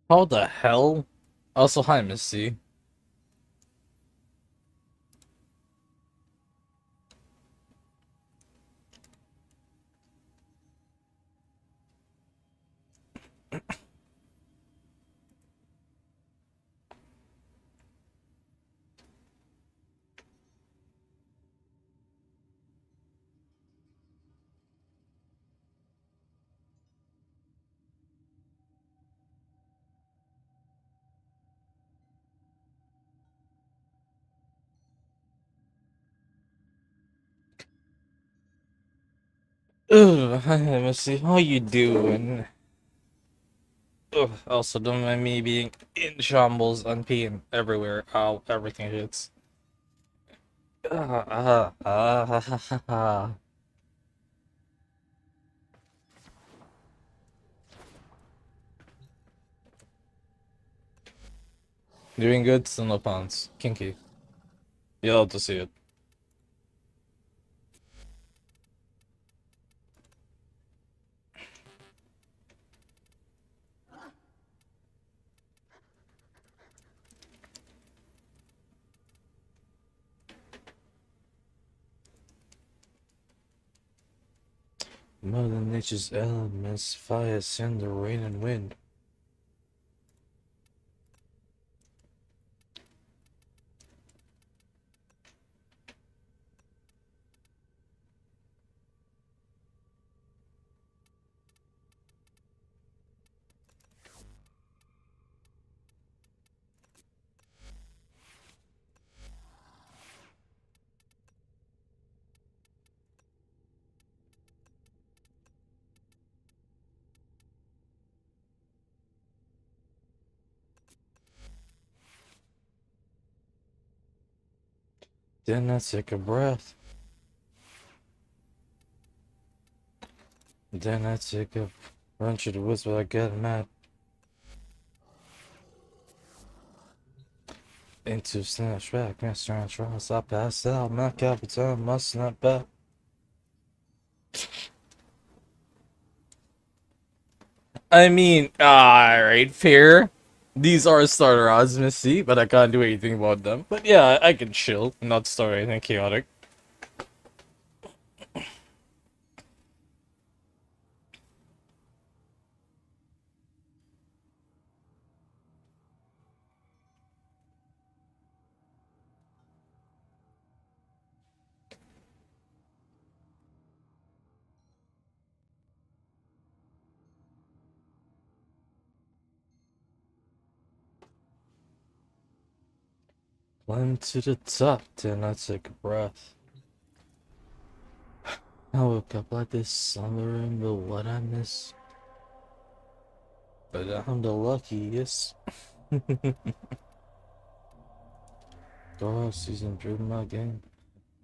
How the hell? Also, hi, Missy. Ugh, hi, Missy. How you doing? Ugh, also, don't mind me being in shambles and peeing everywhere. Ow, everything hits. Doing good, still no pants. Kinky. You'll have to see it. Mother Nature's elements, fire, cinder, rain, and wind. Then I take a breath. Then I take a run through the woods, but I get mad. Into snapback, master and trust. I pass out, my capital must snap back. I mean, alright, fair. These are starter odds, Missy, but I can't do anything about them. But yeah, I can chill, not start anything chaotic. Climb to the top, then I take a breath. I woke up like this summer and but what I miss. But I'm the luckiest. Go out season through my game.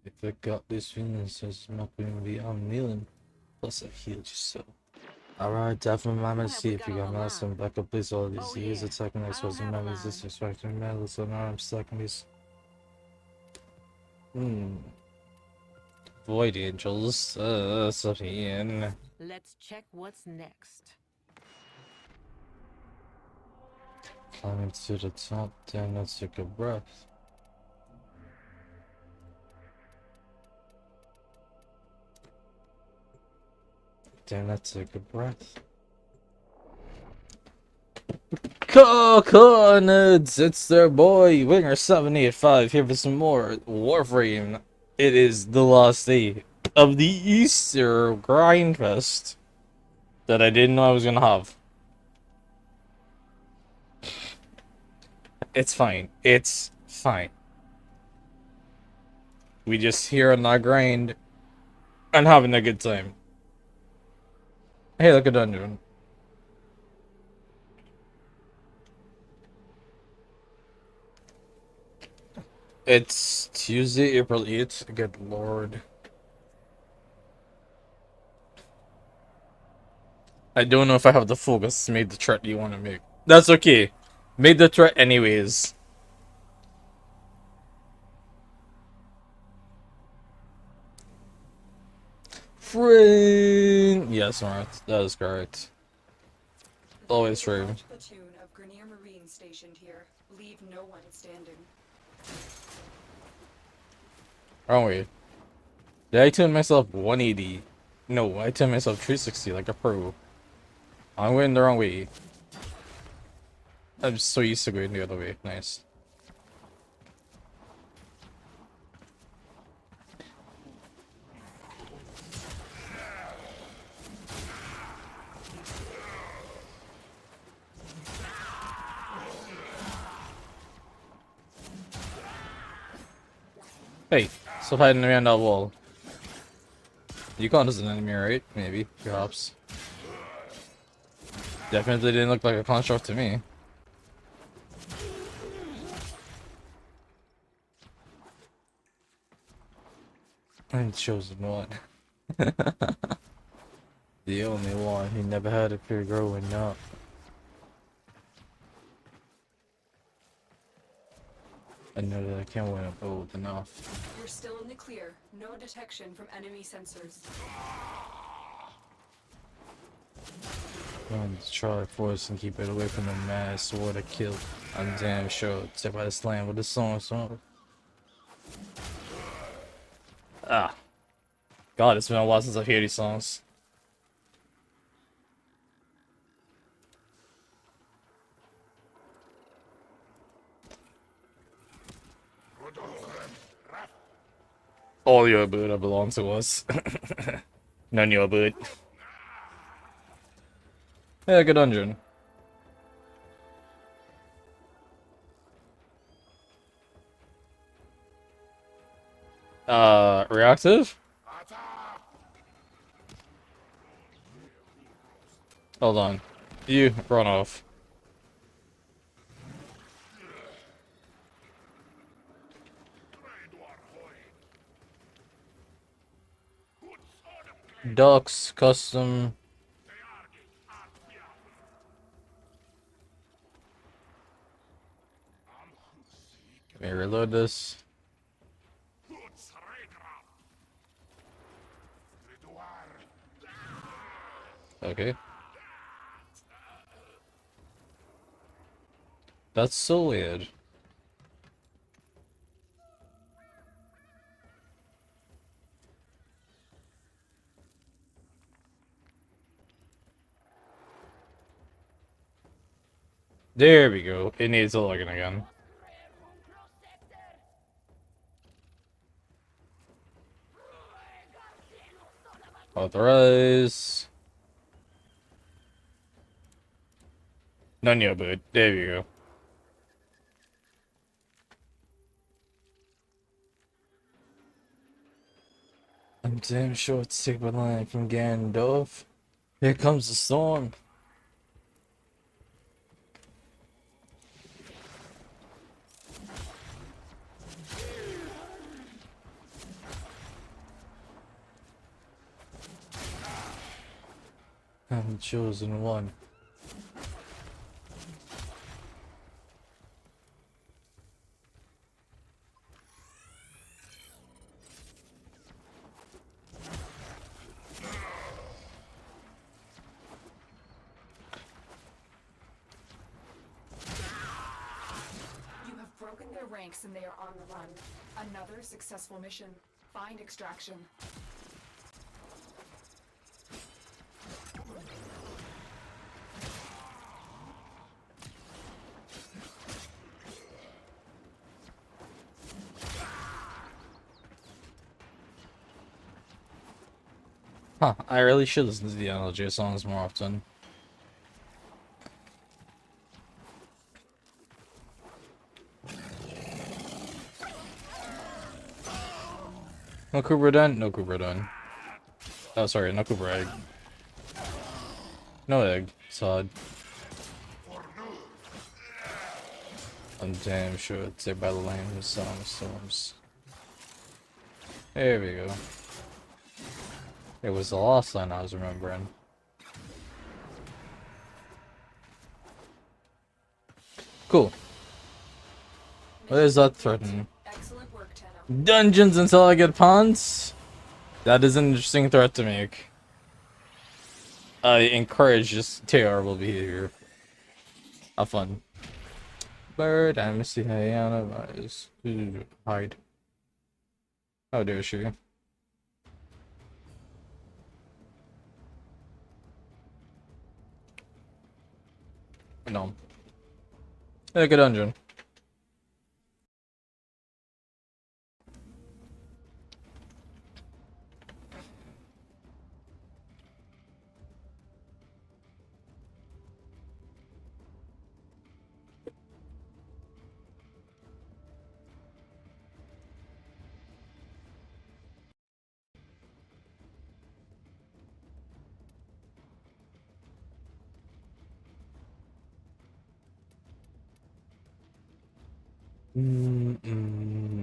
If I got these feelings, it's not gonna be I'm kneeling. Plus I healed you so. Alright, definitely my Who have we see if got you got on the mouse line? and backup please all these Oh years yeah, attacking I next don't was have a memories line. disrespecting medals so now I'm stuck in these void angels. Sophie. Let's check what's next. Climbing to the top, then I took a breath. Then I took a breath. Coconuts! It's their boy, Winger785, here for some more Warframe. It is the last day of the Easter Grindfest that I didn't know I was gonna have. It's fine. It's fine. We just here on our grind and having a good time. Hey, look at dungeon. It's Tuesday, April 8th. Good lord. I don't know if I have the focus to make the threat you want to make. That's okay. Make the threat anyways. Friend. Yes, Marth. That is correct. Always true. Grenier Marine stationed here. Leave no one standing. Wrong way. Did I tune myself 180? No, I tuned myself 360 like a pro. I'm going the wrong way. I'm so used to going the other way. Nice. Hey, stop hiding around that wall. You count as an enemy, right? Maybe, perhaps. Definitely didn't look like a construct to me. I'm chosen one. The only one who never had a fear growing up. I know that I can't win up old enough. You're still in the clear. No detection from enemy sensors. I'm to try force and keep it away from the mad sword I killed. I'm damn sure. Except by the slam with the song. Ah. God, it's been a while since I've heard these songs. All your Buddha belong to us. None your Buddha. Yeah, good dungeon. Reactive? Hold on. You run off. Ducks, custom. Let me reload this. Okay. That's so weird. There we go. It needs a login again. Authorize. None your boot. There we go. I'm damn sure it's take my line from Gandalf. Here comes the storm. I'm the chosen one. You have broken their ranks and they are on the run. Another successful mission. Find extraction. Huh, I really should listen to the LJ songs more often. No Cooper done? No Cooper done. Oh, sorry, no Cooper egg. No egg. Sod. I'm damn sure it's a battle line with storms. There we go. It was the last line I was remembering. Cool. What is that threatening? Excellent work, Tenno. Dungeons until I get pawns? That is an interesting threat to make. I encourage just terrible behavior. Have fun. Bird, I miss the hyena. Hide. How dare she? No. Like a dungeon.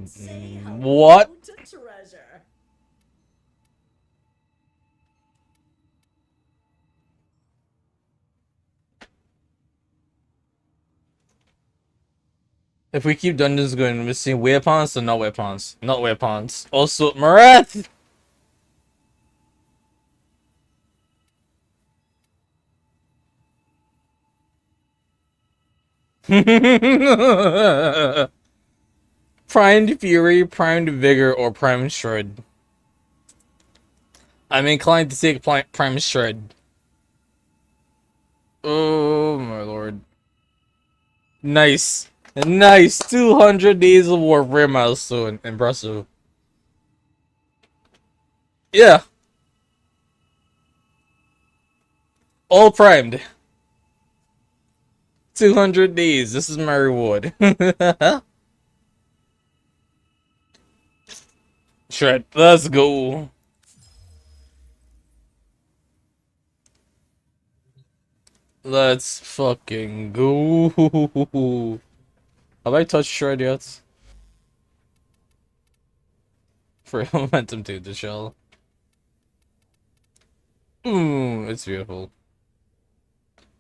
Say What? hello to treasure. If we keep dungeons going, we're seeing weapons or not weapons? Not weapons. Also, Marath! Primed Fury, Primed Vigor, or Prime Shred. I'm inclined to take Prime Shred. Oh my lord. Nice. Nice. 200 days of Warframe milestone. Impressive. Yeah. All primed. 200 days. This is my reward. Shred. Let's go. Let's fucking go. Have I touched Shred yet? For momentum to the shell. Ooh, it's beautiful.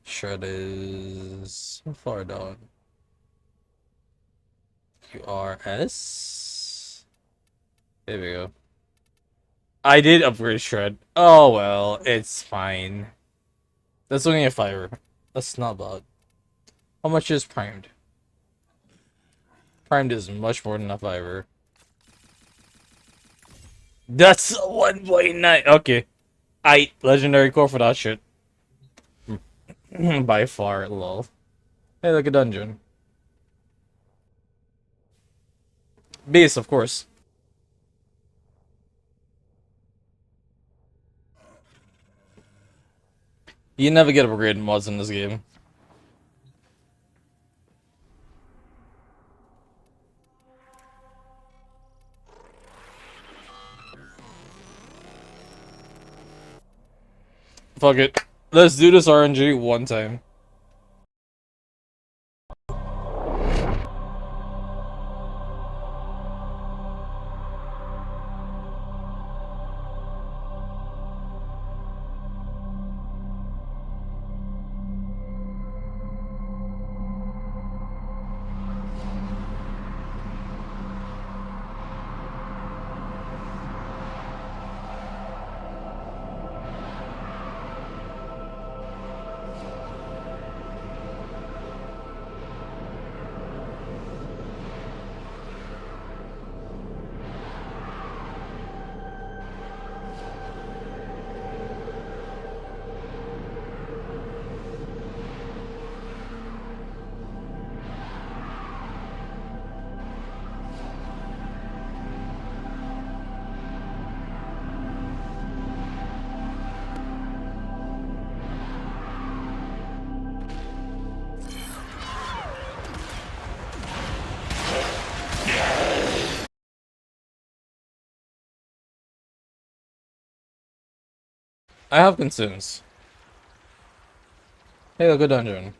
Shred is so far down. QRS. There we go. I did upgrade Shred. Oh well, it's fine. That's only a fiver. That's not bad. How much is primed? Primed is much more than a fiver. That's 1.9. Okay. Legendary core for that shit. By far, lol. Hey, like a dungeon. Base, of course. You never get upgraded mods in this game. Fuck it. Let's do this RNG one time. I have concerns. Hey, look, a dungeon.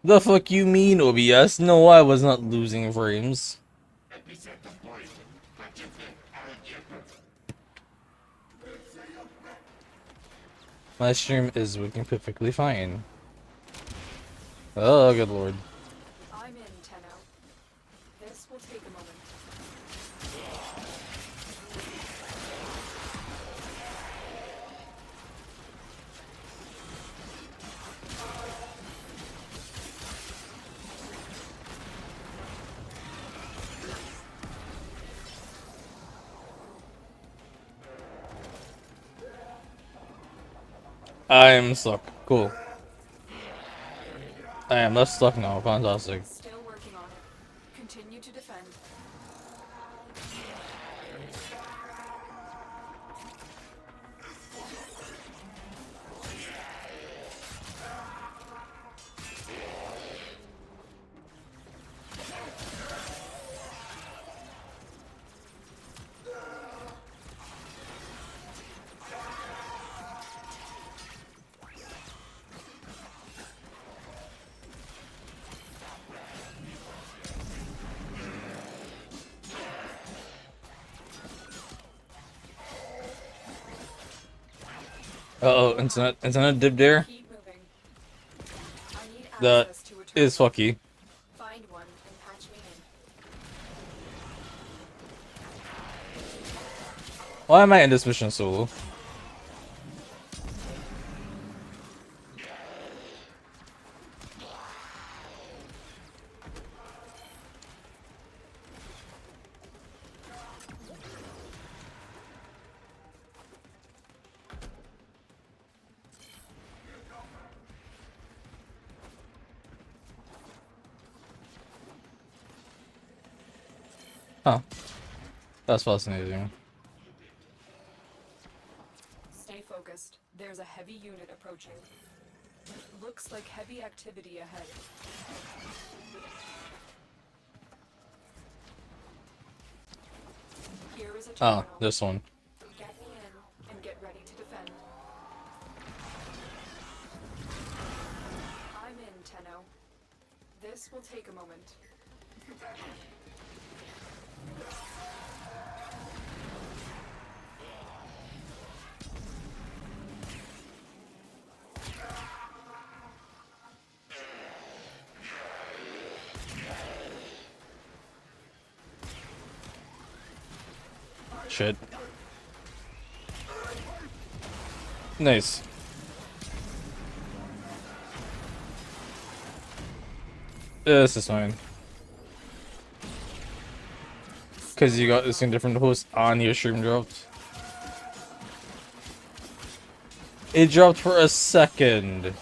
The fuck you mean, OBS? No, I was not losing frames. My stream is working perfectly fine. Oh, good lord. I'm in, Tenno. This will take a moment. I am stuck. Cool. I am less stuck now. Fantastic. Still working on it. Continue to defend. Uh-oh, internet dip there. Keep moving. I need That access to a is terminal. fucky. Find one and patch me in. Why am I in this mission solo? Huh. That's fascinating. Stay focused. There's a heavy unit approaching. Looks like heavy activity ahead. Here is a Ah, terminal. this one. Get me in and get ready to defend. I'm in, Tenno. This will take a moment. Shit. Nice. This is fine. Because you got this in different hosts on your stream dropped. It dropped for a second.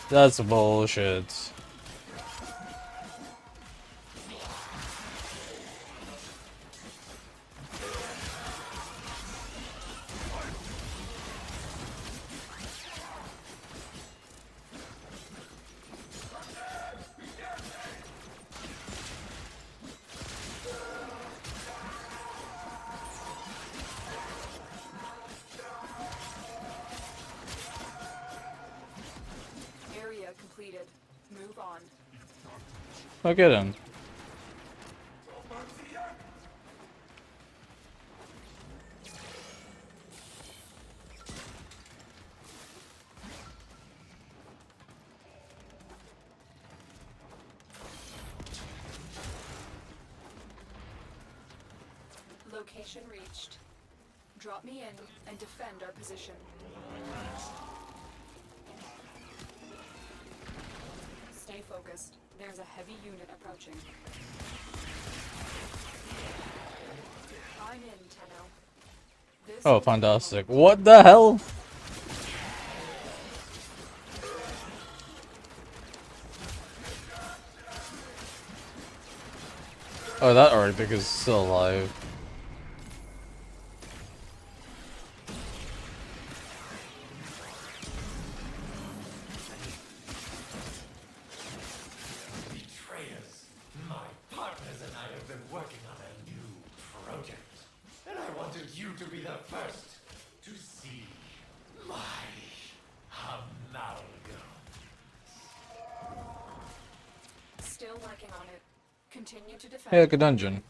That's bullshit. Area completed. Move on. Okay then. Location reached. Drop me in and defend our position. Stay focused. There's a heavy unit approaching. I'm in, Tenno. This Oh, will take a fantastic. moment. What the hell? Oh, that Arctic is still alive. Betrayers! My partners and I have been working on a new project. And I wanted you to be the first to see my amalgam. Still working on it. Continue to defend. Hey, like a dungeon.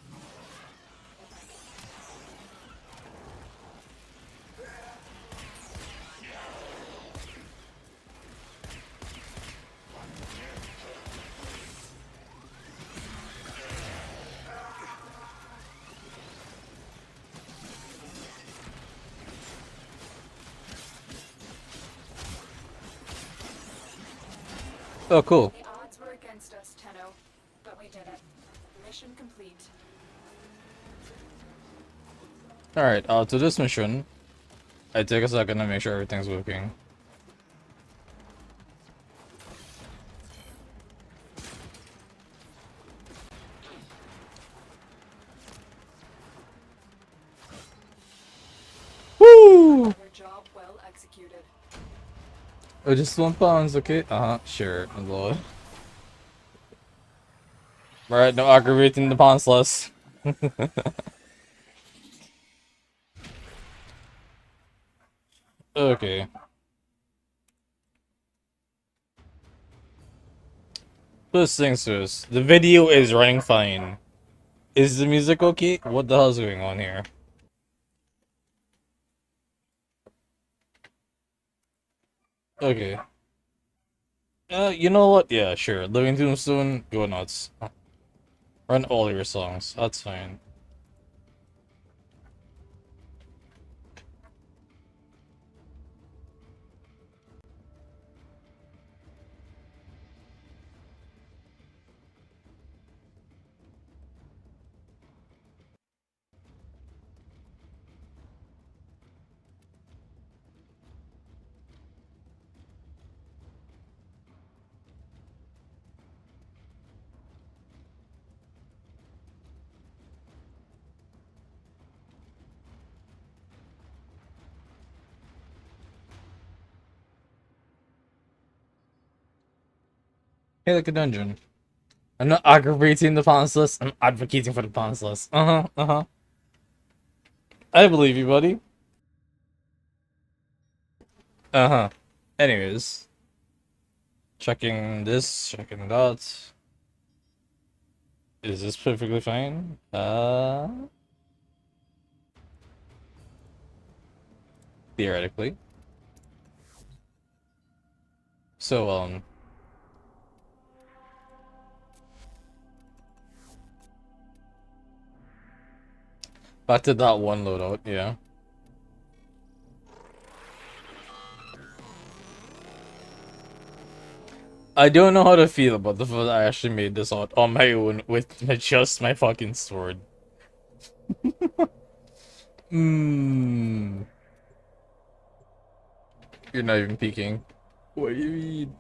Oh, cool. The odds were against us, Tenno, but we did it. Mission complete. Alright, to this mission, I take a second to make sure everything's working. Woo! Another job well executed. Oh, just £1, okay? Sure, my lord. Right, no aggravating the pawns less. Okay. First things first, the video is running fine. Is the music okay? What the hell's going on here? Okay. You know what? Yeah, sure. Living Tombstone, go nuts. Run all your songs. That's fine. Hey, like a dungeon. I'm not aggravating the pawns list. I'm advocating for the pawns list. I believe you, buddy. Anyways. Checking this, checking that. Is this perfectly fine? Theoretically. So, back to that one loadout, yeah. I don't know how to feel about the fact that I actually made this out on my own with just my fucking sword. You're not even peeking. What do you mean?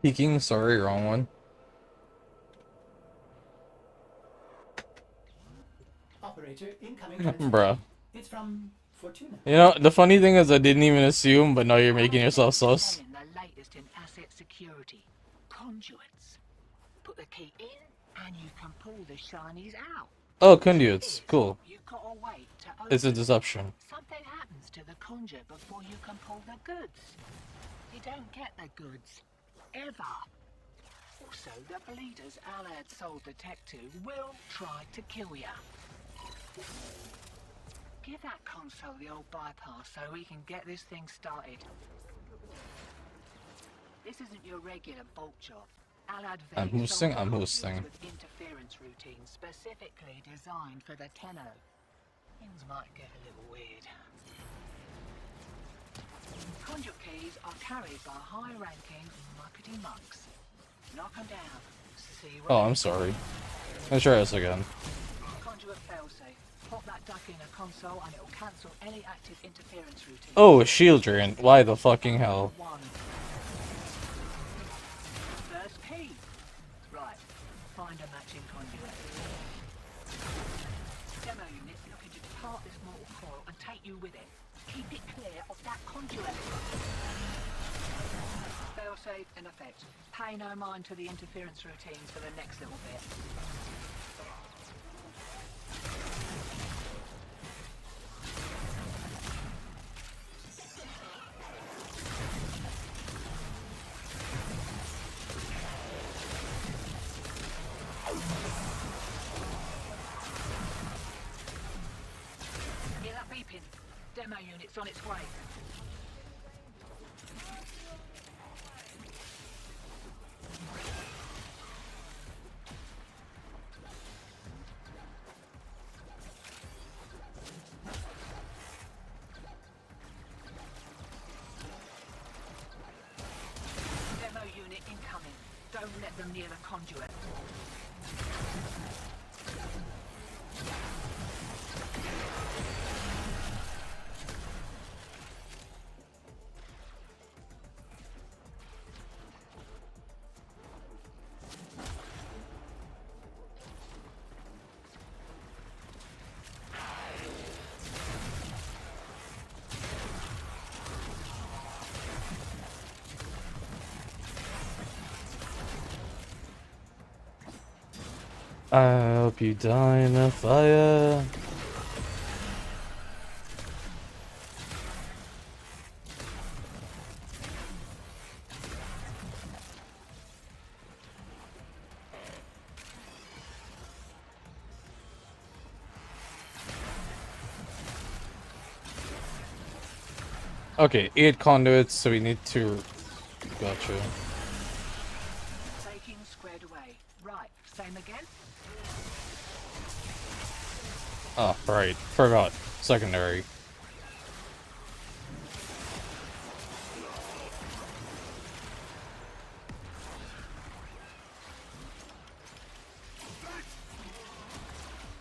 Peeking? Sorry, wrong one. Operator, incoming transmission. Bruh. It's from Fortuna. You know, the funny thing is I didn't even assume, but now you're making yourself sus. Selling the latest in asset security. Conduits. Put the key in, and you can pull the shinies out. Oh, conduits. Cool. You gotta wait to open. It's a deception. Something happens to the conjure before you can pull the goods. You don't get the goods. Ever. Also, the bleeders Alad sold the tech to will try to kill ya. Give that console the old bypass so we can get this thing started. This isn't your regular bulk job. Alad I'm hosting, I'm hosting. with interference routines specifically designed for the Tenno. Things might get a little weird. Conduit keys are carried by high-ranking muckety mucks. Knock them down. See what Oh, I'm sorry. Let's try this again. Conduit failsafe. Pop that duck in a console and it'll cancel any active interference routine. Oh, shield drain. Why the fucking hell? One. First key. Right. Find a matching conduit. Demo unit looking to depart this mortal coil and take you with it. Keep it clear of that conduit. Failsafe in effect. Pay no mind to the interference routines for the next little bit. Demo unit's on its way. Demo unit incoming. Don't let them near the conduit. I hope you die in a fire. Okay, 8 conduits, so we need to... Gotcha. Taking squared away. Right, same again? Oh, right. Forgot. Secondary.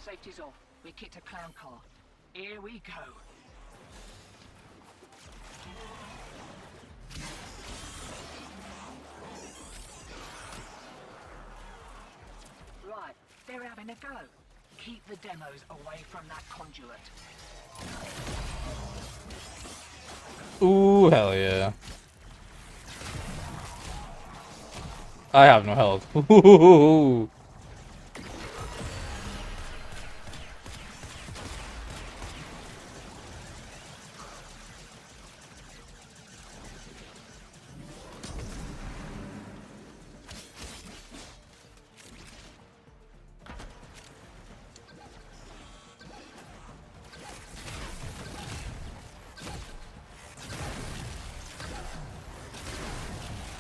Safety's off. We kicked a clown car. Here we go. Right, they're having a go. Keep the demos away from that conduit. Ooh, hell yeah. I have no health. Ooh.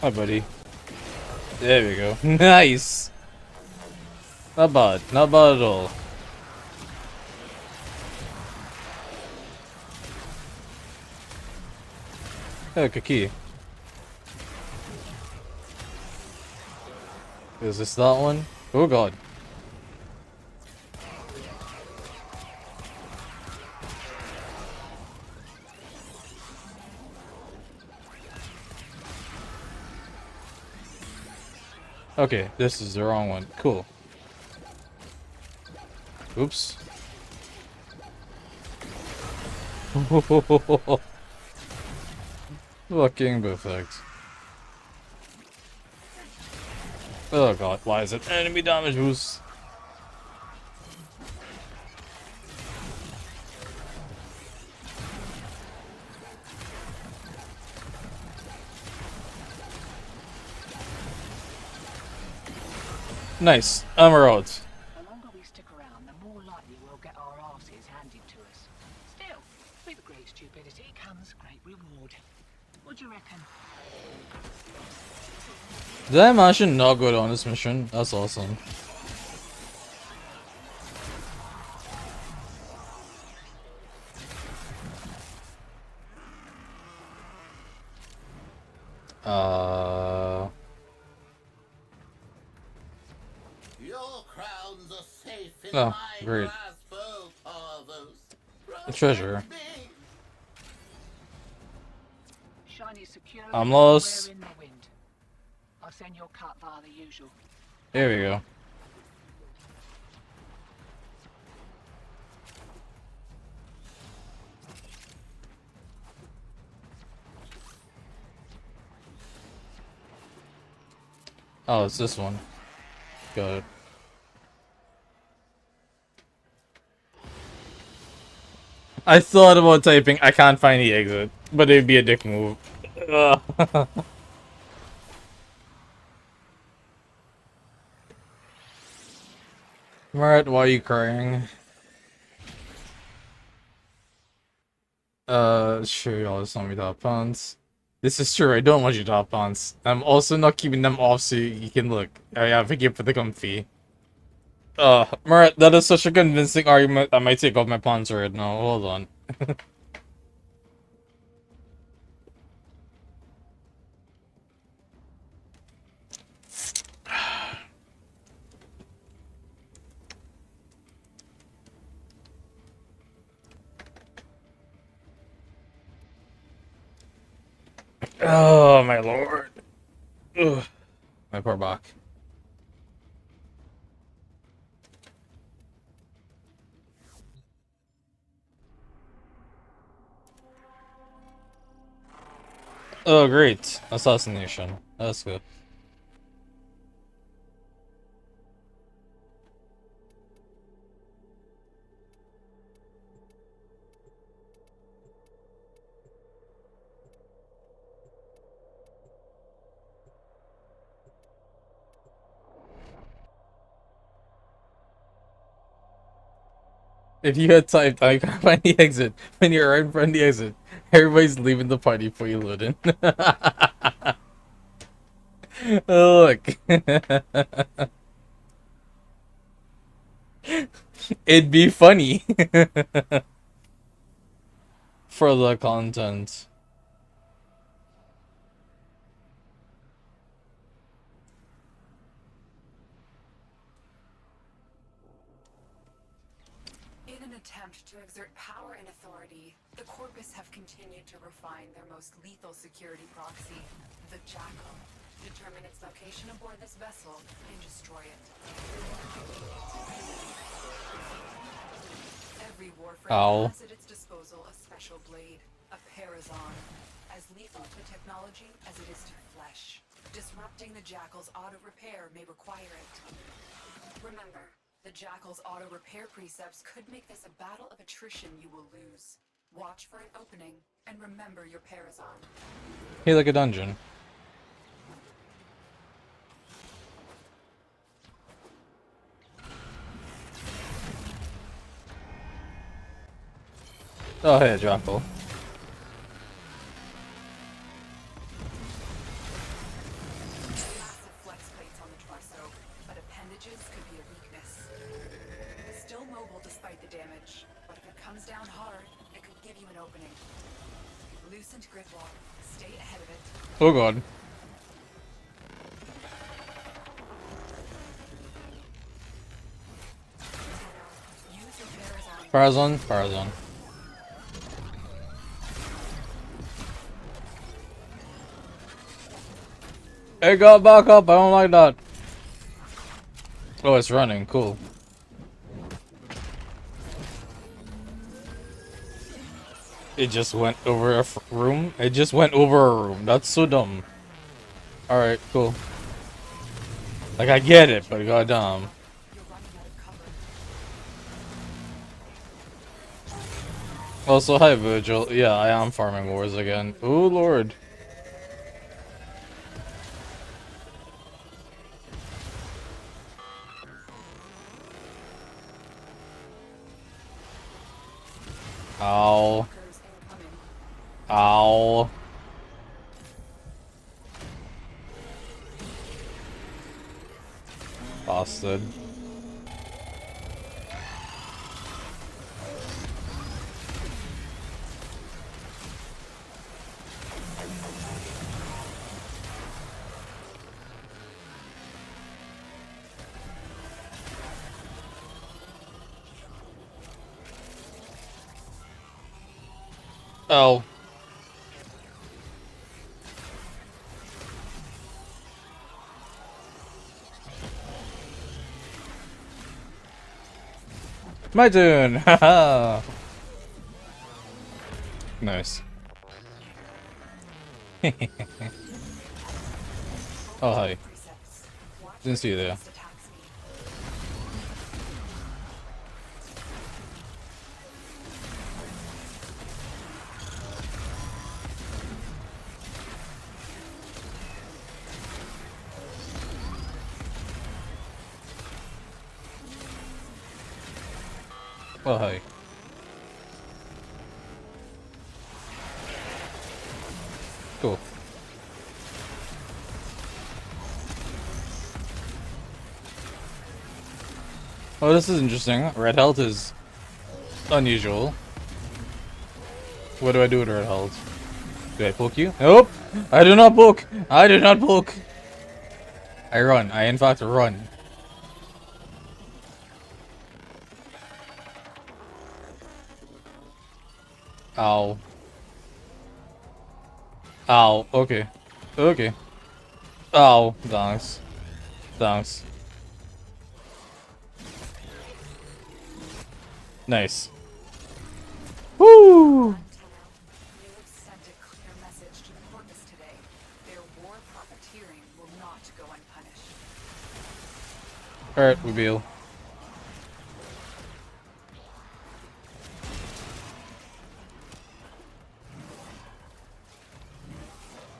Hi, buddy. There we go. Nice. Not bad. Not bad at all. Oh, Kaki. Is this that one? Oh god. Okay, this is the wrong one. Cool. Oops. Fucking perfect. Oh god, why is it enemy damage boost? Nice, and we're out. The longer we stick around, the more likely we'll get our asses handed to us. Still, with great stupidity comes great reward. What do you reckon? Did I imagine not good on this mission? That's awesome. Your crowns are safe in Oh, my great. grasp, oh fathers. The treasure. Protect me. Shiny securely I'm lost. everywhere in the wind. I'll send your cut via the usual. Here we go. Oh, it's this one. Got it. I thought about typing, I can't find the exit, but it'd be a dick move. Ugh. Marat, why are you crying? Sure, y'all just want me to top pawns. This is true, I don't want you to top pawns. I'm also not keeping them off so you can look. I have to keep for the comfy. Murat, that is such a convincing argument. I might take off my pawns right now. Hold on. Oh, my lord. Ugh. My poor Bach. Oh, great. Assassination. That's good. If you had typed, I can't find the exit, when you're right in front of the exit, everybody's leaving the party before you load in. Look. It'd be funny. For the content. In an attempt to exert power and authority, the Corpus have continued to refine their most lethal security proxy, the Jackal. Determine its location aboard this vessel and destroy it. Every Warframe has at its disposal a special blade, a Parazon, as lethal to technology as it is to flesh. Disrupting the Jackal's auto-repair may require it. Remember, the Jackal's auto-repair precepts could make this a battle of attrition you will lose. Watch for an opening, and remember your Parazon. Hey, like a dungeon. Oh, hey, Jackal. Massive flex plates on the torso, but appendages could be a weakness. Still mobile despite the damage, but if it comes down hard, it could give you an opening. Loosened grid wall. Stay ahead of it. Oh god. Use your Parazon. Parazon, Parazon. Hey, go back up. I don't like that. Oh, it's running. Cool. It just went over a room. It just went over a room. That's so dumb. Alright, cool. Like, I get it, but goddamn. You're running out of cover. Also, hi, Virgil. Yeah, I am farming wars again. Oh, lord. Ow. Walkers incoming. Ow. Bastard. Oh. My turn! Haha! Nice. Oh, hi. Precepts. Watch Didn't see you there. for attack speed. Oh, hi. Cool. Oh, this is interesting. Red health is unusual. What do I do with red health? Do I poke you? Nope! I do not poke! I do not poke! I run. I in fact run. Ow. Ow. Okay. Okay. Ow. Thanks. Thanks. Nice. Woo! Tenno, you have sent a clear message to the Corpus today. Their war profiteering will not go unpunished. Alright, reveal.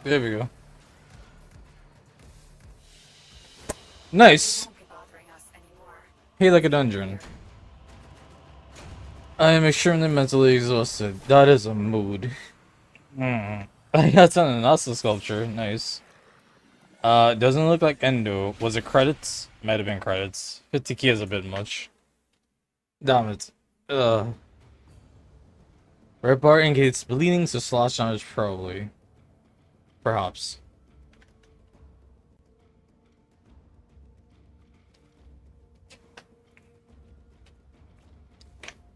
There we go. Nice! Won't be bothering us anymore. Hey, like a dungeon. I am extremely mentally exhausted. That is a mood. I got an NASA sculpture. Nice. Doesn't look like Endo. Was it credits? Might have been credits. 50k is a bit much. Damn it. Red bar indicates bleeding, so slash damage probably. Perhaps.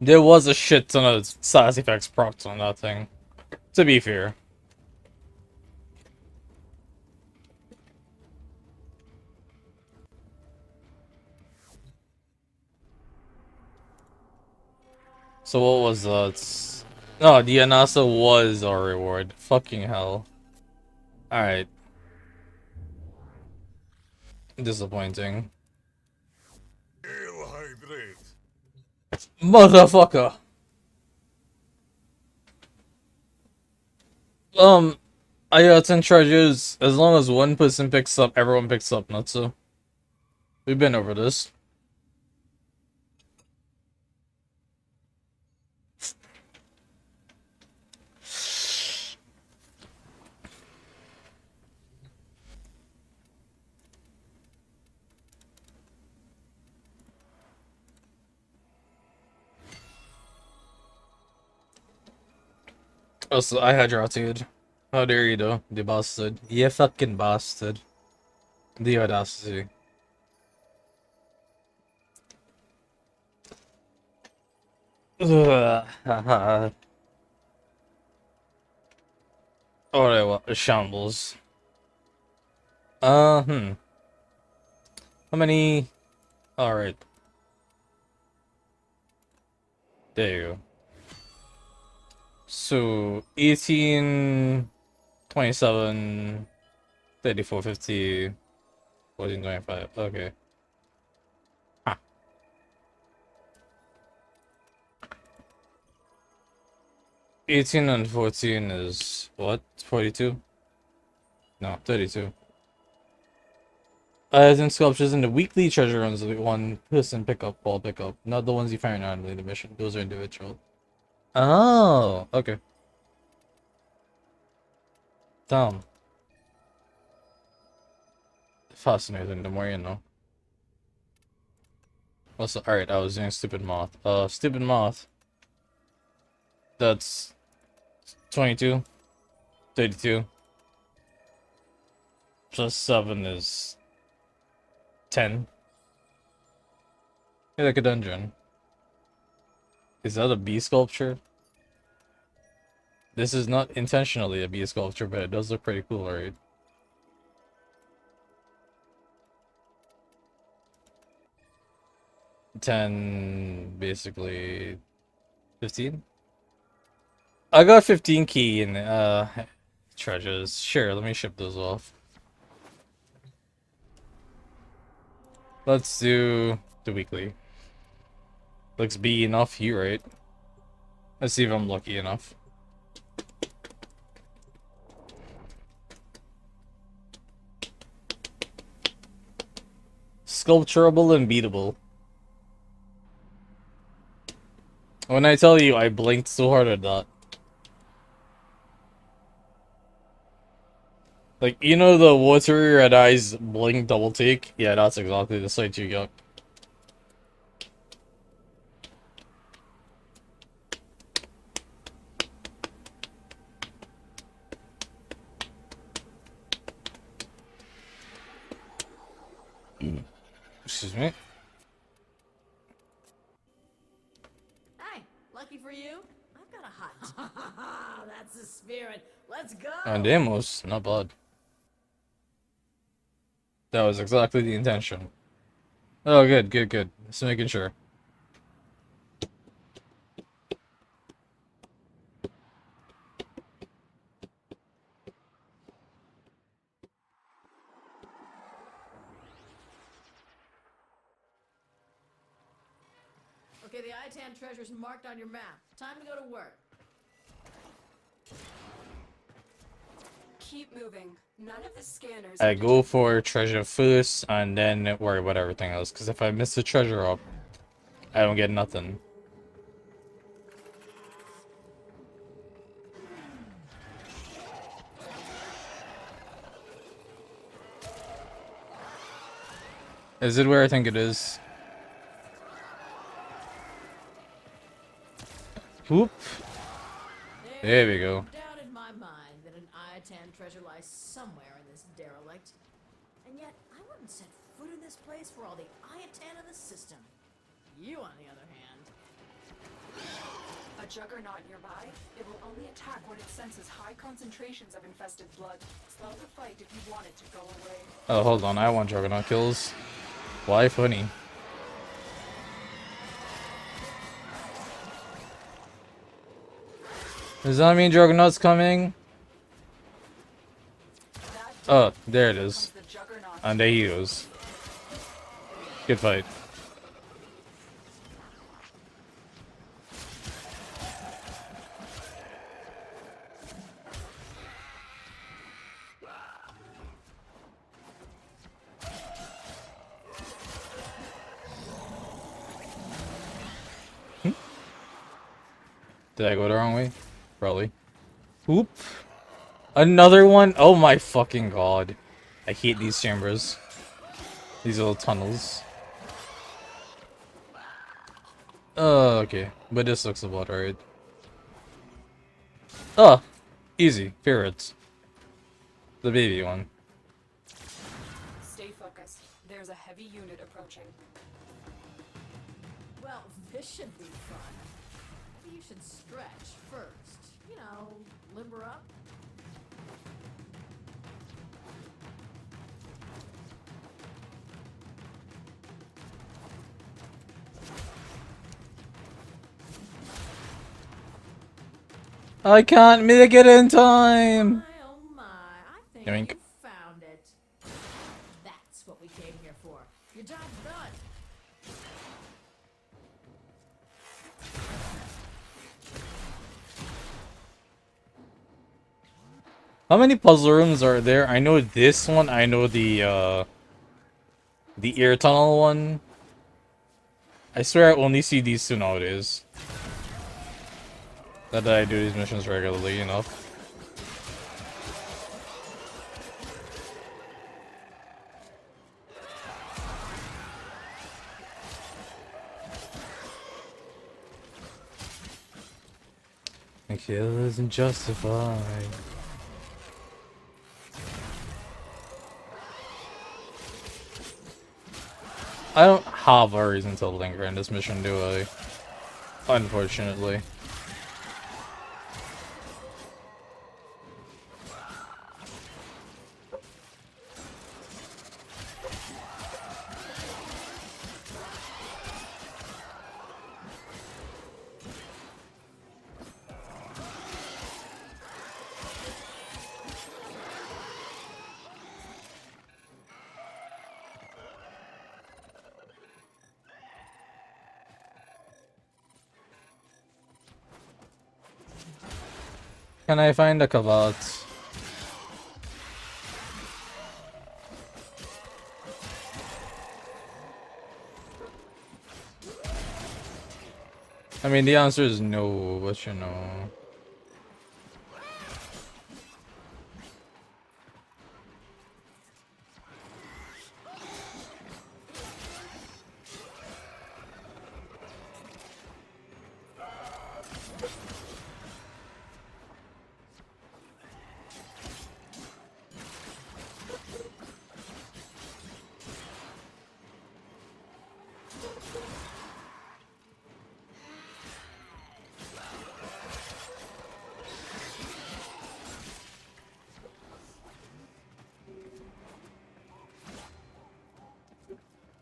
There was a shit ton of status effects procs on that thing. To be fair. So what was that? No, the Anasa was our reward. Fucking hell. Alright. Disappointing. Motherfucker! I got 10 charges. As long as one person picks up, everyone picks up, not so. We've been over this. Also, I had your attitude. How dare you, though, the bastard. You fucking bastard. The audacity. Ugh, haha. Alright, well, a shambles. Hmm. How many? Alright. There you go. So, 18, 27, 34, 50, 14, 25. Okay. Huh. — 18 and 14 is what? 42? No, 32. Then sculptures in the weekly treasure runs, the one person pickup, ball pickup, not the ones you find randomly in the mission. Those are individual. Oh, okay. Damn. Fascinating, the more you know. Also, alright, I was doing stupid math. Stupid math. That's 22, 32. Plus 7 is 10. Yeah, like a dungeon. Is that a bee sculpture? This is not intentionally a bee sculpture, but it does look pretty cool, right? $10, basically 15? I got 15 key in treasures. Sure, let me ship those off. Let's do the weekly. Looks B enough here, right? Let's see if I'm lucky enough. Sculpturable and beatable. When I tell you I blinked so hard at that. Like, you know the watery red eyes blink double take? Yeah, that's exactly the sight you got. Excuse me. Hey, lucky for you, I've got a hunt. That's the spirit. Let's go. And Amos, not bad. That was exactly the intention. Oh, good, good, good. Just making sure. Okay, the Itan treasure's marked on your map. Time to go to work. Keep moving. None of the scanners. I go for treasure first, and then worry about everything else. Because if I miss the treasure up, I don't get nothing. Is it where I think it is? Whoop. There we go. No doubt in my mind that an Iatan treasure lies somewhere in this derelict. And yet, I wouldn't set foot in this place for all the Iatan in the system. You, on the other hand. A juggernaut nearby. It will only attack when it senses high concentrations of infested blood. Slow the fight if you want it to go away. Oh, hold on. I want Juggernaut kills. Why funny? Does that mean Juggernaut's coming? Oh, there it is. The juggernaut. And there he goes. Good fight. Did I go the wrong way? Probably. Oop. Another one? Oh my fucking god. I hate these chambers. These little tunnels. Oh, okay. But this looks about alright. Oh! Easy. Ferrets. The baby one. Stay focused. There's a heavy unit approaching. Well, this should be fun. Maybe you should stretch first. You know, limber up. I can't make it in time! My, oh my, I think Yoink. you found it. That's what we came here for. Your job's done. How many puzzle rooms are there? I know this one. I know the air tunnel one. I swear I only see these two nowadays. Not that I do these missions regularly enough. The kill isn't justified. I don't have a reason to linger in this mission, do I? Unfortunately. Can I find a cavat? I mean, the answer is no, but you know.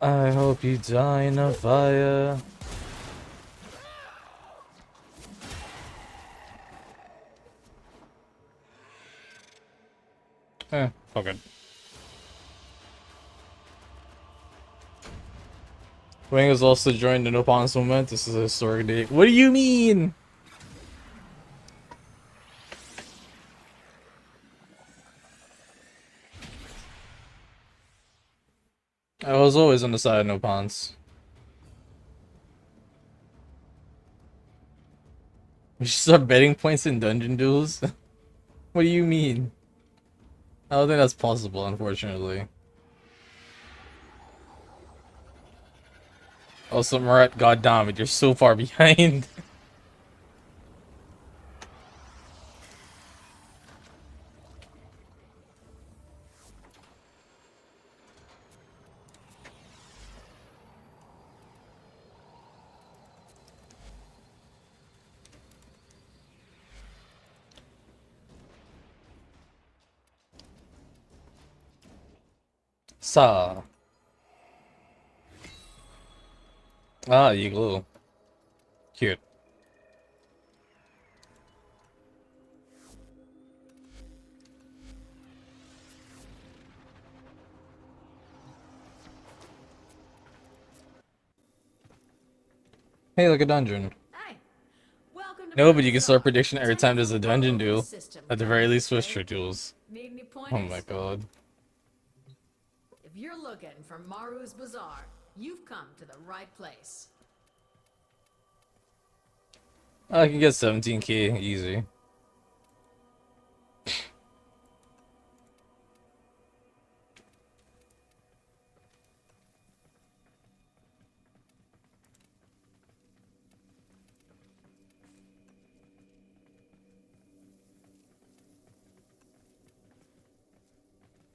I hope you die in a fire. Fuck it. Wing has also joined in upon this moment. This is a historic day. What do you mean? I was always on the side of no pawns. We should start betting points in dungeon duels? What do you mean? I don't think that's possible, unfortunately. Also, Murat, goddammit, you're so far behind. Sa. Ah, igloo. Cute. Hey, look, a dungeon. Hey, welcome to No, but you can start Purpose. prediction every time there's a dungeon duel. System, At the very least, Swiss right? duels. Need any Oh pointers? my god. If you're looking for Maru's Bazaar, you've come to the right place. I can get 17k easy.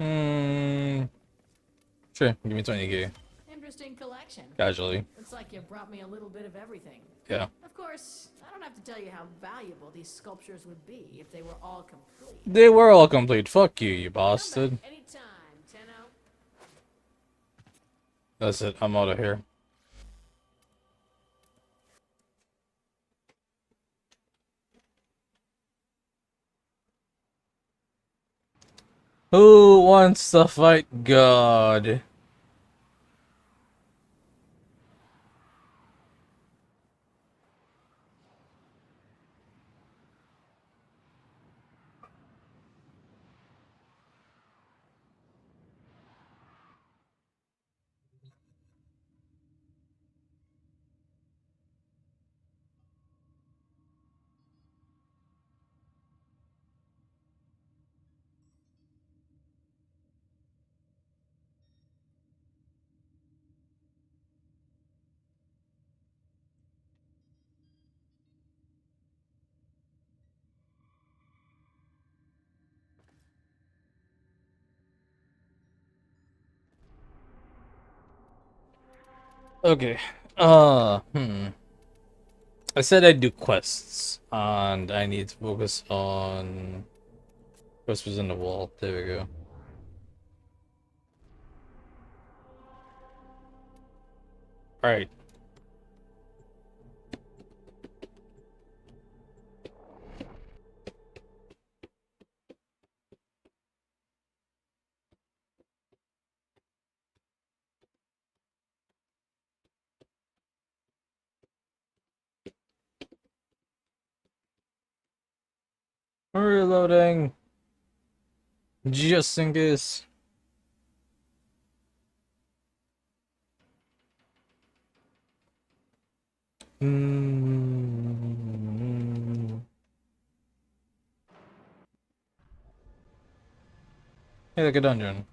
Hmm. Sure, give me 20k. Interesting collection. Casually. Looks like you brought me a little bit of everything. Yeah. Of course, I don't have to tell you how valuable these sculptures would be if they were all complete. They were all complete. Fuck you, you Come bastard. back anytime, Tenno. That's it. I'm out of here. Who wants to fight God? Okay. I said I'd do quests, and I need to focus on whispers in the wall. There we go. Alright. Reloading. Just in case. Mm. Hey, like a dungeon.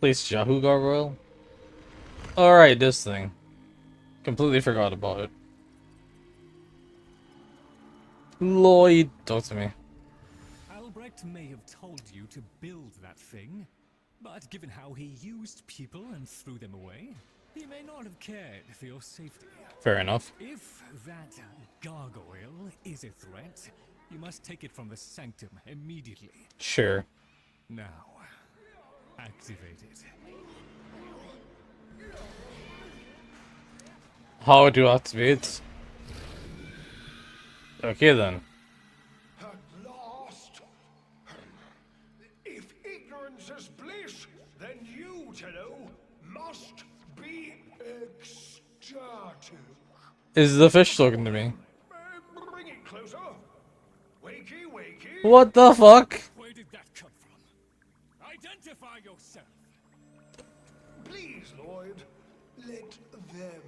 Place Yahoo Gargoyle. Alright, this thing. Completely forgot about it. Lloyd, talk to me. Albrecht may have told you to build that thing, but given how he used people and threw them away, he may not have cared for your safety. Fair enough. If that gargoyle is a threat, you must take it from the sanctum immediately. Sure. Now, activate it. How do I activate? Okay then. At last! If ignorance is bliss, then you, Tenno, must be ecstatic. Is the fish talking to me? Bring it closer. Wakey, wakey. What the fuck? Where did that come from? Identify yourself! Please, Lloyd, let them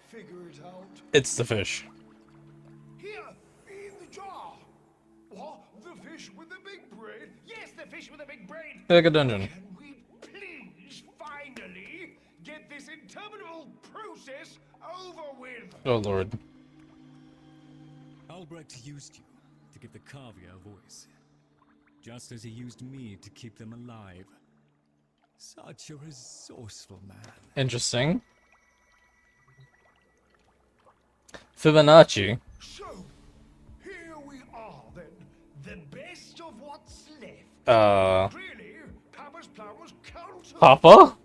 figure it out. It's the fish. Here, in the jar. What? The fish with the big brain? Yes, the fish with the big brain. Like a dungeon. Can we please finally get this interminable process over with? Oh lord. Albrecht used you to give the Cavia a voice, just as he used me to keep them alive. Such a resourceful man. Interesting. Fibonacci. So, here we are then. The best of what's left. Clearly, Papa's plan was counter. Papa?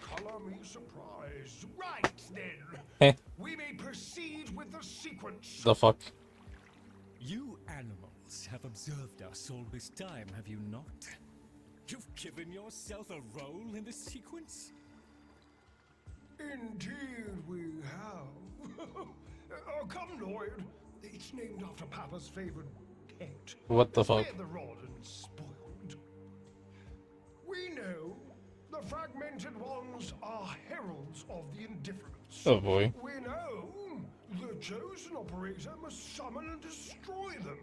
Color me surprised. Right then. Heh. We may proceed with the sequence. The fuck? You animals have observed us all this time, have you not? You've given yourself a role in the sequence? Indeed we have. Come, Lloyd. It's named after Papa's favorite pet. What the fuck? Spare the rod and spoiled. We know the fragmented ones are heralds of the indifference. Oh boy. We know the chosen operator must summon and destroy them.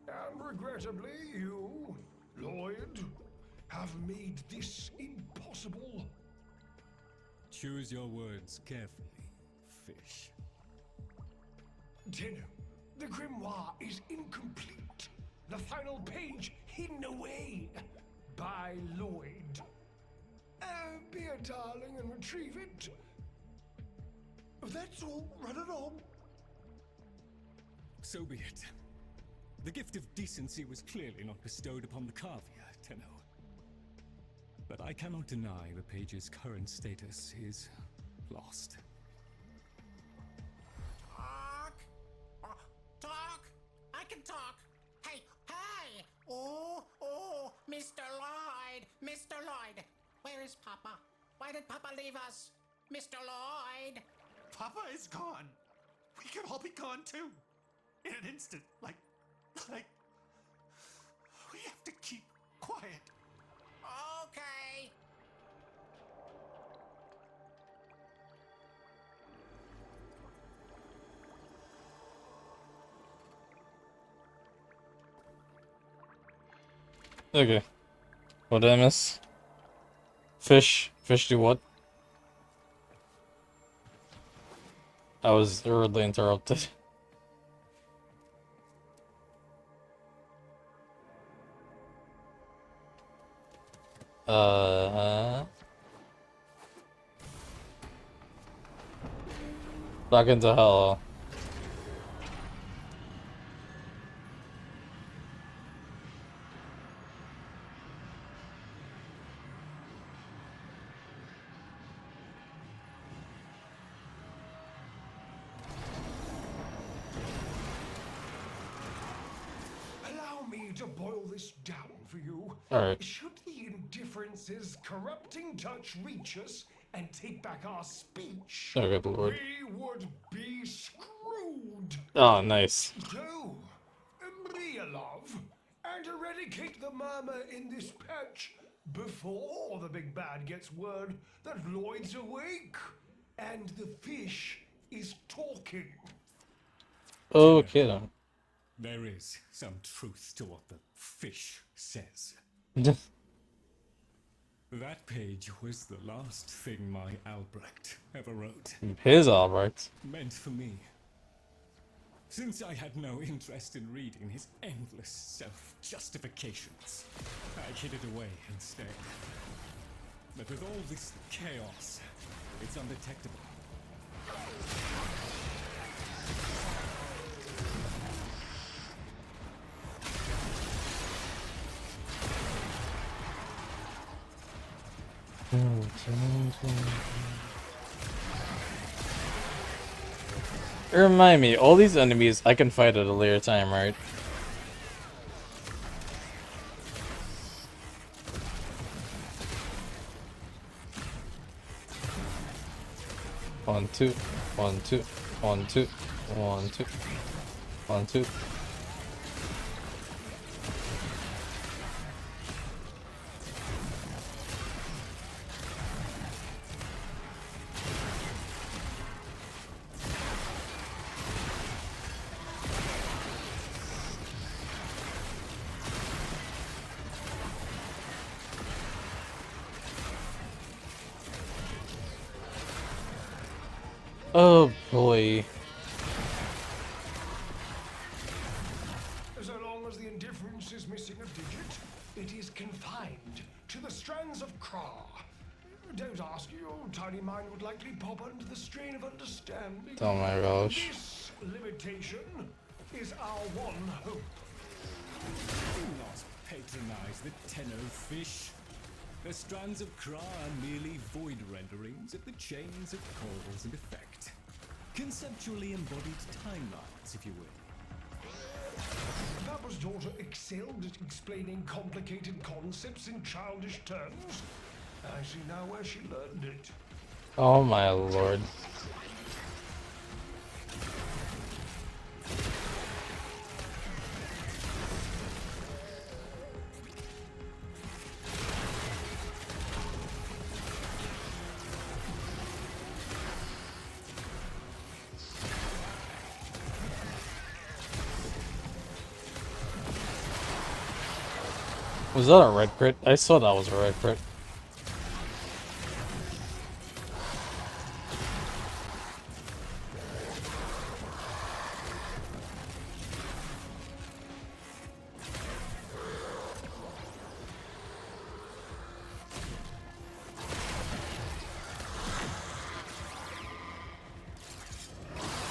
And regrettably, you, Lloyd, have made this impossible. Choose your words carefully, fish. Tenno, the grimoire is incomplete. The final page hidden away by Lloyd. Be a darling and retrieve it. That's all. Run along. So be it. The gift of decency was clearly not bestowed upon the Cavia, Tenno. But I cannot deny the page's current status is lost. Talk? I can talk. Hey, hey! Oh, Mr. Lloyd! Mr. Lloyd! Where is Papa? Why did Papa leave us? Mr. Lloyd! Papa is gone. We could all be gone too. In an instant. Like, we have to keep quiet. Okay. Okay. What did I miss? Fish. Fish do what? I was rudely interrupted. Back into hell. Allow me to boil this down for you. Alright. Should the indifference's corrupting touch reach us and take back our speech, Oh, good lord. we would be screwed. Oh, nice. So, be a love and eradicate the murmur in this patch before the big bad gets word that Lloyd's awake and the fish is talking. Okay then. There is some truth to what the fish says. That page was the last thing my Albrecht ever wrote. His Albrecht. Meant for me. Since I had no interest in reading his endless self-justifications, I hid it away instead. But with all this chaos, it's undetectable. Remind me, all these enemies I can fight at a later time, right? One, two, one, two, one, two, one, two, one, two. Oh boy. So long as the indifference is missing a digit, it is confined to the strands of Kra. Don't ask, your tiny mind would likely pop under the strain of understanding. Oh my gosh. This limitation is our one hope. Do not patronize the Tenno fish. The strands of Kra are merely void renderings of the chains of cause and effect. Conceptually embodied timelines, if you will. Papa's daughter excelled at explaining complicated concepts in childish terms. I see now where she learned it. Oh my lord. Was that a red crit? I saw that was a red crit.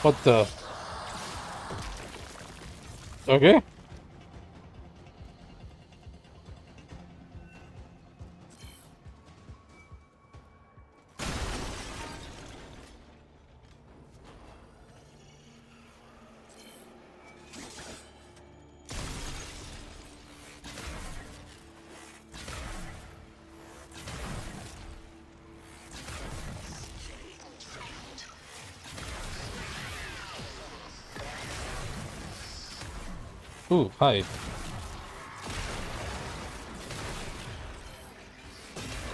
What the? Okay. Ooh, hi.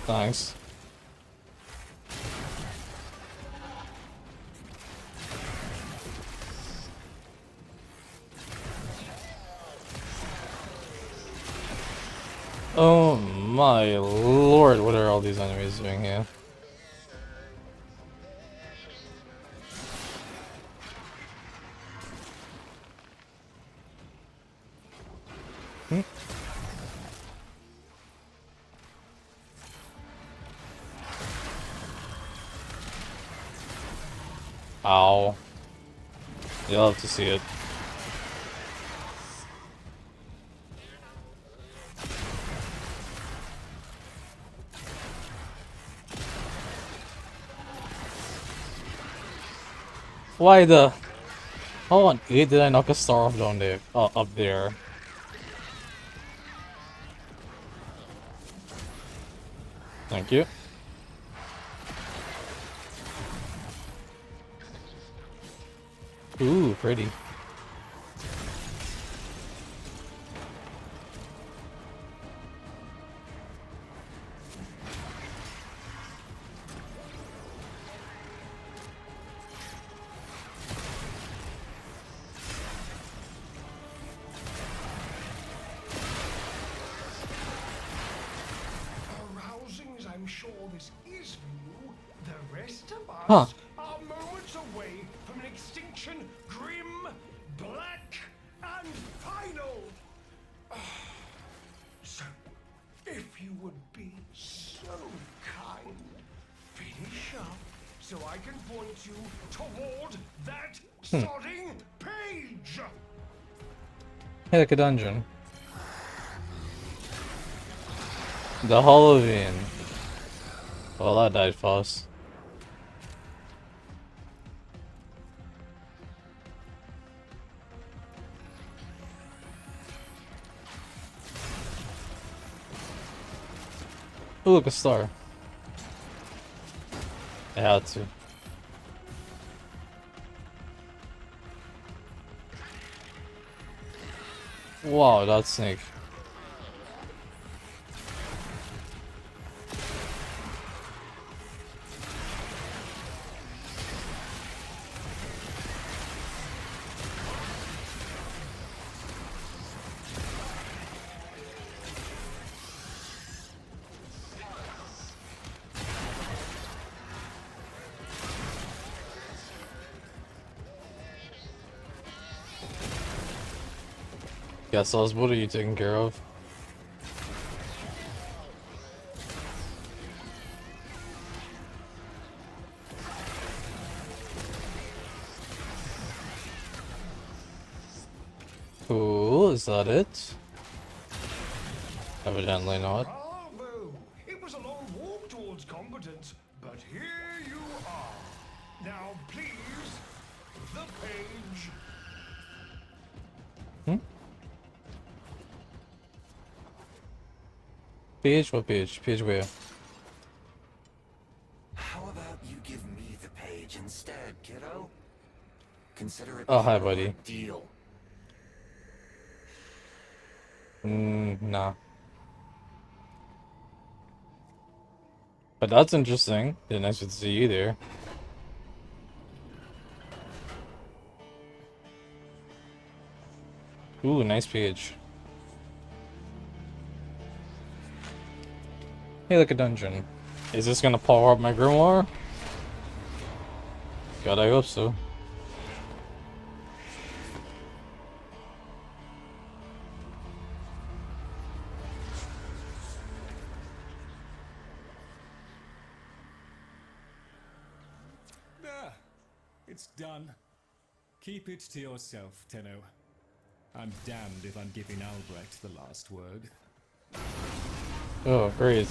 Thanks. Oh my lord, what are all these enemies doing here? Ow. You'll have to see it. Why the... How on earth did I knock a star off down there? Up there. Thank you. Ooh, pretty. Arousing sure this is new, the rest of Huh. us are moments away from an extinction grim, black, and final. So, if you would be so kind, finish up so I can point you toward that sodding page. Hey, like a dungeon. The Halloween. Well, that died fast. Oh, look, a star. I had to. Wow, that snake. Yes, Oz, what are you taking care of? Cool, is that it? Evidently not. Bravo! It was a long walk towards competence, but here you are. Now, please, the page. Hmm? Page? What page? Page where? How about you give me the page instead, kiddo? Consider it Oh, hi, part of our buddy. deal. Nah. But that's interesting. Yeah, nice to see you there. Ooh, nice page. Hey, look, a dungeon. Is this gonna power up my grimoire? God, I hope so. There. It's done. Keep it to yourself, Tenno. I'm damned if I'm giving Albrecht the last word. Oh, great.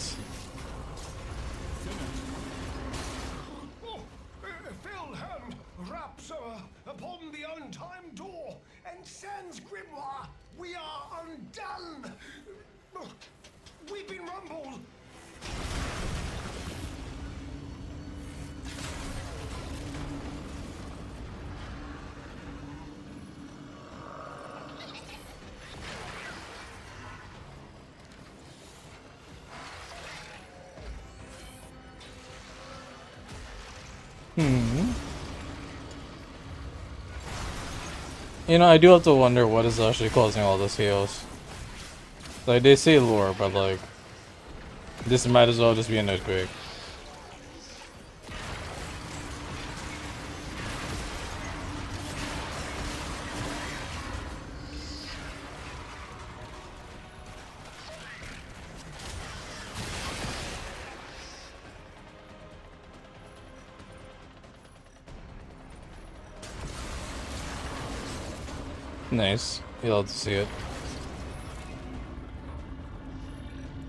Oh, Phil hand raps upon the untimed door, and sans grimoire, we are undone. We've been rumbled. You know, I do have to wonder what is actually causing all this chaos. Like, they say lore, but like, this might as well just be an earthquake. Nice. You'll have to see it.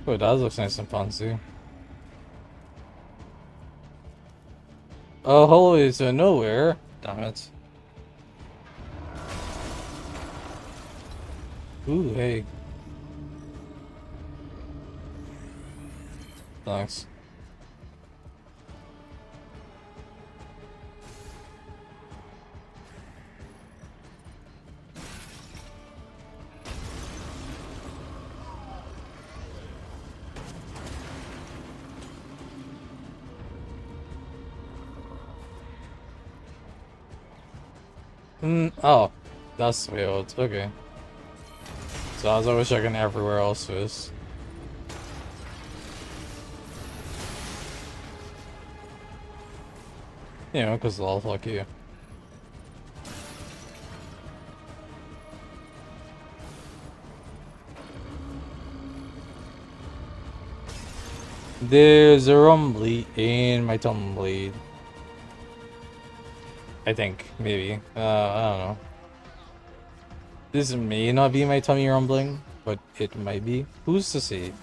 Oh, that looks nice and fancy. Oh, holy, it's nowhere. Damn it. Ooh, hey. Thanks. Oh, that's weird. Okay. So I was always checking everywhere else first. You know, because lol, fuck you. There's a rumbly in my tumbleweed. I think, maybe. I don't know. This may not be my tummy rumbling, but it might be. Who's to say?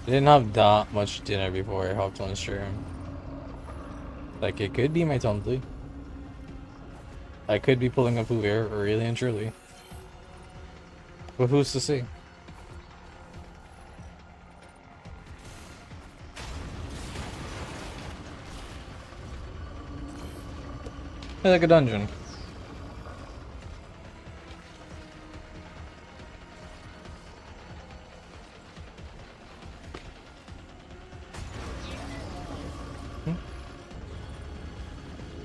I didn't have that much dinner before I hopped on stream. Like, it could be my tumbleweed. I could be pulling a poo bear, really and truly. But who's to say? I like a dungeon.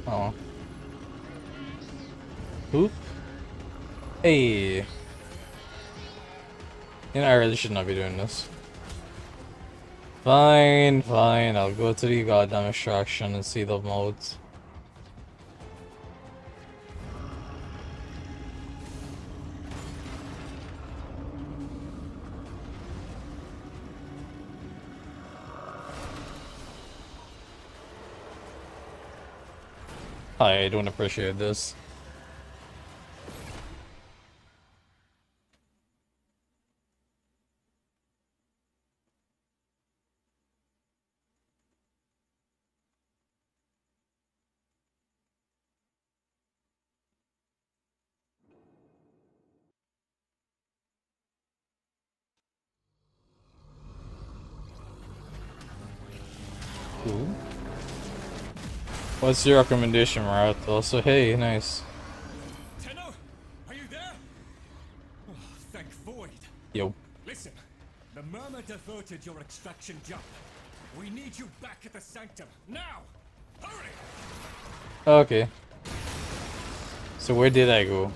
Oh. Oop. Hey. You know, I really should not be doing this. Fine, fine. I'll go to the goddamn extraction and see the modes. I don't appreciate this. Cool. What's your recommendation, Marat? Also, hey, nice. Tenno, are you there? Oh, thank Void. Yo. Listen, the Murmur diverted your extraction jump. We need you back at the Sanctum now. Hurry! Okay. So where did I go?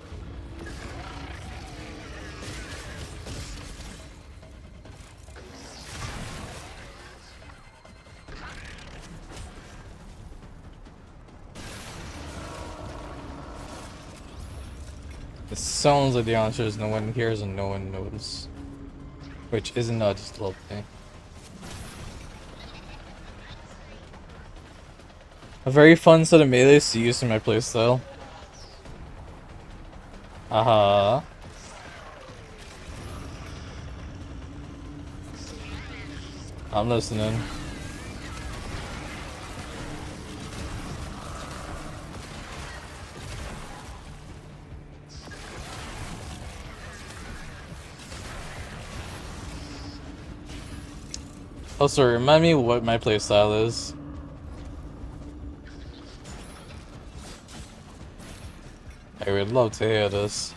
It sounds like the answer is no one hears and no one knows. Which isn't not just lovely. A very fun set of melees to use in my playstyle. Aha. I'm listening. Also, remind me what my playstyle is. I would love to hear this.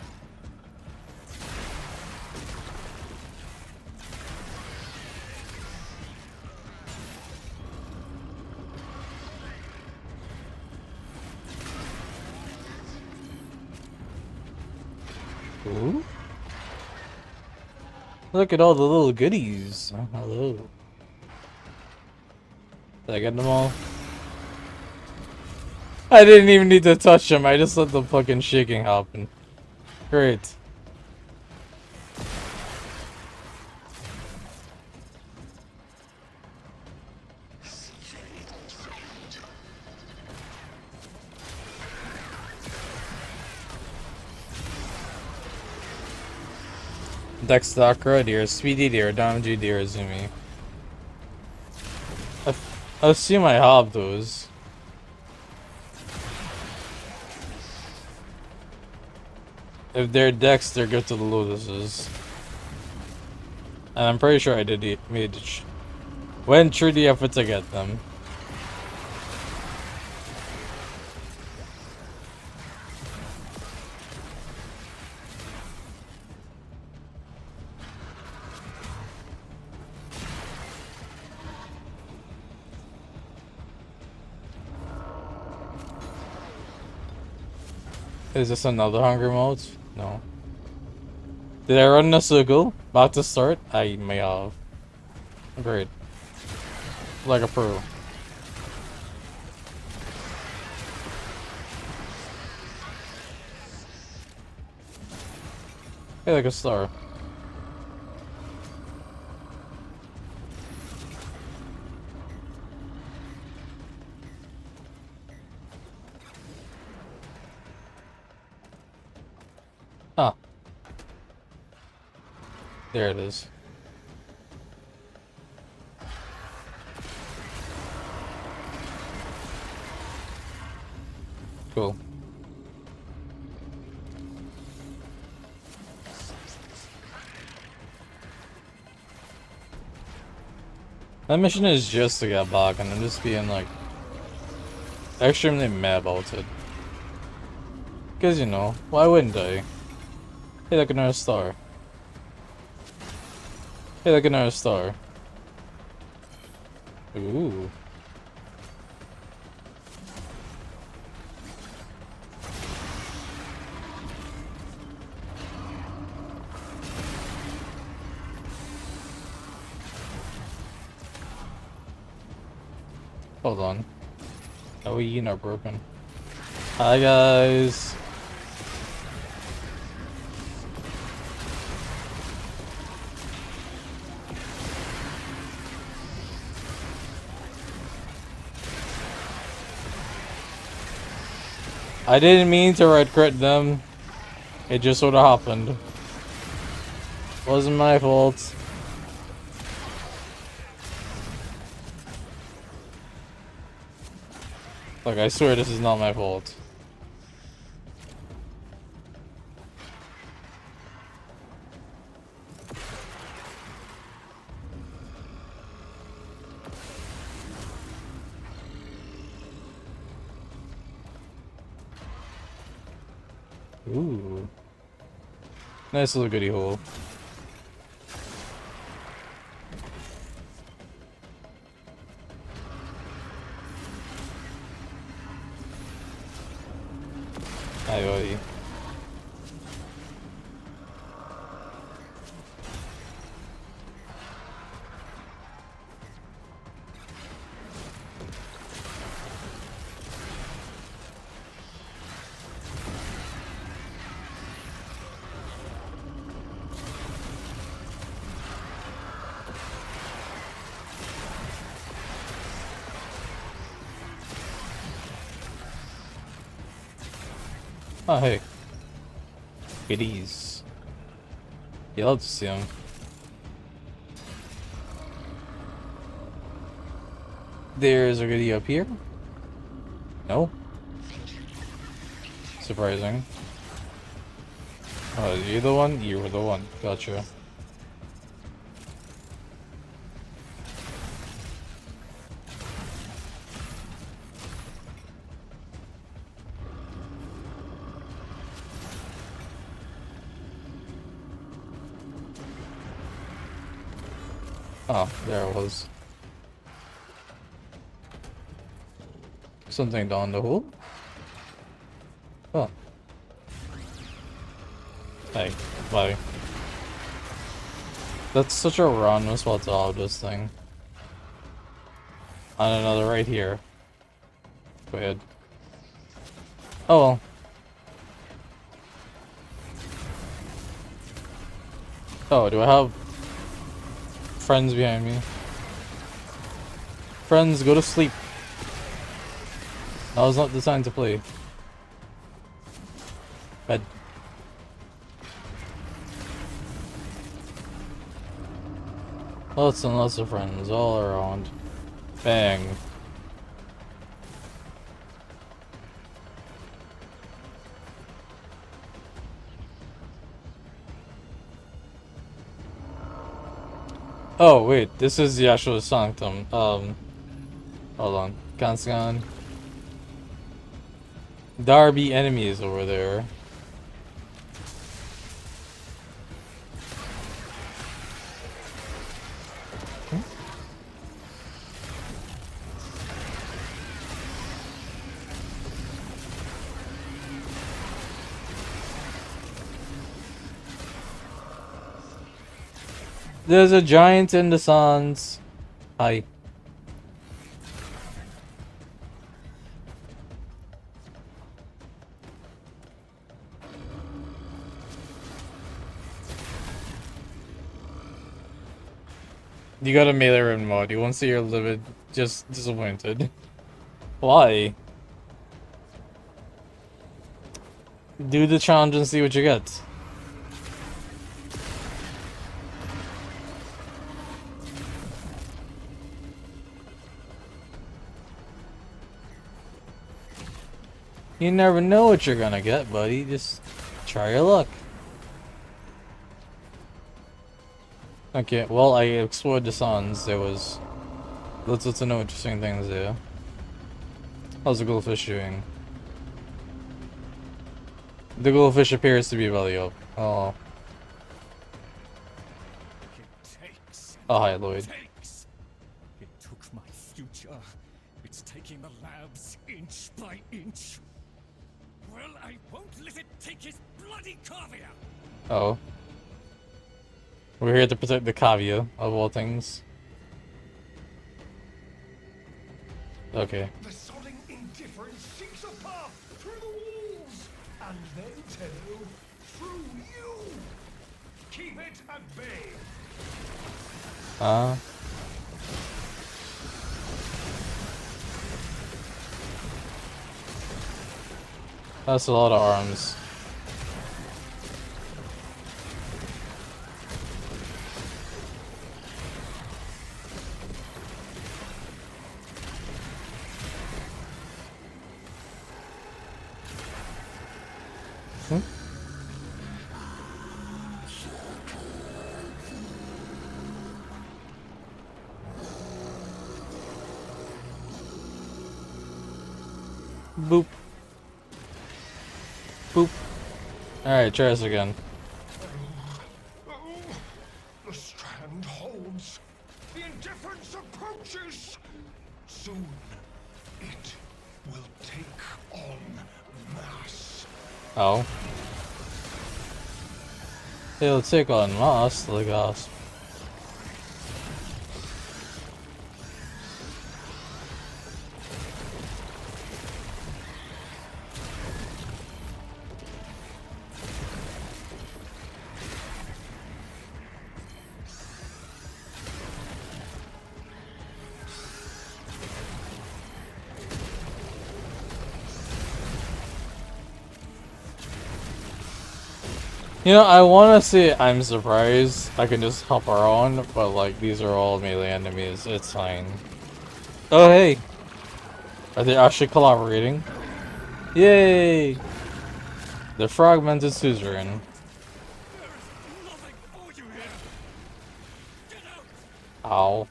Ooh. Look at all the little goodies. Oh, hello. Did I get them all? I didn't even need to touch them. I just let the fucking shaking happen. Great. Dexdakra, dear Speedy, dear Damji, dear Azumi. I assume I have those. If they're Dex, they're good to the Lotuses. And I'm pretty sure I did went through the effort to get them. Is this another hunger mode? No. Did I run a circle? About to start? I may have. Great. Like a pro. Hey, like a star. Ah, there it is. Cool. That mission is just to get back, and I'm just being like extremely mad about it. Cause you know, why wouldn't I? Hey, like another star. Hey, like another star. Ooh. Hold on. Oh, we not broken. Hi guys. I didn't mean to red crit them. It just sort of happened. Wasn't my fault. Like, I swear this is not my fault. Ooh. Nice little goodie hole. Hi, buddy. Oh, hey. Goodies. You love to see them. There's a goodie up here. No. Surprising. Oh, you the one? You were the one. Gotcha. Oh, there it was. Something down the hole? Oh. Hey, bye. That's such a random spot to have this thing. And another right here. Go ahead. Oh well. Oh, do I have friends behind me? Friends, go to sleep. That was not the time to play. Bed. Lots and lots of friends all around. Bang. Oh wait, this is the actual sanctum. Hold on. Can't scan. There be enemies over there. There's a giant in the sands. Hi. You got a melee run mod. You won't see your livid, just disappointed. Why? Do the challenge and see what you get. You never know what you're gonna get, buddy. Just try your luck. Okay, well, I explored the suns. There was lots of no interesting things there. How's the goldfish doing? The goldfish appears to be belly up. Oh. Oh, hi, Lloyd. It took my future. It's taking the labs inch by inch. Well, I won't let it take his bloody cavia. Oh. We're here to protect the cavia, of all things. Okay. The sodding indifference seeks a path through the walls, and then Tenno, through you. Keep it at bay. That's a lot of arms. Boop. Boop. Alright, try this again. The strand holds. The indifference approaches. Soon, it will take on mass. Oh. It'll take on mass, the gasp. You know, I want to say I'm surprised I can just hop around, but like, these are all melee enemies, it's fine. Oh hey! Are they actually collaborating? Yay! The fragmented suzerain. Ow.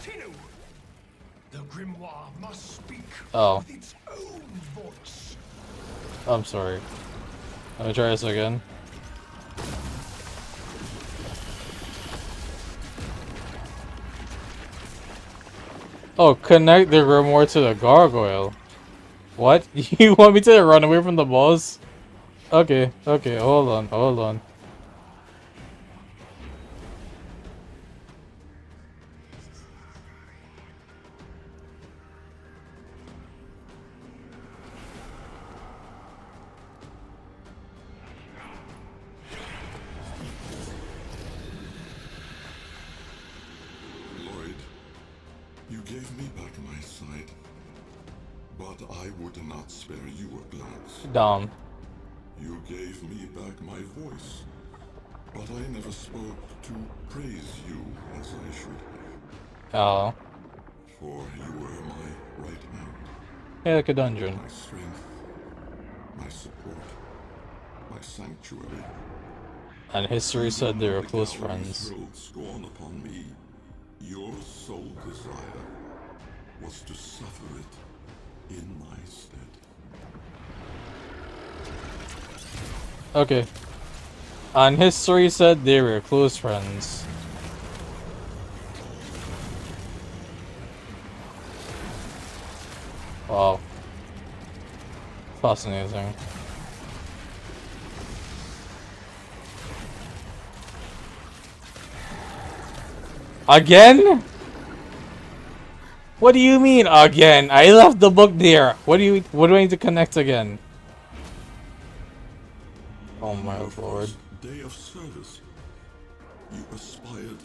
Tenno, the grimoire must speak Oh. with its own voice. I'm sorry. Let me try this again. Oh, connect the grimoire to the gargoyle. What? You want me to run away from the boss? Okay, okay, hold on, hold on. Lloyd, you gave me back my sight, but I would not spare you a glance. Dumb. You gave me back my voice, but I never spoke to praise you as I should have. Oh. For you were my right hand. Hey, like a dungeon. My strength, my support, my sanctuary. And history said they were close Galleries friends. hurled scorn upon me. Your sole desire was to suffer it in my stead. Okay. And history said they were close friends. Wow. Fascinating. Again? What do you mean again? I left the book there. What do I need to connect again? Oh my lord. Day of service. You aspired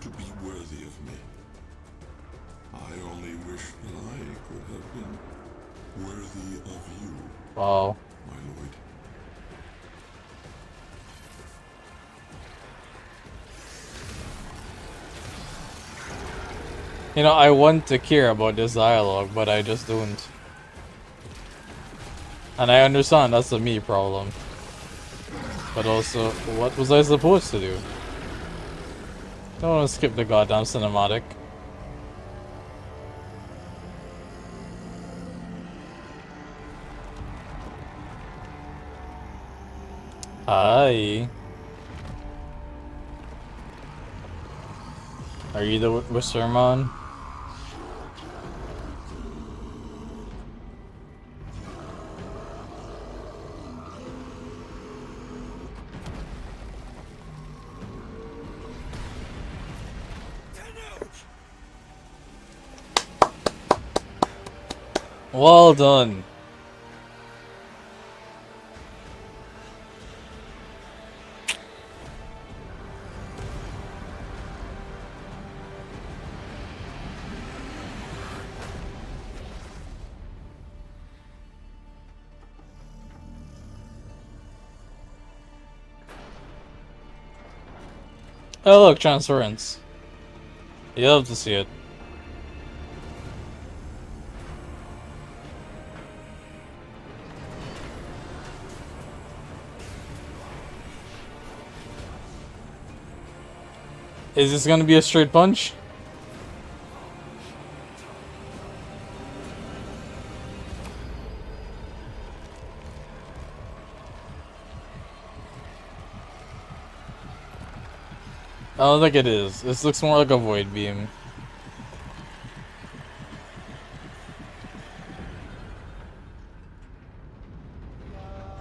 to be worthy of me. I only wish that I could have been worthy of you, Wow. my lord. You know, I want to care about this dialogue, but I just don't. And I understand that's a me problem. But also, what was I supposed to do? Don't want to skip the goddamn cinematic. Hi. Are you the Wisserman? Well done. Oh look, transference. You love to see it. Is this gonna be a straight punch? I don't think it is. This looks more like a void beam.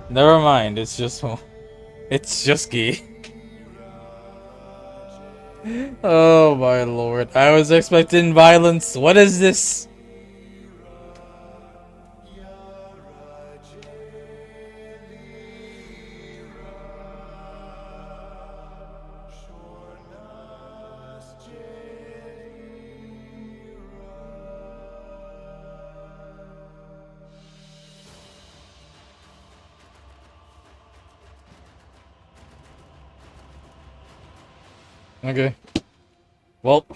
Never mind, it's just gay. Oh my lord, I was expecting violence. What is this? Okay. Well.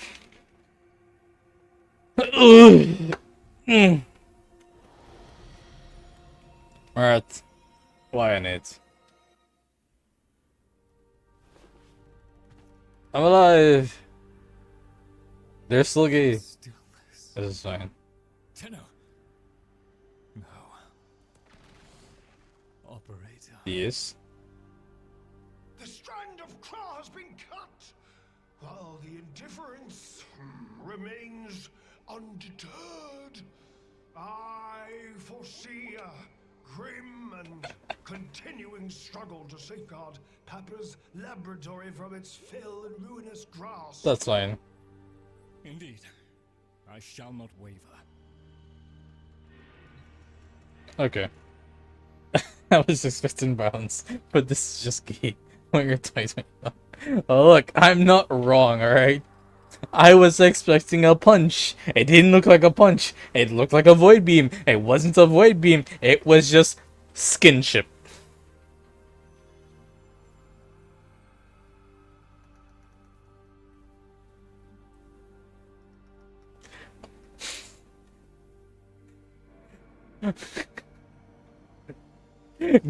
Alright. Why on it? I'm alive. They're still gay. This is fine. Tenno. No. Operator. Yes. The strand of claw has been cut, while the indifference remains undeterred. I foresee a grim and continuing struggle to safeguard Papa's laboratory from its fell and ruinous grasp. That's fine. Indeed. I shall not waver. Okay. I was expecting violence, but this is just gay. When you're typing up. Oh, look, I'm not wrong, alright? I was expecting a punch. It didn't look like a punch. It looked like a void beam. It wasn't a void beam. It was just skinship.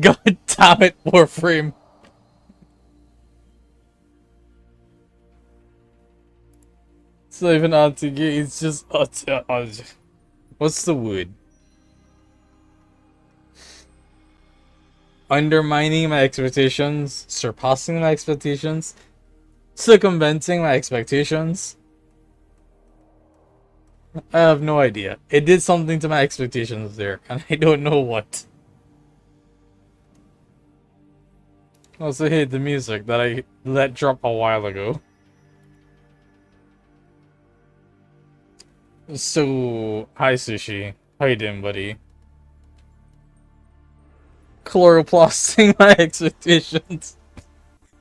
God damn it, Warframe. It's not even anti-gay, it's just... what's the word? Undermining my expectations, surpassing my expectations, circumventing my expectations. I have no idea. It did something to my expectations there, and I don't know what. I also hate the music that I let drop a while ago. So, hi Sushi. How you doing, buddy? Chloroplasting my expectations.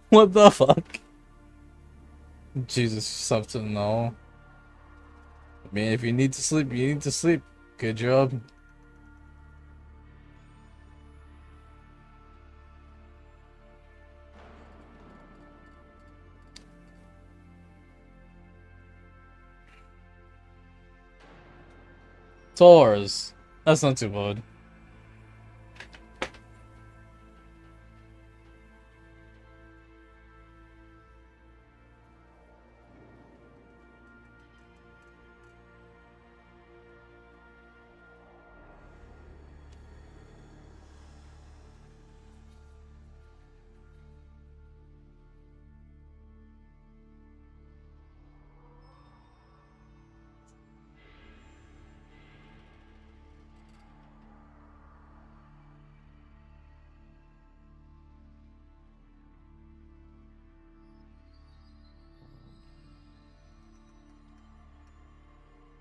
What the fuck? Jesus, something no. I mean, if you need to sleep, you need to sleep. Good job. Tours. That's not too bad.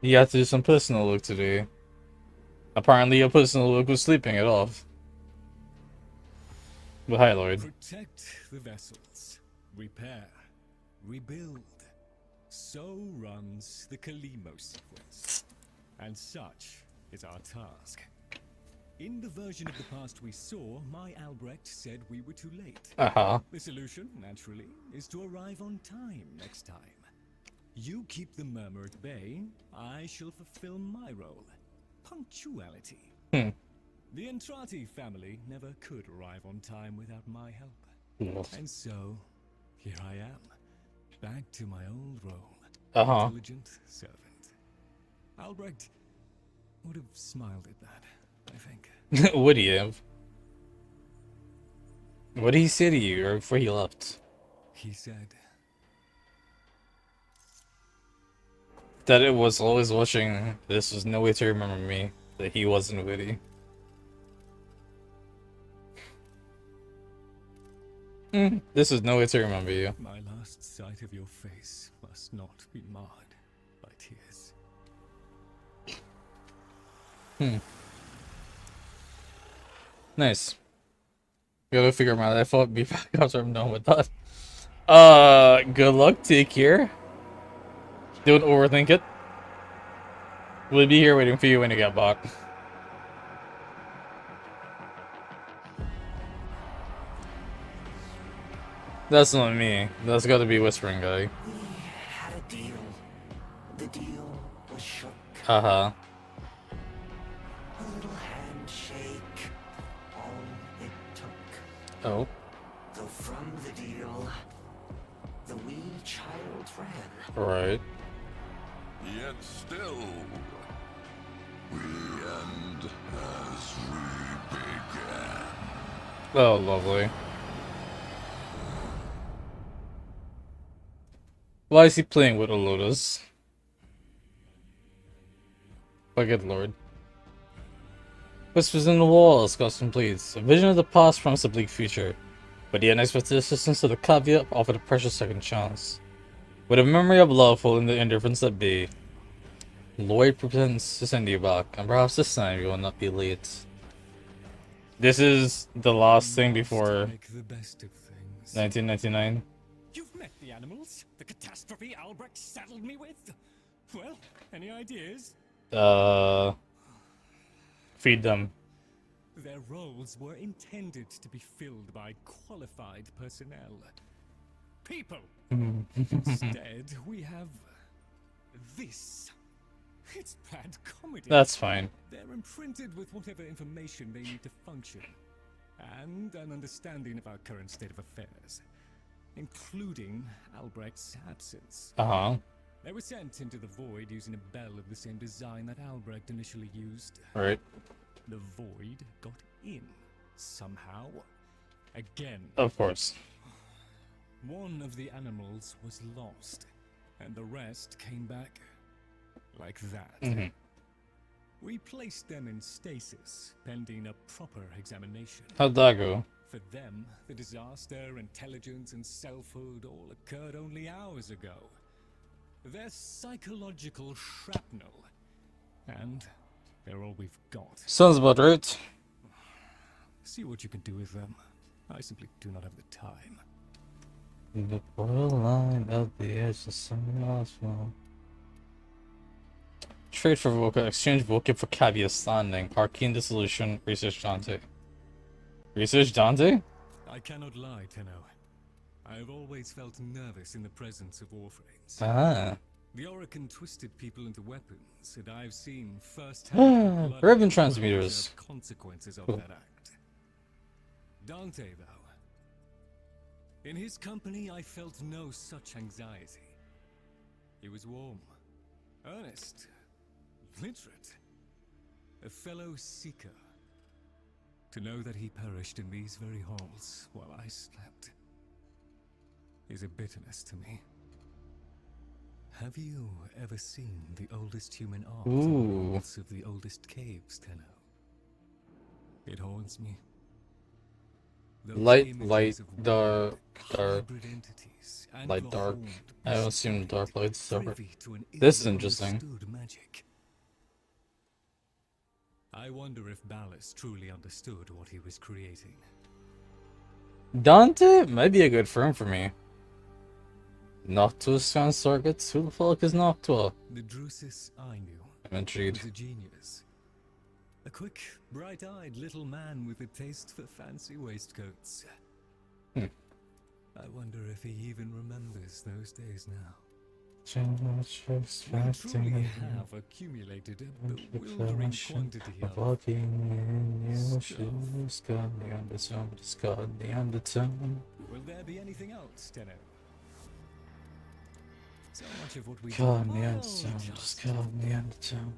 You have to do some personal work today. Apparently, your personal work was sleeping it off. But hi, Lloyd. Protect the vessels. Repair. Rebuild. So runs the Kalimo sequence. And such is our task. In the version of the past we saw, my Albrecht said we were too late. The solution, naturally, is to arrive on time next time. You keep the murmur at bay, I shall fulfill my role. Punctuality. The Entrati family never could arrive on time without my help. And so, here I am, back to my old role. Intelligent servant. Albrecht would have smiled at that, I think. Would he have? What did he say to you before he left? He said that it was always watching. This was no way to remember me. That he wasn't witty. This is no way to remember you. My last sight of your face must not be marred by tears. Nice. Gotta figure my life out before I'm done with that. Good luck, take care. Don't overthink it. We'll be here waiting for you when you get back. That's not me. That's gotta be Whispering Guy. We had a deal. The deal was shook. Haha. A little handshake. All it took. Oh. Though from the deal, the wee child ran. Right. Yet still, we end as we began. Oh, lovely. Why is he playing with a lotus? My good lord. Whispers in the walls, Ghost completes. A vision of the past promised a bleak future, but the unexpected assistance of the caveat offered a precious second chance. With a memory of love holding the indifference at bay, Lloyd pretends to send you back, and perhaps this time you will not be late. This is the last thing before 1999. You've met the animals? The catastrophe Albrecht saddled me with? Well, any ideas? Feed them. Their roles were intended to be filled by qualified personnel. People! Instead, we have this. It's bad comedy. That's fine. They're imprinted with whatever information they need to function, and an understanding of our current state of affairs, including Albrecht's absence. They were sent into the void using a bell of the same design that Albrecht initially used. Right. The void got in, somehow. Again. Of course. One of the animals was lost, and the rest came back like that. We placed them in stasis, pending a proper examination. How'd that go? For them, the disaster, intelligence, and selfhood all occurred only hours ago. They're psychological shrapnel, and they're all we've got. Sounds about right. See what you can do with them. I simply do not have the time. The borderline of the edge of some lost one. Trade for Volca, exchange Volca for Caviar Standing. Arcane Dissolution, research Dante. Research Dante? I cannot lie, Tenno. I have always felt nervous in the presence of Warframes. Ah. The Orokin twisted people into weapons, and I've seen firsthand the blood Ribbon transmitters. consequences of Cool. that act. Dante, though. In his company, I felt no such anxiety. He was warm, earnest, literate, a fellow seeker. To know that he perished in these very halls while I slept is a bitterness to me. Have you ever seen the oldest human art in the walls of the oldest caves, Tenno? It haunts me. Those Light, images of dark, weird hybrid entities, light, dark. anglo-horned I don't assume dark light's separate. privy to an This is interesting. ill-understood magic. I wonder if Ballas truly understood what he was creating. Dante might be a good firm for me. Noctua's circuits? Who the fuck is Noctua? The Drusus I knew I'm intrigued. was a genius. A quick, bright-eyed little man with a taste for fancy waistcoats. I wonder if he even remembers those days now. We truly have accumulated a bewildering quantity of walking in your shoes, got the undertone, just got the undertone. Will there be anything else, Tenno? So much of what we Got the undertone, just got the undertone.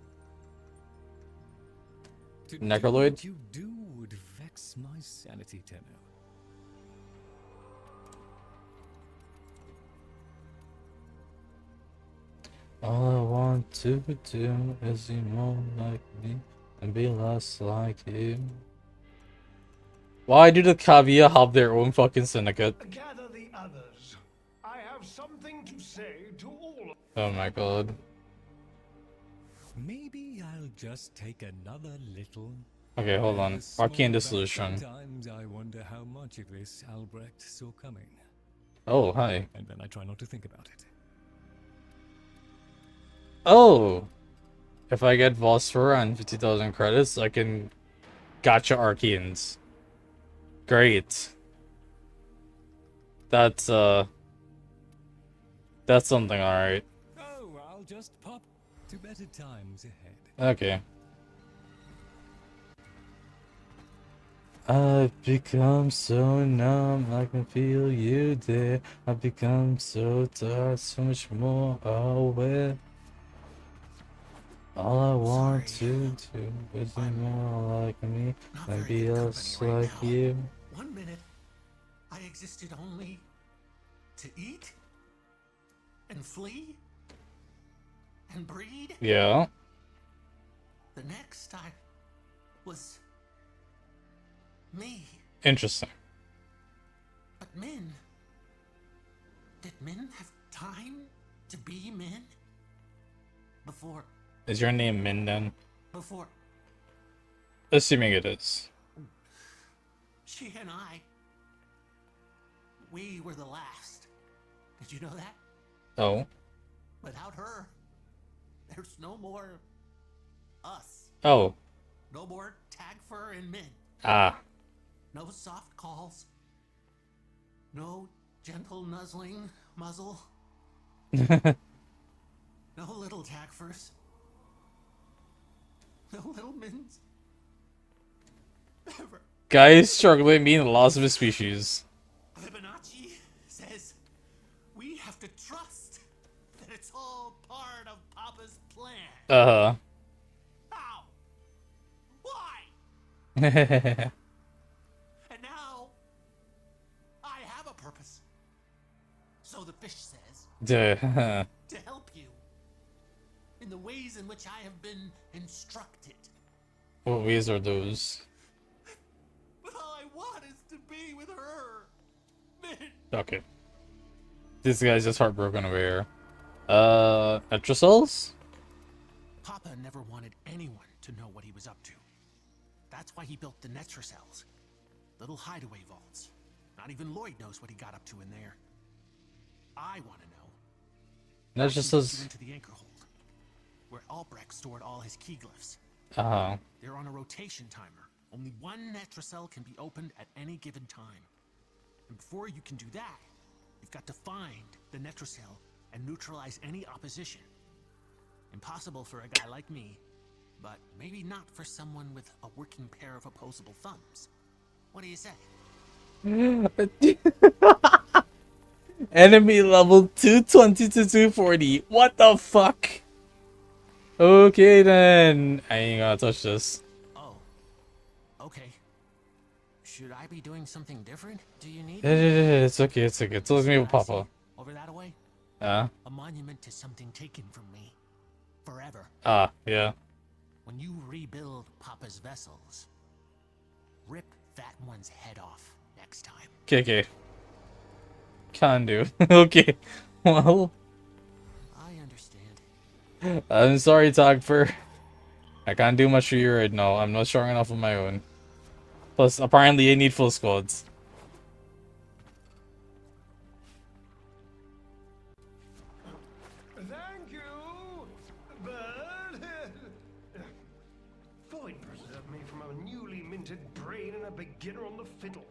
Necroloid? What you do would vex my sanity, Tenno. All I want to do is be more like me and be less like you. Why do the Kavia have their own fucking syndicate? Gather the others. I have something to say to all of Oh my god. Maybe I'll just take another little. Okay, hold on. Arcane Dissolution. Sometimes I wonder how much of this Albrecht saw coming. Oh, hi. And then I try not to think about it. Oh! If I get Phosphor and 50,000 credits, I can gotcha Arcanes. Great. That's something, alright. Oh, I'll just pop to better times ahead. Okay. I've become so numb, I can feel you there. I've become so tired, so much more aware. All I want to do is be more like me and be less like you. 1 minute, I existed only to eat and flee and breed. Yeah. The next, I was me. Interesting. But men, did men have time to be men? Before. Is your name Minden? Before. Assuming it is. She and I, we were the last. Did you know that? Oh. Without her, there's no more us. Oh. No more tag fur and men. Ah. No soft calls. No gentle nuzzling muzzle. No little tag furs. No little mins. Ever. Guy is struggling being the loss of his species. Fibonacci says we have to trust that it's all part of Papa's plan. Uh-huh. How? Why? And now I have a purpose. So the fish says. Duh. To help you in the ways in which I have been instructed. What ways are those? But all I want is to be with her. Man. Okay. This guy's just heartbroken over here. Etrocells? Papa never wanted anyone to know what he was up to. That's why he built the Netra cells. Little hideaway vaults. Not even Lloyd knows what he got up to in there. I want to know. That I just can get you says. into the anchor hold, where Albrecht stored all his key glyphs. Uh-huh. They're on a rotation timer. Only one Netracell can be opened at any given time. And before you can do that, you've got to find the Netracell and neutralize any opposition. Impossible for a guy like me, but maybe not for someone with a working pair of opposable thumbs. What do you say? Enemy level 220 to 240. What the fuck? Okay then. I ain't gonna touch this. Oh, okay. Should I be doing something different? Do you need me? It's okay, it's okay. It's me with I see. Papa. Over that way? Yeah. A monument to something taken from me. Forever. Ah, yeah. When you rebuild Papa's vessels, rip that one's head off next time. Okay. Can do. Okay. Well. I understand. I'm sorry, Togfer. I can't do much for you right now. I'm not strong enough on my own. Plus, apparently I need full squads. Thank you, bird. Void preserve me from a newly minted brain and a beginner on the fiddle.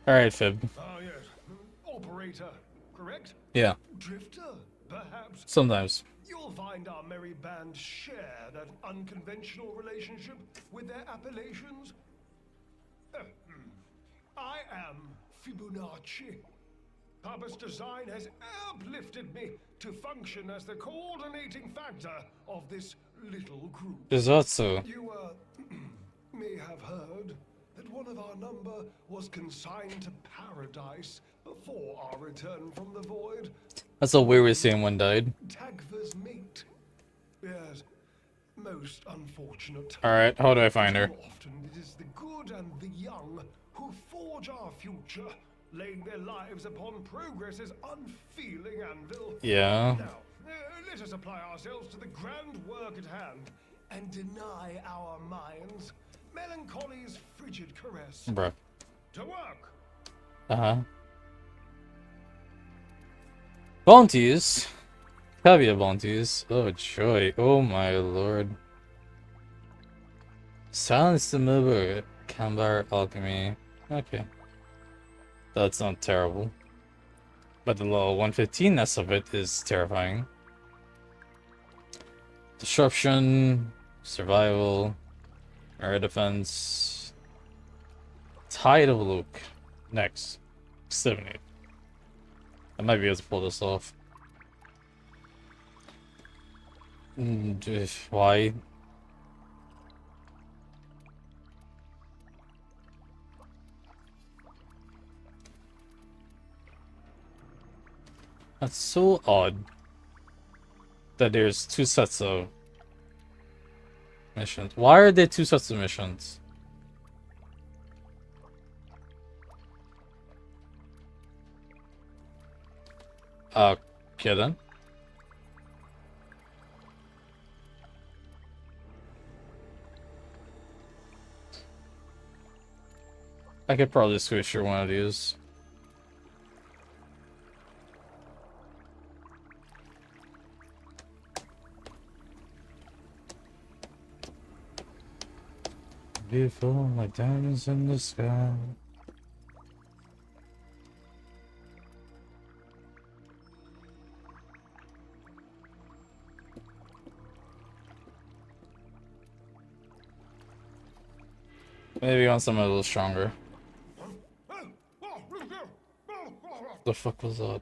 Alright, Fib. Ah, yes. Operator, correct? Yeah. Drifter, perhaps? Sometimes. You'll find our merry band share that unconventional relationship with their appellations. I am Fibonacci. Papa's design has uplifted me to function as the coordinating factor of this little group. Is that so? You, may have heard that one of our number was consigned to paradise before our return from the void. That's a weird saying one died. Tagva's mate. Yes, most unfortunate. Alright, how do I find her? Too often it is the good and the young who forge our future, laying their lives upon progress's unfeeling anvil. Yeah. Now, let us apply ourselves to the grand work at hand and deny our minds melancholy's frigid caress. Bruh. To work! Uh-huh. Bounties? Caveat bounties. Oh, joy. Oh, my lord. Silence the mover. Cambar alchemy. Okay. That's not terrible. But the level 115ness of it is terrifying. Disruption. Survival. Air defense. Tide of Luke. Next. 78. I might be able to pull this off. Why? That's so odd that there's two sets of missions. Why are there two sets of missions? Okay then. I could probably switch through one of these. Beautiful like diamonds in the sky. Maybe on something a little stronger. The fuck was that?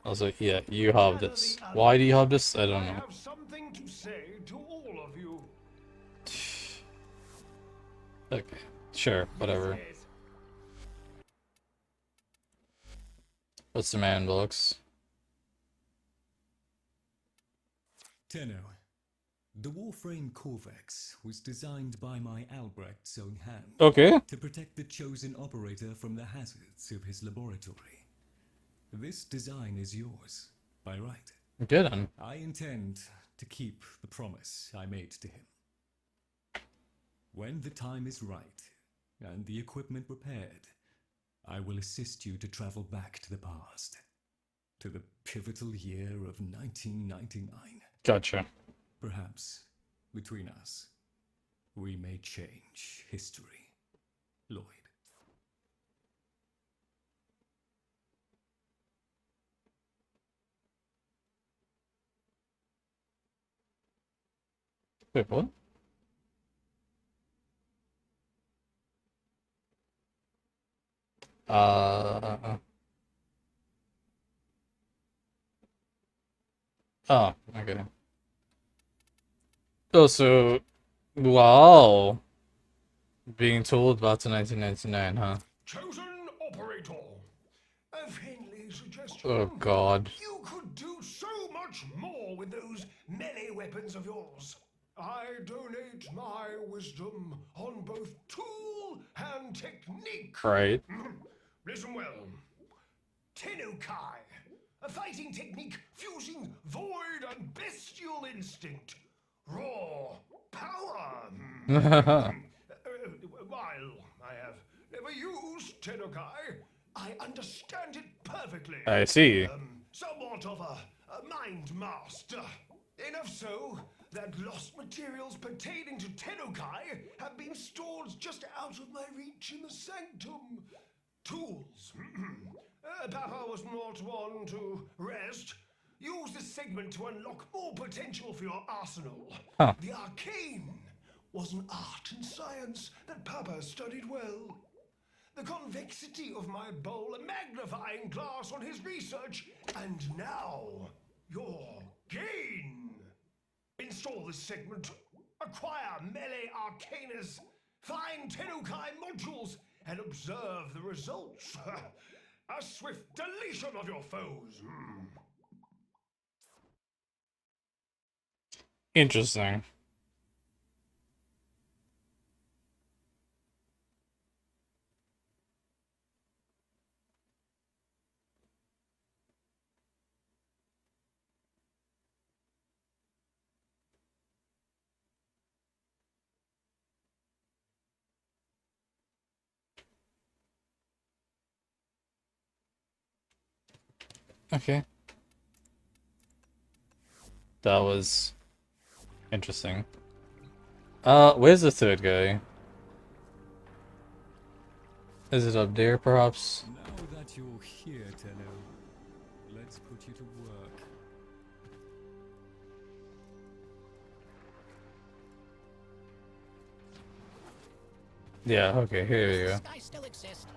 I was like, yeah, you have this. Why do you have this? I don't know. I have something to say to all of you. Okay, sure, whatever. What's the man box? Tenno. The Warframe Corvex was designed by my Albrecht's own hand. Okay. To protect the chosen operator from the hazards of his laboratory. This design is yours, by right. Good then. I intend to keep the promise I made to him. When the time is right, and the equipment repaired, I will assist you to travel back to the past, to the pivotal year of 1999. Gotcha. Perhaps, between us, we may change history, Lloyd. Wait, what? Oh, okay. Oh, so, wow. Being told about the 1999, huh? Chosen operator. A friendly suggestion. Oh, God. You could do so much more with those melee weapons of yours. I donate my wisdom on both tool and technique. Right. Listen well. Tenno-kai, a fighting technique fusing void and bestial instinct. Raw power. While I have never used Tenno-kai, I understand it perfectly. I see. Somewhat of a mind master. Enough so that lost materials pertaining to Tenno-kai have been stored just out of my reach in the sanctum. Tools. Papa was not one to rest. Use this segment to unlock more potential for your arsenal. Huh. The arcane was an art and science that Papa studied well. The convexity of my bowl, a magnifying glass on his research, and now your gain. Install this segment, acquire melee arcanas, find Tenno-kai modules, and observe the results. A swift deletion of your foes. Interesting. Okay. That was interesting. Where's the third guy? Is it up there, perhaps? Now that you're here, Tenno, let's put you to work. Yeah, okay, here we go. Does this guy still exist?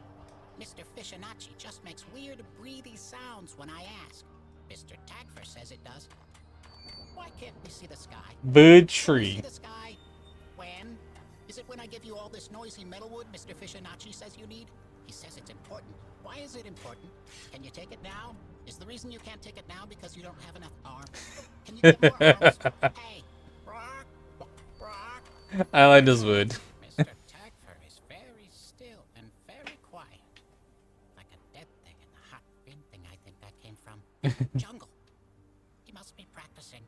Mr. Fishinacci just makes weird, breathy sounds when I ask. Mr. Tagfer says it does. Why can't we see the sky? Bird Can we see tree. the sky? When? Is it when I give you all this noisy metalwood Mr. Fishinacci says you need? He says it's important. Why is it important? Can you take it now? Is the reason you can't take it now because you don't have enough arms? Can you get more arms? Hey, rock, rock. I like this word. Mr. Tagfer is very still and very quiet. Like a dead thing in the hot bin thing I think that came from. Jungle. He must be practicing.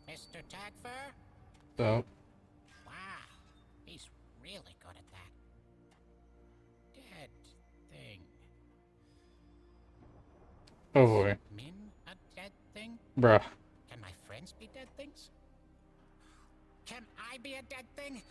Mr. Tagfer? So, Wow, he's really good at that. Dead thing. oh boy. Min a dead thing? Bruh. Can my friends be dead things? Can I be a dead thing?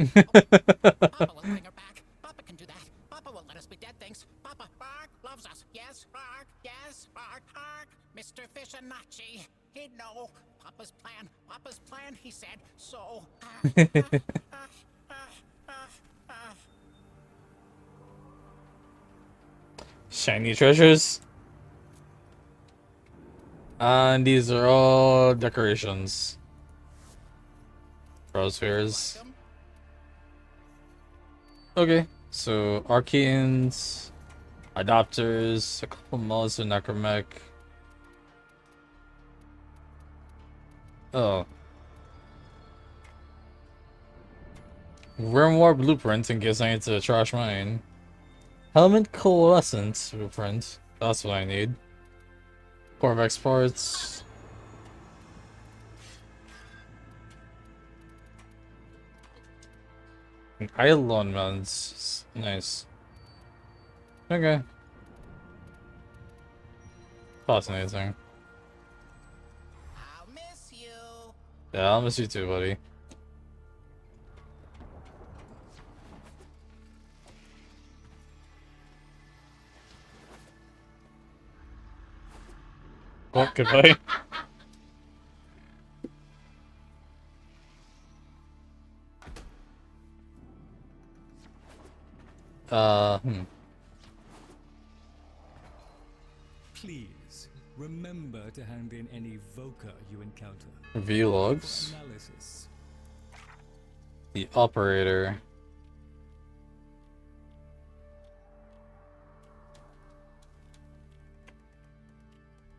Papa will bring her back. Papa can do that. Papa won't let us be dead things. Papa, Bark, loves us. Yes, Bark. Yes, Bark, Bark. Mr. Fishinacci. He'd know. Papa's plan, he said. So. Shiny treasures. And these are all decorations. Crosshairs. Welcome. Okay, so arcanes, adapters, a couple mods with necromech. Oh. Grimoire blueprint in case I need to trash mine. Helmet coalescent blueprint. That's what I need. Corvex parts. Eidolon mounts. Nice. Okay. Fascinating. I'll miss you. Yeah, I'll miss you too, buddy. Well, goodbye. Hmm. Please, remember to hand in any Voca you encounter. View For logs. analysis. The operator.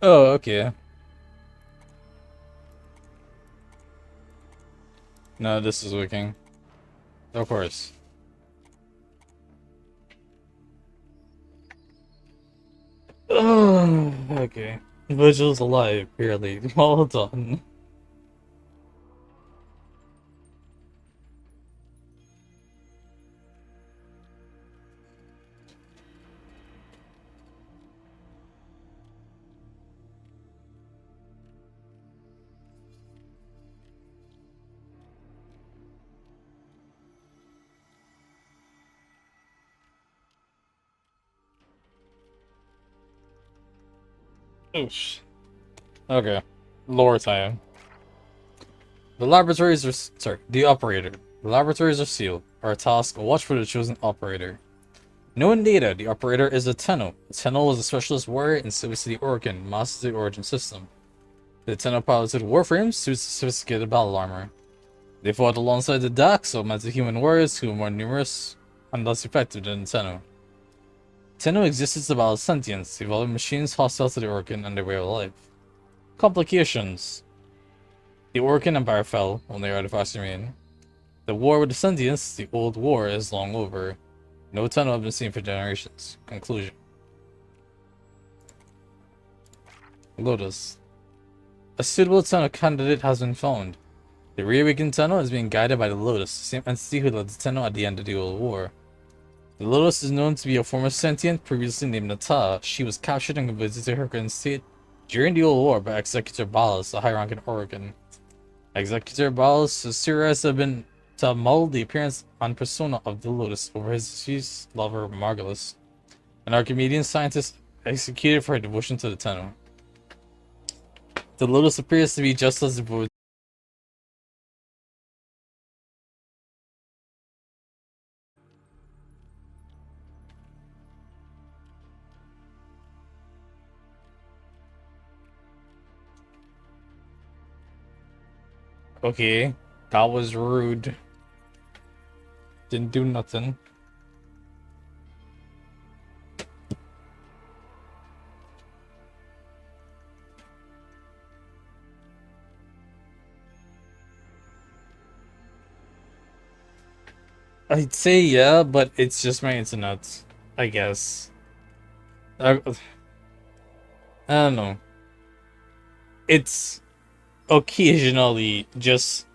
Oh, okay. No, this is working. Of course. Oh, okay. Vigil's alive, barely. Well done. Oosh. Okay. Lore time. The laboratories are sorry, the operator. The laboratories are sealed. Our task: watch for the chosen operator. Known data: the operator is a Tenno. A Tenno is a specialist warrior in service to the Organ, masters the origin system. The Tenno piloted Warframe suits sophisticated battle armor. They fought alongside the Dax, so meant human warriors who were more numerous and less effective than the Tenno. Tenno existed to battle sentience, evolving machines hostile to the Organ and their way of life. Complications: the Orcan Empire fell, only artifacts remain. The war with the sentients, the old war, is long over. No Tenno have been seen for generations. Conclusion. Lotus. A suitable Tenno candidate has been found. The reawakened Tenno is being guided by the Lotus, the same entity who led the Tenno at the end of the old war. The Lotus is known to be a former sentient previously named Nata. She was captured and converted to her current state during the old war by Executor Ballas, a high-ranking Oregon. Executor Ballas is theorized to have been to mold the appearance and persona of the Lotus over his deceased lover Margulis, an Archimedean scientist executed for her devotion to the Tenno. The Lotus appears to be just as devoted. Okay, that was rude. Didn't do nothing. I'd say yeah, but it's just my internet, I guess. I don't know. It's occasionally just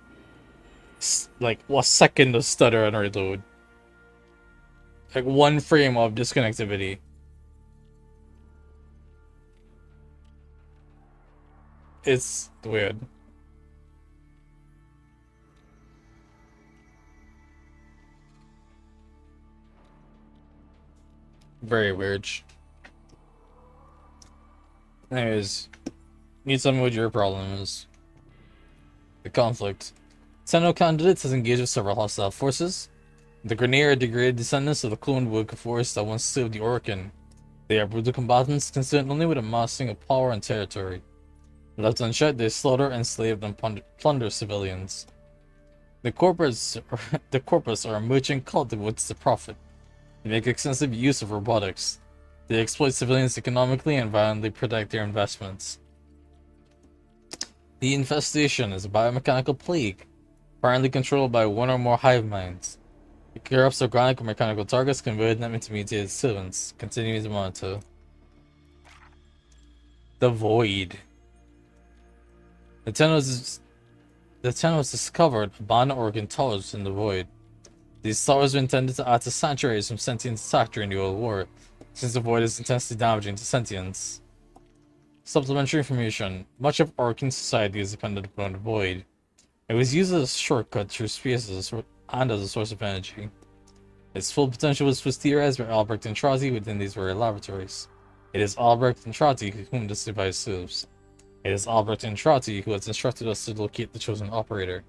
like 1 second of stutter and reload. Like 1 frame of disconnectivity. It's weird. Very weird. Anyways, need to tell me what your problem is. The conflict. Tenno candidates has engaged with several hostile forces. The Grineer are degraded descendants of the cloned Wood force that once served the Orcan. They are brutal combatants concerned only with amassing of power and territory. Left unchecked, they slaughter, enslave, and plunder civilians. The corpus are a merchant cult devoted to profit. They make extensive use of robotics. They exploit civilians economically and violently protect their investments. The infestation is a biomechanical plague, apparently controlled by one or more hive minds. It corrupts organic and mechanical targets, converting them into mutated servants. Continuing to monitor. The Void. The Tenno has discovered abandoned organ towers in the Void. These towers were intended to act as sanctuaries from sentient attack during the Old War. since the void is intensely damaging to sentience. Supplementary information. Much of Arcane society is dependent upon the void. It was used as a shortcut through space and as a source of energy. Its full potential was first theorized by Albrecht and Trotti within these very laboratories. It is Albrecht and Trotti whom this device serves. It is Albrecht and Trotti who has instructed us to locate the chosen operator.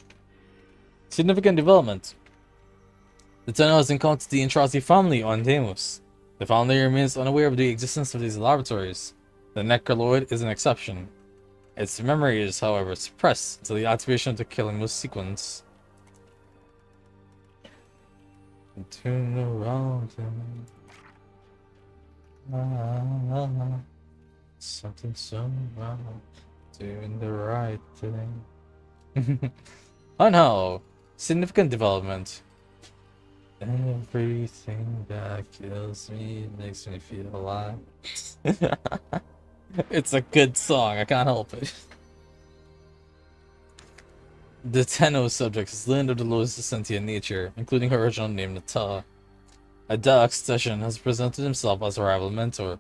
Significant development. The Tenno has encountered the Entrati family on Deimos. The family remains unaware of the existence of these laboratories. The Necroloid is an exception. Its memory is, however, suppressed until the activation of the Killing Moose sequence. Turn around and something so wrong, doing the right thing. Oh no! Significant development. Everything that kills me makes me feel alive. It's a good song, I can't help it. The Tenno subject has learned of the Lord's sentient nature, including her original name, Nata. A dark session has presented himself as a rival mentor,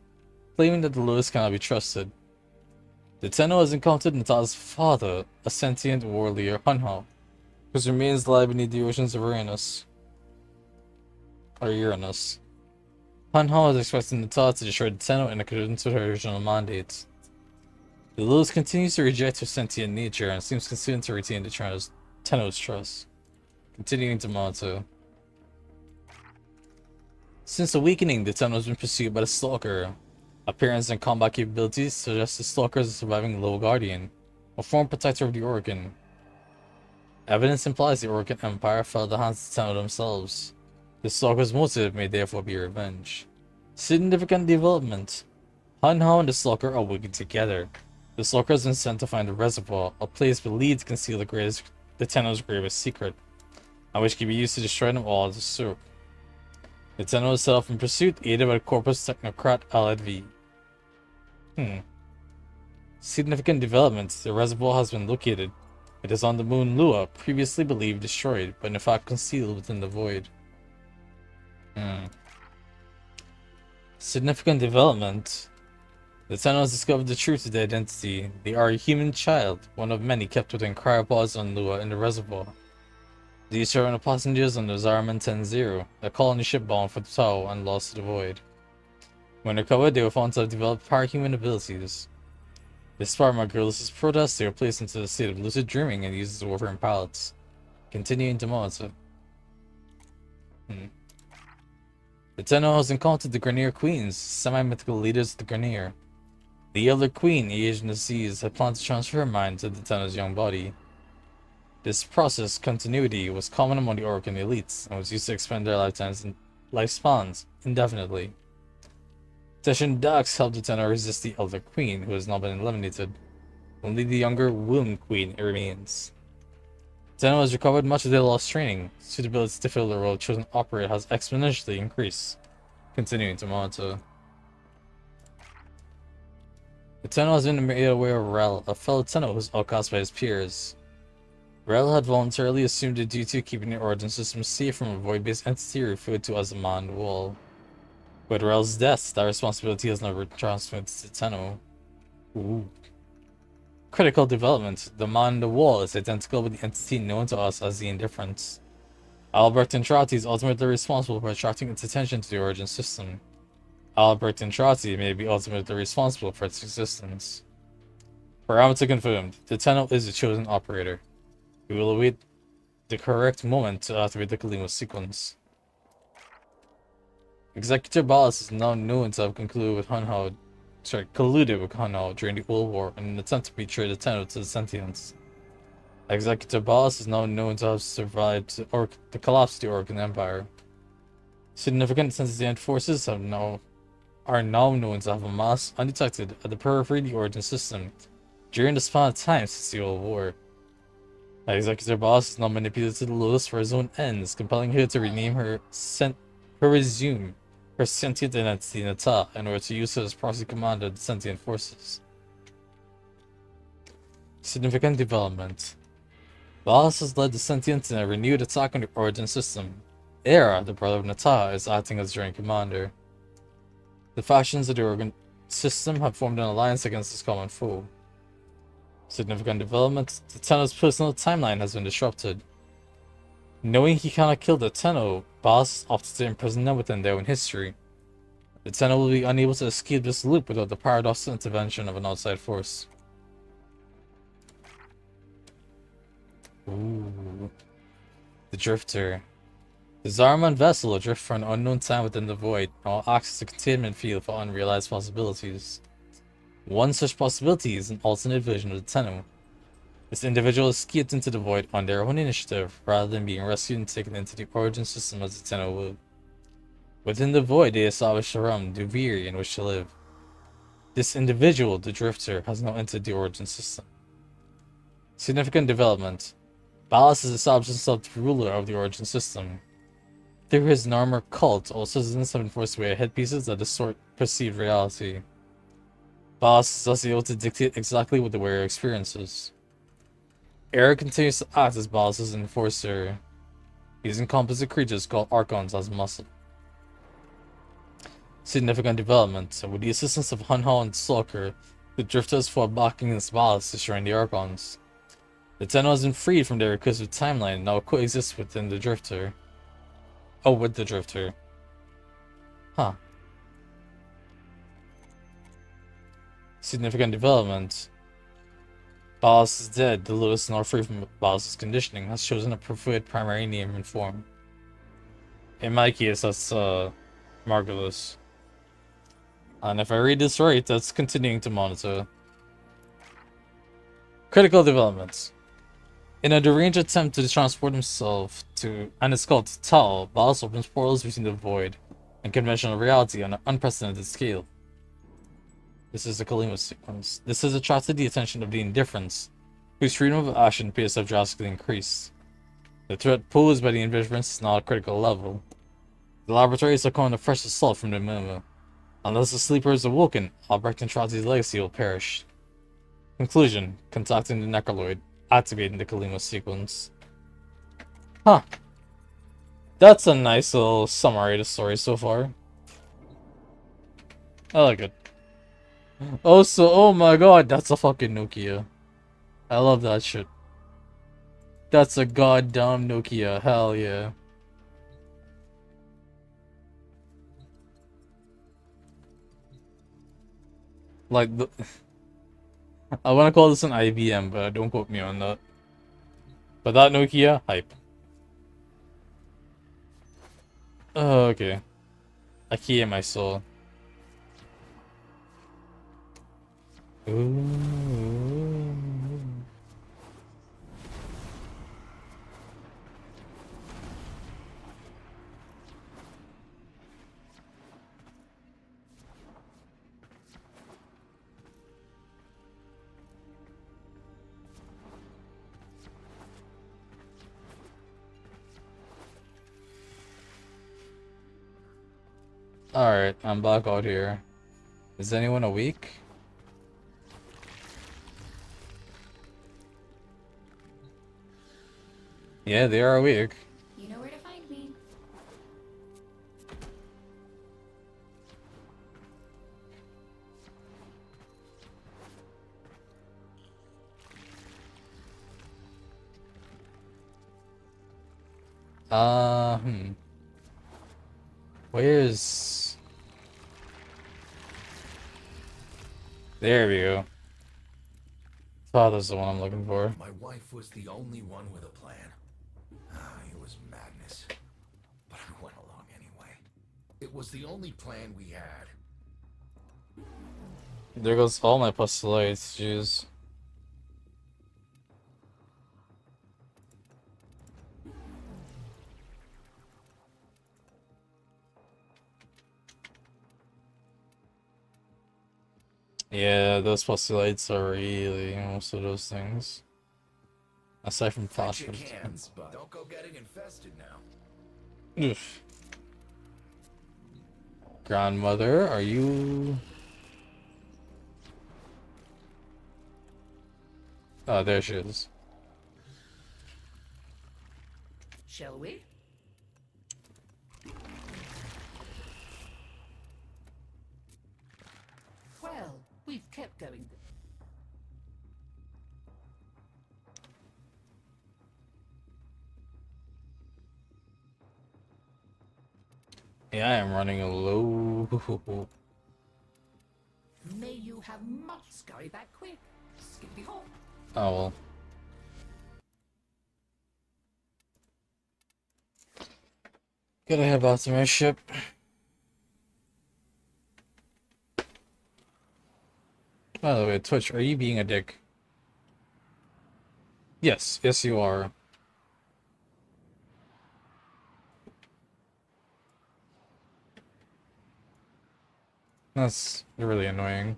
claiming that the Lord cannot be trusted. The Tenno has encountered Nata's father, a sentient warrior Hunho, whose remains lie beneath the oceans of Uranus. Hunho is expecting Nata to destroy the Tenno in accordance with her original mandate. The Lilith continues to reject her sentient nature and seems concerned to retain the Tenno's trust. Continuing to monitor. Since awakening, the Tenno has been pursued by the Stalker. Appearance and combat capabilities suggest the Stalker is a surviving Low Guardian, a former protector of the Organ. Evidence implies the Organ Empire fell at the hands of the Tenno themselves. The Stalker's motive may therefore be revenge. Significant development. Hunho and the Stalker are working together. The Stalker has been sent to find the reservoir, a place believed to conceal the Tenno's gravest secret, and which can be used to destroy them all as a soup. The Tenno is set off in pursuit, aided by the Corpus Technocrat Allied V. Significant development. The reservoir has been located. It is on the moon Lua, previously believed destroyed, but in fact concealed within the void. Significant development. The Tenno has discovered the truth of their identity. They are a human child, one of many kept within cryopods on Lua in the reservoir. These are the passengers on the Zaraman 10-0, a colony ship bound for the Tau and lost to the void. When recovered, they were found to have developed parahuman abilities. Despite Margulis's protest, they were placed into a state of lucid dreaming and used as Warframe pilots. Continuing to monitor. The Tenno has encountered the Grenier Queens, semi-mythical leaders of the Grenier. The Elder Queen, aged in the seas, had planned to transfer her mind to the Tenno's young body. This process, continuity, was common among the Orcan elites, and was used to expand their lifespans indefinitely. Teshin Dax helped the Tenno resist the Elder Queen, who has now been eliminated. Only the younger Womb Queen remains. Tenno has recovered much of their lost training. Suitability to fill the role of chosen operator has exponentially increased. Continuing to monitor. The Tenno has been made aware of Rel, a fellow Tenno who was outcast by his peers. Rel had voluntarily assumed the duty of keeping the Origin system safe from a void-based entity referred to as the Man Wall. With Rel's death, that responsibility has now been transferred to Tenno. Critical development. The Man in the Wall is identical with the entity known to us as the Indifference. Albrecht Entrati is ultimately responsible for attracting its attention to the Origin system. Albrecht Entrati may be ultimately responsible for its existence. Parameter confirmed. The Tenno is the chosen operator. We will await the correct moment to activate the Kalima sequence. Executor Ballas is now known to have colluded with Hunho during the Old War in an attempt to betray the Tenno to the Sentients. Executor Ballas is now known to have survived the collapse of the Organ Empire. Significant sentient forces are now known to have amassed undetected at the periphery of the Origin system during the span of time since the Old War. Executor Ballas is now manipulated the Lotus for his own ends, compelling her to rename resume her sentient identity Nata in order to use her as proxy commander of the sentient forces. Significant development. Ballas has led the sentients in a renewed attack on the Origin system. Era, the brother of Nata, is acting as joint commander. The factions of the organ system have formed an alliance against this common foe. Significant development, the Tenno's personal timeline has been disrupted. Knowing he cannot kill the Tenno, Boss opts to imprison them within their own history. The Tenno will be unable to escape this loop without the paradoxical intervention of an outside force. Ooh. The Drifter. The Zariman vessel will drift for an unknown time within the void, and will act as a containment field for unrealized possibilities. One such possibility is an alternate version of the Tenno. This individual escaped into the void on their own initiative, rather than being rescued and taken into the origin system as the Tenno would. Within the void, they established a realm, Duvir, in which to live. This individual, the Drifter, has now entered the origin system. Significant development. Ballas has established himself the ruler of the origin system. Through his Narmer cult, all citizens have been forced to wear headpieces that distort perceived reality. Ballas is thus able to dictate exactly what the wearer experiences. Eric continues to act as Ballas' enforcer, using composite creatures called Archons as muscle. Significant development. With the assistance of Hunhao and Stalker, the Drifters fought back against Ballas, destroying the Archons. The Tenno has been freed from their recursive timeline and now coexists within the Drifter. Oh, with the Drifter. Huh. Significant development. Ballas is dead. The Lotus, now free from Ballas' conditioning, has chosen a preferred primary name and form. In my case, that's Margulis. And if I read this right, that's continuing to monitor. Critical developments. In a deranged attempt to transport himself to and his cult Tao, Ballas opens portals between the void and conventional reality on an unprecedented scale. This is the Kalima sequence. This has attracted the attention of the Indifferents, whose freedom of action appears to have drastically increased. The threat posed by the Indifferents is now at a critical level. The laboratory is succumbing to fresh assault from the Murmur. Unless the sleeper is awoken, Albrecht and Trotsky's legacy will perish. Conclusion. Contacting the Necroloid. Activating the Kalima sequence. Huh. That's a nice little summary of the story so far. I like it. Also, oh my god, that's a fucking Nokia. I love that shit. That's a goddamn Nokia, hell yeah. Like, the I want to call this an IBM, but don't quote me on that. But that Nokia, hype. Oh, okay. A key in my soul. Ooh. Alright, I'm back out here. Is anyone awake? Yeah, they are awake. You know where to find me. Where's... There we go. Father's the one I'm looking for. My wife was the only one with a plan. It was madness. But I went along anyway. It was the only plan we had. There goes all my postulates, jeez. Yeah, those postulates are really most of those things. Aside from phosphorus. But don't go getting infested now. Oof. Grandmother, are you... Oh, there she is. Shall we? going. Yeah, I am running low. May you have much. Scurry back quick. Skippy hop. Oh well. Gotta head back to my ship. By the way, Twitch, are you being a dick? Yes, yes you are. That's really annoying.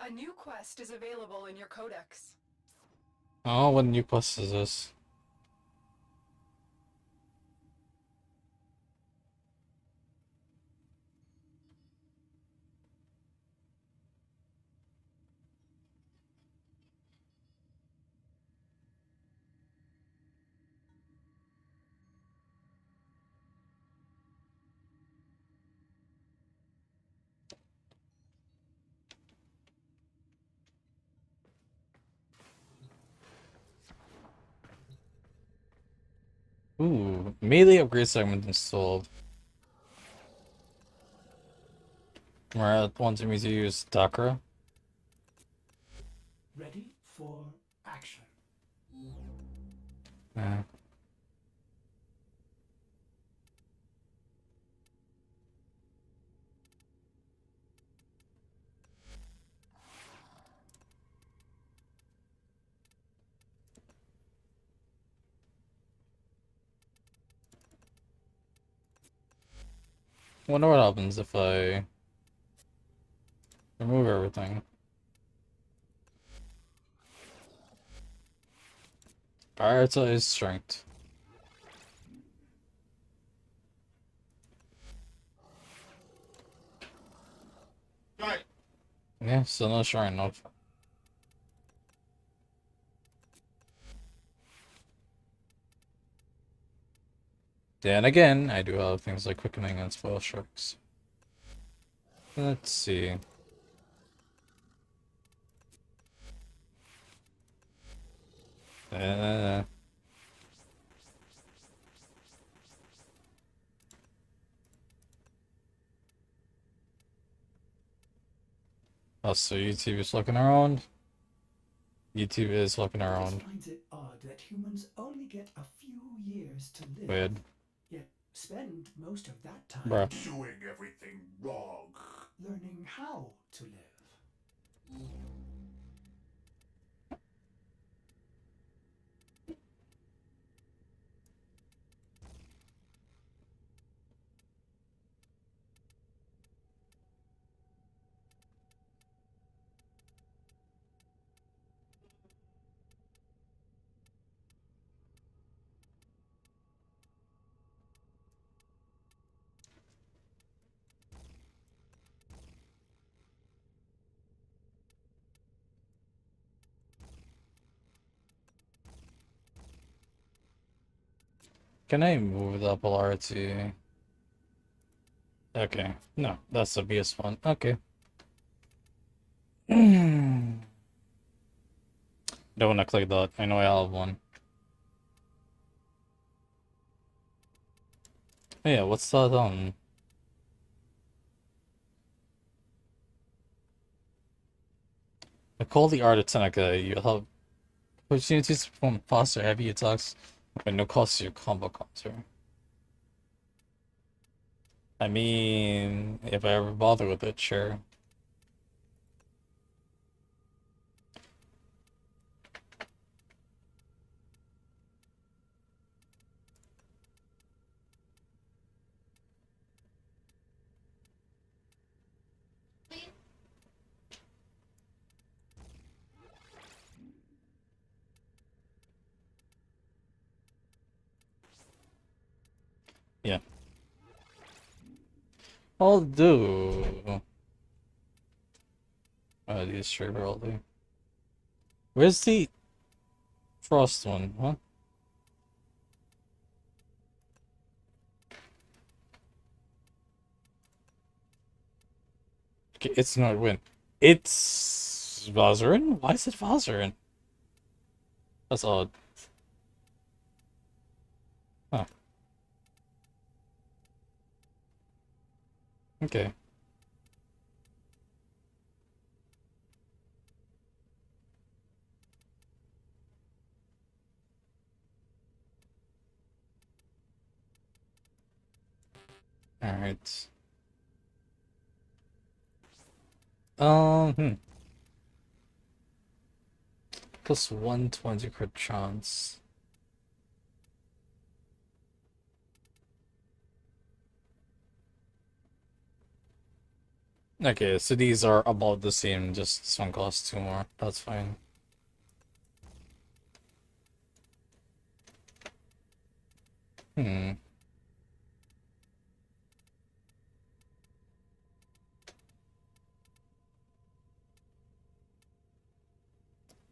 A new quest is available in your codex. Oh, what new quest is this? Ooh, melee upgrade segment installed. Right, wanting me to use Dakra. Ready for action. Yeah. Wonder what happens if I remove everything. Prioritize strength. Right. Yeah, still no shrine, nope. Then again, I do have things like quickening and spell strikes. Let's see. Uh, oh, so YouTube is looking around. YouTube is looking around. Finds it odd that humans only get a few years to live. Weird. Yet spend most of that time Bruh. Doing everything wrong. learning how to live. Can I move the polarity? Okay. No, that's the biggest one. Okay. Don't want to click that. I know I have one. Yeah, what's that I call the art of Teneca. You have opportunities to perform faster heavy attacks with no cost to your combo counter. I mean, if I ever bother with it, sure. Yeah. I'll do. These straight probably. Where's the frost one? Huh? Okay, it's not win. It's Vazarin? Why is it Vazarin? That's odd. Huh. Okay. Alright. Hmm. Plus 120 crit chance. Okay, so these are about the same, just this one costs 2 more. That's fine. Hmm.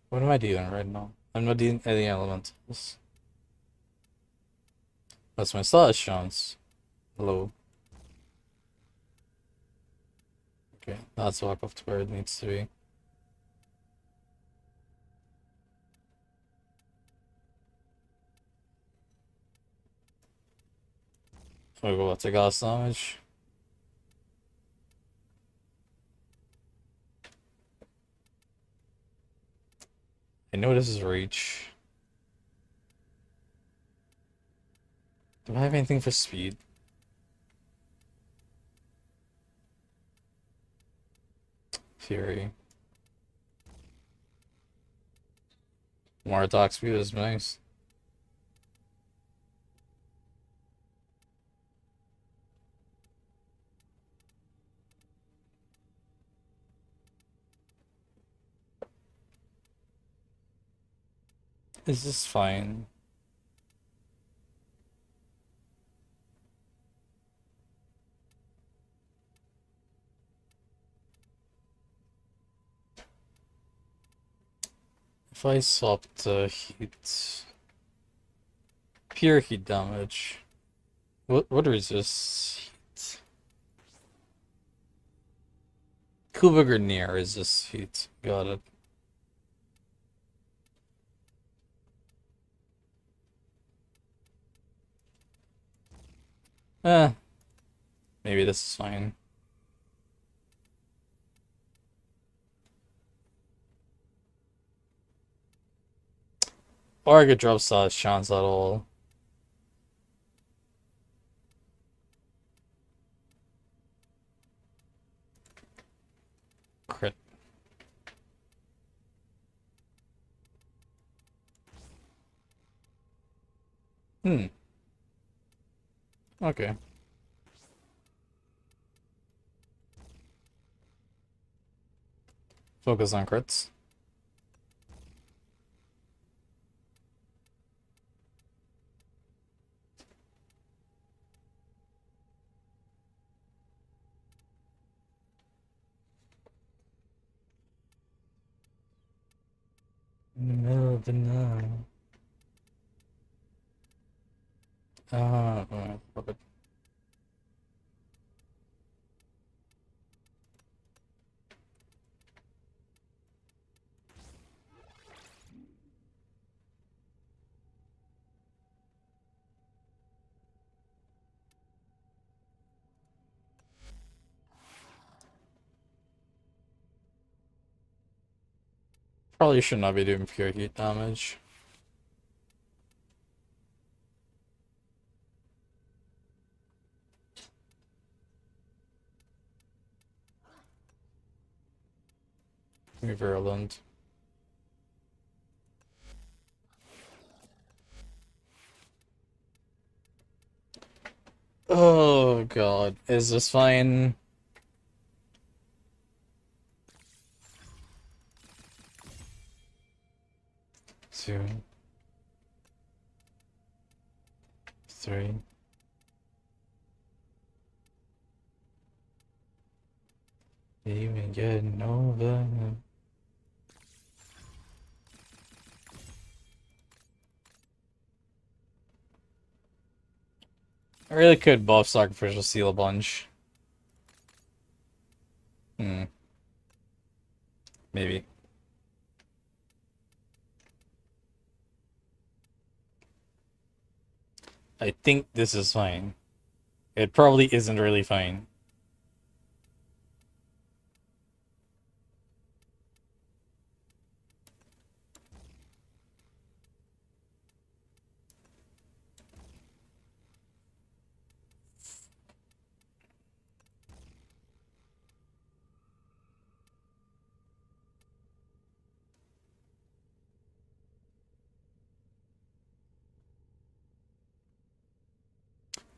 What am I doing right now? I'm not doing any elementals. That's my slash chance. Hello. Okay, that's walk up to where it needs to be. We go to gas damage. I know this is reach. Do I have anything for speed? Fury. More attack speed is nice. Is this fine? If I swap the heat, pure heat damage. What resists heat? Kubik near resists heat. Got it. Maybe this is fine. Or I could drop slash chance at all. Crit. Okay. Focus on crits. In the middle of the night. Fuck it. Probably should not be doing pure heat damage. Virulent. Oh god, is this fine? Two. Three. Even getting over. I really could buff Sacrificial Seal a bunch. Maybe. I think this is fine. It probably isn't really fine.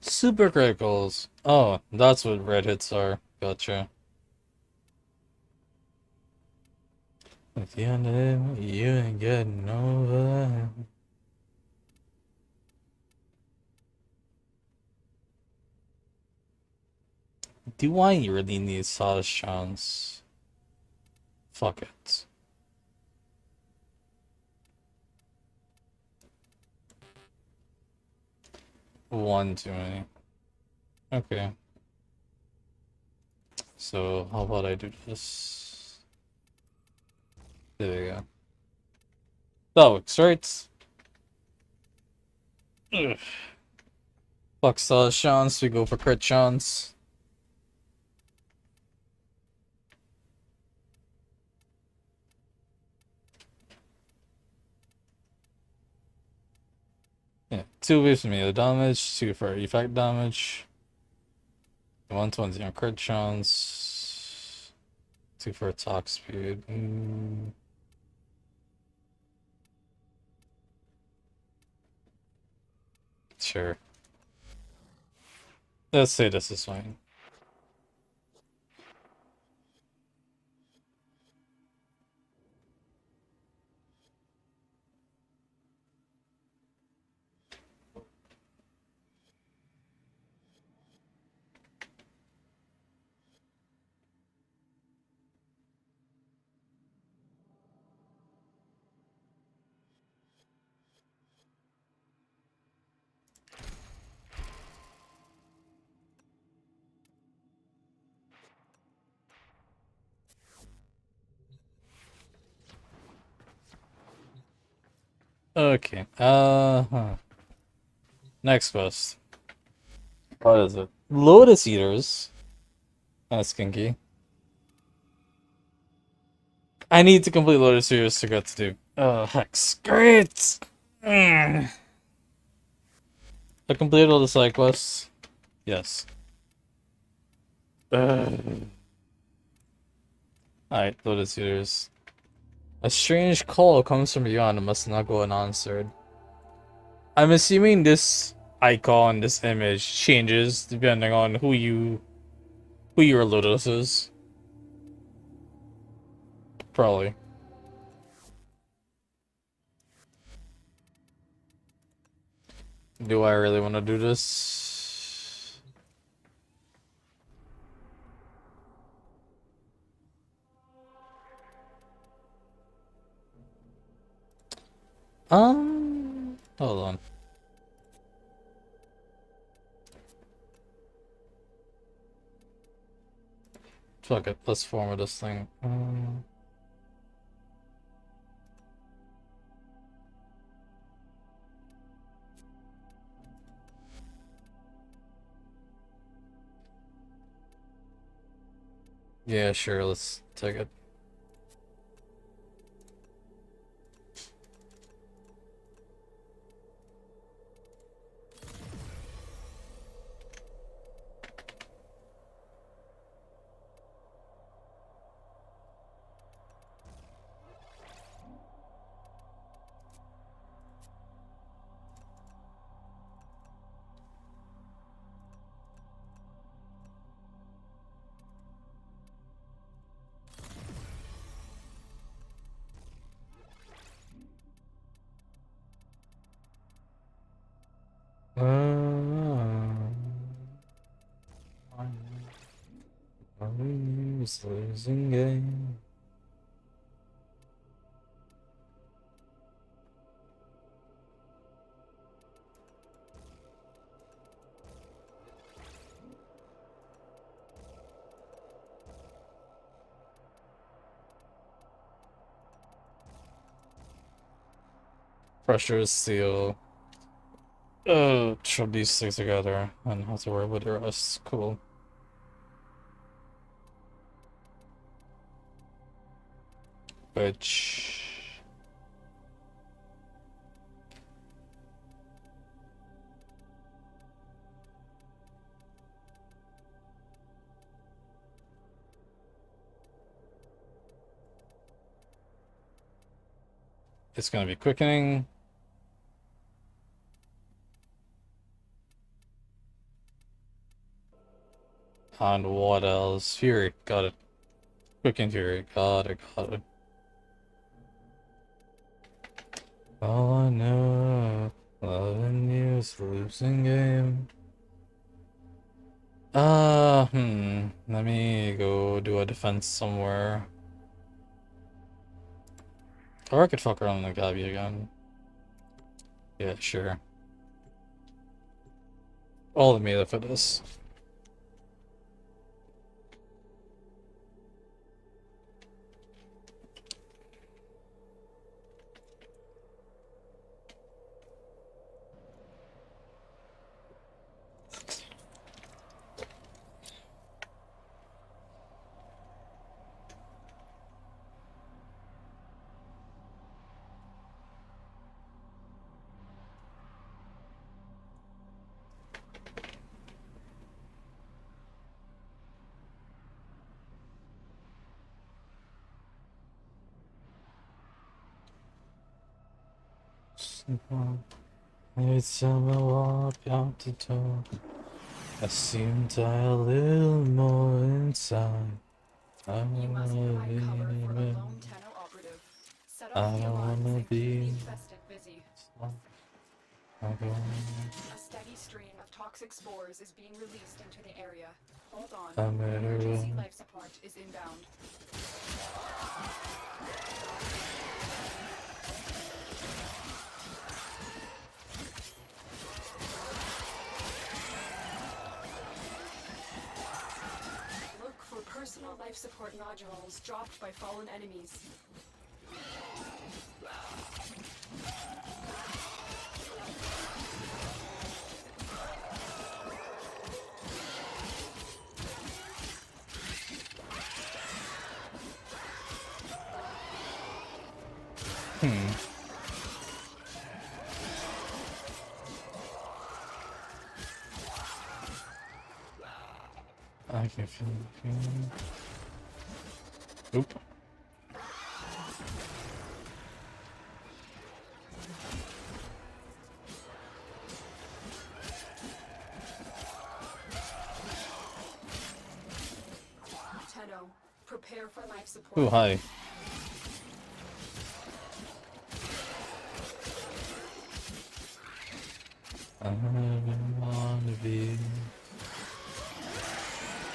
Super criticals. Oh, that's what red hits are. Gotcha. At the end of it, you ain't getting over. Do I really need Saw's chance? Fuck it. One too many. Okay. So, how about I do this? There we go. That looks right. Ugh. Fuck Saw's chance, we go for crit chance. Yeah, 2 waves for melee damage, 2 for effect damage. 120 on crit chance. 2 for attack speed. Sure. Let's say this is fine. Okay. Next quest. What is it? Lotus Eaters. That's kinky. I need to complete Lotus Eaters to get to do. Hex. Great! I completed all the side quests. Yes. Alright, Lotus Eaters. A strange call comes from beyond and must not go unanswered. I'm assuming this icon, this image, changes depending on who your Lotus is. Probably. Do I really want to do this? Hold on. Fuck it, let's format this thing. Yeah, sure, let's take it. use losing game. Pressure seal. Shove these things together and have to worry about the rest. Cool. Which it's gonna be quickening. And what else? Fury, got it. Quicken Fury, got it. All I know, loving you is a losing game. Let me go do a defense somewhere. Or I could fuck around in the Gabi again. Yeah, sure. All the meter for this. Every time I walk out the door, I seem to die a little more inside. I You don't must wanna provide be cover for a with- lone Tenno operative. Set I off the don't alarms wanna and keep be. the infested busy. I don't. A steady stream of toxic spores is being released into the area. Hold on. I'm at her Emergency room. life support is inbound. Look for personal life support nodules dropped by fallen enemies. I can feel it. Oop. Tenno, prepare for life support. Ooh, hi. I don't wanna be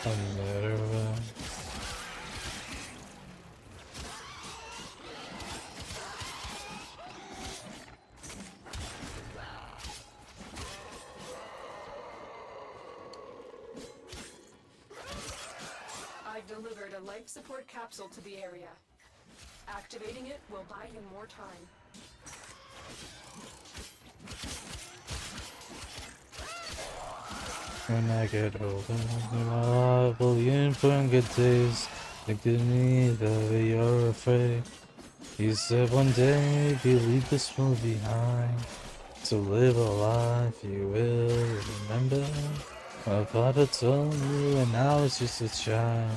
a murderer. I've delivered a life support capsule to the area. Activating it will buy you more time. When I get older, I'll billion from good days. Look at me, the way you're afraid. You said one day you leave this world behind. To live a life you will remember. My father told you when I was just a child.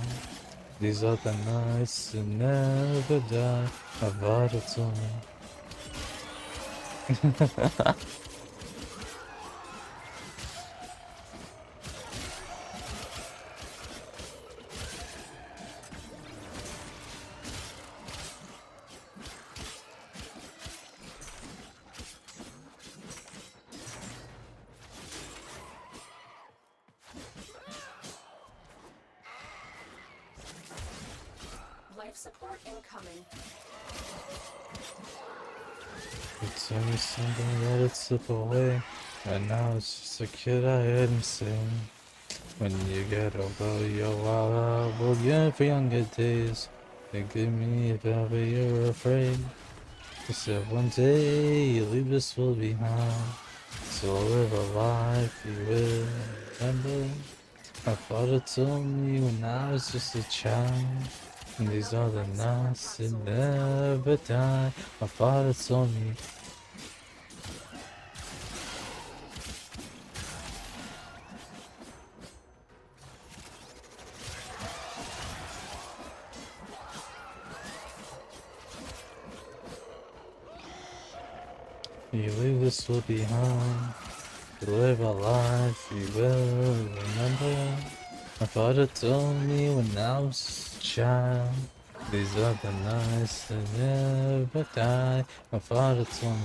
These are the nights that never die. My father told me. Life support incoming. It's always something let it slip away. And now it's just a kid I heard him sing. When you get over your wild, well, yeah, for younger days. Forgive me if ever you're afraid. You said one day you leave this world behind. So live a life you will remember. My father told me when I was just a child. And these are the nights that never die. My father told me. You leave this world behind. To live a life you will remember. My father told me when I was a child. These are the nights that never die. My father told me.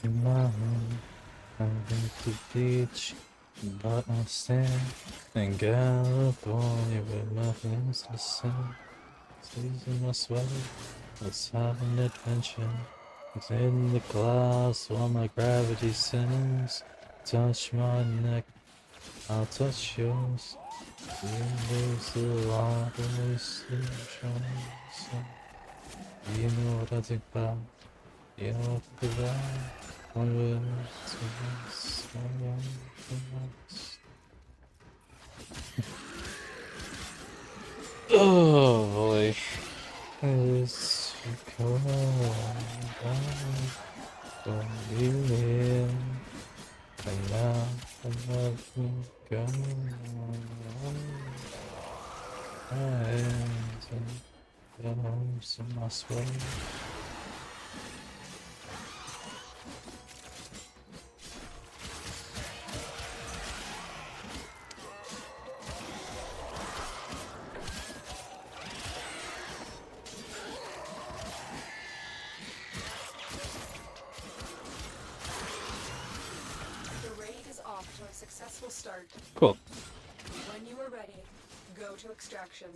In my room, I'm going to the beach, but I'll stand in California with my friends in the sun. Season my sweater, let's have an adventure. It's in the clouds while my gravity sends. Touch my neck, I'll touch yours. You lose the light, always shine. You know what I think about, you know what I think about. One will to us, one to us. Oh boy. It's cold for you here. And now I love you go. My hands and the arms in my sweat. The raid is off to a successful start. Cool. When you are ready, go to extraction.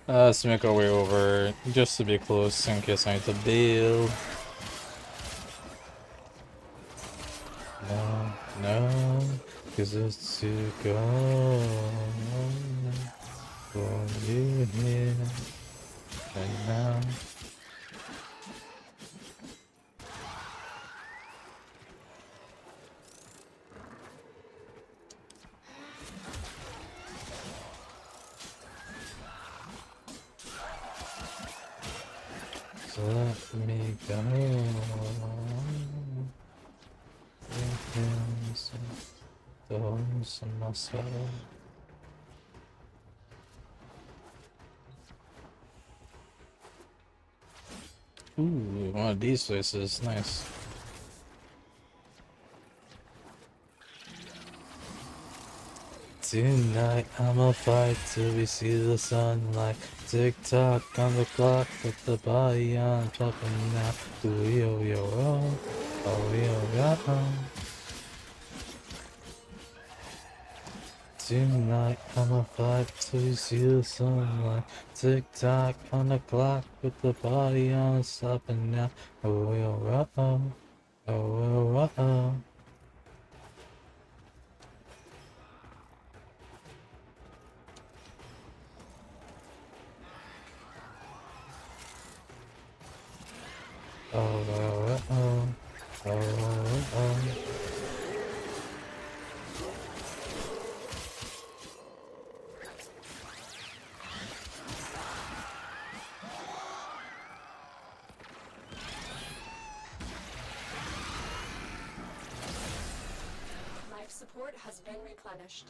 Let's make our way over just to be close in case I need to bail. No, no, cause it's too cold for you here and now. So let me go. Those in my soul. Ooh, one of these places, nice. Tonight I'ma fight till we see the sunlight. Tick tock on the clock, put the body on top and now. Ooh, yo, yo, oh, oh, yo, yo, oh. Tonight I'ma fight till we see the sunlight. Tick tock on the clock, put the body on stop and now. Oh, yo, oh, oh, oh, oh. Oh, oh, oh, oh, oh, oh. Life support has been replenished.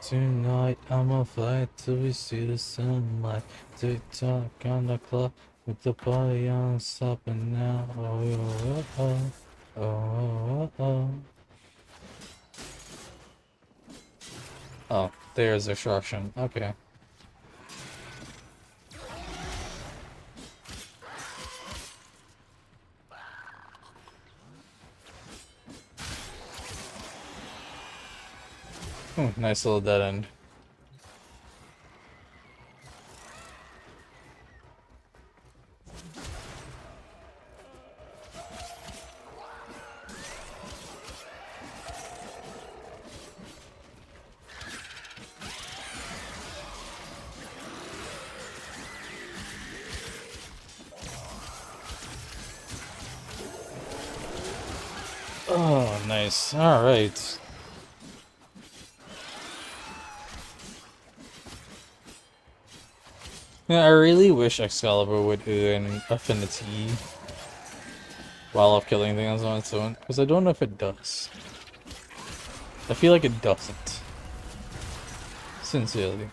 Tonight I'ma fight till we see the sunlight. Tick tock on the clock with the body on stopping now. Oh, oh, oh, oh. Oh. Oh, there's destruction. Okay. Nice little dead end. Oh, nice. Alright. Yeah, I really wish Excalibur would earn affinity while off killing things on its own, because I don't know if it does. I feel like it doesn't. Sincerely.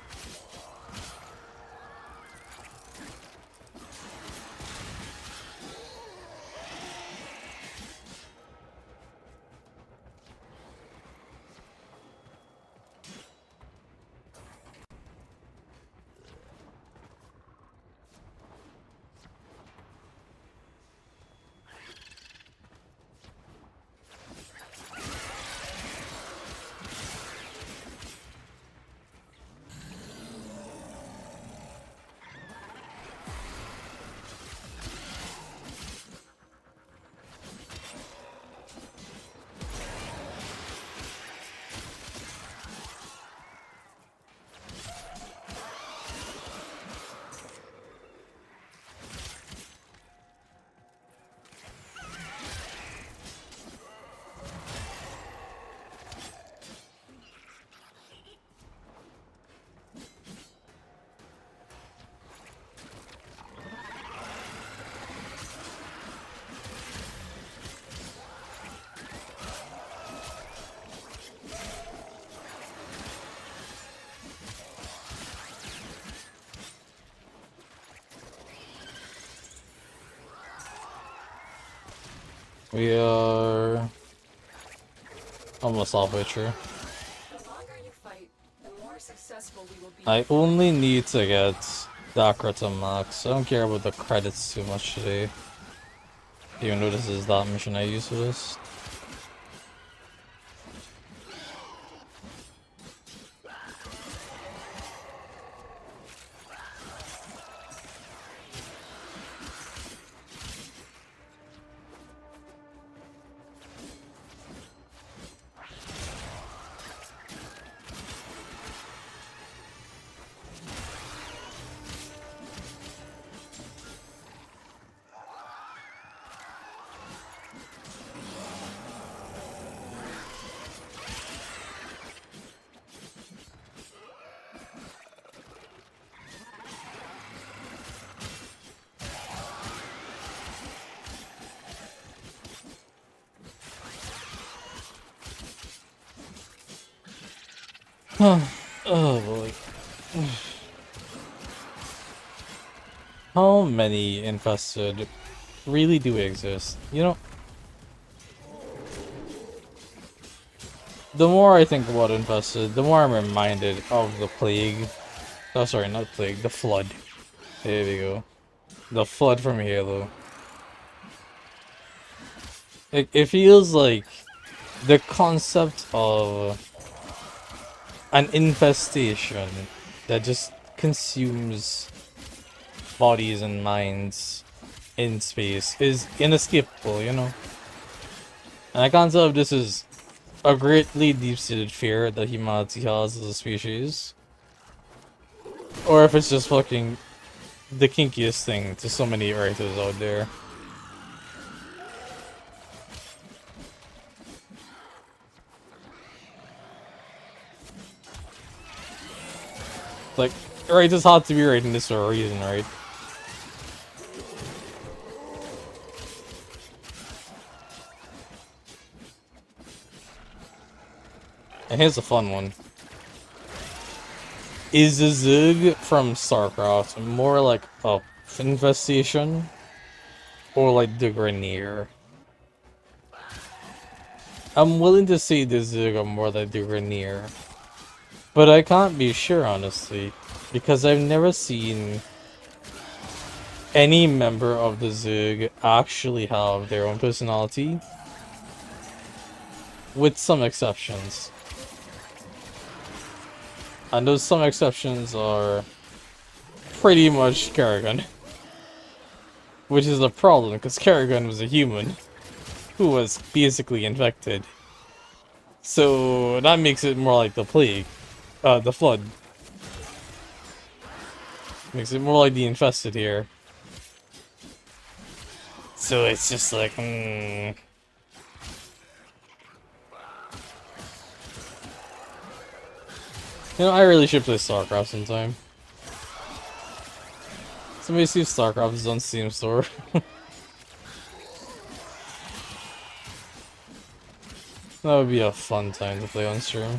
We are almost halfway through. The longer you fight, the more successful we will be. I only need to get Dakra to max. I don't care about the credits too much today. Even though this is that mission I use for this. Oh boy. How many infested really do exist? You know, the more I think about infested, the more I'm reminded of the plague. Oh, sorry, not plague, the flood. There we go. The flood from Halo. It feels like the concept of an infestation that just consumes bodies and minds in space is inescapable, you know? And I can't tell if this is a greatly deep-seated fear that humanity has as a species, or if it's just fucking the kinkiest thing to so many writers out there. Like, writers had to be writing this for a reason, right? And here's a fun one. Is a Zug from StarCraft more like a infestation or like the Grenier? I'm willing to say the Zerg are more like the Rainier. But I can't be sure, honestly. Because I've never seen any member of the Zerg actually have their own personality. With some exceptions. And those some exceptions are pretty much Kerrigan. Which is a problem, because Kerrigan was a human who was basically infected. So that makes it more like the plague. The flood. Makes it more like the infested here. So it's just like, You know, I really should play StarCraft sometime. Somebody see if StarCraft is on Steam Store. That would be a fun time to play on stream.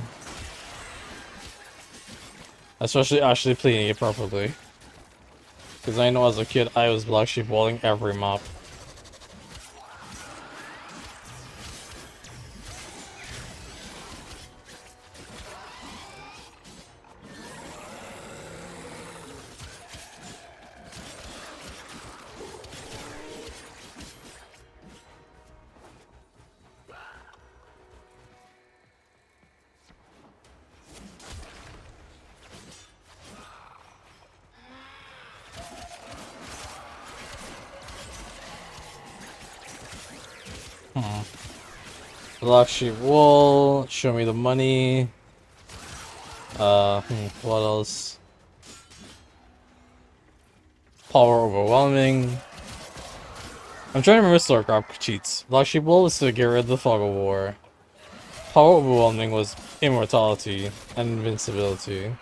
Especially actually playing it properly. Because I know as a kid, I was black sheep walling every map. Black sheep wool, show me the money. What else? Power overwhelming. I'm trying to remember StarCraft cheats. Black sheep wool was to get rid of the fog of war. Power overwhelming was immortality and invincibility.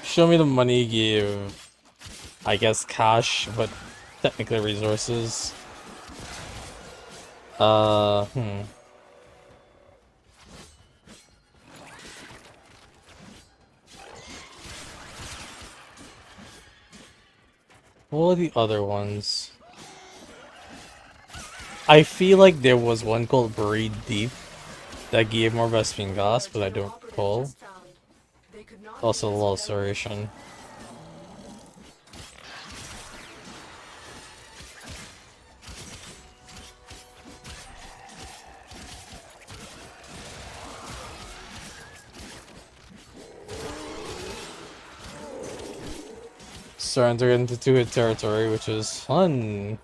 Show me the money gave, I guess, cash, but technically resources. What are the other ones? I feel like there was one called Buried Deep that gave more Vespene gas, but I don't recall. Also, Lost Duration. Starting to get into two-hit territory, which is fun.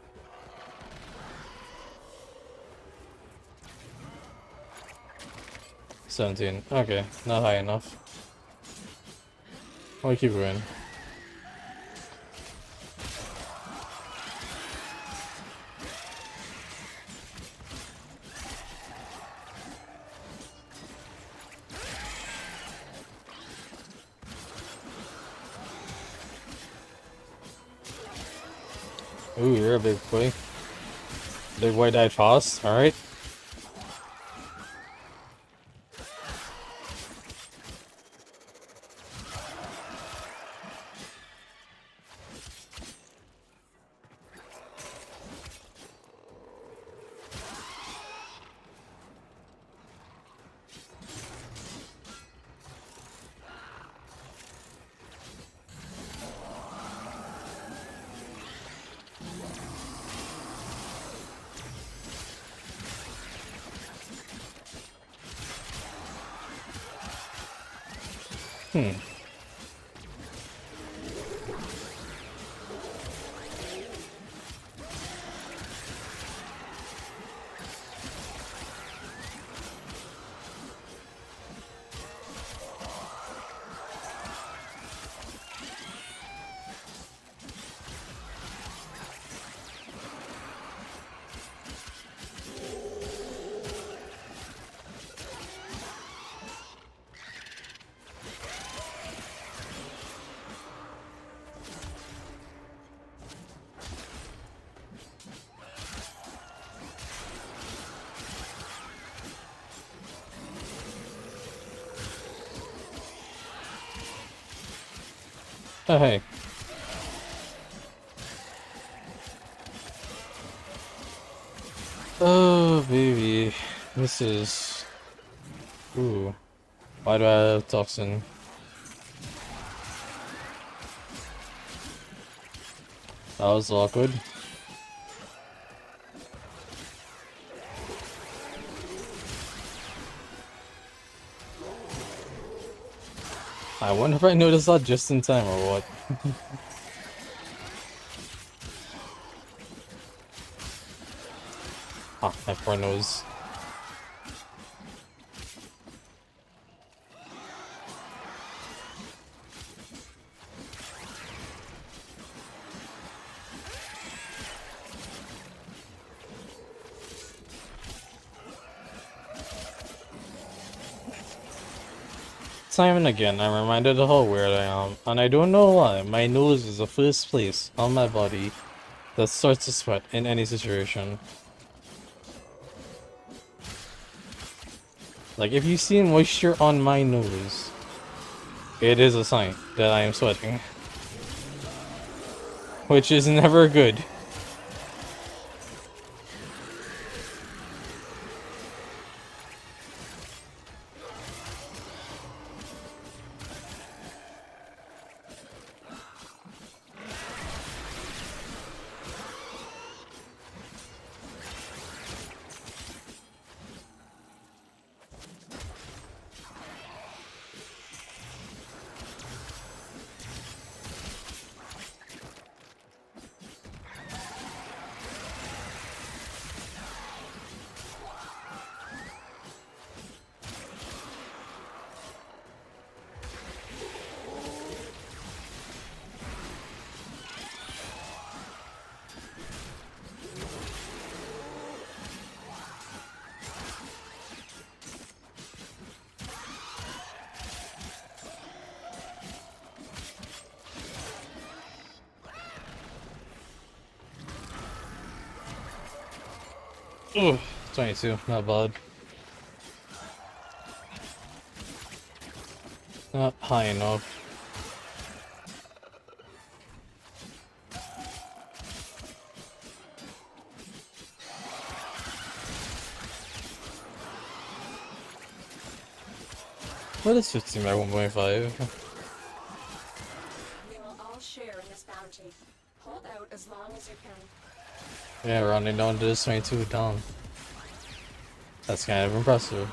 $17. Okay, not high enough. I'll keep going. Ooh, you're a big boy. Big boy died fast, alright. Oh, hey. Oh, baby. This is... Ooh. Why do I have toxin? That was awkward. I wonder if I noticed that just in time or what. Ah, my poor nose. Time and again, I'm reminded of how weird I am, and I don't know why. My nose is the first place on my body that starts to sweat in any situation. Like, if you see moisture on my nose, it is a sign that I am sweating. Which is never good. Ugh, 22, not bad. Not high enough. What is 15 by 1.5? We will all share in this bounty. Hold out as long as you can. Yeah, rounding down to this 22 down. That's kind of impressive.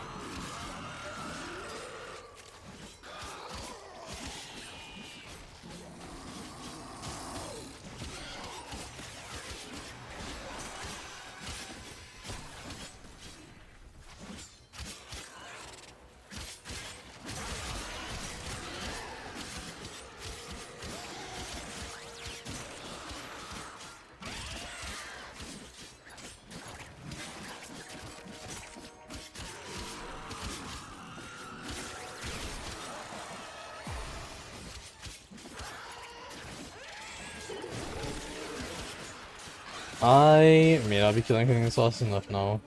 I may not be killing things fast enough now.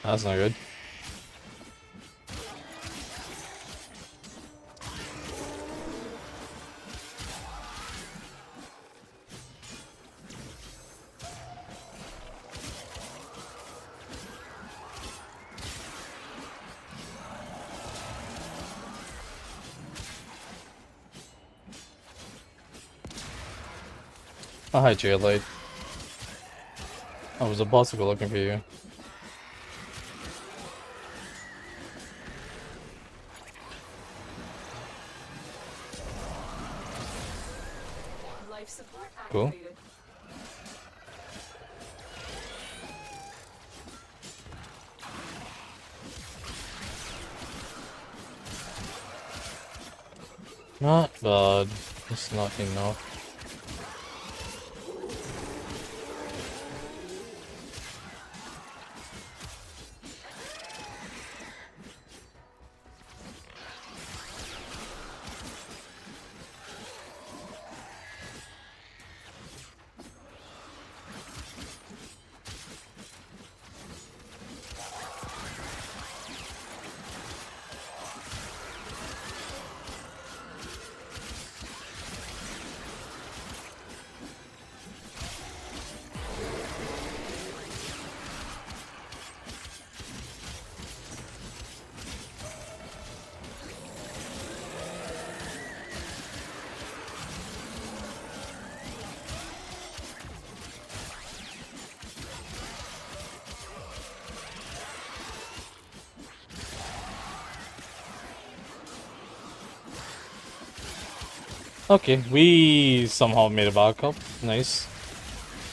That's not good. Oh, hi, Jaillight. I was about to go looking for you. Life support Cool. activated. Not bad. It's not enough. Okay, we somehow made a backup. Nice.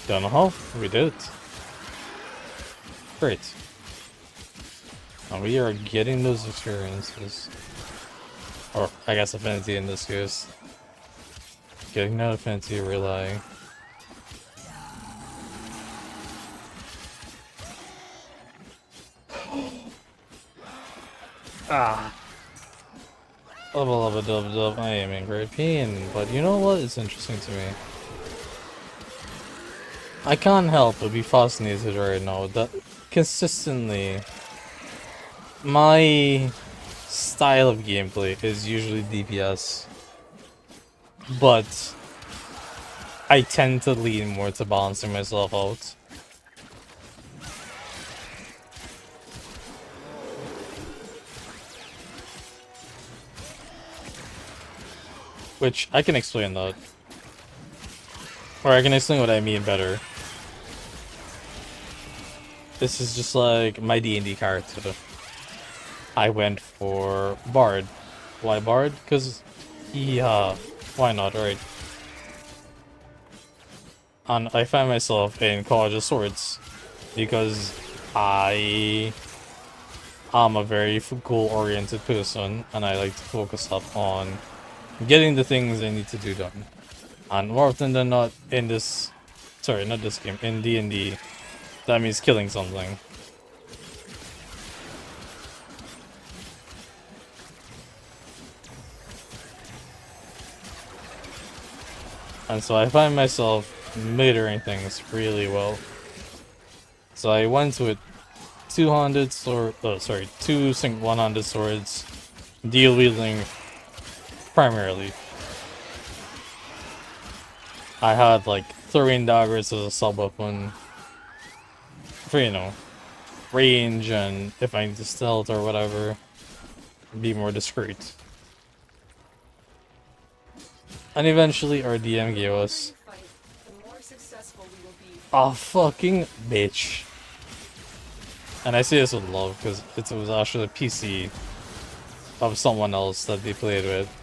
Don't know how. We did it. Great. And we are getting those experiences. Or, I guess affinity in this case. Getting that affinity, relying. Ah. Level of a dub. I am in great pain, but you know what? It's interesting to me. I can't help but be fascinated right now that consistently my style of gameplay is usually DPS, but I tend to lean more to balancing myself out. Which I can explain that. Or I can explain what I mean better. This is just like my D&D character. I went for Bard. Why Bard? Because, yeah, why not, right? And I find myself in College of Swords because I am a very goal-oriented person and I like to focus up on getting the things I need to do done. And more often than not in this, sorry, not this game, in D&D, that means killing something. And so I find myself metering things really well. So I went with two-handed sword, oh sorry, two one-handed swords, deal wielding primarily. I had like throwing daggers as a sub-weapon for, you know, range and if I need to stealth or whatever, be more discreet. And eventually our DM gave us a fucking bitch. And I say this with love because it was actually a PC of someone else that they played with.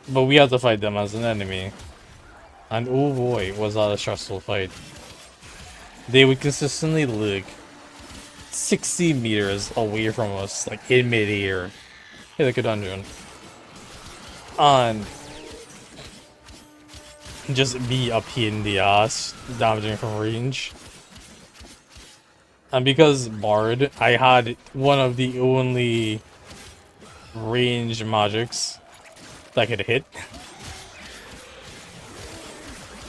But we had to fight them as an enemy. And oh boy, was that a stressful fight. They would consistently look 60 meters away from us, like in mid-air. Hey, like a dungeon. And just be a pain in the ass, damaging from range. And because Bard, I had one of the only range magics that could hit.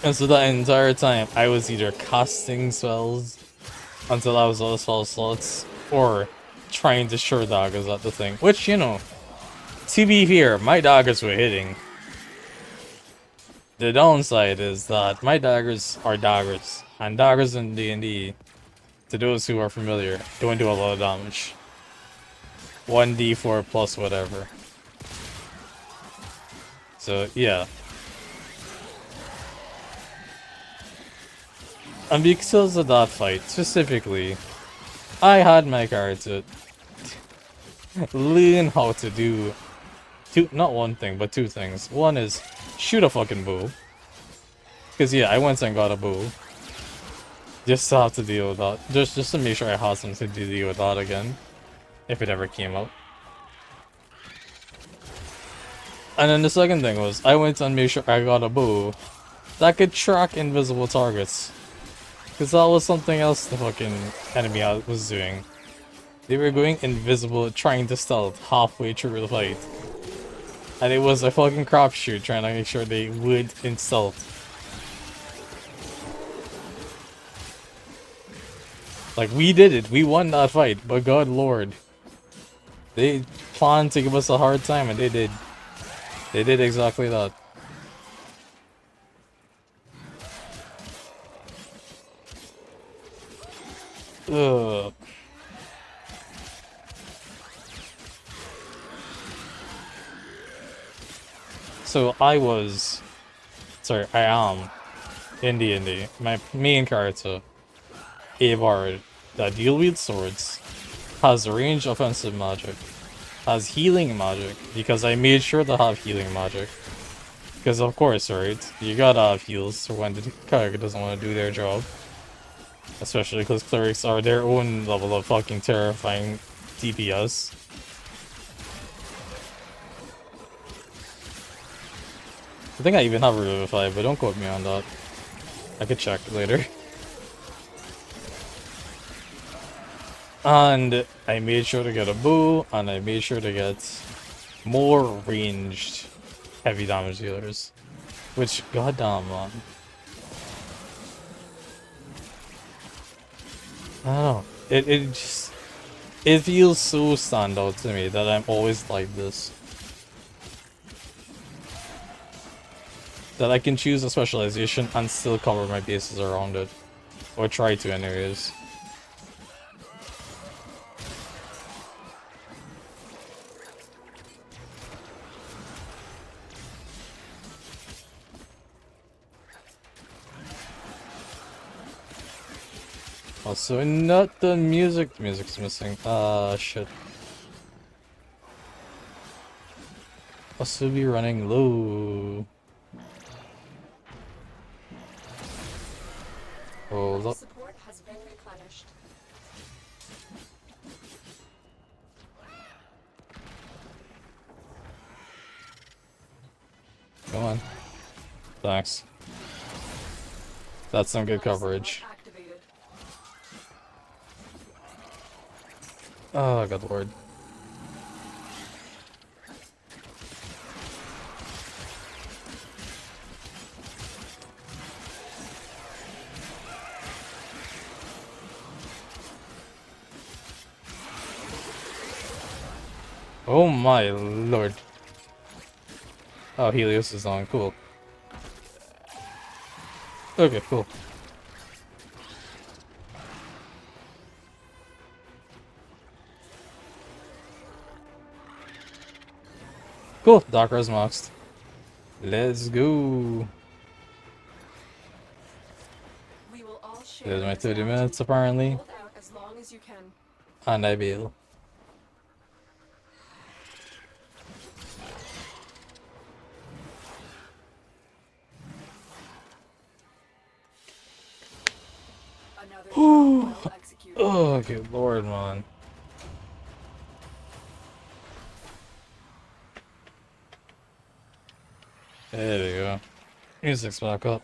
And so that entire time, I was either casting spells until I was out of spell slots, or trying to sure daggers at the thing. Which, you know, to be fair, my daggers were hitting. The downside is that my daggers are daggers, and daggers in D&D, to those who are familiar, don't do a lot of damage. 1d4 plus whatever. So, yeah. And because of that fight, specifically, I had my character learn how to do not one thing, but two things. One is shoot a fucking bow. Because yeah, I went and got a bow. Just to have to deal with that. Just to make sure I had something to deal with that again. If it ever came up. And then the second thing was, I went and made sure I got a bow that could track invisible targets. Because that was something else the fucking enemy was doing. They were going invisible, trying to stealth halfway through the fight. And it was a fucking crapshoot trying to make sure they would in stealth. Like, we did it. We won that fight. But God Lord. They planned to give us a hard time, and they did. They did exactly that. Ugh. So I was... Sorry, I am in D&D. My main character, a bard that deal with swords, has range offensive magic, has healing magic, because I made sure to have healing magic. Because of course, right, you gotta have heals for when the cleric doesn't want to do their job. Especially because clerics are their own level of fucking terrifying DPS. I think I even have Revivify, but don't quote me on that. I could check later. And I made sure to get a bow, and I made sure to get more ranged heavy damage dealers. Which, goddamn, man. I don't know. It just... It feels so standout to me that I'm always like this. That I can choose a specialization and still cover my bases around it. Or try to anyways. Also, not the music. The music's missing. Ah, shit. Also be running low. Hold up. Support has been replenished. Come on. Thanks. That's some good coverage. Oh, good lord. Oh my lord. Oh, Helios is on. Cool. Okay, cool. Cool. Docker's maxed. Let's go. We will all share There's my this 30 bounty. minutes apparently. Hold out as long as you can. And I bail. Ooh. Oh, good lord, man. There we go. Music's back up.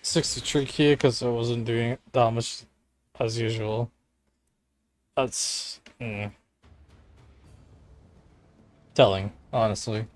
63k because I wasn't doing that much as usual. That's telling, honestly.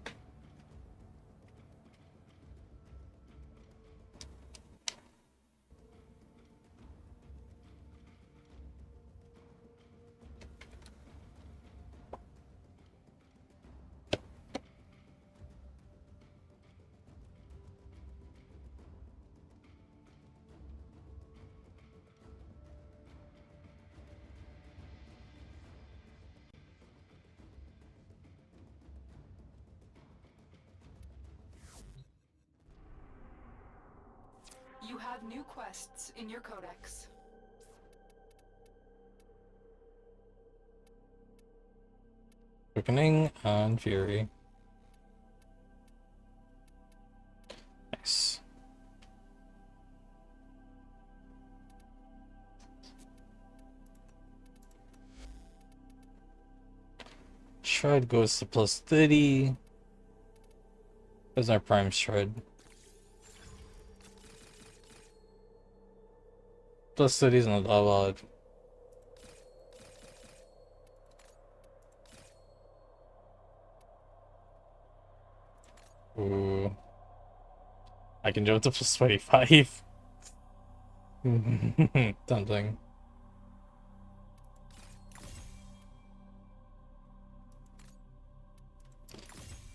You have new quests in your codex. Quickening and Fury. Nice. Shred goes to plus 30. There's our prime shred. Plus 30 is not that bad. Ooh. I can jump to plus 25. Tempting.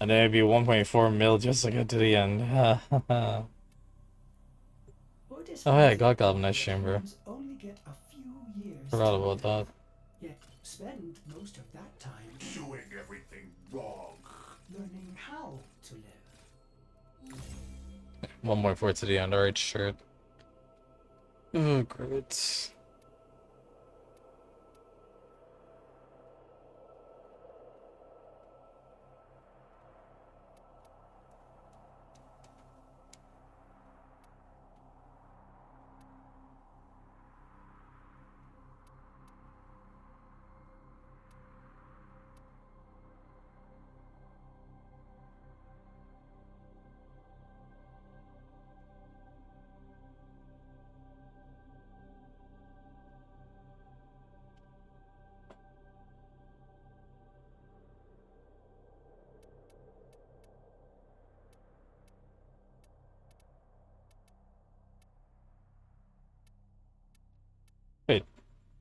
And then it'd be 1.4 mil just to get to the end. Oh yeah, I got Galvanized Chamber. Only get a few years Forgot to about that. Yet spend most of that time Doing everything wrong. learning how to live. 1.4 to the end, alright, sure. Oh, great.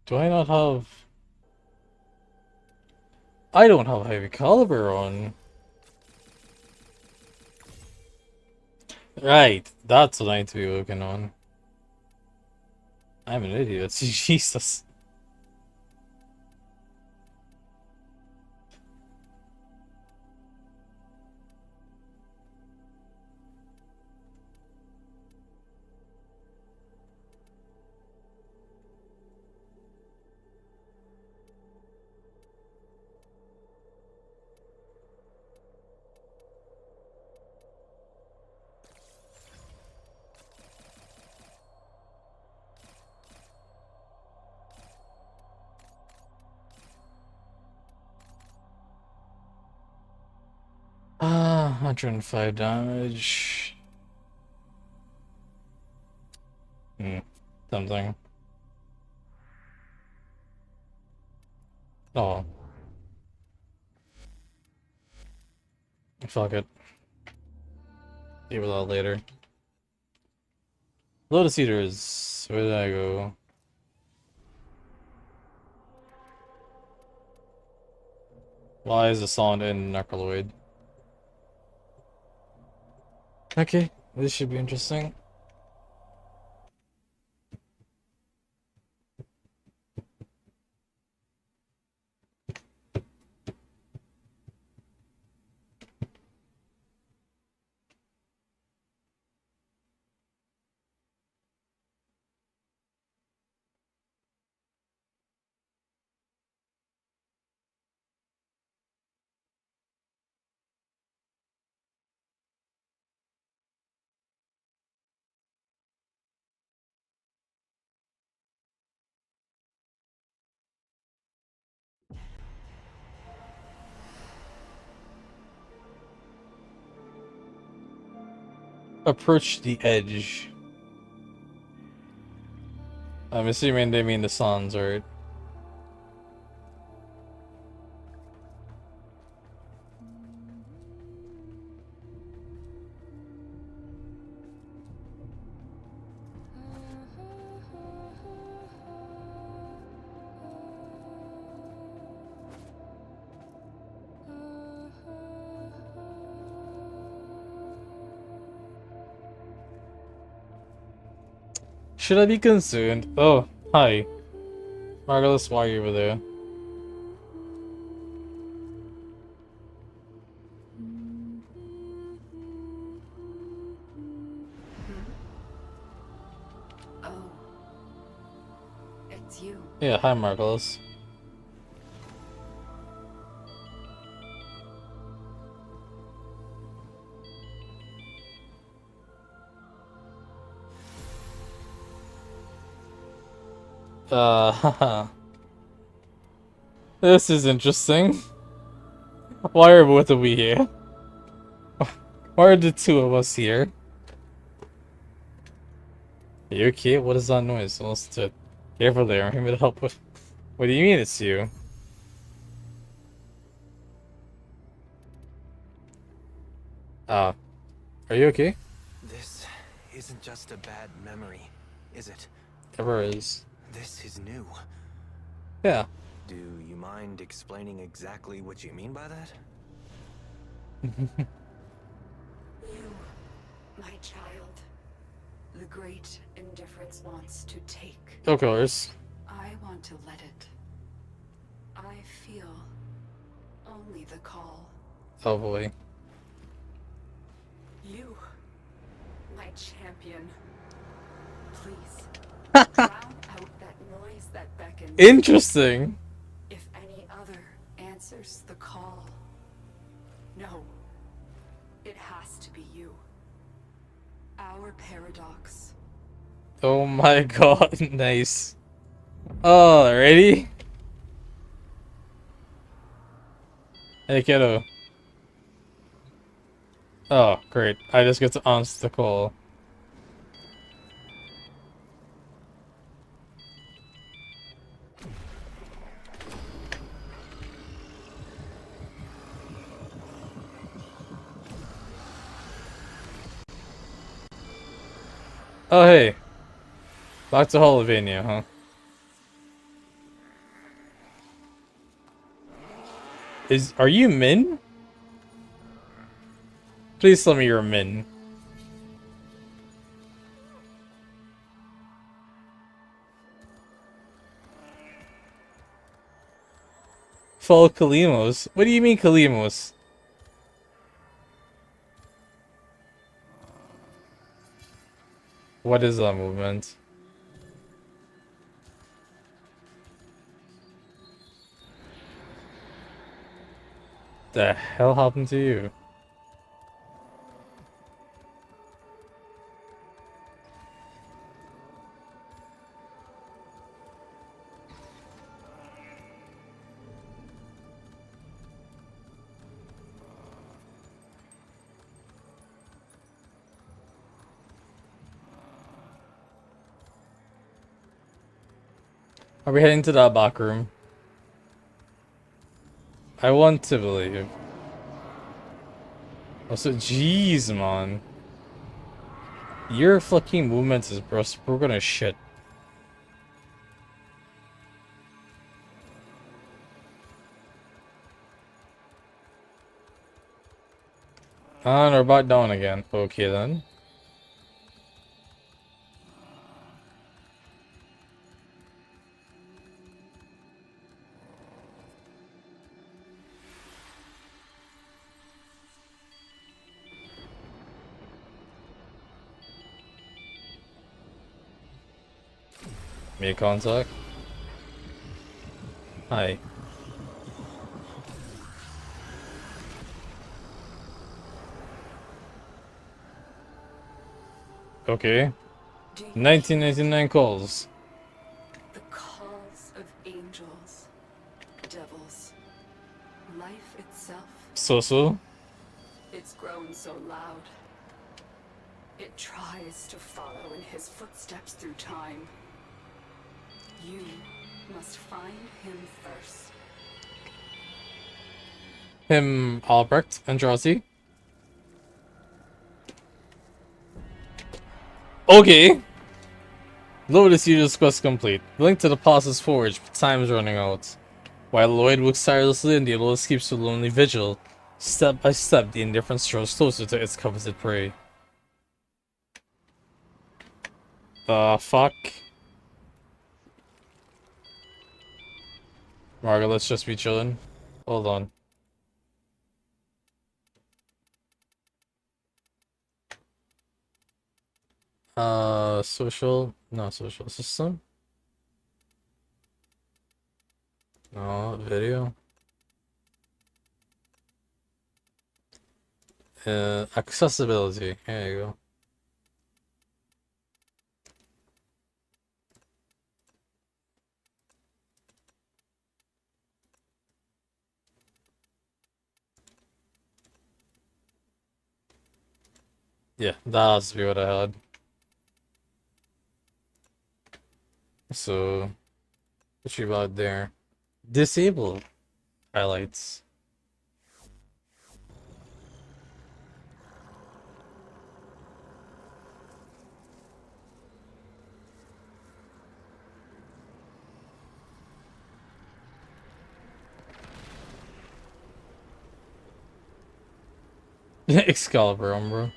Do I not have... I don't have heavy caliber on. Right, that's what I need to be looking on. I'm an idiot. Jesus. Ah, 105 damage. Something. Oh. Fuck it. Deal with that later. Lotus Eaters. Where did I go? Why is the song in Necroloid? Okay, this should be interesting. Approach the edge. I'm assuming they mean the suns, right? Should I be concerned? Oh, hi. Marvelous, why are you over there? Oh. It's you. Yeah, hi Marvelous. Haha. This is interesting. Why are both of we here? Why are the two of us here? Are you okay? What is that noise? Listen to it. Careful there, I'm here to help with. What do you mean it's you? Are you okay? This isn't just a bad memory, is it? Never is. This is new. Yeah. Do you mind explaining exactly what you mean by that? You, my child. The great indifference wants to take. Of course. I want to let it. I feel only the call. Oh boy. You, my champion. Please, drown out that noise that beckons. Interesting. If any other answers the call. No. It has to be you. Our paradox. Oh my god, nice. Oh, ready? Hey kiddo. Oh, great. I just get to answer the call. Oh hey. Back to Holovania, huh? Are you Min? Please tell me you're Min. Follow Kalimos. What do you mean Kalimos? What is that movement? The hell happened to you? Are we heading to that back room? I want to believe. Also, jeez, man. Your fucking movement is we're gonna shit. And we're back down again. Okay then. Make contact. Hi. Okay. 1999 calls. The calls of angels, devils, life itself. So. It's grown so loud. It tries to follow in his footsteps through time. You must find him first. Him, Albrecht, and Drosy. Okay. Lotus User's quest complete. The link to the past is forged, but time is running out. While Lloyd works tirelessly and the Lotus keeps a lonely vigil, step by step the indifference draws closer to its coveted prey. The fuck? Margaret, let's just be chilling. Hold on. Social? No, social system? No, video. Accessibility. There you go. Yeah, that has to be what I had. So, what you about there? Disable highlights. Excalibur, bro.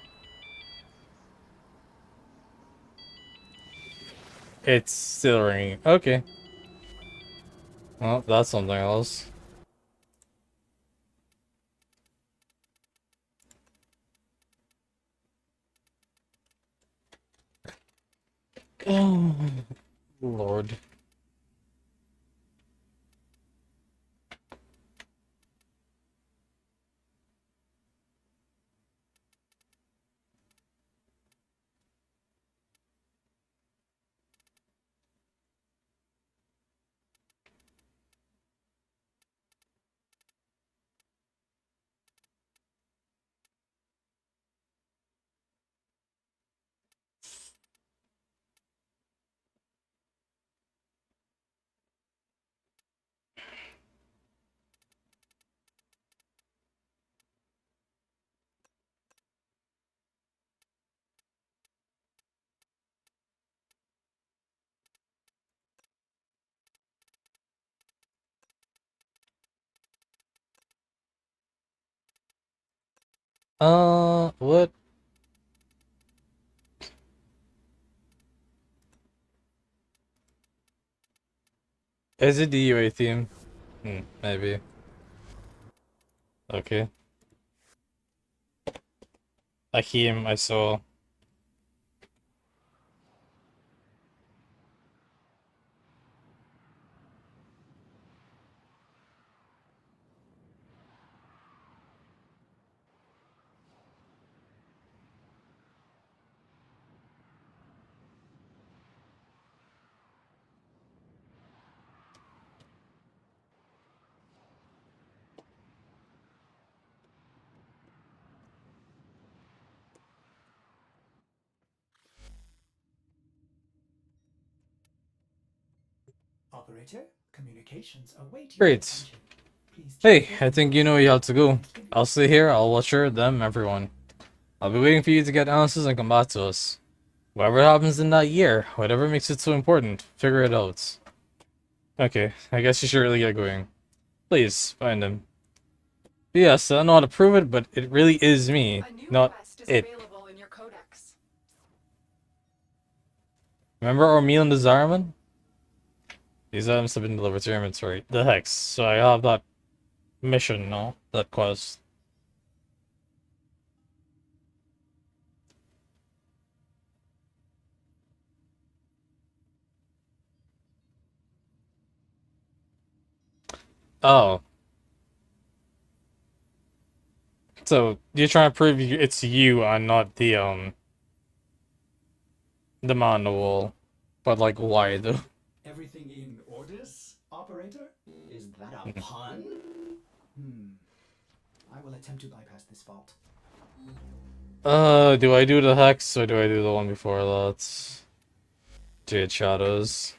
It's still ringing. Okay. Well, that's something else. Oh, Lord. What? Is it the UA theme? Maybe. Okay. Akeem, I saw. Operator, communications await your Great. attention. Please Hey, check I think you know you have to go. I'll stay here, I'll watch her, them, everyone. I'll be waiting for you to get answers and come back to us. Whatever happens in that year, whatever makes it so important, figure it out. Okay, I guess you should really get going. Please, find him. Yes, I don't know how to prove it, but it really is me, not it. Available in your codex. Remember our meal in the Zaraman? These items have been delivered to your inventory. The Hex. So I have that mission, no? That quest. Oh. So, you're trying to prove it's you and not the man on the wall. But, like, why, though? Everything in orders, operator? Is that a pun? I will attempt to bypass this fault. Do I do the Hex, or do I do the one before that? Jade Shadows.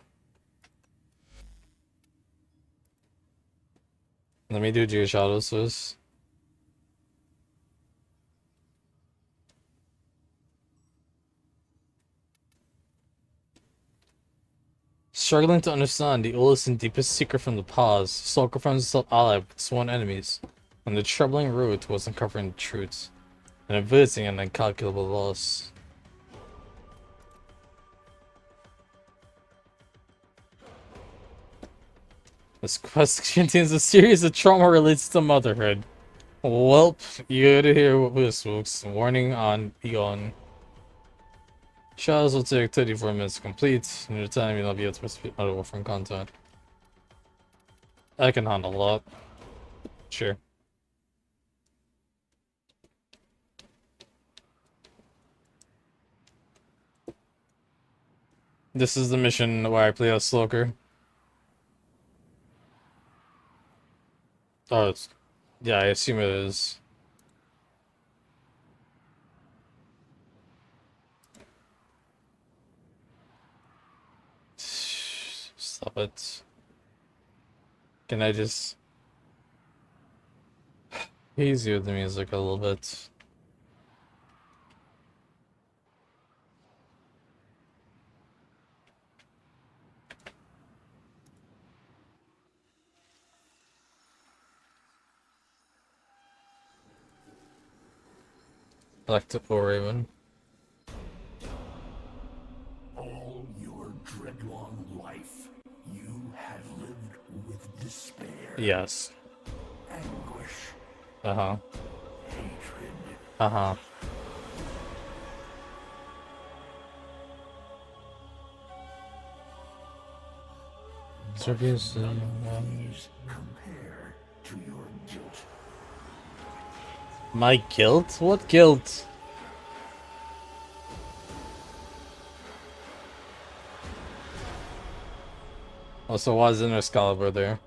Let me do Jade Shadows first. Struggling to understand the oldest and deepest secret from the past, Stalker finds himself allied with sworn enemies on the troubling road towards uncovering the truth and averting an incalculable loss. This quest contains a series of trauma related to motherhood. Welp, you gotta hear what this, folks. Warning on Eon. Shadows will take 34 minutes to complete. In your time, you'll be able to participate in other Warframe content. I can handle a lot. Sure. This is the mission where I play as Sloker. Oh, it's... Yeah, I assume it is. Stop it. Can I just... easier the music a little bit. Electrical Raven. All your dreadlong life, you have lived with despair. Yes. Anguish. Uh-huh. Hatred. Uh-huh. Please compare to your guilt. My guilt? What guilt? Oh, so why is an Excalibur there?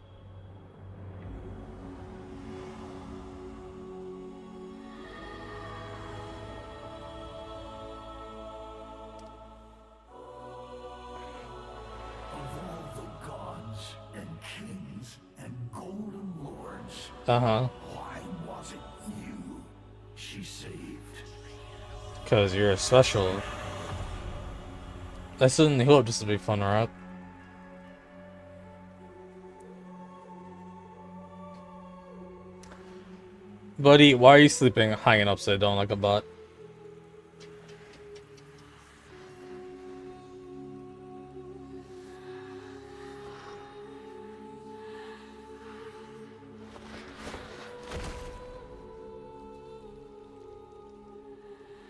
Uh-huh. Why was it you she saved? Because you're special. I certainly hope this will be fun, right? Buddy, why are you sleeping hanging upside down like a bot?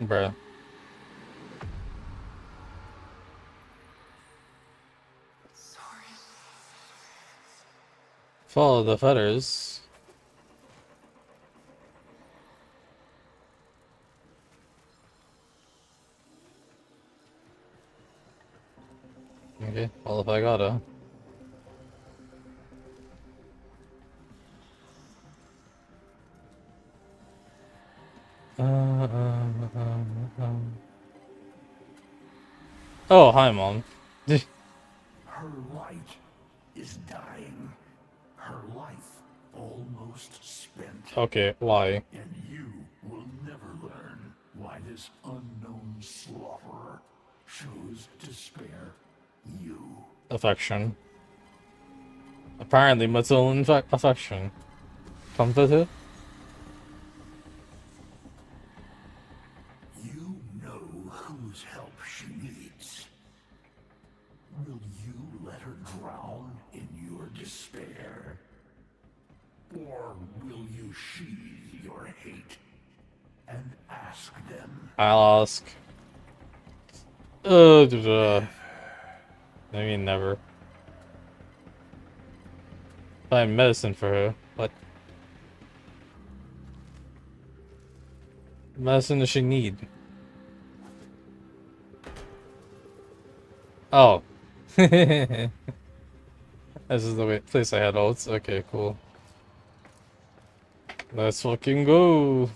Bruh. Follow the feathers. Okay, well if I gotta. Oh, hi, Mom. Her light is dying. Her life almost spent. Okay, why? And you will never learn why this unknown slaughterer chose to spare you. Affection. Apparently, maternal affection. Comforted? You know whose help she needs. Will you let her drown in your despair? Or will you sheathe your hate and ask them? I'll ask. Maybe never. Find medicine for her. What medicine does she need? Oh. This is the place I had ults. Okay, cool. Let's fucking go.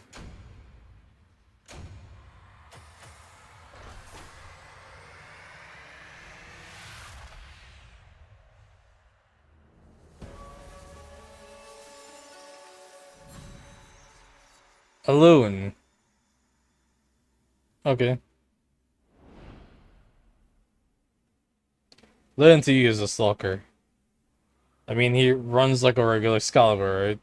Alone. Okay. Learn to use a stalker. I mean, he runs like a regular Excalibur, right?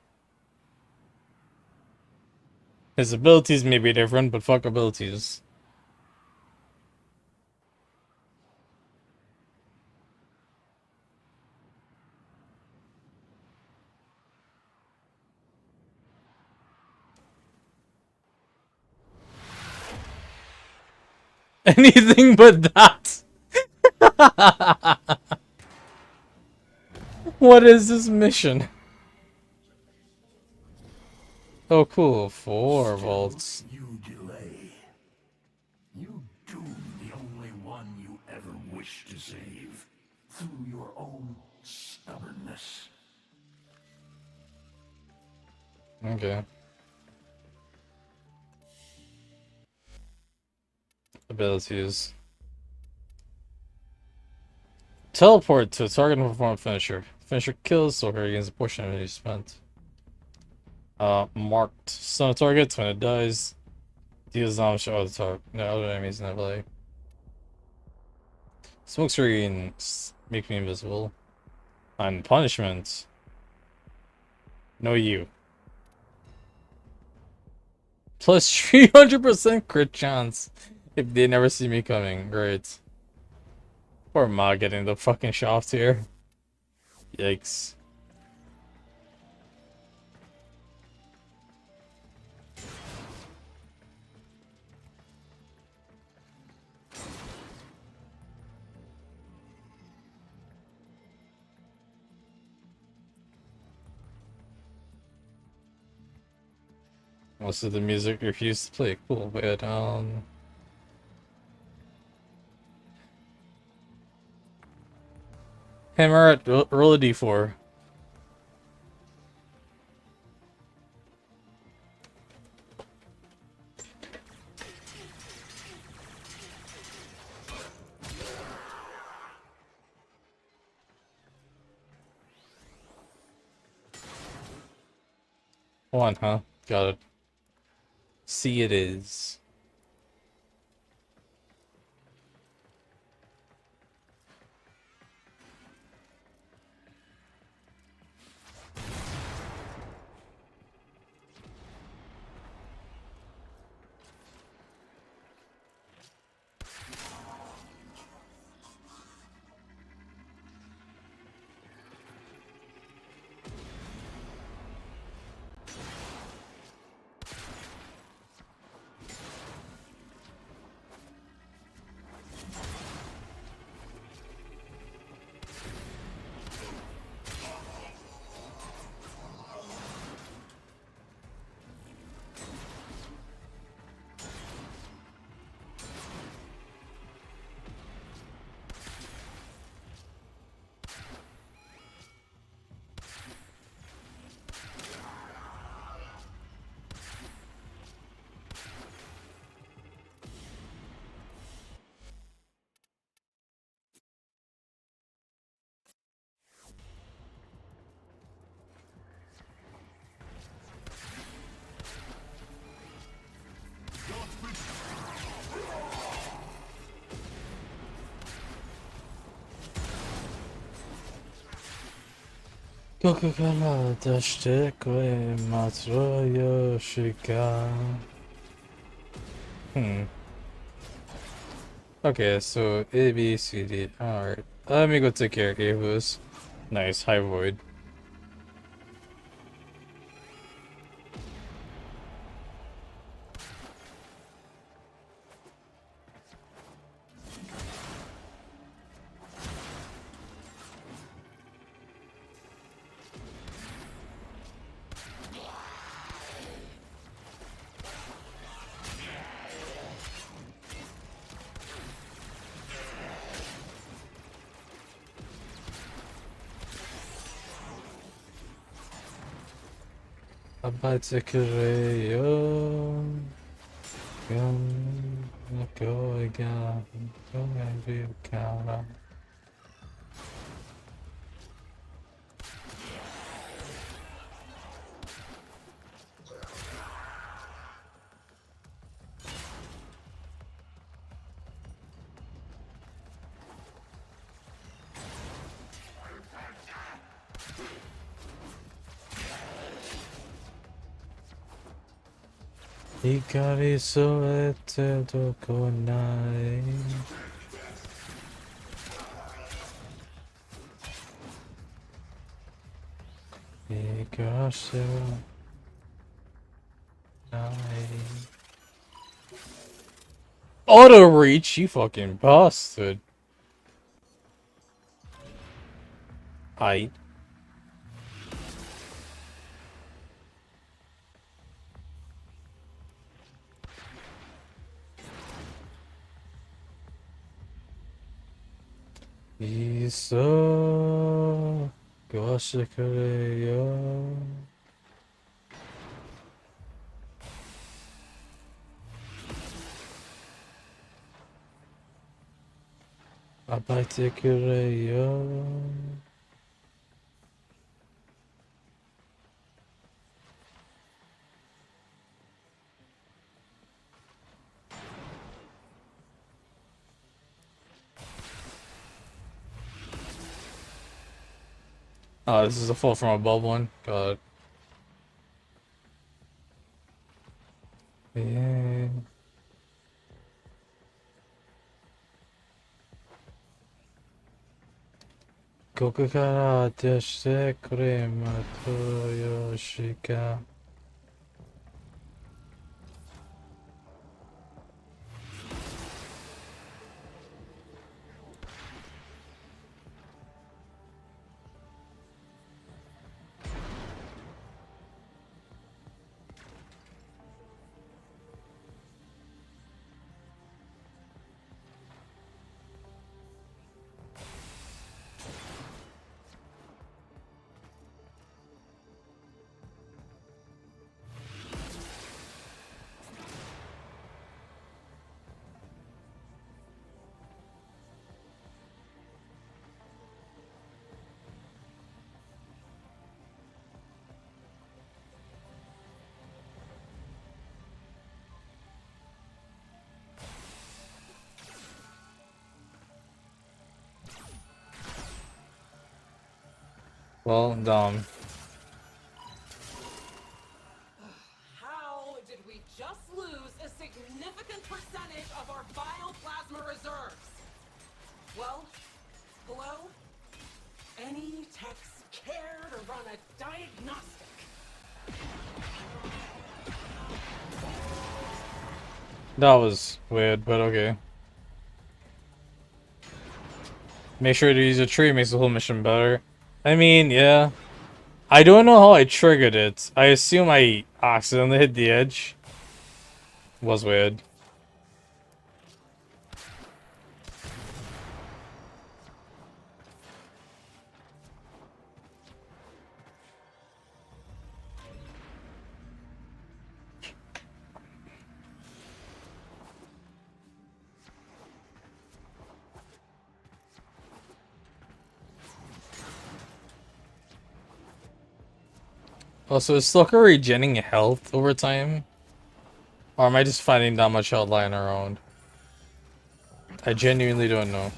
His abilities may be different, but fuck abilities. Anything but that! What is this mission? Oh, cool. 4 volts. You delay. You doom the only one you ever wish to save through your own stubbornness. Okay. Abilities. Teleport to a target and perform finisher. Finisher kills, so her gains a portion of energy spent. Marked. Stun targets when it dies. Deals damage to other other enemies in the play. Smoke screens make me invisible. And punishment. No you. Plus 300% crit chance if they never see me coming. Great. Poor Ma getting the fucking shaft here. Yikes. Most of the music refused to play. Cool, but hammer at roll a d4. One, huh? Got it. C it is. Coca-Cola deszczy kły matrojo szyka. Okay, so A, B, C, D. Alright. Let me go take care of Avos. Nice, high void. Abatsekereyo. Go again. Go and be a counter. Hikari soete doko nai. Hikari nai. Auto reach, you fucking bastard. Height. Iso Goshikureyo. Abatekureyo. Oh, this is a fall from above one. God. Yeah. Kokukara deshite kurema toyoshika. Well, dumb. How did we just lose a significant percentage of our bioplasma reserves? Well, hello? Any techs care to run a diagnostic? That was weird, but okay. Make sure to use a tree, makes the whole mission better. I mean, yeah. I don't know how I triggered it. I assume I accidentally hit the edge. Was weird. Also, is Stalker regenerating health over time? Or am I just finding that much health lying around? I genuinely don't know.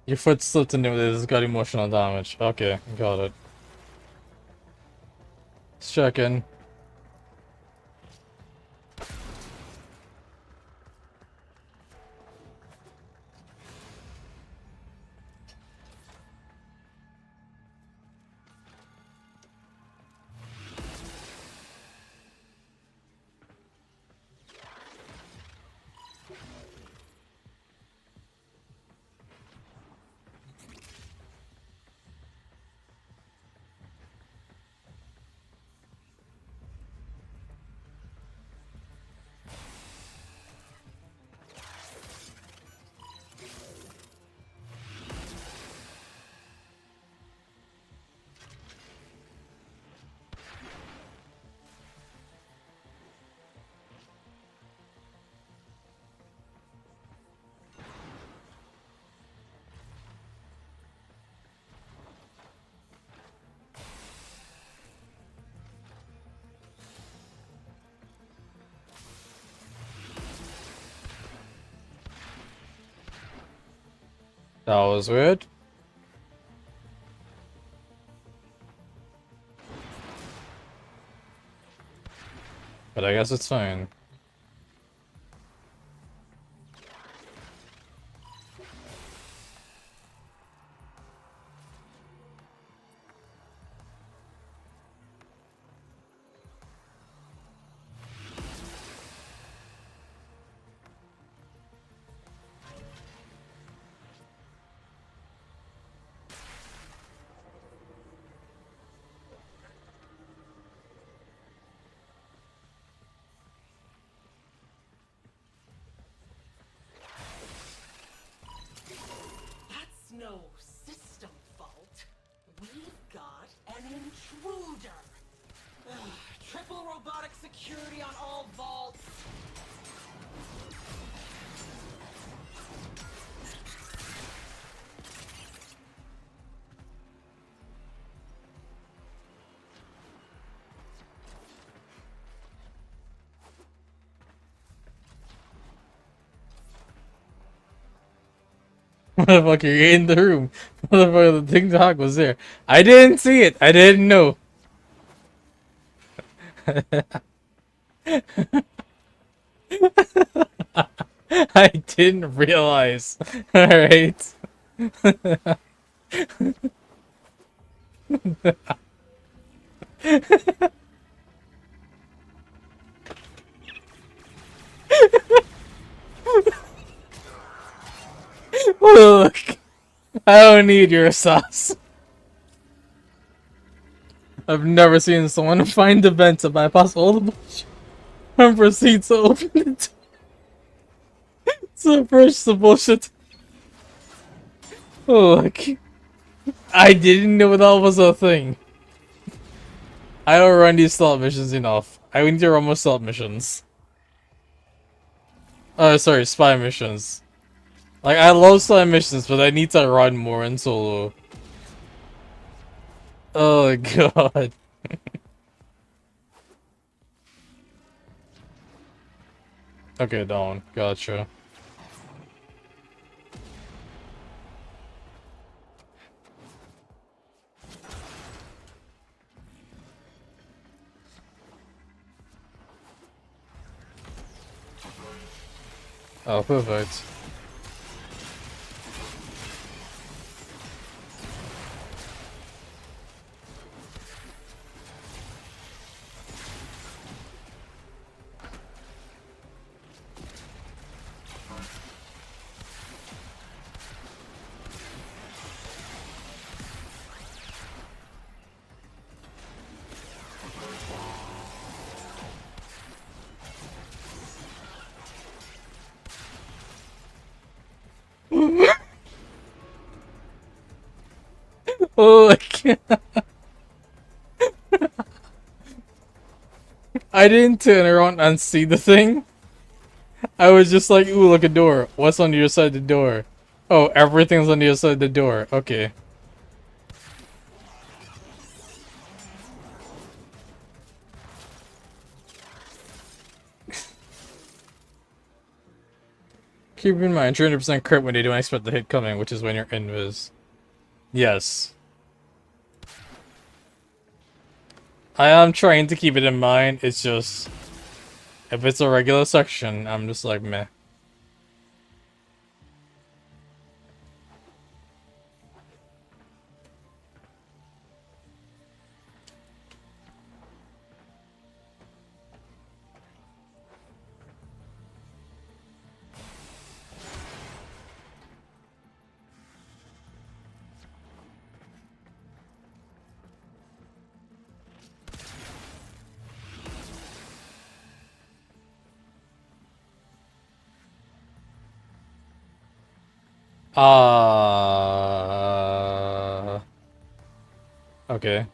Your foot slipped into it. It's got emotional damage. Okay, got it. Let's check in. That was weird. But I guess it's fine. That's no system fault. We've got an intruder. Ugh, triple robotic security on all vaults. Motherfucker, you're in the room. Motherfucker, the TikTok was there. I didn't see it. I didn't know. I didn't realize. Alright. Look, I don't need your sauce. I've never seen someone find the vents of my possible and proceed to open it. So first the bullshit. Look, I didn't know that was a thing. I don't run these stealth missions enough. I need to run more stealth missions. Oh, sorry, spy missions. Like, I love spy missions, but I need to run more in solo. Oh god. Okay, down. Gotcha. Oh, perfect. Oh, I didn't turn around and see the thing. I was just like, ooh, look, a door. What's on the other side of the door? Oh, everything's on the other side of the door. Okay. Keep in mind, 300% crit when you don't expect the hit coming, which is when you're invis. Yes. I am trying to keep it in mind, it's just... If it's a regular section, I'm just like, meh. Okay.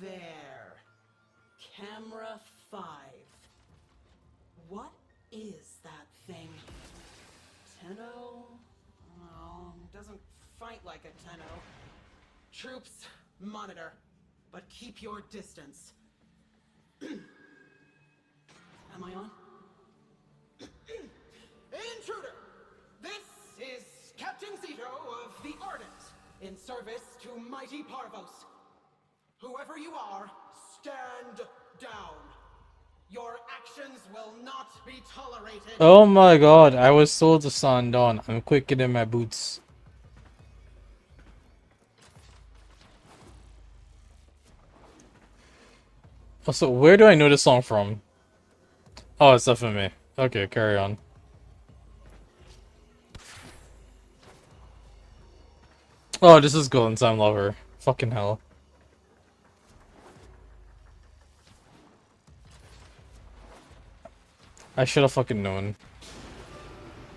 There. Camera 5. What is that thing? Tenno? Oh, doesn't fight like a Tenno. Troops, monitor, but keep your distance. Am I on? Intruder! This is Captain Zito of the Ardent, in service to mighty Parvos. Whoever you are, stand down. Your actions will not be tolerated. Oh my god, I was told to stand on. I'm quicker than my boots. Also, where do I know this song from? Oh, it's definitely me. Okay, carry on. Oh, this is Golden Time Lover. Fucking hell. I should have fucking known.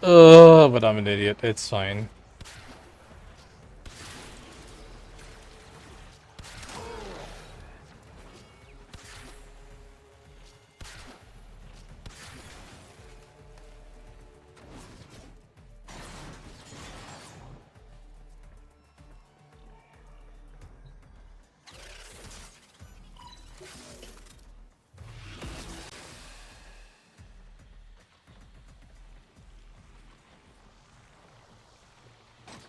But I'm an idiot. It's fine.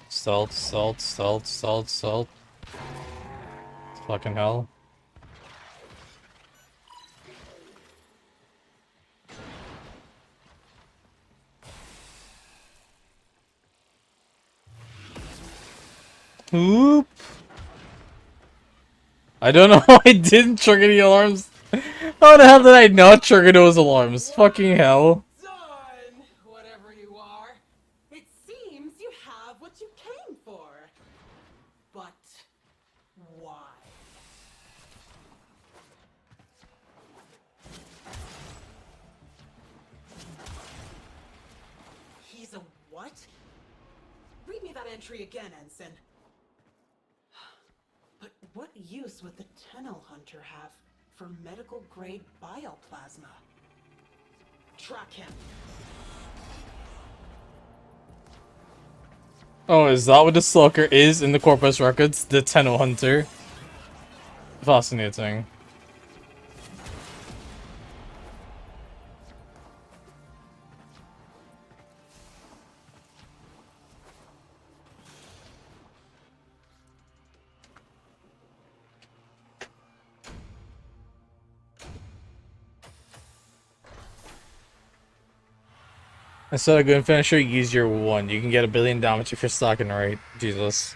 Stealth, stealth, stealth, stealth, stealth. Fucking hell. Oop. I don't know why I didn't trigger the alarms. How the hell did I not trigger those alarms? Fucking hell. Done, whatever you are. It seems you have what you came for. But why? He's a what? Read me that entry again, Ensign. But what use would the Tenno Hunter have for medical grade bioplasma? Track him. Oh, is that what the stalker is in the Corpus Records? The Tenno Hunter? Fascinating. Instead of going finisher, use your one. You can get 1 billion damage if you're stacking right. Jesus.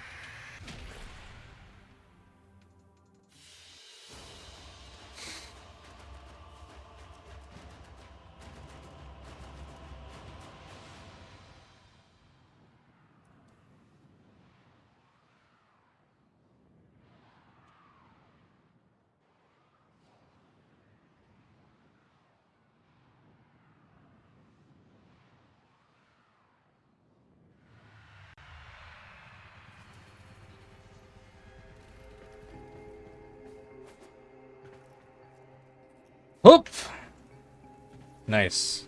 Whoop! Nice.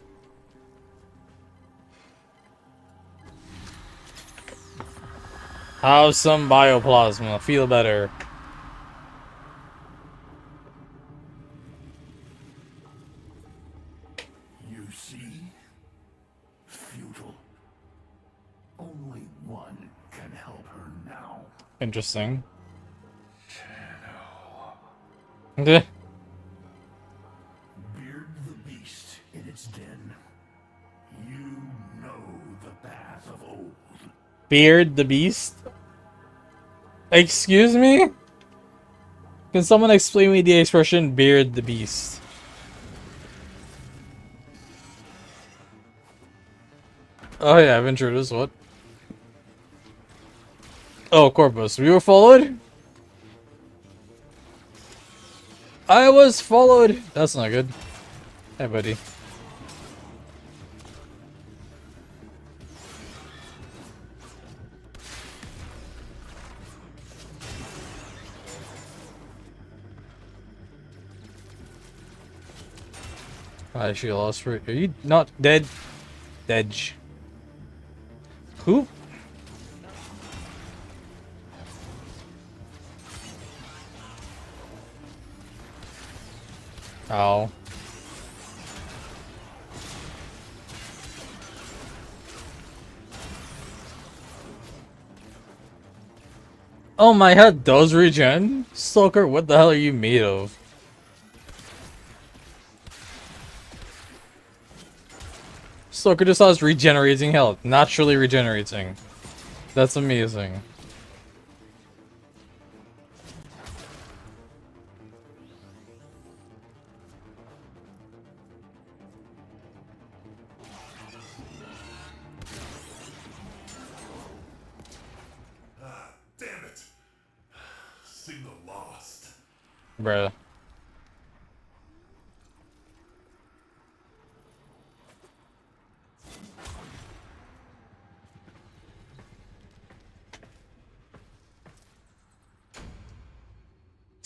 Have some bioplasma. Feel better. You see? Futile. Only one can help her now. Interesting. Beard the beast in its den. You know the path of old. Beard the beast? Excuse me? Can someone explain me the expression beard the beast? Oh yeah, I've introduced what? Oh, Corpus. We were followed? I was followed! That's not good. Hey, buddy. I actually lost for. Are you not dead? Dedge. Who? Ow. Oh, my head does regen? Stalker, what the hell are you made of? Stalker just has regenerating health. Naturally regenerating. That's amazing. Damn it! Signal lost. Bruh.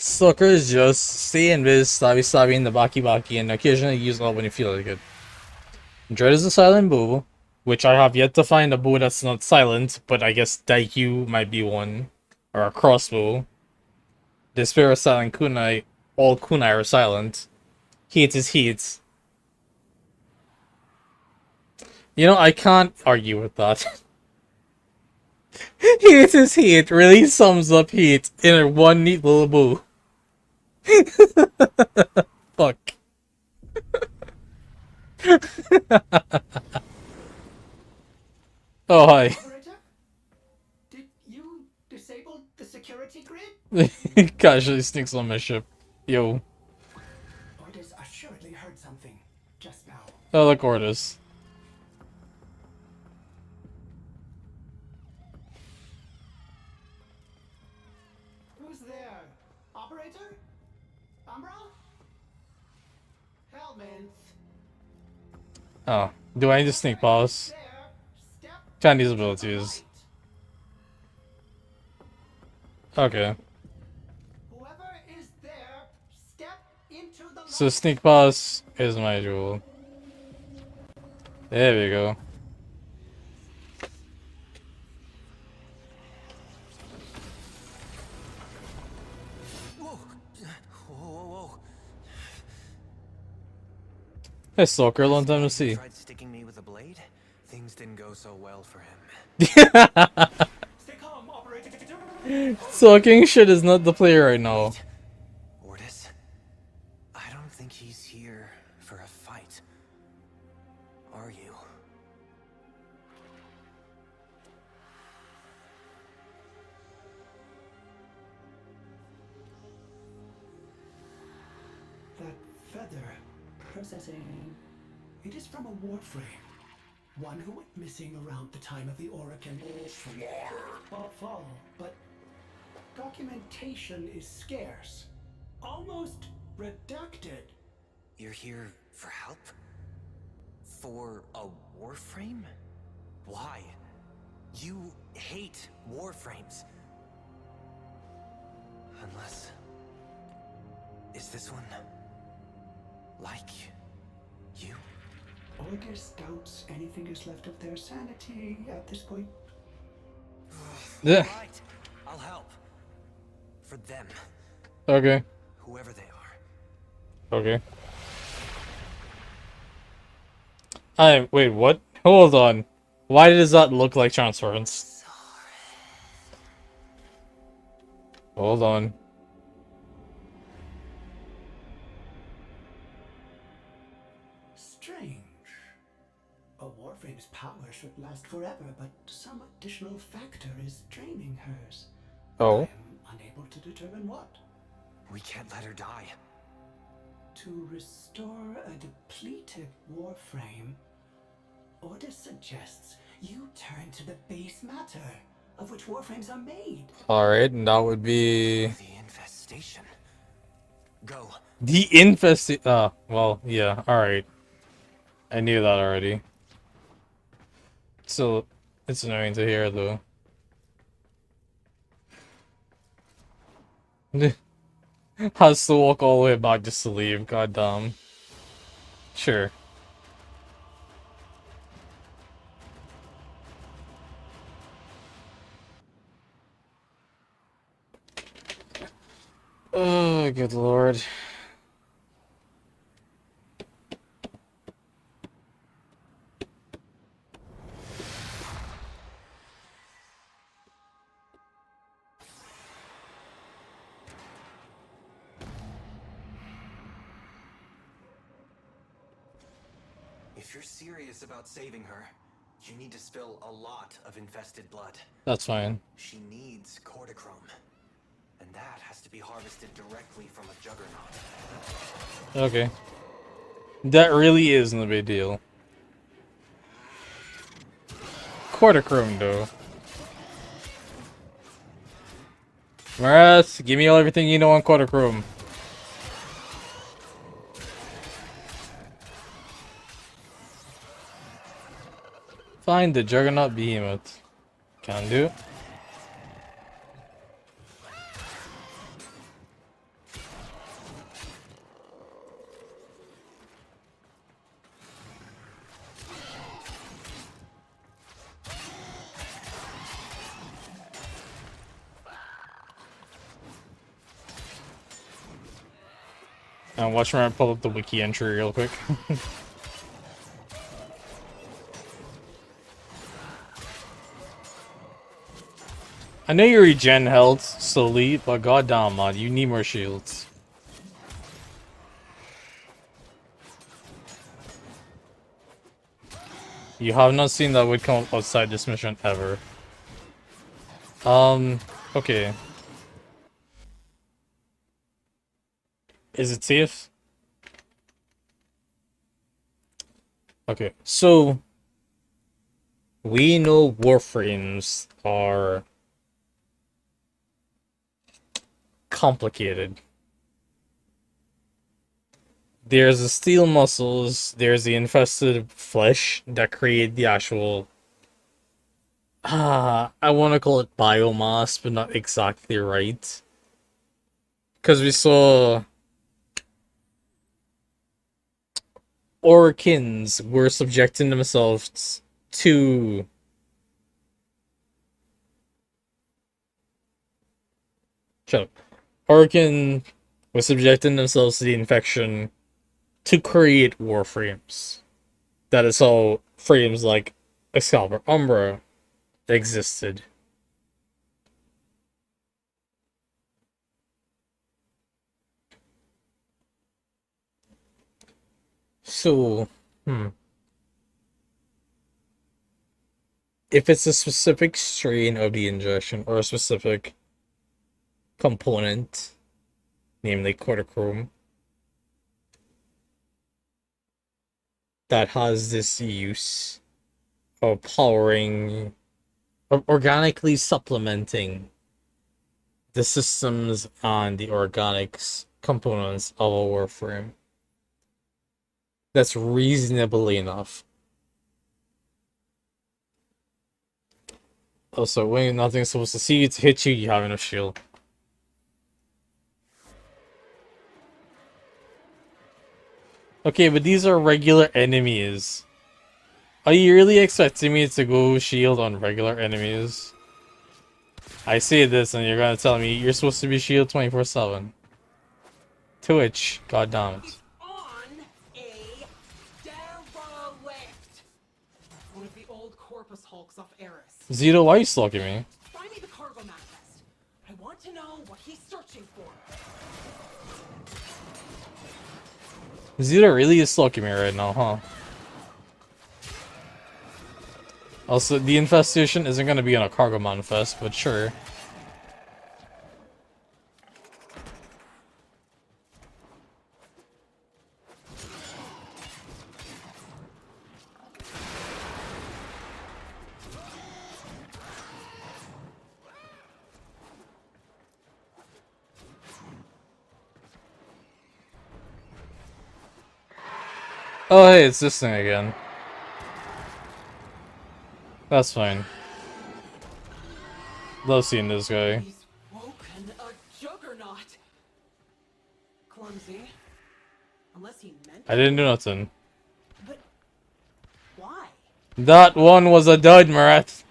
Suckers just stay in biz, stabby in the baki and occasionally use it when you feel like it. Dread is a silent boo, which I have yet to find a boo that's not silent, but I guess Daikyu might be one. Or a crossbow. Despair is silent kunai. All kunai are silent. Heat is heat. You know, I can't argue with that. Heat is heat really sums up heat in a one neat little boo. Fuck. Oh, hi. Operator? Did you disable the security grid? Casually sneaks on my ship. Yo. Orders assuredly heard something just now. Oh, look, Orders. Who's there? Operator? Umbra? Helminth. Oh, do I need to sneak pause? Can't use abilities. Okay. Whoever is there, step into the So sneak pause is my rule. There we go. Whoa. Whoa. Hey, Stalker, long time to see. Tried sticking me with a blade. Things didn't go so well for him. Talking shit is not the play right now. Ordis, I don't think he's here for a fight. Are you? That feather. Processing. It is from a Warframe. One who went missing around the time of the Oracle fall, but documentation is scarce. Almost redacted. You're here for help? For a Warframe? Why? You hate Warframes. Unless... Is this one? Like you? Orgus doubts anything is left of their sanity at this point. Yeah. Right. I'll help. For them. Okay. Whoever they are. Okay. Wait, what? Hold on. Why does that look like transference? Hold on. Strange. A Warframe's power should last forever, but some additional factor is draining hers. Oh. I'm unable to determine what. We can't let her die. To restore a depleted Warframe, Ordis suggests you turn to the base matter of which Warframes are made. Alright, and that would be... The infestation. Go. The infestation... well, yeah, alright. I knew that already. So, it's annoying to hear, though. Has to walk all the way back just to leave, goddamn. Sure. Oh, good lord. If you're serious about saving her, you need to spill a lot of infested blood. That's fine. She needs cortichrome. And that has to be harvested directly from a juggernaut. Okay. That really isn't a big deal. Cortichrome, though. Maras, give me everything you know on cortichrome. Find the Juggernaut Behemoth. Can do. And watch me pull up the wiki entry real quick. I know you regen health slowly, but goddamn, man, you need more shields. You have not seen that would come up outside this mission ever. Okay. Is it safe? Okay, so we know Warframes are complicated. There's the steel muscles, there's the infested flesh that create the actual... I want to call it biomass, but not exactly right. Because we saw... Orkins were subjecting themselves to... Shut up. Orkin was subjecting themselves to the infection to create Warframes. That is how frames like Excalibur Umbra existed. So, if it's a specific strain of the ingestion or a specific component, namely cortichrome, that has this use of powering, of organically supplementing the systems and the organics components of a Warframe, that's reasonably enough. Also, when nothing's supposed to see you to hit you, you have enough shield. Okay, but these are regular enemies. Are you really expecting me to go shield on regular enemies? I say this and you're gonna tell me you're supposed to be shield 24/7. Twitch, god damn it. On a derelict. One of the old corpus hulks off Eris. Zito, why are you stalking me? Find me the cargo manifest. I want to know what he's searching for. Zito really is stalking me right now, huh? Also, the infestation isn't gonna be on a cargo manifest, but sure. Oh hey, it's this thing again. That's fine. Love seeing this guy. He's woken a juggernaut. Clumsy. Unless he meant I didn't do nothing. But why? That one was a dud, Marat.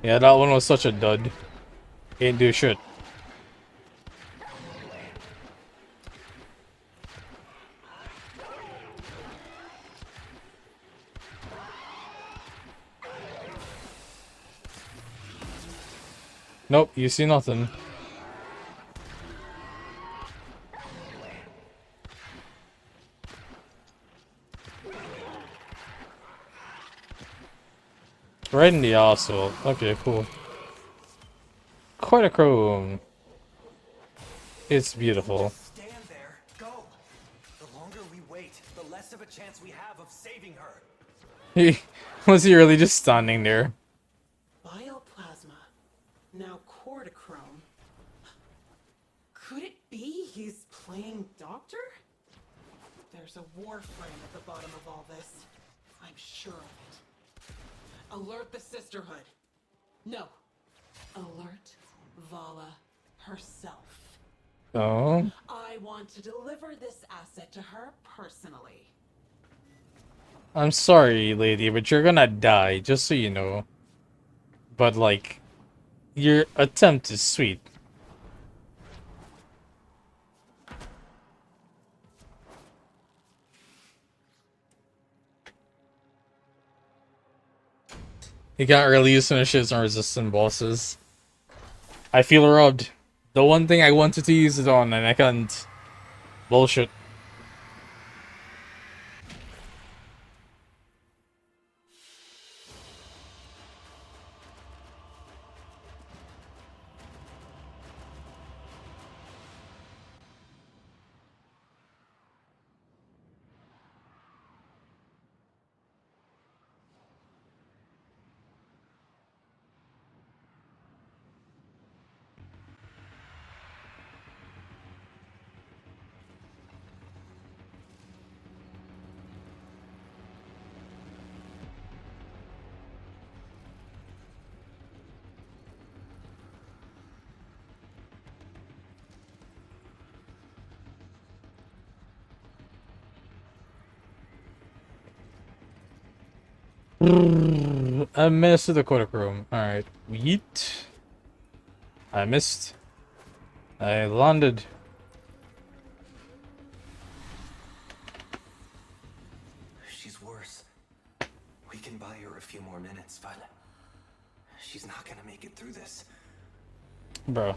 Yeah, that one was such a dud. Ain't do shit. Nope, you see nothing. Right in the asshole. Okay, cool. Quite a chrome. It's beautiful. Stand there. Go. The longer we wait, the less of a chance we have of saving her. Was he really just standing there? Bioplasma. Now cortichrome. Could it be he's playing doctor? There's a Warframe at the bottom of all this. I'm sure of it. Alert the Sisterhood. No. Alert Vala herself. Oh. I want to deliver this asset to her personally. I'm sorry, lady, but you're gonna die, just so you know. But, like, your attempt is sweet. You can't really use finishes on resistant bosses. I feel robbed. The one thing I wanted to use it on, and I can't. Bullshit. I missed the cortichrome. Alright. Yeet. I missed. I landed. She's worse. We can buy her a few more minutes, but she's not gonna make it through this. Bro.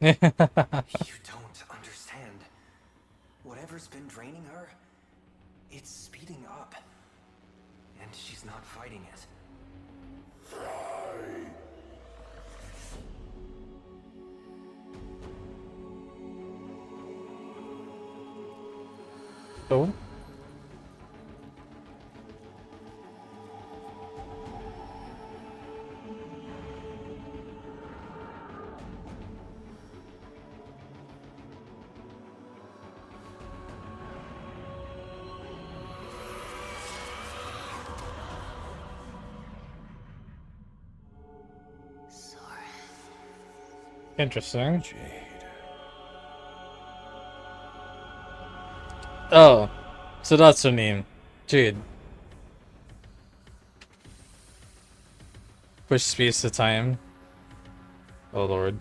You don't understand. Whatever's been draining her, it's speeding up. And she's not fighting it. Oh? Interesting. Oh, so that's her name. Jade. Push space to time. Oh lord.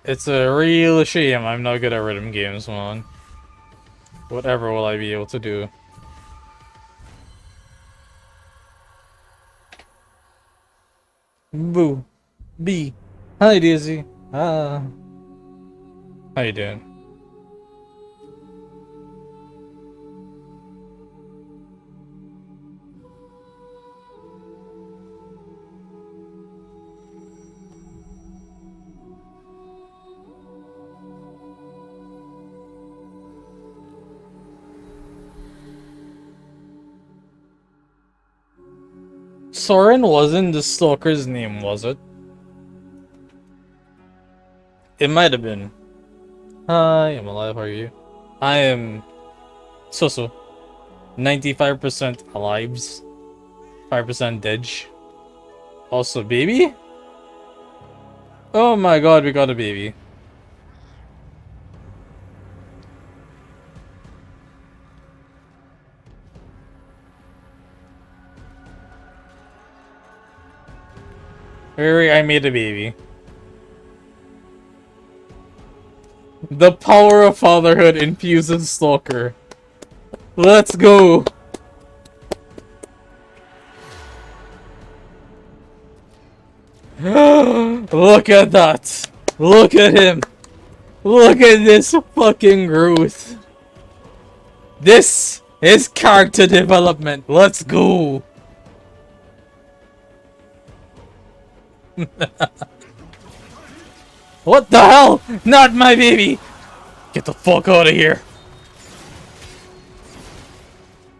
It's a real shame I'm not good at rhythm games, man. Whatever will I be able to do? Boo. B. Hi, Daisy. Ah. How you doing? Soren wasn't the stalker's name, was it? It might have been. Hi, I'm alive, how are you? I am... So-so. 95% alive. 5% dead. Also, baby? Oh my god, we got a baby. Hurry, I made a baby. The power of fatherhood infuses Stalker. Let's go! Look at that! Look at him! Look at this fucking growth! This is character development! Let's go! What the hell? Not my baby! Get the fuck out of here!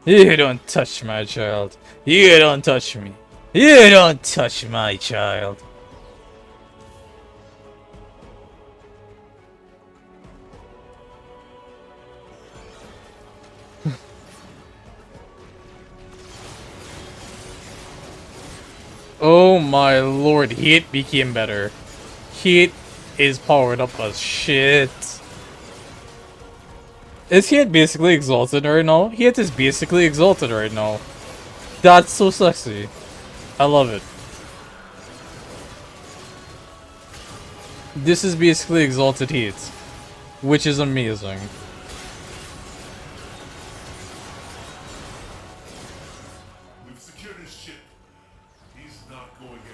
You don't touch my child. You don't touch me. You don't touch my child. Oh my lord, Heat became better. Heat is powered up as shit. Is Heat basically exalted right now? Heat is basically exalted right now. That's so sexy. I love it. This is basically exalted Heat, which is amazing. We've secured his ship. He's not going anywhere.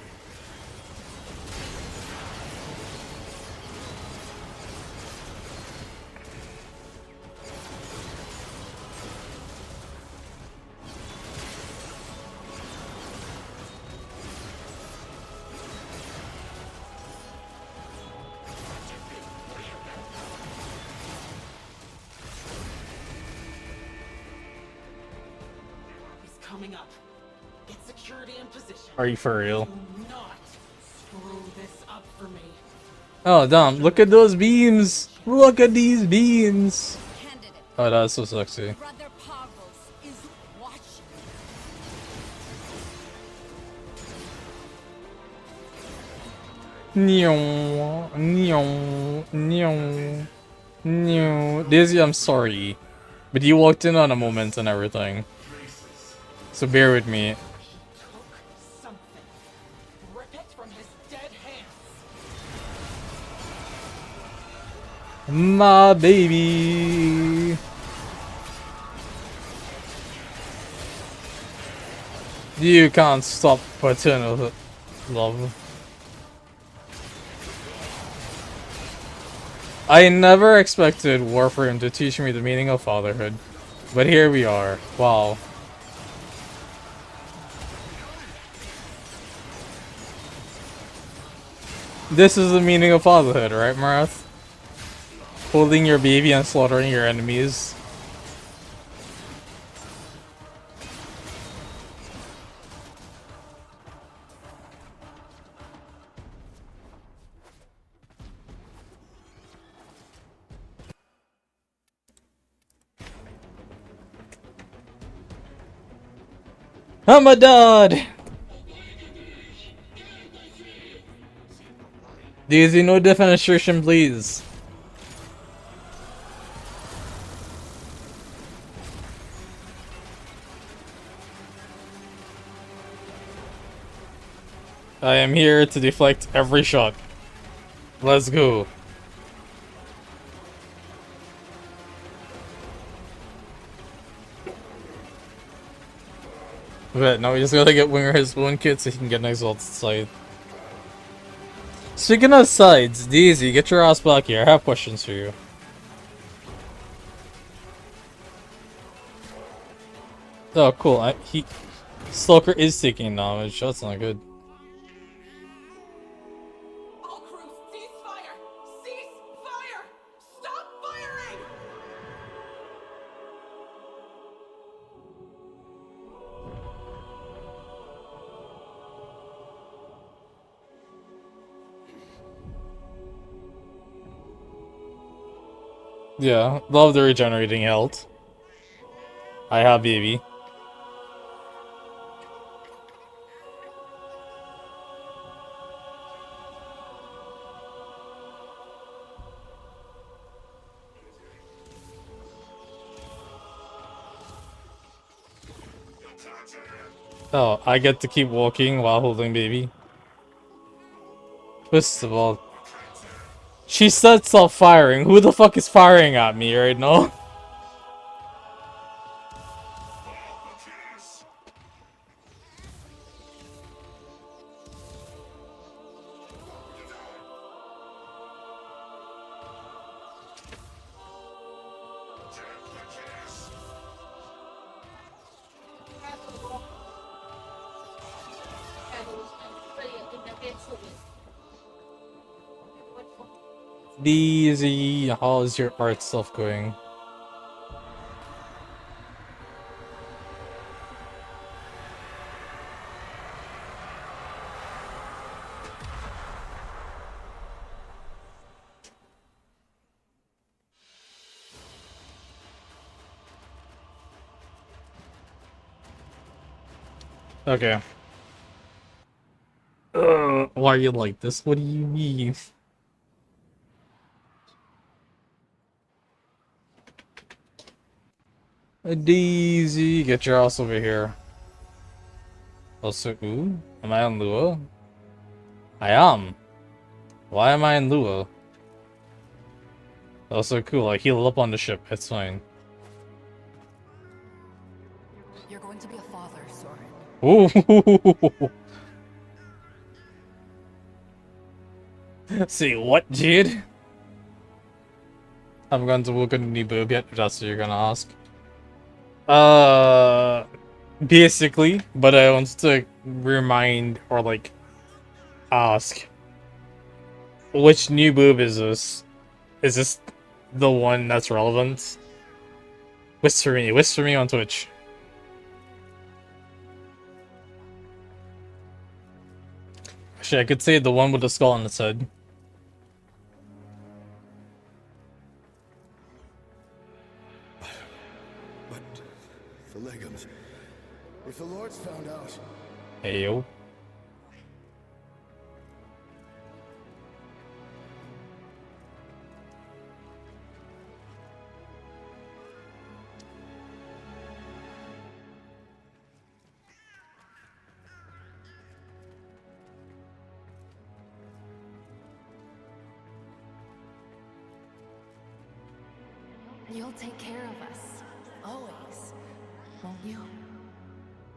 He's coming up. Get security in position. Are you for real? Do not screw this up for me. Oh damn, look at those beams! Look at these beams! Oh, that's so sexy. Neon, neon, neon, neon. Daisy, I'm sorry, but you walked in on a moment and everything, so bear with me. Rip it from his dead hands. My baby. You can't stop paternal love. I never expected Warframe to teach me the meaning of fatherhood, but here we are. Wow. This is the meaning of fatherhood, right, Marath? Holding your baby and slaughtering your enemies. I'm a dad! Daisy, no defenestration, please. I am here to deflect every shot. Let's go. But now we just gotta get Winger his wound kit so he can get an exalted side. Speaking of sides, Daisy, get your ass back here. I have questions for you. Oh, cool. Stalker is taking damage. That's not good. All crews, cease fire! Cease fire! Stop firing! Yeah, love the regenerating health. I have baby. Oh, I get to keep walking while holding baby. First of all, she said stop firing. Who the fuck is firing at me right now? Easy. How's your art stuff going? Okay. Why are you like this? What do you mean? Daisy, get your ass over here. Also, ooh, am I on Lua? I am. Why am I in Lua? Also cool, I healed up on the ship, it's fine. You're going to be a father, Soren. Ooh. See what, Jade? I haven't gone to look at any boob yet, if that's what you're gonna ask. Basically, but I want to remind or like ask, which new boob is this? Is this the one that's relevant? Whisper me on Twitch. Actually, I could say the one with the skull on its head. But the Legums, if the Lord's found out, Hey yo. You'll take care of us. Always. Won't you?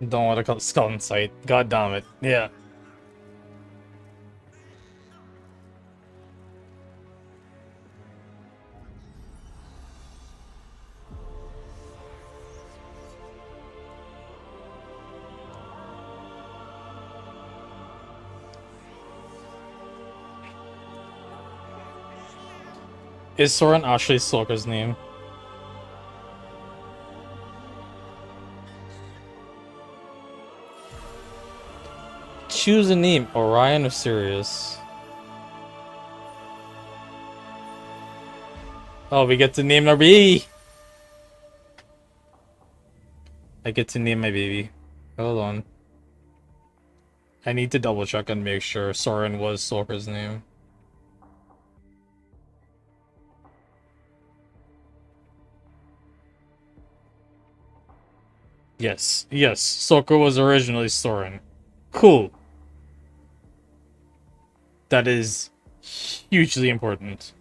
Don't want to call it skull in sight. God damn it. Yeah. Is Soren actually Stalker's name? Choose a name, Orion or Sirius? Oh, we get to name our baby! I get to name my baby. Hold on. I need to double check and make sure Soren was Stalker's name. Yes, yes, Stalker was originally Soren. Cool. That is hugely important.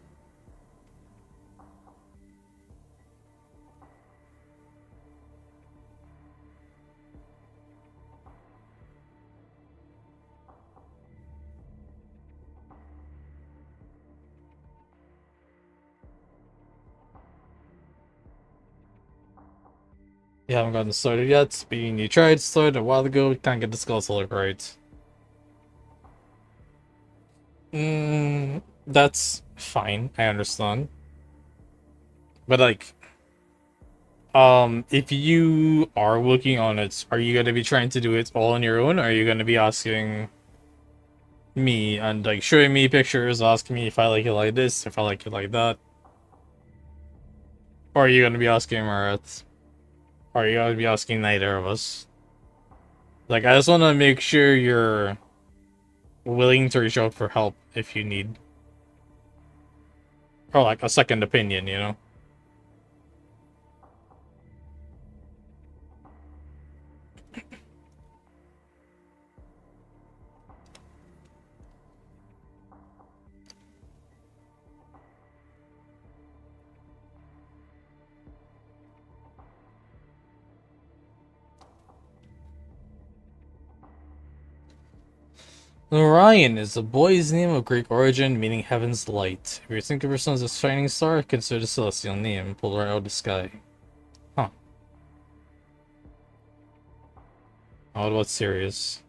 You haven't gotten started yet, but you tried to start a while ago, can't get the skull to look right. That's fine, I understand. But like, if you are working on it, are you gonna be trying to do it all on your own, or are you gonna be asking me and like showing me pictures, asking me if I like it like this, if I like it like that? Or are you gonna be asking Marat? Or are you gonna be asking neither of us? Like, I just wanna make sure you're willing to reach out for help if you need. Or like a second opinion, you know? Orion is a boy's name of Greek origin, meaning heaven's light. If you think of yourself as a shining star, consider the celestial name, pulled right out of the sky. Huh. What about Sirius?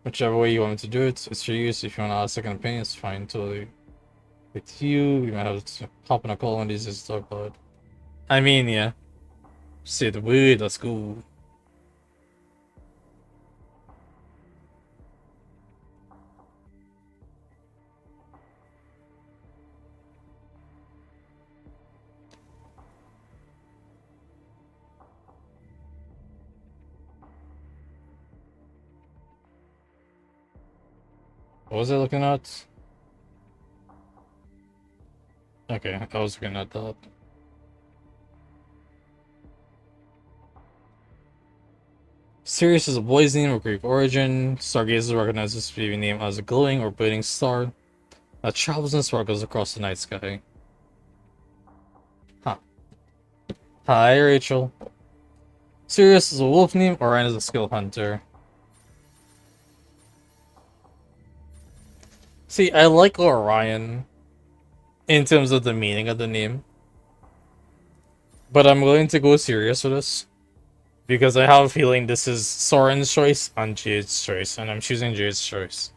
Whichever way you want me to do it, it's your use. If you want to ask second opinion, it's fine, totally. With you, we might have to hop on a call on these to talk about it. I mean, yeah. Say the word, let's go. What was I looking at? Okay, I was looking at that. Sirius is a boy's name of Greek origin. Stargazers recognize this baby name as a glowing or burning star that travels and sparkles across the night sky. Huh. Hi, Rachel. Sirius is a wolf name, Orion is a skill hunter. See, I like Orion in terms of the meaning of the name, but I'm willing to go Sirius with this because I have a feeling this is Soren's choice and Jade's choice, and I'm choosing Jade's choice.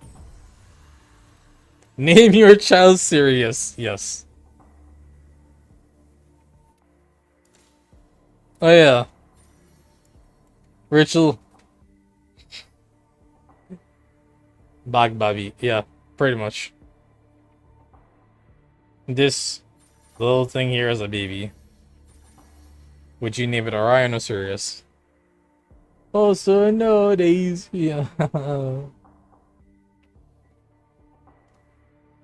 Name your child Sirius. Yes. Oh yeah. Rachel. Bag Baby. Yeah, pretty much. This little thing here is a baby. Would you name it Orion or Sirius? Oh, so nowadays, yeah.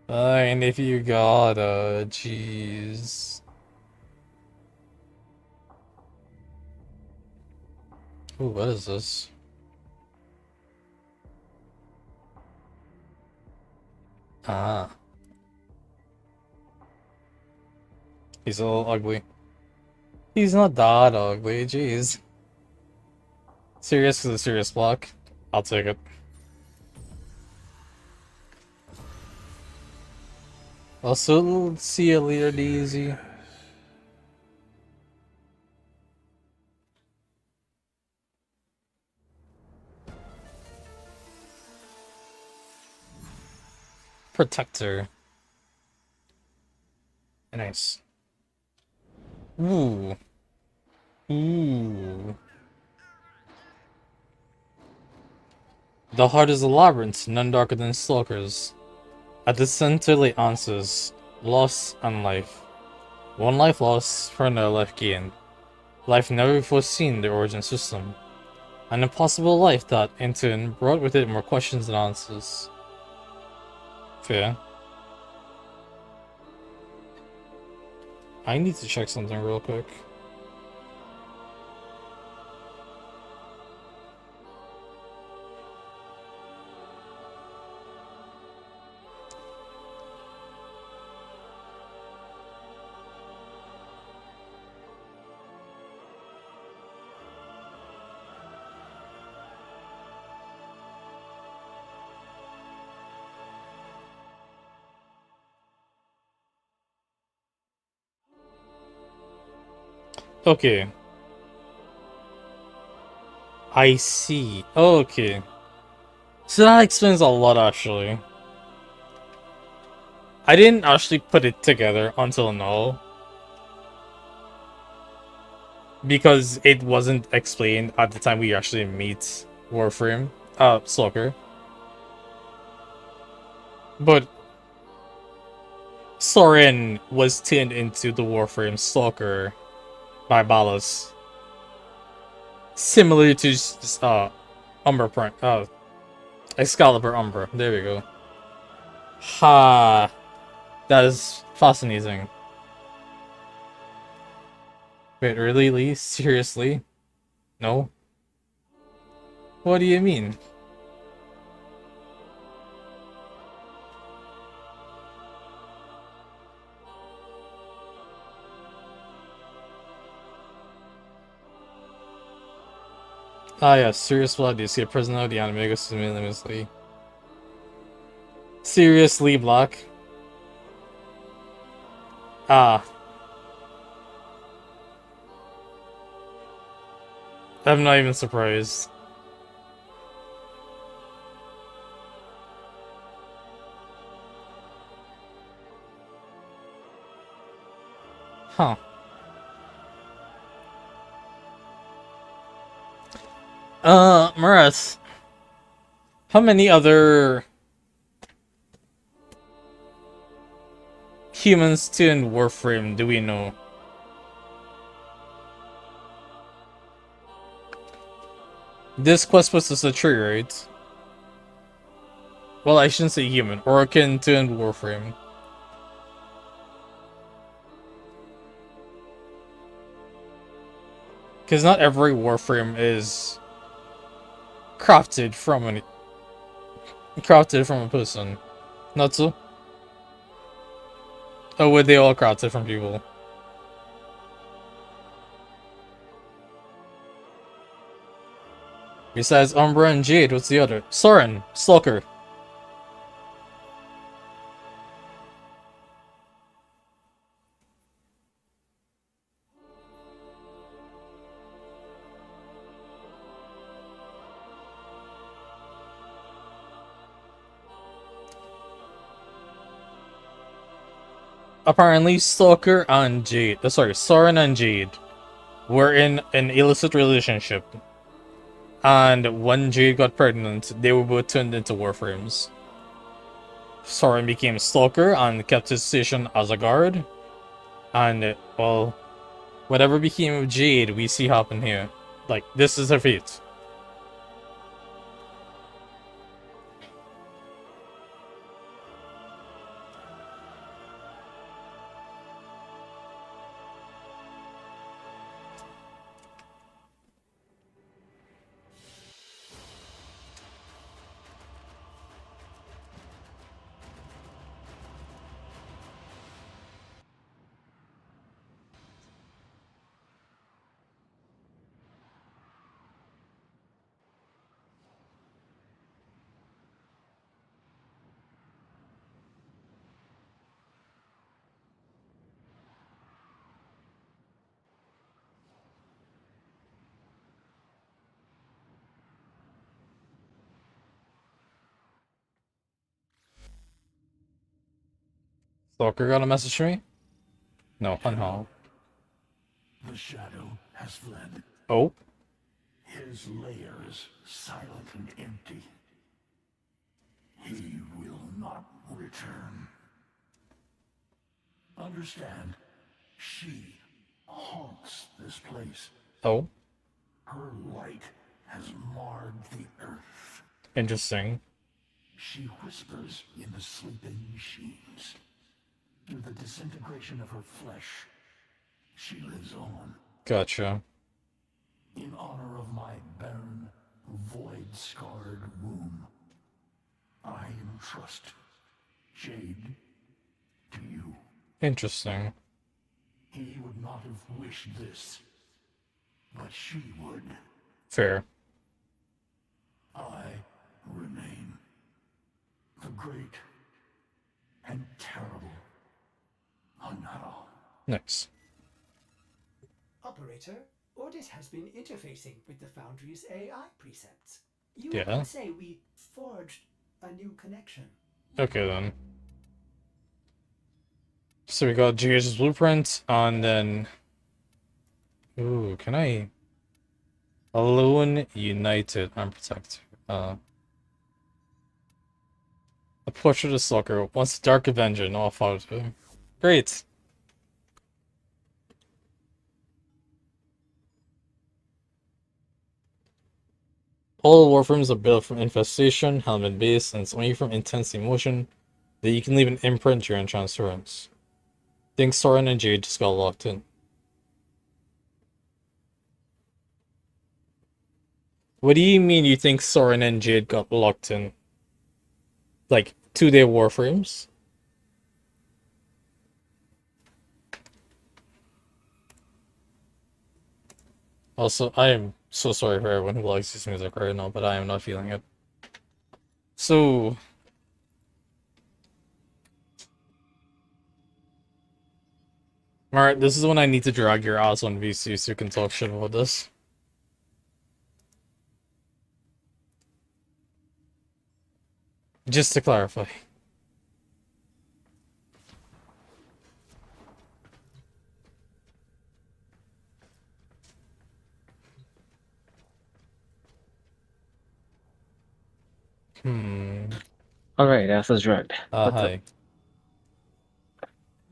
And if you gotta, jeez. Ooh, what is this? Ah. He's a little ugly. He's not that ugly, jeez. Sirius is a serious block. I'll take it. Also, see you later, Daisy. Protector. Nice. Ooh. Ooh. The heart is a labyrinth, none darker than stalkers. At the center lay answers, loss and life. One life lost for another life gained. Life never foreseen the origin system. An impossible life that, in turn, brought with it more questions than answers. Fair. I need to check something real quick. Okay. I see. Okay. So that explains a lot, actually. I didn't actually put it together until now. Because it wasn't explained at the time we actually meet Warframe. Stalker. But Soren was turned into the Warframe Stalker by Ballas. Similar to Umbra Prime. Excalibur Umbra. There we go. Ha! That is fascinating. Wait, really, Lee? Seriously? No? What do you mean? Ah, yeah, Serious Blood. You see a prisoner of the anime goes to Lee. Seriously, Black? Ah. I'm not even surprised. Huh. Maras. How many other humans tuned Warframe do we know? This quest puts us a tree, right? Well, I shouldn't say human. Orokin tuned Warframe. Because not every Warframe is crafted from a person. Not so? Oh, were they all crafted from people? Besides Umbra and Jade, what's the other? Soren, Stalker. Apparently, Stalker and Jade, Soren and Jade were in an illicit relationship. And when Jade got pregnant, they were both turned into Warframes. Soren became Stalker and kept his station as a guard. And, well, whatever became of Jade, we see happen here. Like, this is her fate. Stalker got a message to me? No, Hunhall. The shadow has fled. Oh? His lair is silent and empty. He will not return. Understand, she haunts this place. Oh, Her light has marred the earth. interesting. She whispers in the sleeping machines. Through the disintegration of her flesh, she lives on. Gotcha. In honor of my barren, void-scarred womb, I entrust Jade to you. Interesting. He would not have wished this, but she would. Fair. I remain the great and terrible Hanao. Nice. Operator, Ordis has been interfacing with the Foundry's AI precepts. You Yeah. can say we forged a new connection. Okay then. So we got GH's blueprint, and then... Ooh, can I... Alone, united, and protect. A portrait of Stalker. Once Dark Avenger, no, I'll follow to him. Great! All Warframes are built from infestation, helmet base, and it's only from intense emotion that you can leave an imprint during transference. Think Soren and Jade just got locked in. What do you mean you think Soren and Jade got locked in? Like, 2-day Warframes? Also, I am so sorry for everyone who likes this music right now, but I am not feeling it. So... Alright, this is when I need to drag your ass on VC so you can talk shit about this. Just to clarify. Alright, that's us right. Hi.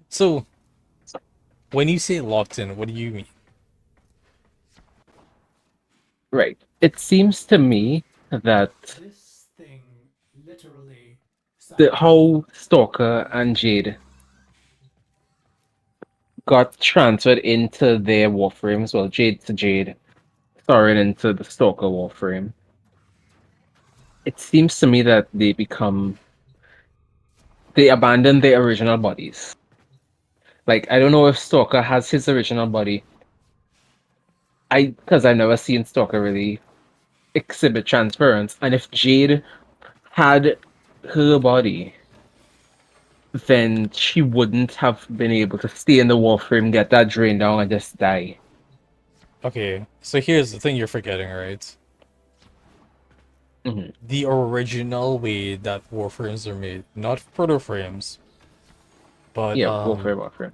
So, when you say locked in, what do you mean? Right. It seems to me that This thing literally how Stalker and Jade got transferred into their Warframes, well, Jade to Jade, Soren into the Stalker Warframe. It seems to me that they abandon their original bodies. Like, I don't know if Stalker has his original body. Because I've never seen Stalker really exhibit transference, and if Jade had her body, then she wouldn't have been able to stay in the Warframe, get that drained down, and just die. Okay, so here's the thing you're forgetting, right? Mm-hmm. The original way that Warframes are made, not Protoframes, but Yeah, Warframe.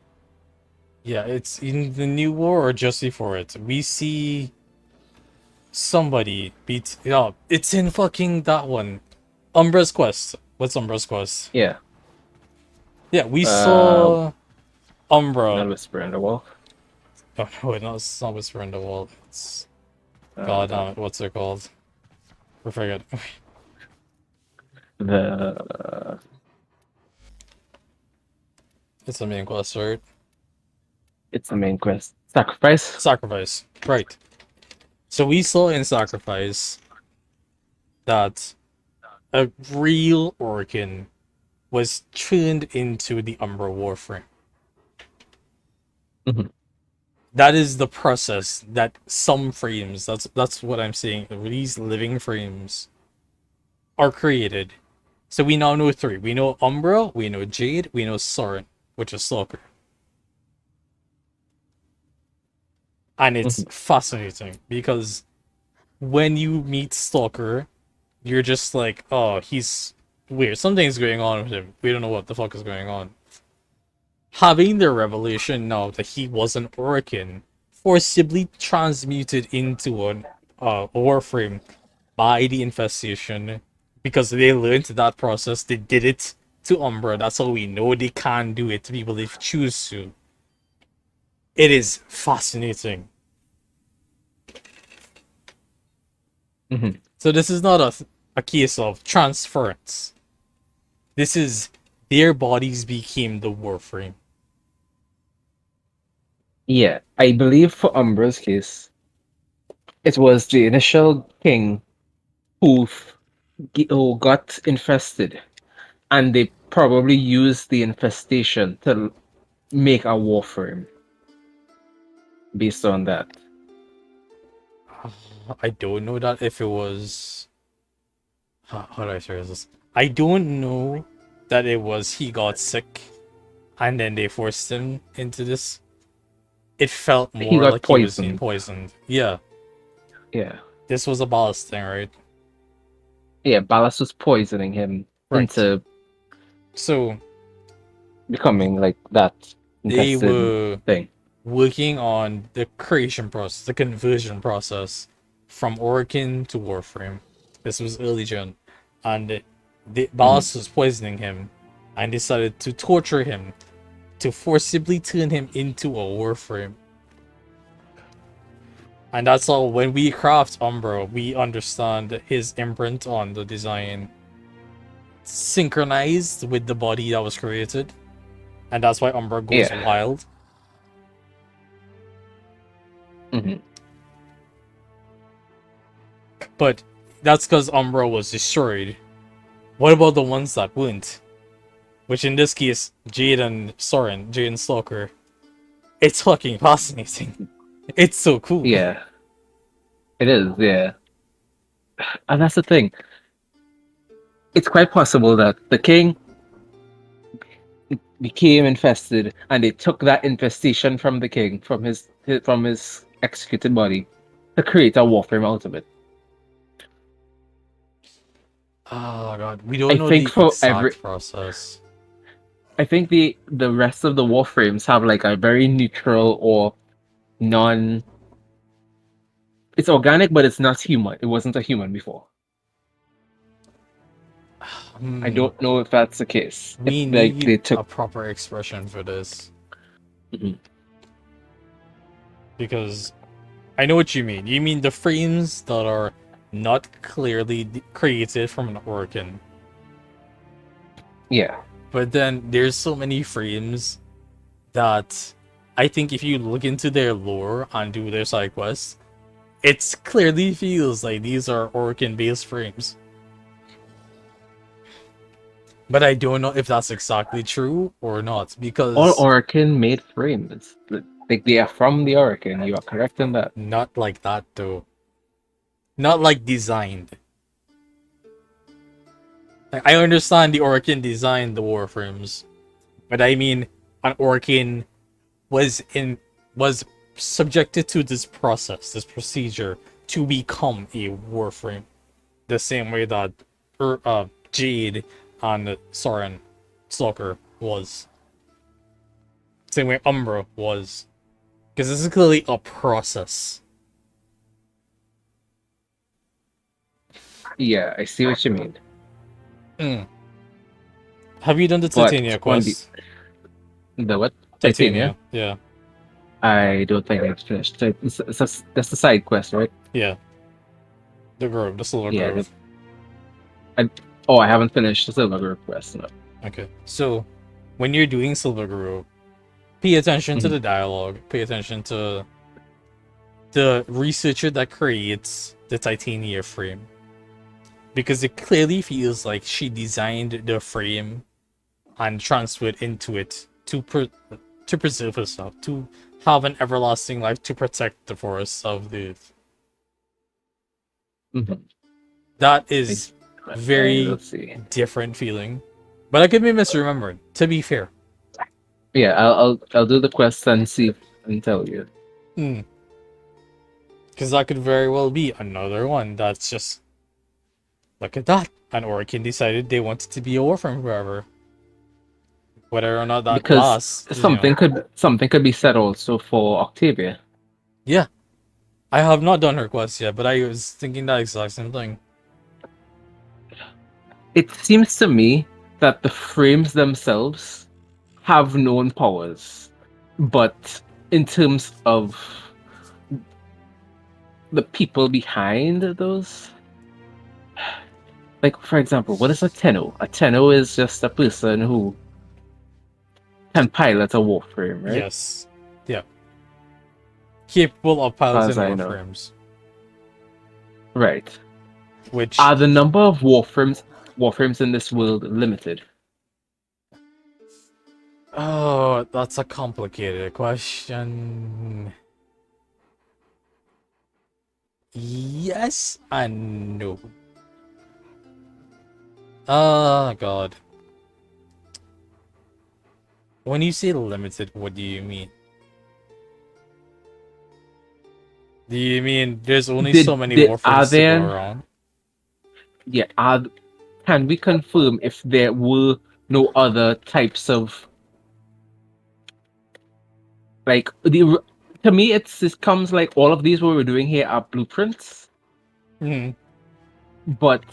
yeah, it's in the New War or just before it. We see somebody beat. Yeah, it's in fucking that one, Umbra's Quest. What's Umbra's Quest? Yeah. Yeah, we saw Umbra. Not Whisper in the Wall. Oh no, wait, no, it's not Whisper in the Wall. It's God damn it, what's it called? I forget. It's the main quest, right? It's the main quest. Sacrifice? Sacrifice, right. So we saw in Sacrifice that a real Orkin was turned into the Umbra Warframe. Mm-hmm. That is the process that some frames, that's what I'm saying, these living frames are created. So we now know 3. We know Umbra, we know Jade, we know Soren, which is Stalker. And it's fascinating because when you meet Stalker, you're just like, oh, he's weird. Something's going on with him. We don't know what the fuck is going on. Having the revelation now that he was an Orkin, forcibly transmuted into an Warframe by the infestation, because they learned that process. They did it to Umbra. That's how we know they can do it to people if they choose to. It is fascinating. So this is not a case of transference. This is their bodies became the Warframe. Yeah, I believe for Umbra's case, it was the initial king who got infested, and they probably used the infestation to make a Warframe based on that. I don't know that if it was. How do I say this? I don't know that it was he got sick and then they forced him into this. It felt He more got like he was being poisoned. poisoned. Yeah. Yeah. This was a ballast thing, right? Yeah, Ballast was poisoning him Right. into So becoming like that they infested were thing. working on the creation process, the conversion process from Orkin to Warframe. This was early June. And the Ballast was poisoning him and decided to torture him to forcibly turn him into a Warframe. And that's how when we craft Umbra, we understand his imprint on the design synchronized with the body that was created. And that's why Umbra goes Yeah. wild. But that's because Umbra was destroyed. What about the ones that weren't? Which in this case, Jade and Soren, Jade and Stalker. It's fucking fascinating. It's so cool. Yeah. It is, yeah. And that's the thing. It's quite possible that the king became infested and they took that infestation from the king, from his executed body, to create a Warframe out of it. Oh god, we I don't know think the for every exact process. I think the rest of the Warframes have like a very neutral or non. It's organic, but it's not human. It wasn't a human before. I don't know if that's the case. If We like need they took. a proper expression for this. Because I know what you mean. You mean the frames that are not clearly created from an organ. Yeah. But then there's so many frames that I think if you look into their lore and do their side quests, it clearly feels like these are organ-based frames. But I don't know if that's exactly true or not, All because Orakin made frames. Like they are from the Orakin. You are correct in that. not like that though. Not like designed. Like, I understand the Orkin designed the Warframes, but I mean an Orkin was subjected to this process, this procedure to become a Warframe. The same way that Jade and Soren Stalker was. Same way Umbra was. Because this is clearly a process. Yeah, I see what you mean. Have you done the But Titania on quest? the what? Titania, yeah. I don't think it's finished. So that's the side quest, right? Yeah. The Grove, the Silver Yeah. Grove. I haven't finished the Silver Grove quest. No. Okay. So, when you're doing Silver Grove, pay attention to the dialogue. Pay attention to the researcher that creates the Titania frame. Because it clearly feels like she designed the frame and transferred into it to preserve herself, to have an everlasting life, to protect the forests of the earth. That is very different feeling. But I could be misremembering, to be fair. Yeah, I'll do the quest and see and tell you. Because that could very well be another one that's just look at that. An Orkin decided they wanted to be a Warframe forever. Whether or not that Because lasts, something could be said also for Octavia. Yeah. I have not done her quest yet, but I was thinking that exact same thing. it seems to me that the frames themselves have known powers, but in terms of the people behind those, like for example, what is a Tenno? A Tenno is just a person who can pilot a Warframe, right? Yes. Yeah. Capable of As piloting I know. warframes. Right. Which Are the number of Warframes in this world limited? oh, that's a complicated question. Yes and no. Oh god. When you say limited, what do you mean? Do you mean there's only so many Are warframes to go there? around? Yeah. Can we confirm if there were no other types of like the? To me, it comes like all of these what we're doing here are blueprints, Hmm. but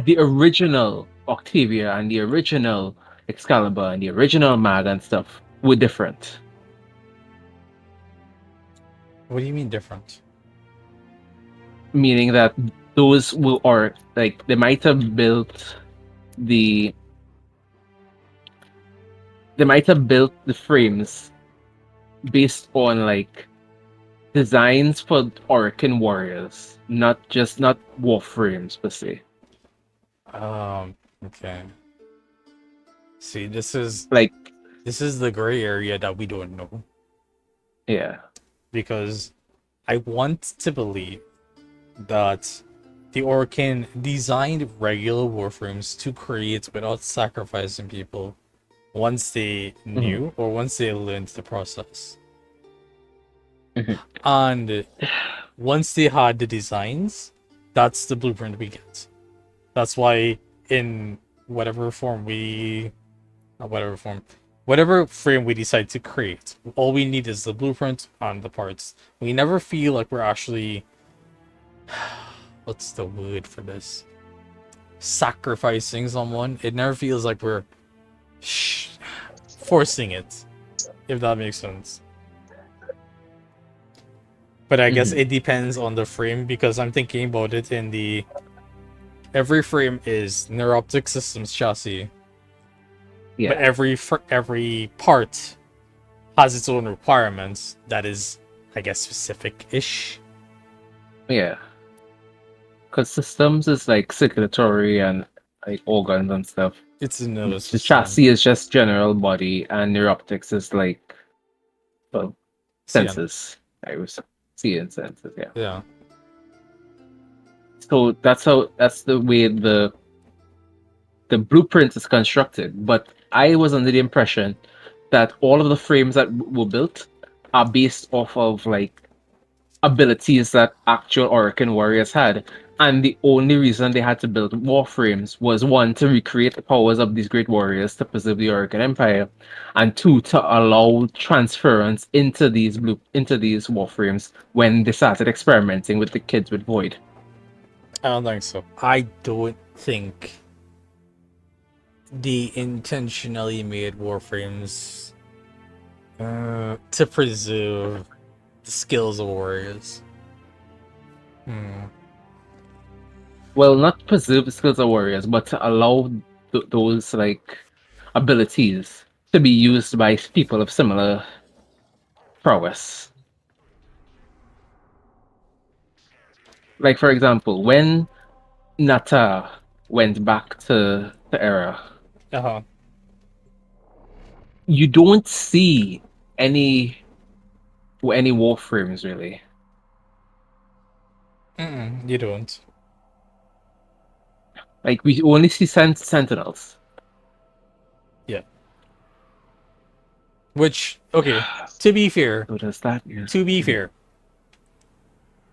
the original Octavia and the original Excalibur and the original Mag and stuff were different. What do you mean different? Meaning that those will or like the they might have built the frames based on like designs for Orokin warriors, not warframes per se. Okay. See, Like this is the gray area that we don't know. yeah. Because I want to believe that the Orkin designed regular warframes to create without sacrificing people once they Mhm. knew or once they learned the process. Mhm. And once they had the designs, that's the blueprint we get. That's why in whatever form we not whatever form whatever frame we decide to create, all we need is the blueprint on the parts. We never feel like we're actually what's the word for this? Sacrificing someone. It never feels like we're forcing it, if that makes sense. But I guess Mhm. it depends on the frame because I'm thinking about it in the every frame is Neuroptic Systems chassis, but Yeah. every part has its own requirements that is, I guess, specific-ish. Yeah. Because systems is like circulatory and like organs and stuff. It's another The system. chassis is just general body, and neuroptics is like well, CN. senses. I was seeing senses. Yeah. Yeah. So that's the way the blueprint is constructed. But I was under the impression that all of the frames that were built are based off of like abilities that actual Orokin warriors had. And the only reason they had to build warframes was one, to recreate the powers of these great warriors to preserve the Orokin Empire, and two, to allow transference into these warframes when they started experimenting with the kids with Void. I don't think so. I don't think they intentionally made warframes to preserve the skills of warriors. Hmm. Well, not preserve the skills of warriors, but to allow those like abilities to be used by people of similar prowess. Like for example, when Nata went back to the era, Uh-huh. you don't see any any warframes really. You don't. Like we only see sentinels. Yeah. Which, okay, to be fair, So does that yeah. to be fair,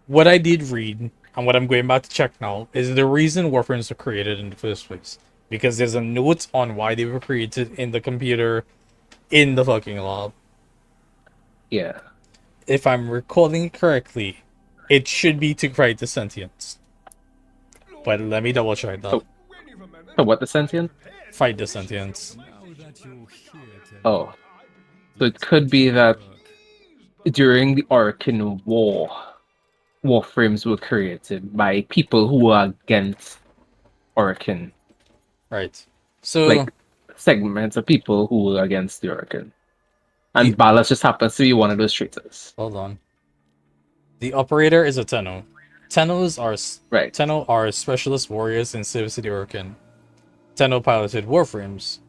what I did read and what I'm going back to check now is the reason warframes were created in the first place. Because there's a note on why they were created in the computer in the fucking lab. Yeah. If I'm recalling correctly, it should be to create the sentience. but let me double check that. So what the sentient? Fight the sentience. Oh. So it could be that during the Orokin War, Warframes were created by people who were against Orokin. Right. So like segments of people who were against the Orokin. And The- Ballas just happens to be one of those traitors. hold on. The operator is a Tenno. Tenno are specialist warriors in service to the Orokin. Tenno piloted Warframes.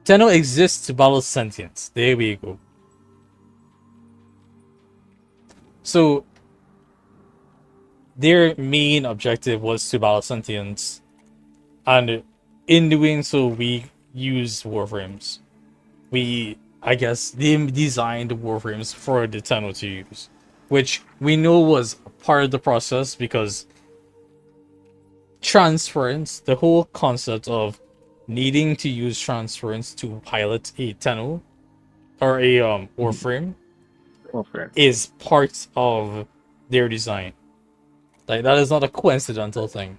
Tenno exists to battle sentience. There we go. So their main objective was to battle sentience, and in doing so, we used Warframes. I guess, they designed Warframes for the Tenno to use, which we know was part of the process because transference, the whole concept of needing to use transference to pilot a Tenno or a Warframe is part of their design. Like, that is not a coincidental thing.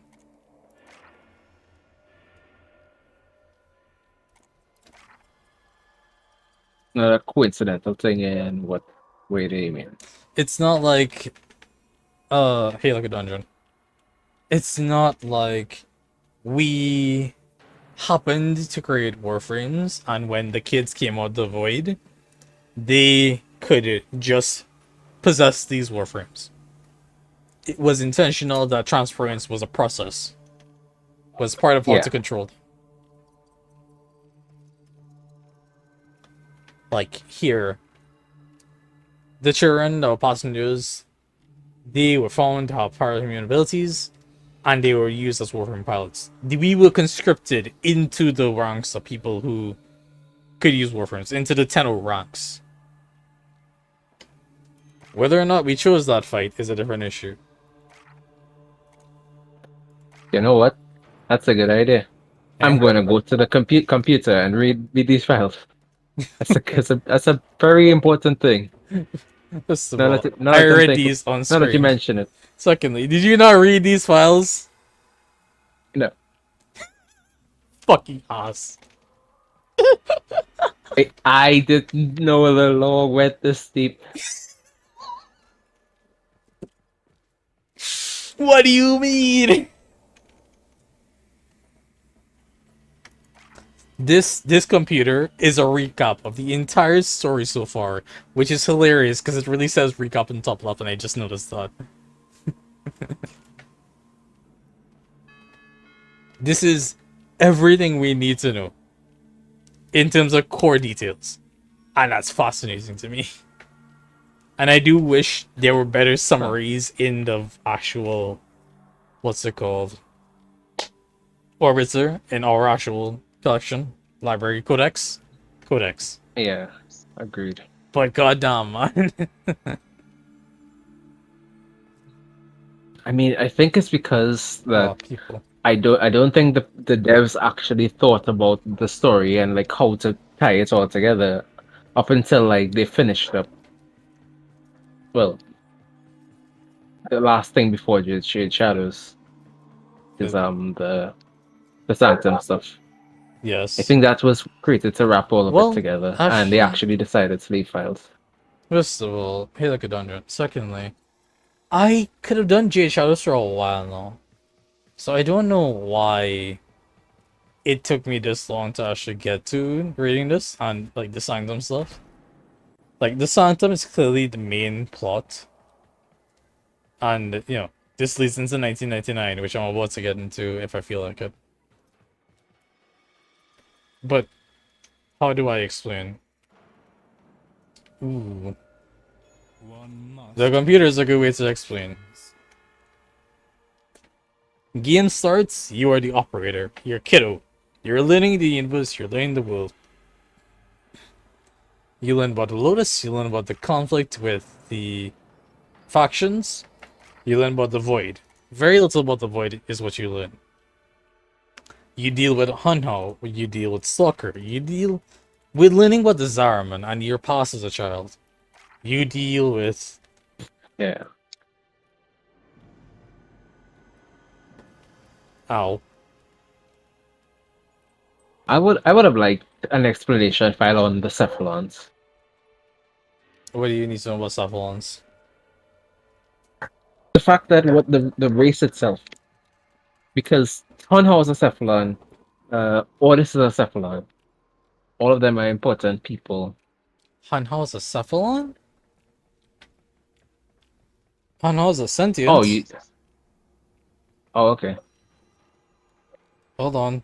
Not a coincidental thing in what way do you mean? It's not like hey, like a dungeon. It's not like we happened to create Warframes, and when the kids came out the void, they could just possess these Warframes. It was intentional that transference was a process. Was part of how to control them. Like here, the children, the passengers, they were found to have parahuman abilities, and they were used as Warframe pilots. We were conscripted into the ranks of people who could use Warframes, into the Tenno ranks. Whether or not we chose that fight is a different issue. You know what? That's a good idea. I'm going to go to the computer and read these files. That's a very important thing. First of Now all, that now I that I'm read thinking- these on Now that you screen. mention it. Secondly, did you not read these files? No. Fucking ass. I didn't know the law went this deep. What do you mean? This computer is a recap of the entire story so far, which is hilarious because it really says recap in top left, and I just noticed that. This is everything we need to know in terms of core details, and that's fascinating to me. And I do wish there were better summaries in the actual, what's it called, Orbiter, in our actual collection, library codex. Yeah, agreed. But goddamn, man. I mean, I think it's because that people. I don't think the devs actually thought about the story and like how to tie it all together up until like they finished up. Well, the last thing before Shade Shadows is the Sanctum stuff. Yes. I think that was created to wrap all of Well, it together, and actually- they actually decided to leave files. First of all, hey, like a dungeon. Secondly, I could have done Jade Shadows for a while now. So I don't know why it took me this long to actually get to reading this and like the Sanctum stuff. Like, the Sanctum is clearly the main plot. And, you know, this leads into 1999, which I'm about to get into if I feel like it. But, how do I explain? Ooh. The computer is a good way to explain. Game starts, you are the operator. You're kiddo. You're learning the universe, you're learning the world. You learn about the Lotus, you learn about the conflict with the factions, you learn about the Void. Very little about the Void is what you learn. You deal with Hunho, you deal with Stalker, you deal with learning about the Zaraman and your past as a child. You deal with... Yeah. Ow. I would have liked an explanation file on the cephalons. What do you need to know about cephalons? The fact that what the race itself, because Hunhao is a cephalon, Ordis is a cephalon. All of them are important people. Hanhao is a cephalon? Hanhao is a Oh, sentient. you. Oh, okay. Hold on.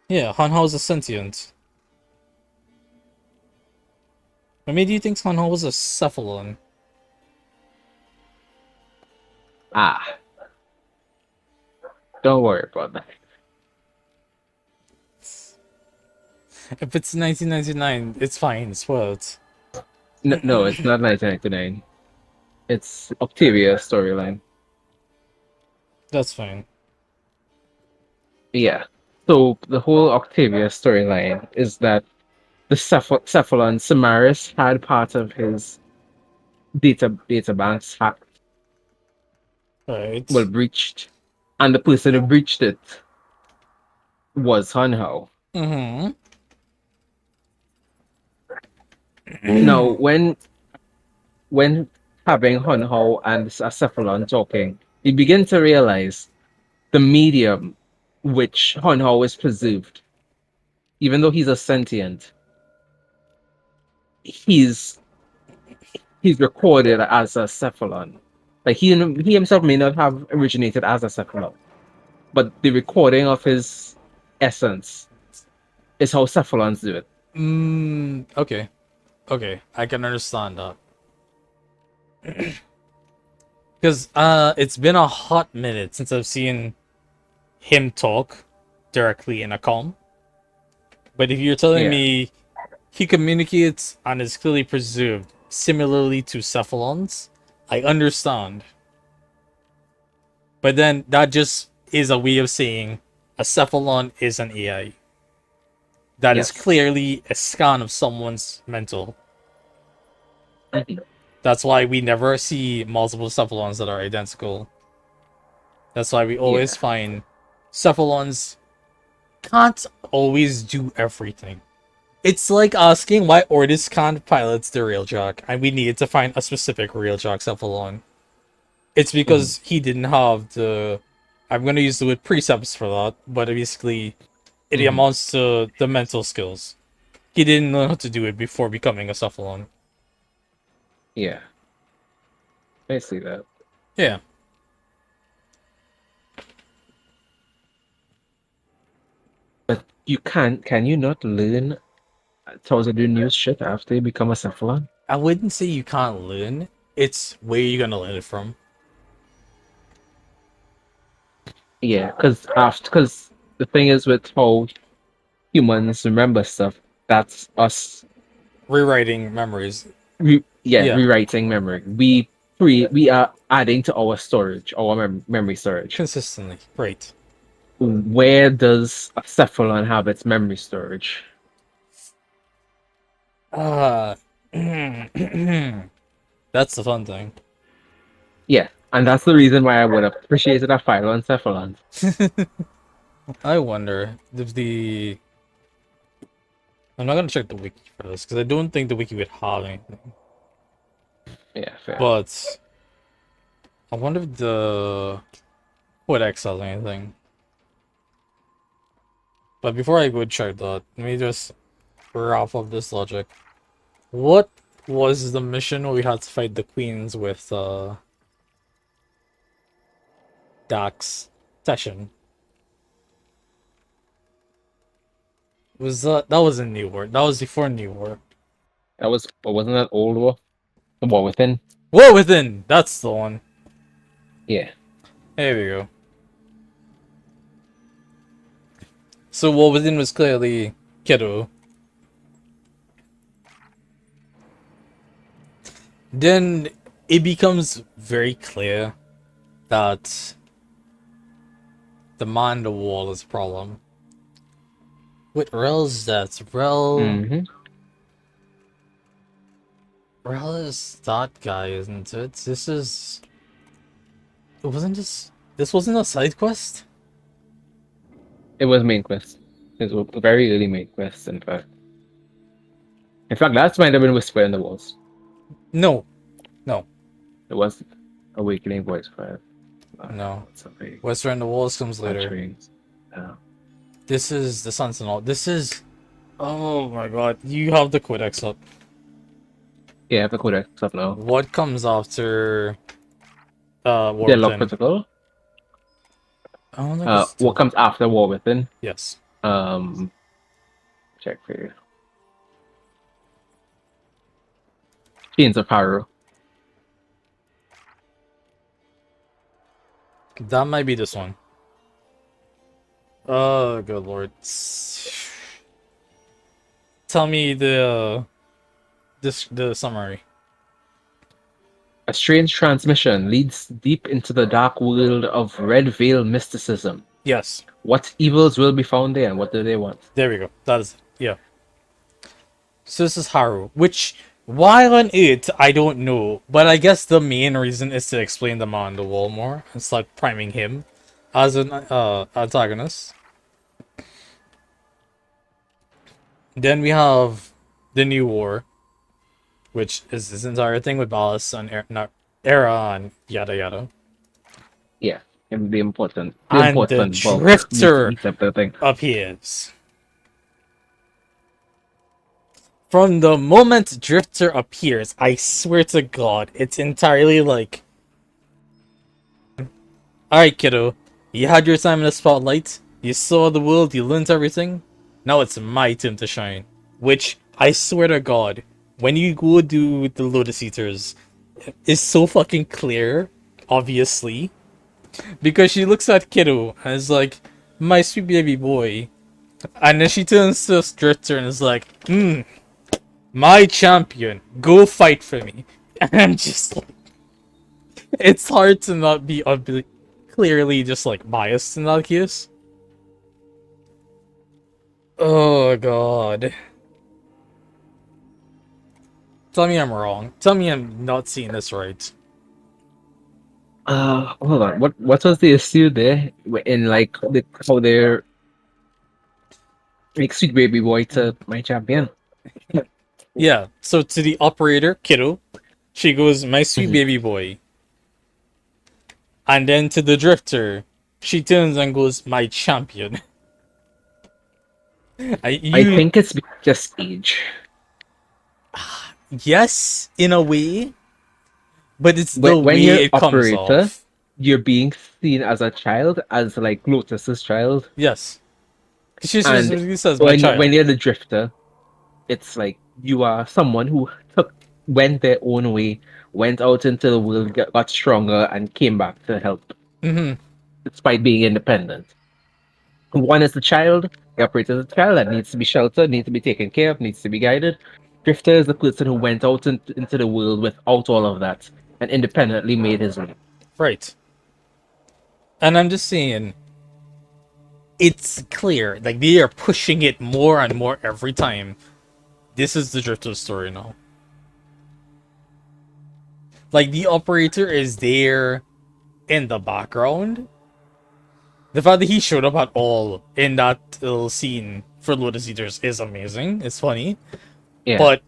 Yeah, Hanhao is a sentient. What made you think Hanhao was a cephalon? Ah, don't worry about that. If it's 1999, it's fine. Spoil it. No, it's not 1999. It's Octavia storyline. That's fine. Yeah. So the whole Octavia storyline is that the cephalon Samaris had part of his data banks hacked, well Right. breached, and the person who breached it was Hunho. Mm-hmm. Now, when having Hunho and Cephalon talking, you begin to realize the medium which Hunho is preserved, even though he's a sentient, he's he's recorded as a cephalon. Like he himself may not have originated as a cephalon, but the recording of his essence is how cephalons do it. Okay. Okay, I can understand that. Because it's been a hot minute since I've seen him talk directly in a comm. But if you're telling Yeah. me he communicates and is clearly preserved similarly to cephalons, I understand. But then that just is a way of saying a cephalon is an AI. That is Yes. clearly a scan of someone's mental. Mhm. That's why we never see multiple cephalons that are identical. That's why we Yeah. always find cephalons can't always do everything. It's like asking why Ordis can't pilot the railjack, and we needed to find a specific railjack cephalon. It's Mhm. because he didn't have the. I'm gonna use the word precepts for that, but basically, it Mhm. amounts to the mental skills. He didn't know how to do it before becoming a cephalon. Yeah. I see that. Yeah. But can you not learn how to do new shit after you become a cephalon? I wouldn't say you can't learn. It's where you're gonna learn it from. Yeah, because the thing is with how humans remember stuff, that's us Rewriting memories. Yeah. rewriting memory. We are adding to our storage, our memory storage. Consistently. Right. Where does a cephalon have its memory storage? Uh that's the fun thing. Yeah, and that's the reason why I would have appreciated a file on cephalons. I wonder if the I'm not gonna check the wiki for this because I don't think the wiki would have anything. Yeah, fair. But I wonder if the Codex has anything. But before I go check that, let me just wrap up this logic. What was the mission where we had to fight the queens with Dax Session? Was that was in New War? That was before New War. Wasn't that old war? The war within? War Within! That's the one. Yeah. There we go. So War Within was clearly Kiddo. Then it becomes very clear that the man the wall is a problem. With Rel's death, Rel Mm-hmm. Rel is that guy, isn't it? This is... It wasn't this... This wasn't a side quest? It was main quest. It was a very early main quest, in fact. In fact, that's might have been Whisper in the Walls. No. No. It was Awakening Voice Fire. No. It's okay. Whisper in the Walls comes later. Yeah. This is the Sentinel. This is... Oh my god. You have the codex up. Yeah, I have the codex up now. What comes after... War Deadlock Within? Protocol. I don't think it's What comes after War Within? Yes. Check for you. Chains of Harrow. That might be this one. Oh, good lord. Tell me the summary. A strange transmission leads deep into the dark world of Red Veil mysticism. Yes. What evils will be found there, and what do they want? There we go. That is it. Yeah. So this is Haru, which, why on it, I don't know. But I guess the main reason is to explain the man on the wall more. It's like priming him as an antagonist. Then we have the new war, which is this entire thing with Ballas and Era and yada yada. Yeah, and the important. And the Drifter thing. appears. From the moment Drifter appears, I swear to God, it's entirely like... Alright, kiddo. You had your time in the spotlight. You saw the world, you learned everything. Now it's my turn to shine. Which, I swear to God, when you go do the Lotus Eaters, is so fucking clear, obviously. Because she looks at Kiddo and is like, my sweet baby boy. And then she turns to Drifter and is like, my champion, go fight for me. And I'm just like, it's hard to not be clearly just like biased in that case. Oh god. Tell me I'm wrong. Tell me I'm not seeing this right. Hold on. What was the issue there in like how they're like sweet baby boy to my champion? Yeah, so to the operator, Kiddo, she goes, my sweet baby boy. And then to the Drifter, she turns and goes, my champion. I think it's just age. Yes, in a way. But it's when way you're it comes operator, off. you're being seen as a child, as like Lotus's child. Yes. She And specifically says, my child. when you're the Drifter, it's like you are someone who went their own way, went out into the world, got stronger, and came back to help. Despite being independent. One is the child, the operator is the child that needs to be sheltered, needs to be taken care of, needs to be guided. Drifter is the person who went out into the world without all of that and independently made his way. Right. And I'm just saying, it's clear, like they are pushing it more and more every time. This is the Drifter story now. Like the operator is there in the background. The fact that he showed up at all in that little scene for Lotus Eaters is amazing. It's funny. Yeah. But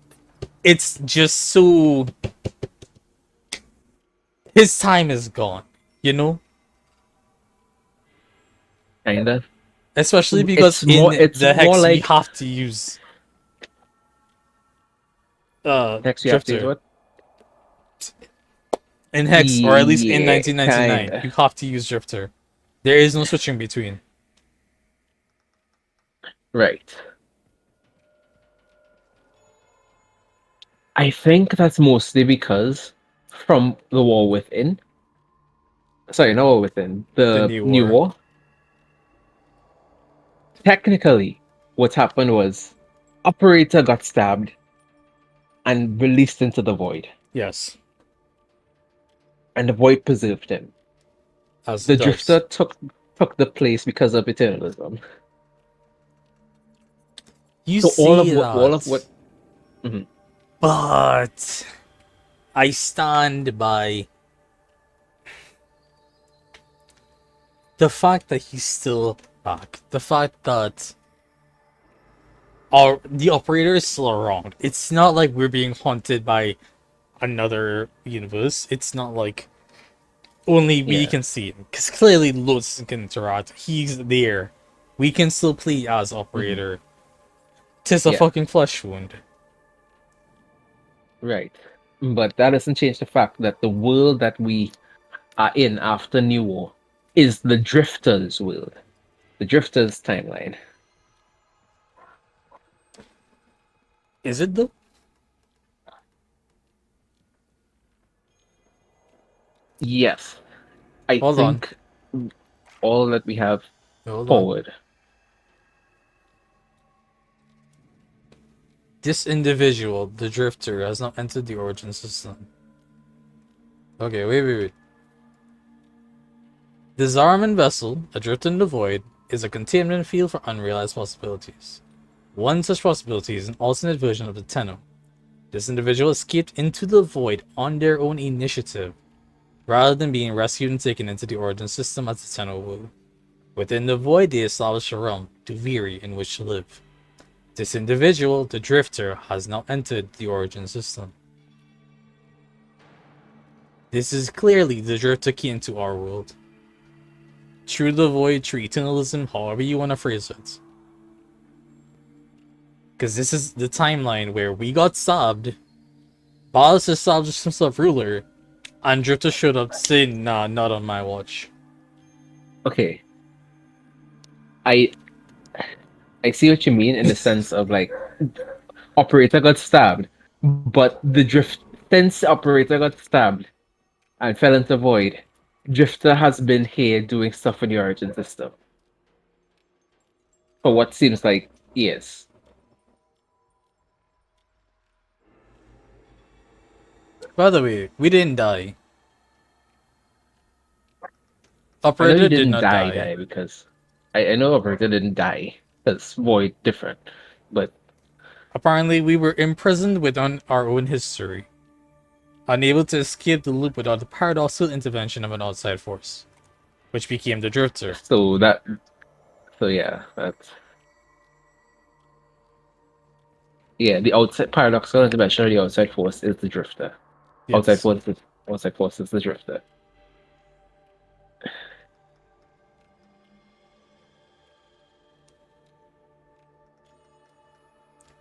it's just so... His time is gone, you know? Kinda. Especially because the Hex we have to use... Hex you have to use what? In Hex, or at least in 1999, kinda. you have to use Drifter. There is no switching between. Right. I think that's mostly because from the War Within. Sorry, not War Within. The New War. Technically, what happened was Operator got stabbed and released into the void. Yes. And the void preserved him. As the Drifter took the place because of eternalism. You so see all of what but I stand by the fact that he's still back. The fact that the operator is still around. It's not like we're being haunted by another universe. It's not like only we Yeah. can see him. Because clearly Lotus can interact. He's there. We can still play as operator. Tis a Yeah. fucking flesh wound. Right. But that doesn't change the fact that the world that we are in after New War is the Drifters' world. The Drifters' timeline. Is it though? Yes. I Hold on. think all that we have Hold on. forward. This individual, the Drifter, has not entered the origin system. Okay, wait. The Zaraman vessel, adrift in the void, is a containment field for unrealized possibilities. One such possibility is an alternate version of the Tenno. This individual escaped into the void on their own initiative, rather than being rescued and taken into the origin system as the Tenno will. Within the void, they established a realm, Duviri, in which to live. This individual, the Drifter, has now entered the origin system. This is clearly the Drifter key into our world. Through the void, through eternalism, however you want to phrase it. Because this is the timeline where we got stabbed, Balas established himself ruler, and Drifter showed up to say, nah, not on my watch. Okay. I see what you mean in the sense of like operator got stabbed, but the drift since operator got stabbed and fell into void, Drifter has been here doing stuff in the origin system. For what seems like years. By the way, we didn't die. I know you Operator did didn't not die die. because I know operator didn't die because void different, but Apparently, we were imprisoned within our own history, unable to escape the loop without the paradoxical intervention of an outside force, which became the Drifter. so yeah, that's yeah. The outside paradoxical intervention of the outside force is the drifter. Yes. Outside force is the drifter.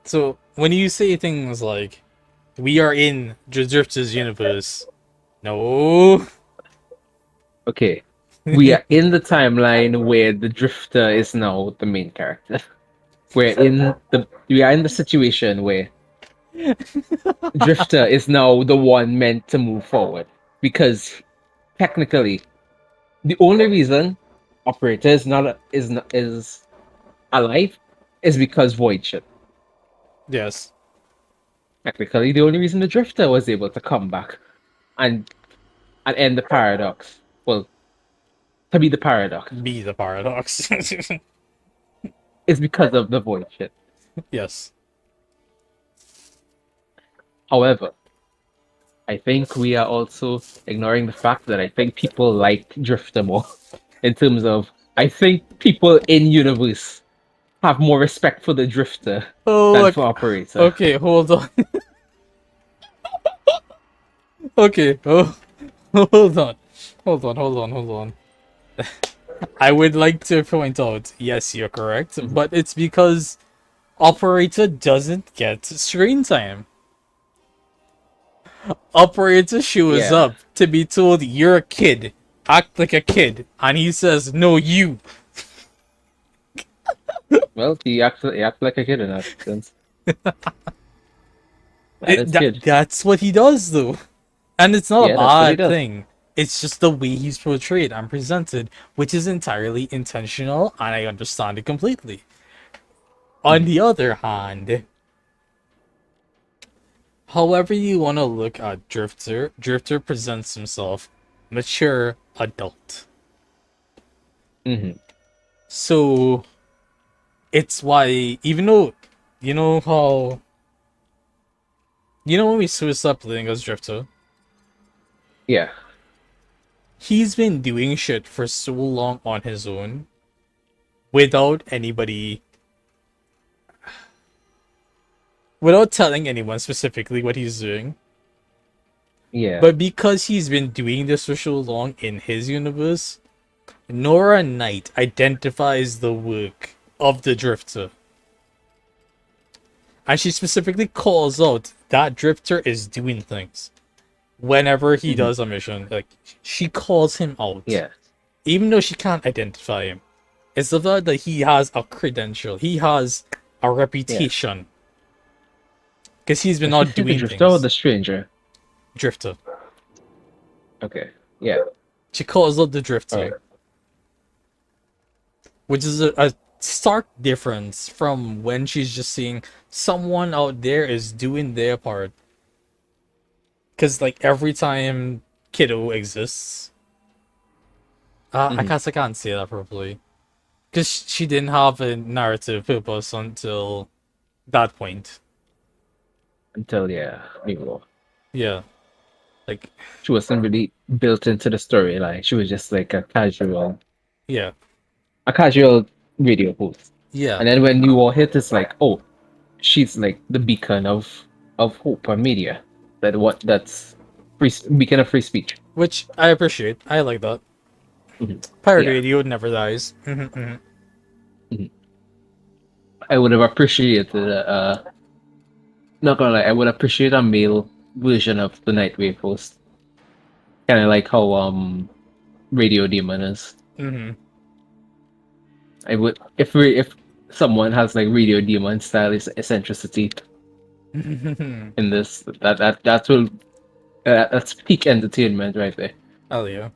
So, when you say things like, we are in the Drifter's universe, no. Okay, we are in the timeline where the drifter is now the main character. We are in the situation where Drifter is now the one meant to move forward because technically the only reason Operator is alive is because Void ship. Yes. Technically, the only reason the Drifter was able to come back and end the paradox, well, to be the paradox, Be the paradox. is because of the Void ship. Yes. However, I think we are also ignoring the fact that I think people like Drifter more. In terms of, I think people in universe have more respect for the Drifter Oh, than look. for Operator. Okay, hold on. Okay, oh, hold on. Hold on. I would like to point out, yes, you're correct, but it's because Operator doesn't get screen time. Operator shows Yeah. up to be told, you're a kid, act like a kid, and he says, no, you. Well, he acts like a kid in that sense. That is kid. That's what he does, though. And it's not a Yeah, that's what he bad does. thing. It's just the way he's portrayed and presented, which is entirely intentional, and I understand it completely. On the other hand, however you want to look at Drifter, Drifter presents himself mature adult. Mm-hmm. So it's why, even though you know how when we switched up playing as Drifter, Yeah. He's been doing shit for so long on his own without anybody, without telling anyone specifically what he's doing. Yeah. But because he's been doing this for so long in his universe, Nora Knight identifies the work of the Drifter. And she specifically calls out that Drifter is doing things. Whenever he does a mission, like, she calls him out. Yeah. Even though she can't identify him. It's the fact that he has a credential. He has a reputation. Because he's been Does she out say the doing drifter or things. the stranger? Drifter. Okay. Yeah. She calls out the Drifter. Alright. Which is a stark difference from when she's just seeing someone out there is doing their part. Because, like, every time Kiddo exists... I can't say that properly. Because she didn't have a narrative purpose until that point. Until, yeah, Nero. Yeah. Like... She wasn't really built into the storyline. She was just like a casual... Yeah. A casual radio host. Yeah. And then when Nero hit, it's like, oh, she's like the beacon of hope and media. That's beacon of free speech. Which I appreciate. I like that. Pirate Yeah. radio never dies. I would have appreciated not gonna lie, I would appreciate a male version of the Nightwave host. Kinda like how Radio Demon is. I would if someone has like Radio Demon style eccentricity in this, that's peak entertainment right there. Oh yeah.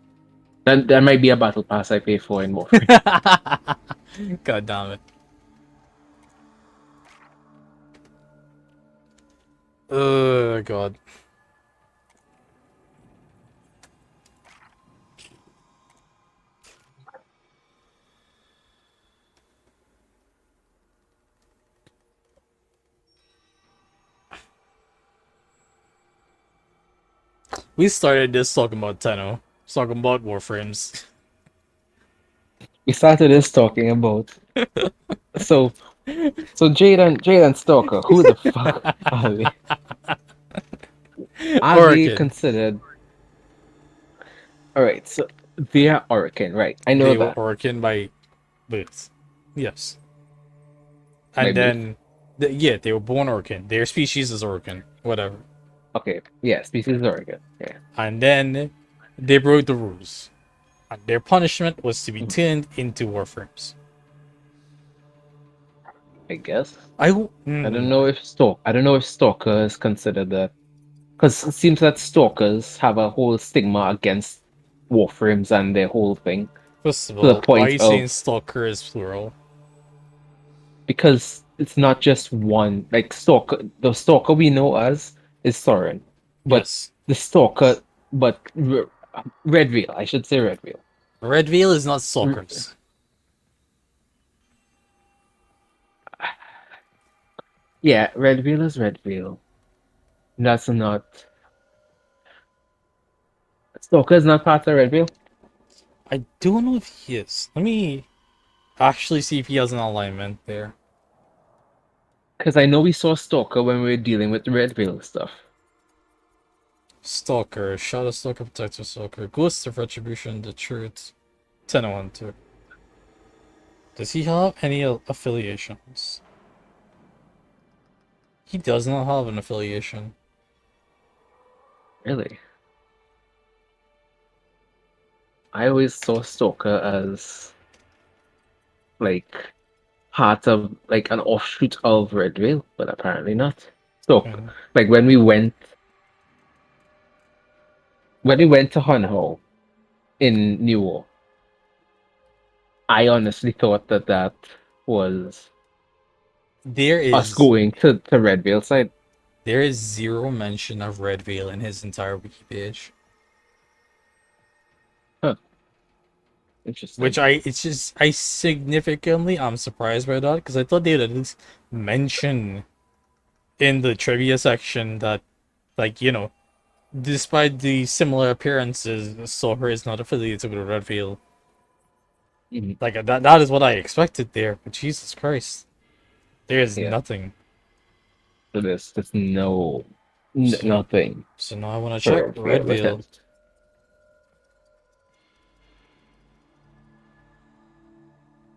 That might be a battle pass I pay for in Warframe. God damn it. Oh god. We started this talking about Tenno. Talking about Warframes. We started this talking about so Jade and Stalker, who the fuck are they? Are they Origin. considered? Alright, so they are Oricon, right? I know They that. were Oricon by birth. Yes. By And birth? then, yeah, they were born Oricon. Their species is Oricon. Whatever. Okay, yeah, species is Oricon. Yeah. And then they broke the rules. And their punishment was to be turned into Warframes. I guess. I don't know if Stalker is considered that, because it seems that Stalkers have a whole stigma against Warframes and their whole thing. First of To the all, point why are you of saying Stalker is plural? because it's not just one. Like Stalker, the Stalker we know as is Soren, but Yes. the Stalker, but Red Veil, I should say Red Veil. Red Veil is not Stalkers. Yeah, Red Veil is Red Veil. That's not. Stalker is not part of Red Veil. I don't know if he is. Let me actually see if he has an alignment there. Because I know we saw Stalker when we were dealing with the Red Veil stuff. Stalker, Shadow Stalker, Protector Stalker, Ghost of Retribution, The Truth, Tenno Hunter. Does he have any affiliations? He does not have an affiliation. Really? I always saw Stalker as like part of like an offshoot of Red Veil, but apparently not. So, like when we went to Hunho in New War, I honestly thought that was There us is going to Red Veil side. There is zero mention of Red Veil in his entire wiki page. Huh. Interesting. Which I significantly am surprised by that, because I thought they would at least mention in the trivia section that, like, you know, despite the similar appearances, Sora is not affiliated with Redfield. Like that is what I expected there, but Jesus Christ, there is Yeah. nothing. So there's no So, nothing. so now I want to check for Redfield.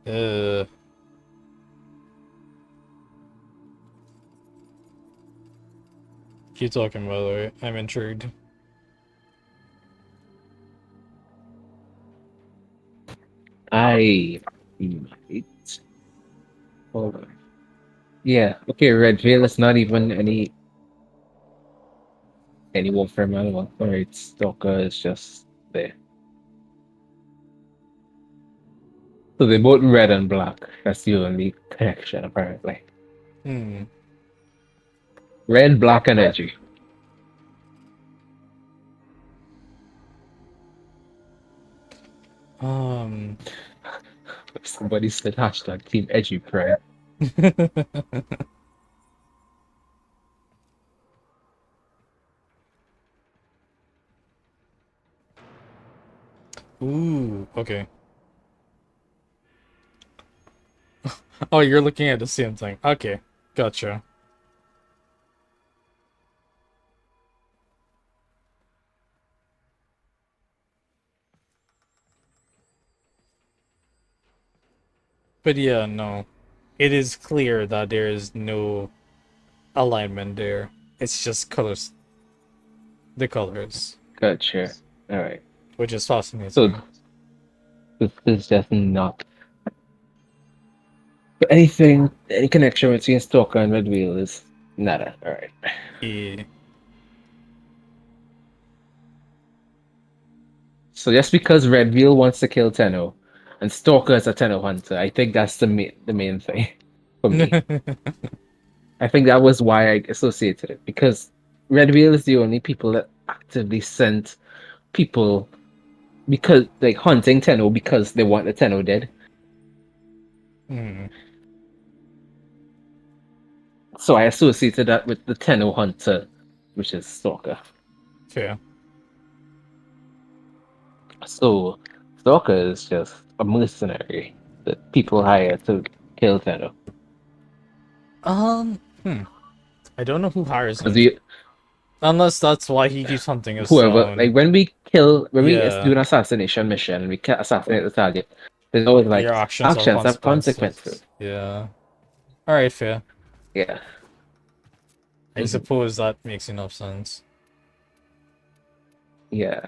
with Keep talking, by the way. I'm intrigued. I might. Hold on. Yeah. Okay. Red Veil is not even any Warframe manual. Alright. Stalker is just there. So they're both red and black. That's the only connection, apparently. Hmm. Red, black, and edgy. Somebody said hashtag Team Edgy Pride. Ooh, okay. Oh, you're looking at the same thing. Okay, gotcha. But yeah, no. It is clear that there is no alignment there. It's just colors. The colors. Gotcha. Alright. Which is So fascinating. this is just not. But anything, any connection between Stalker and Red Wheel is nada. Alright. Yeah. So just because Red Wheel wants to kill Tenno and Stalker is a Tenno hunter, I think that's the main thing for me. I think that was why I associated it because Red Wheel is the only people that actively sent people because like hunting Tenno because they want the Tenno dead. Hmm. So I associated that with the Tenno hunter, which is Stalker. Fair. So Stalker is just a mercenary that people hire to kill Tenno. Hmm. I don't know who hires Because him. Unless that's why he keeps hunting his whoever, stone. like when we do Yeah. an assassination mission, we can't assassinate the target. There's always like Your actions have actions have consequences. consequences. Yeah. Alright, fair. Yeah. I suppose that makes enough sense. Yeah.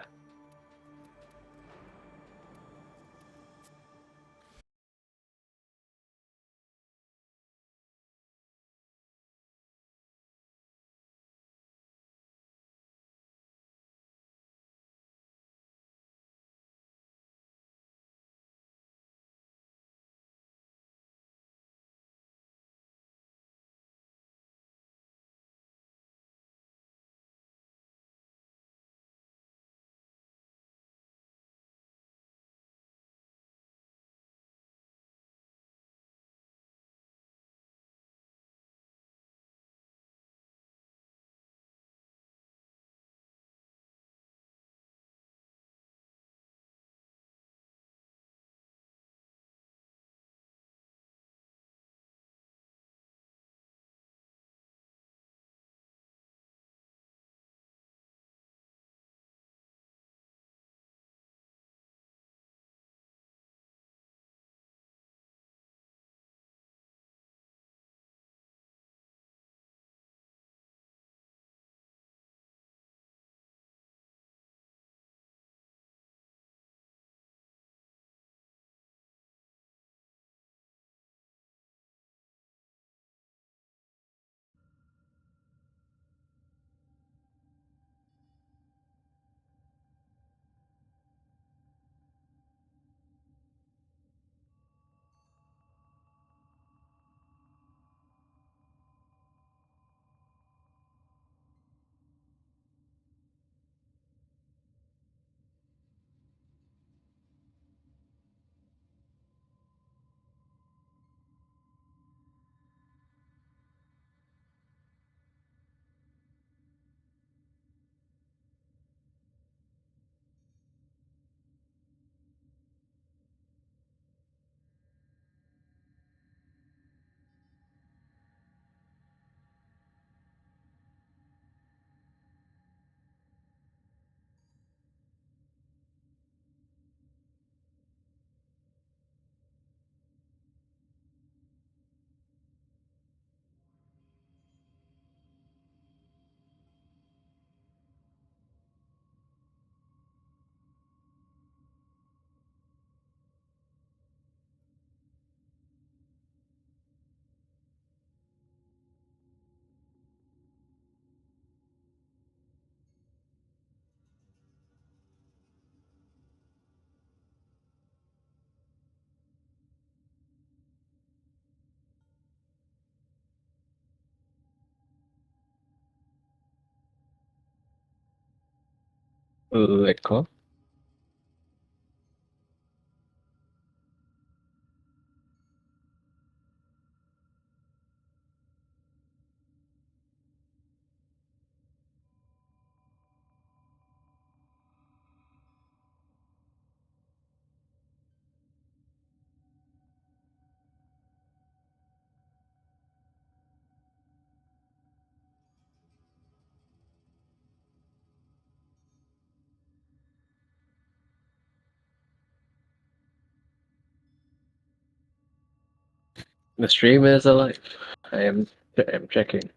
Let go. The stream is alive. I'm checking.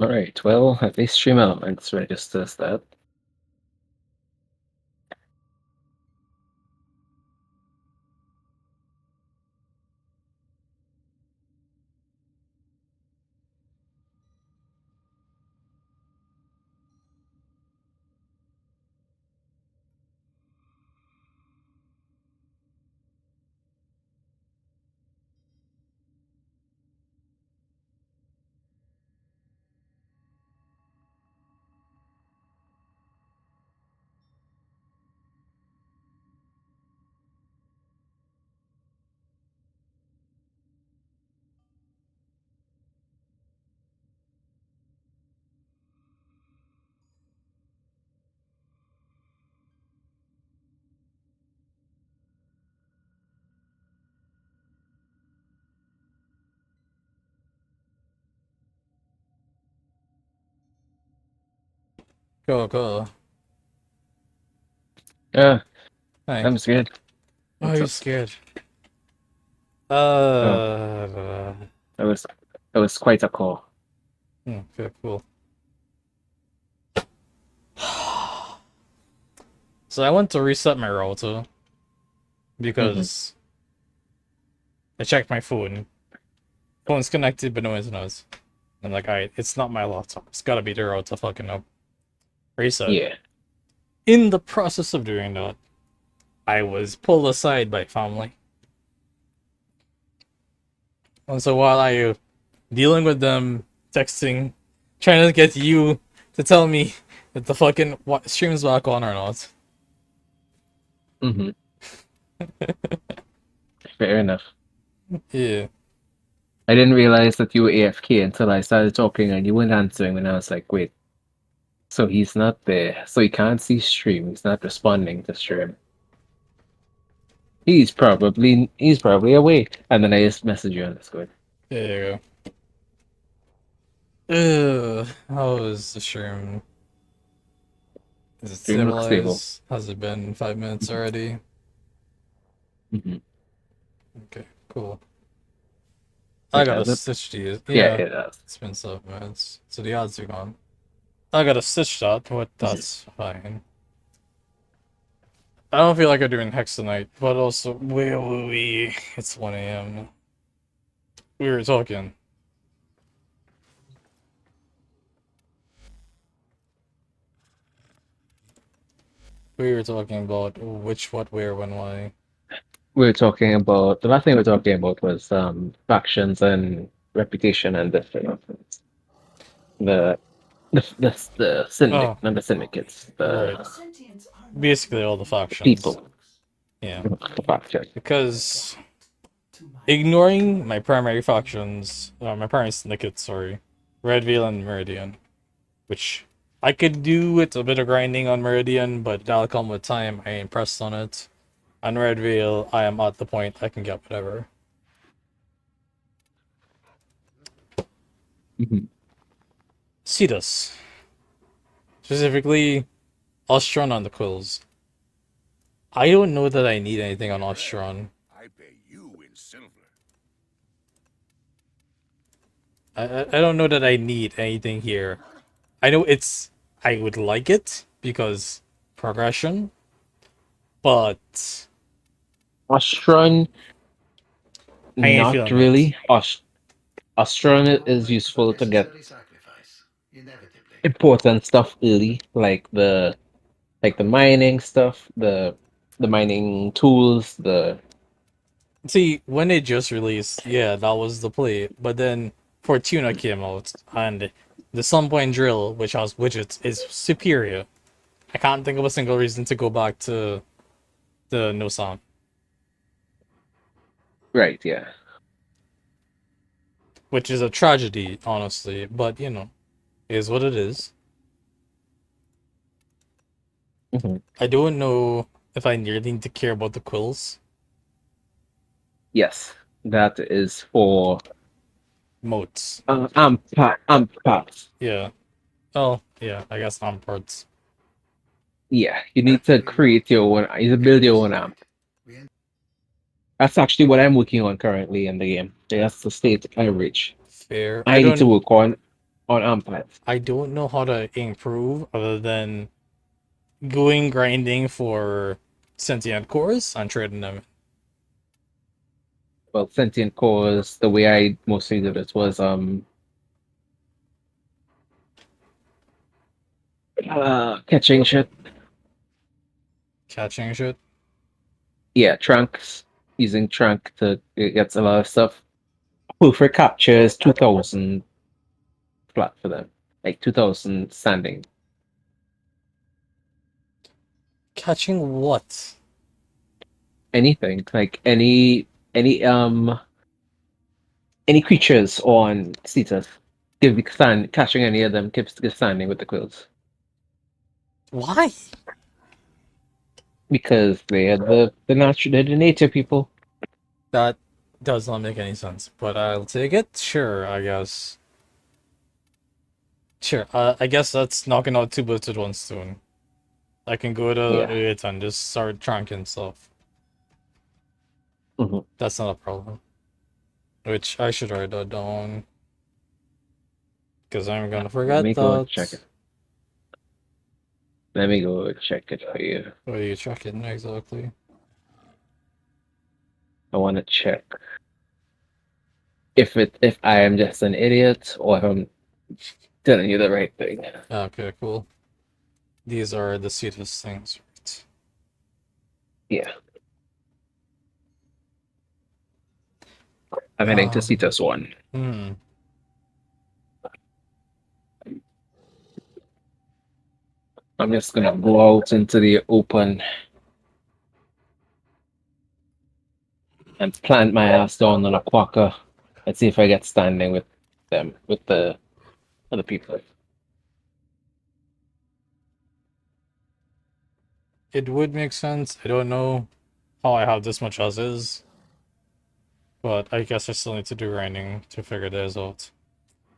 Alright, well, at least stream elements registers that. Cool. Yeah, Hey. I'm scared. Oh, What's you're up? scared. Oh, that was quite a call. Okay, cool. So I went to reset my router, because I checked my phone. Phone's connected, but no internet. I'm like, alright, it's not my laptop. It's gotta be the router fucking up. Reset. Yeah. In the process of doing that, I was pulled aside by family. And so while I dealing with them, texting, trying to get you to tell me that the fucking stream's back on or not. Mm-hmm. Fair enough. Yeah. I didn't realize that you were AFK until I started talking and you weren't answering, and I was like, wait. So he's not there. So he can't see stream. He's not responding to stream. He's probably away. And then I just message you on Discord. There you go. How is the stream? Is it Stream looks stable. stabilized? Has it been 5 minutes already? Mm-hmm. Okay, cool. I gotta Has it? stitch these. Yeah, Yeah, it has. it's been 7 minutes. So the odds are gone. I gotta stitch that, but that's fine. I don't feel like I'm doing Hex tonight, but also, it's 1 a.m. We were talking. We were talking about which, what, where, when, why. The last thing we were talking about was factions and reputation and the Oh, not the syndicates, right. the Basically all the factions. people. Yeah. The faction. Because ignoring my primary factions, my primary syndicates, sorry, Red Veil and Meridian, which I could do with a bit of grinding on Meridian, but that'll come with time. I ain't pressed on it. On Red Veil, I am at the point I can get whatever. Mm-hmm. Cetus. Specifically, Ostron on the quills. I don't know that I need anything on Ostron. I pay you in silver. I don't know that I need anything here. I know I would like it because progression, but Ostron, I ain't not feeling it. really. Ostron is useful to get important stuff early, like the mining stuff, the mining tools, the See, when it just released, yeah, that was the play. But then Fortuna came out, and the Sunpoint drill, which has widgets, is superior. I can't think of a single reason to go back to the no sound. right, yeah. Which is a tragedy, honestly, but you know, is what it is. Mm-hmm. I don't know if I really need to care about the quills. Yes, that is for Moats. amp parts. Yeah. Oh, yeah, I guess amp parts. Yeah, you need to create your own. You need to build your own amp. That's actually what I'm working on currently in the game. That's the state I reach. Fair. I need to work on amp parts. I don't know how to improve other than going grinding for sentient cores and trading them. Well, sentient cores, the way I mostly did it was catching shit. Catching shit? Yeah, trunks. Using trunk to it gets a lot of stuff. Perfect capture is 2,000 flat for them. Like 2,000 standing. Catching what? Anything. Like any creatures on Cetus. Catching any of them keeps standing with the quills. Why? Because they're they're the nature people. That does not make any sense, but I'll take it. Sure, I guess. Sure, I guess that's knocking out two birds with one stone. I can go to it and just start trunking stuff. Mm-hmm. That's not a problem. Which I should write that down. Because I'm gonna forget Let me that. go check it. Let me go check it for you. What are you checking exactly? I want to check if I am just an idiot or if I'm telling you the right thing. Okay, cool. These are the sweetest things. Right? Yeah. I'm heading to Cetus 1. Hmm. I'm just gonna go out into the open and plant my ass down on a quokka and see if I get standing with them, with the other people. It would make sense. I don't know how I have this much as is. But I guess I still need to do grinding to figure this out.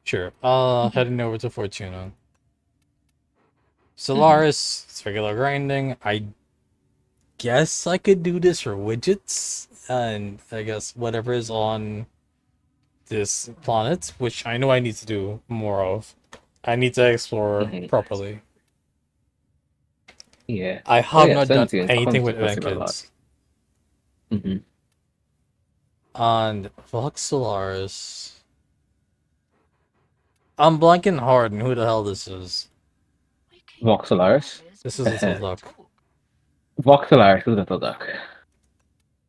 Sure. Heading over to Fortuna. Solaris, it's regular grinding. I guess I could do this for widgets. And I guess whatever is on this planet, which I know I need to do more of. I need to explore properly. Yeah. I Oh have yeah, not done sentient anything comes with with us a lot. Kids. And Vox Solaris. I'm blanking hard on who the hell this is. Voxelaris? This is Little Duck. Voxelaris is Little Duck.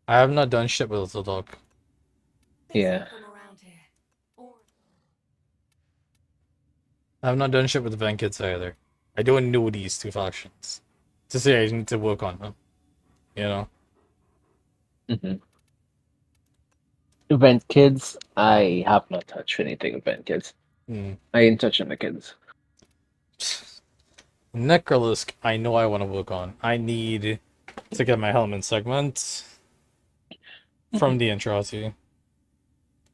I have not done shit with Little Duck. Yeah. I have not done shit with the Van-Kids either. I don't know these two factions. To say I need to work on them. You know? Event Kids, I have not touched anything Event Kids. Hmm. I ain't touching the kids. Necrolisk, I know I want to work on. I need to get my helmet segment from the Entrati.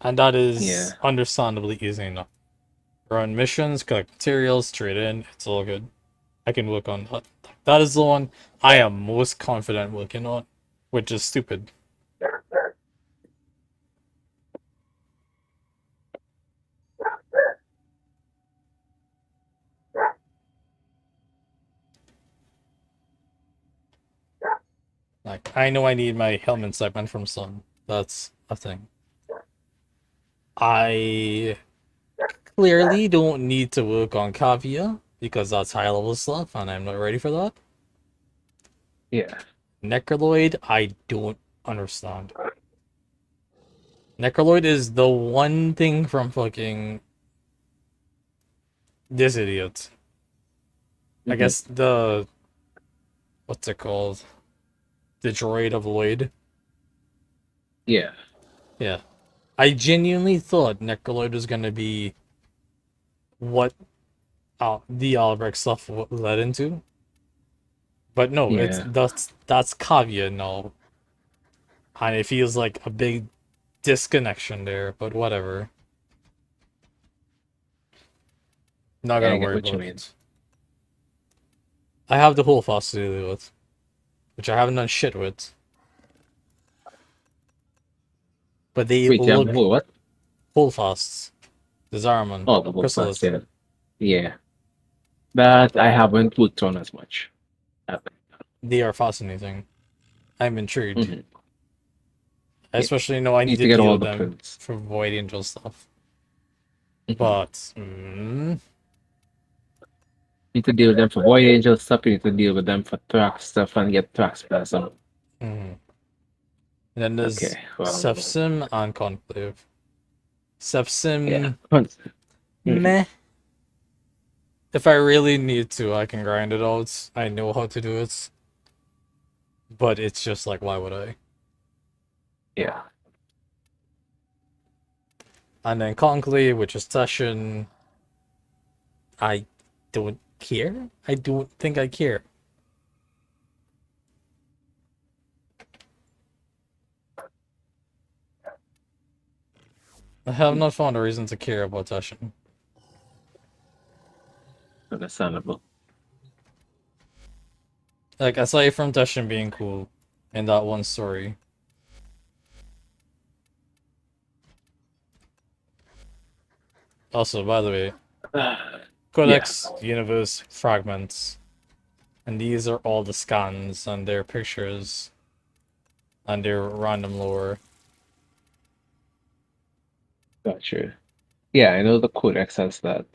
And that is understandably easy enough. Run missions, collect materials, trade in, it's all good. I can work on that. That is the one I am most confident working on, which is stupid. Like, I know I need my helmet segment from Sun. That's a thing. I clearly don't need to work on Kavia, because that's high level stuff, and I'm not ready for that. Yeah. Necroloid, I don't understand. Necroloid is the one thing from fucking this idiot. I guess the... what's it called? The droid of Lloyd. Yeah. Yeah. I genuinely thought Necroloid was gonna be what the Albrecht stuff led into. But no, it's Yeah. that's Kavia now. And it feels like a big disconnection there, but whatever. Not Yeah, gonna I get worry what you about mean. it. I have the whole fast to deal with, which I haven't done shit with. But they Wait, you have the look whole what? full fasts. Disarmament. Oh, the whole fast, Chrysalis. yeah. Yeah. That I haven't worked on as much. They are fascinating. I'm intrigued. Yeah. I especially know I need Need to to get deal all with the them prints. for Void Angel stuff. But Need to deal with them for Void Angel stuff, you need to deal with them for Thrax stuff and get Thrax Plasm. And then there's Okay, well. Sefsim and Conclave. Sefsim, Yeah. meh. If I really need to, I can grind it out. I know how to do it. But it's just like, why would I? Yeah. And then Conclave, which is Session. I don't care. I don't think I care. I have not found a reason to care about Session. Understandable. Like, aside from Session being cool in that one story. Also, by the way, Codex, Universe, Fragments. And these are all the scans and their pictures and their random lore. Gotcha. Yeah, I know the Codex has that.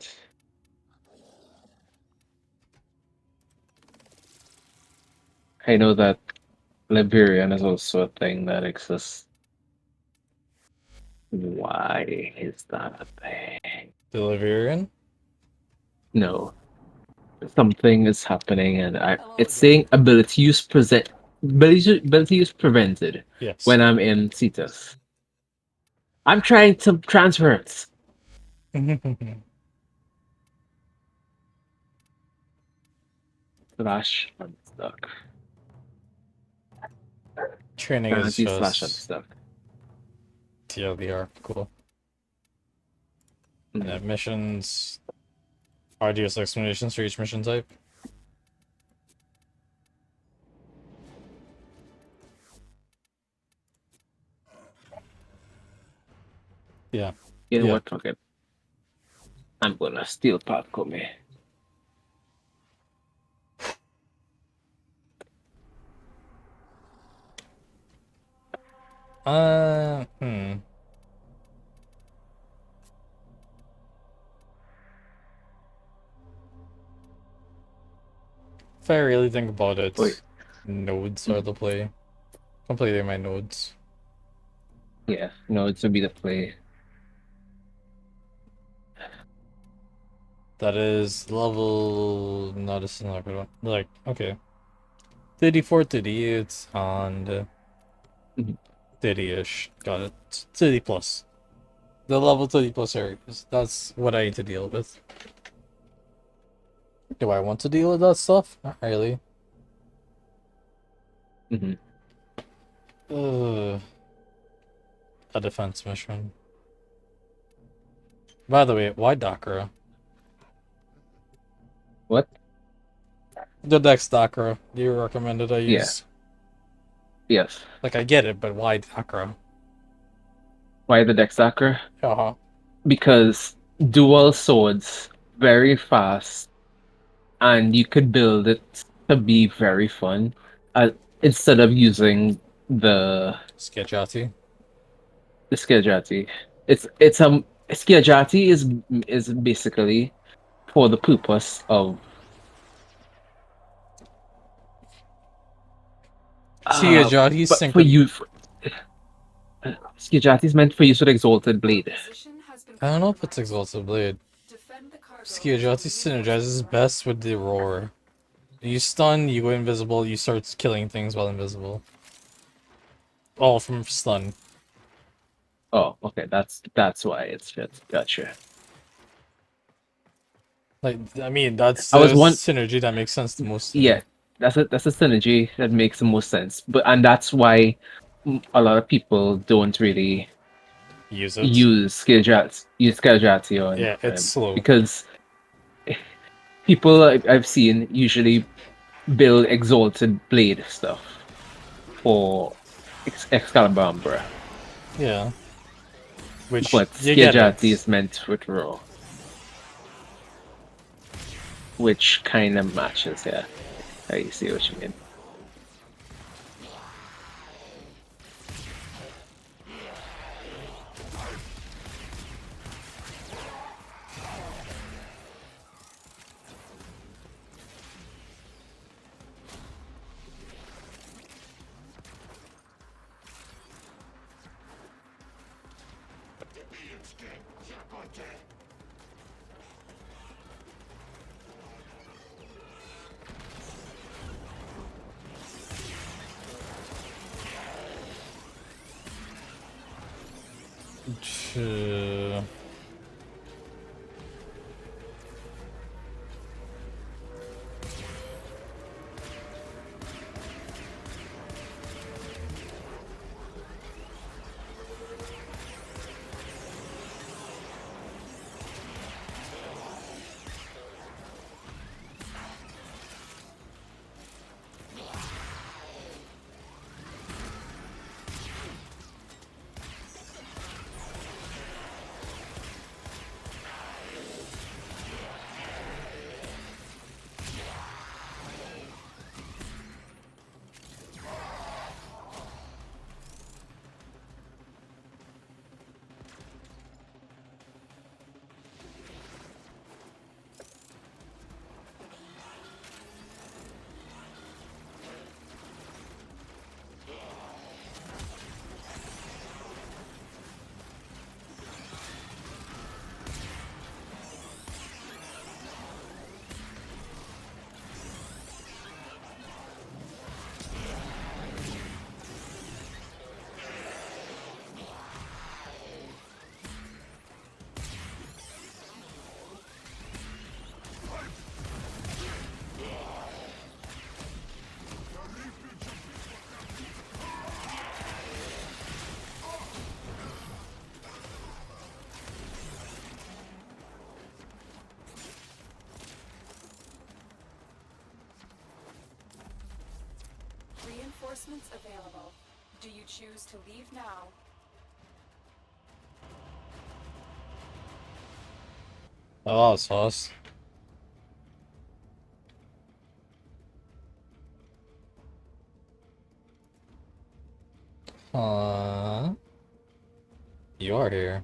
I know that Liberian is also a thing that exists. Why is that a thing? The Liverian? No. Something is happening and it's saying ability use prevented Yes. when I'm in Cetus. I'm trying to transfer it. Slash unstuck. Training is Penalty slash just unstuck. TLDR. Cool. Mhm. And missions. Arduous explanations for each mission type. Yeah. You know Yeah. what? Okay. I'm gonna steal Popcorn. Hmm. If I really think about Wait. it, nodes are the play. Completing my nodes. Yeah, no, it would be the play. That is level. No, this is not a good one. Like, okay. 34 30, it's on Mhm. 30-ish. Got it. 30 plus. The level 30 plus areas. That's what I need to deal with. Do I want to deal with that stuff? Not really. Mhm. Ugh. A defense mission. By the way, why Dakara? What? The Dex Dakara you recommended I Yeah. use. Yes. Like, I get it, but why Dakara? Why the Dexacker? Uh-huh. Because dual swords, very fast, and you could build it to be very fun. Uh, Instead of using the Sketchati. the Skejati. It's Skejati is basically for the purpose of Skejati but for synchron. you Skejati is meant for use with Exalted Blade. I don't know if it's Exalted Blade. Skejati synergizes best with the roar. You stun, you go invisible, you start killing things while invisible. All from stun. Oh, okay, that's why it's fit. Gotcha. Like, I mean, that's I the was one synergy that makes sense the most to me. Yeah, that's a synergy that makes the most sense. And that's why a lot of people don't really Use it. use Skilljati on Yeah, it's slow. because people I've seen usually build Exalted Blade stuff for Excalibur Umbra, Yeah. Which, but you get Skilljati it. is meant for raw, which kind of matches. Yeah, I see what you mean. Reinforcements available. Do you choose to leave now? Oh, sauce. You are here.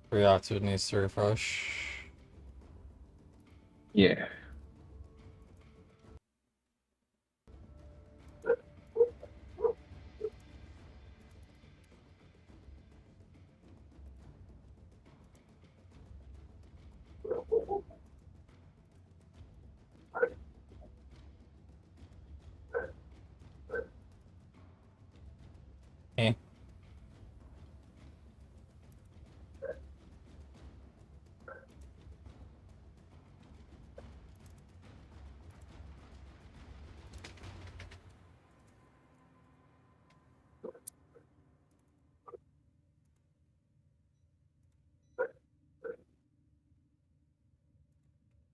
Reactor needs to refresh. Yeah. Eh.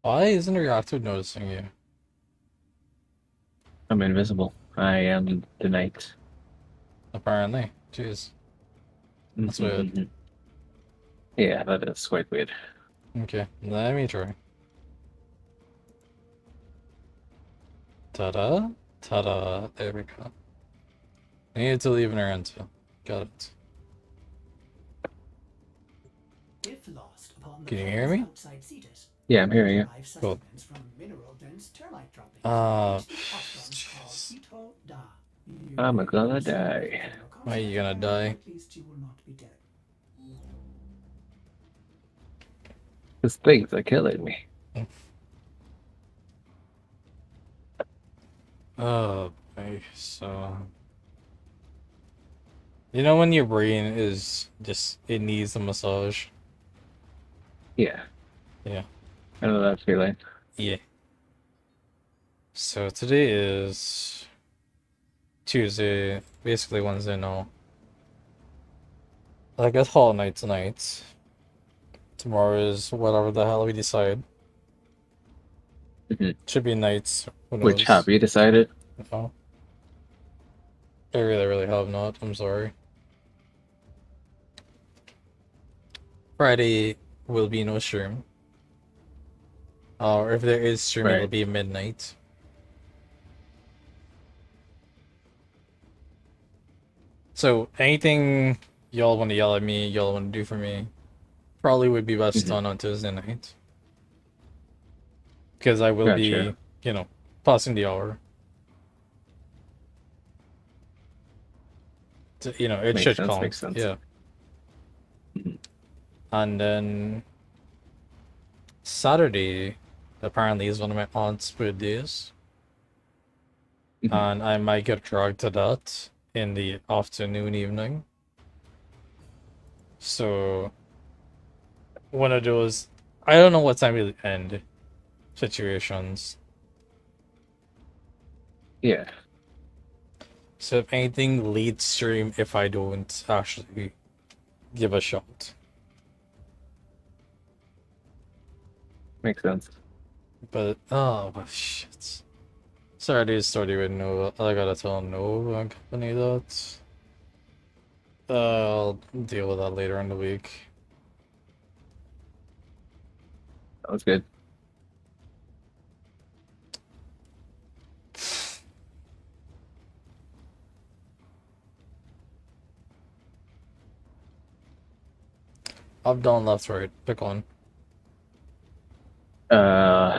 Why isn't Reactor noticing you? I'm invisible. I am the knight. Apparently. Jeez. That's weird. Yeah, that is quite weird. Okay, let me try. Ta-da! Ta-da! There we go. I needed to leave an errand too. Got it. If lost upon the Can you plains hear me? outside Cetus, Yeah, I'm hearing you. derive Cool. sustenance from mineral-dense termite droppings, which the Ostrons call Ito Da. I'm gonna die. Why are you gonna die? At least you will not be dead. These things are killing me. Oh, okay, so... You know when your brain is just, it needs a massage? Yeah. Yeah. I know that feeling. Yeah. So today is Tuesday, basically Wednesday now. I guess Hollow Knight tonight. Tomorrow is whatever the hell we decide. Should be nights. Who knows? Which have you decided? No. I really have not. I'm sorry. Friday will be no stream. Or if there is stream, it'll be midnight. So anything y'all want to yell at me, y'all want to do for me, probably would be best done on Tuesday night. Because I will be, you know, passing the hour. You know, it should count. Makes sense. Yeah. And then Saturday apparently is one of my aunt's birthdays. And I might get dragged to that in the afternoon, evening. So one of those, I don't know what time it'll end situations. Yeah. So if anything, late stream if I don't actually give a shot. Makes sense. But, oh, shit. Saturday's starting with no, I gotta tell no company that. I'll deal with that later in the week. Sounds good. Up, down, left, right. Pick one.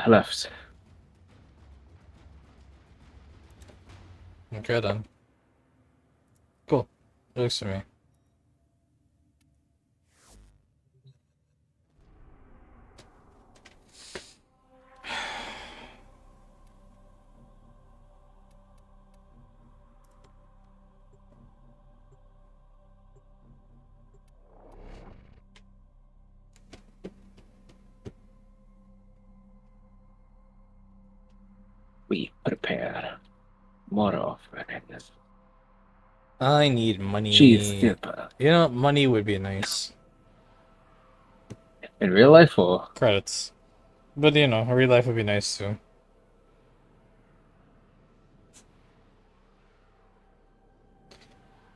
Left. Okay then. Cool. Looks to me. We prepare more offerings. I need money. Cheese dipper. You know, money would be nice. In real life or? Credits. But you know, real life would be nice too.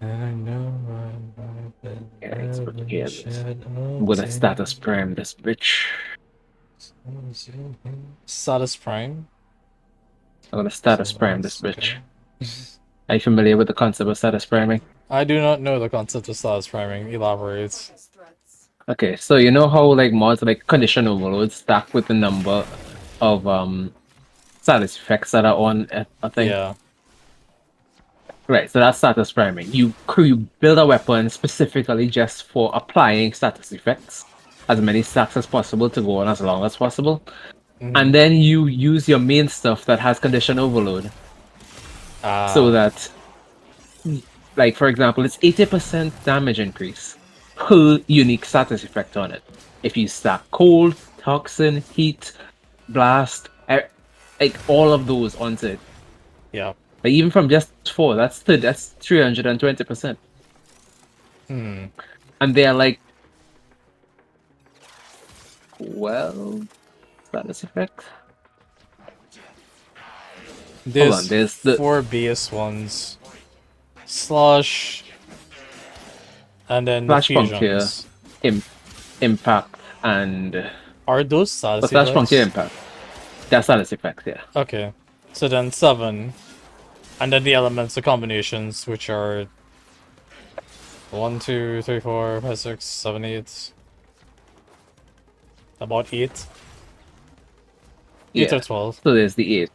And I know I've been Yeah, it's living in the again. shed I'm of gonna status prime this bitch. Status Prime? I'm gonna status prime this Status, bitch. okay. Are you familiar with the concept of status priming? I do not know the concept of status priming. Elaborates. Okay, so you know how like mods like condition overload stack with the number of status effects that are on a thing? Yeah. Right, so that's status priming. You build a weapon specifically just for applying status effects, as many stacks as possible to go on as long as possible. Mhm. And then you use your main stuff that has condition overload. So Ah. that, like for example, it's 80% damage increase per unique status effect on it. If you stack cold, toxin, heat, blast, like all of those onto it. Yeah. Like even from just 4, that's 320%. Hmm. And they're like 12 status effect. Hold on, There's there's the 4 base ones. Slush. And then the Flash Puncture, fusions. Impact, and Are those status Flash Puncture effects? Impact. That's status effect, yeah. Okay. So then 7. And then the elements, the combinations, which are 1, 2, 3, 4, 5, 6, 7, 8. About 8. 8 or Yeah. 12. So there's the 8.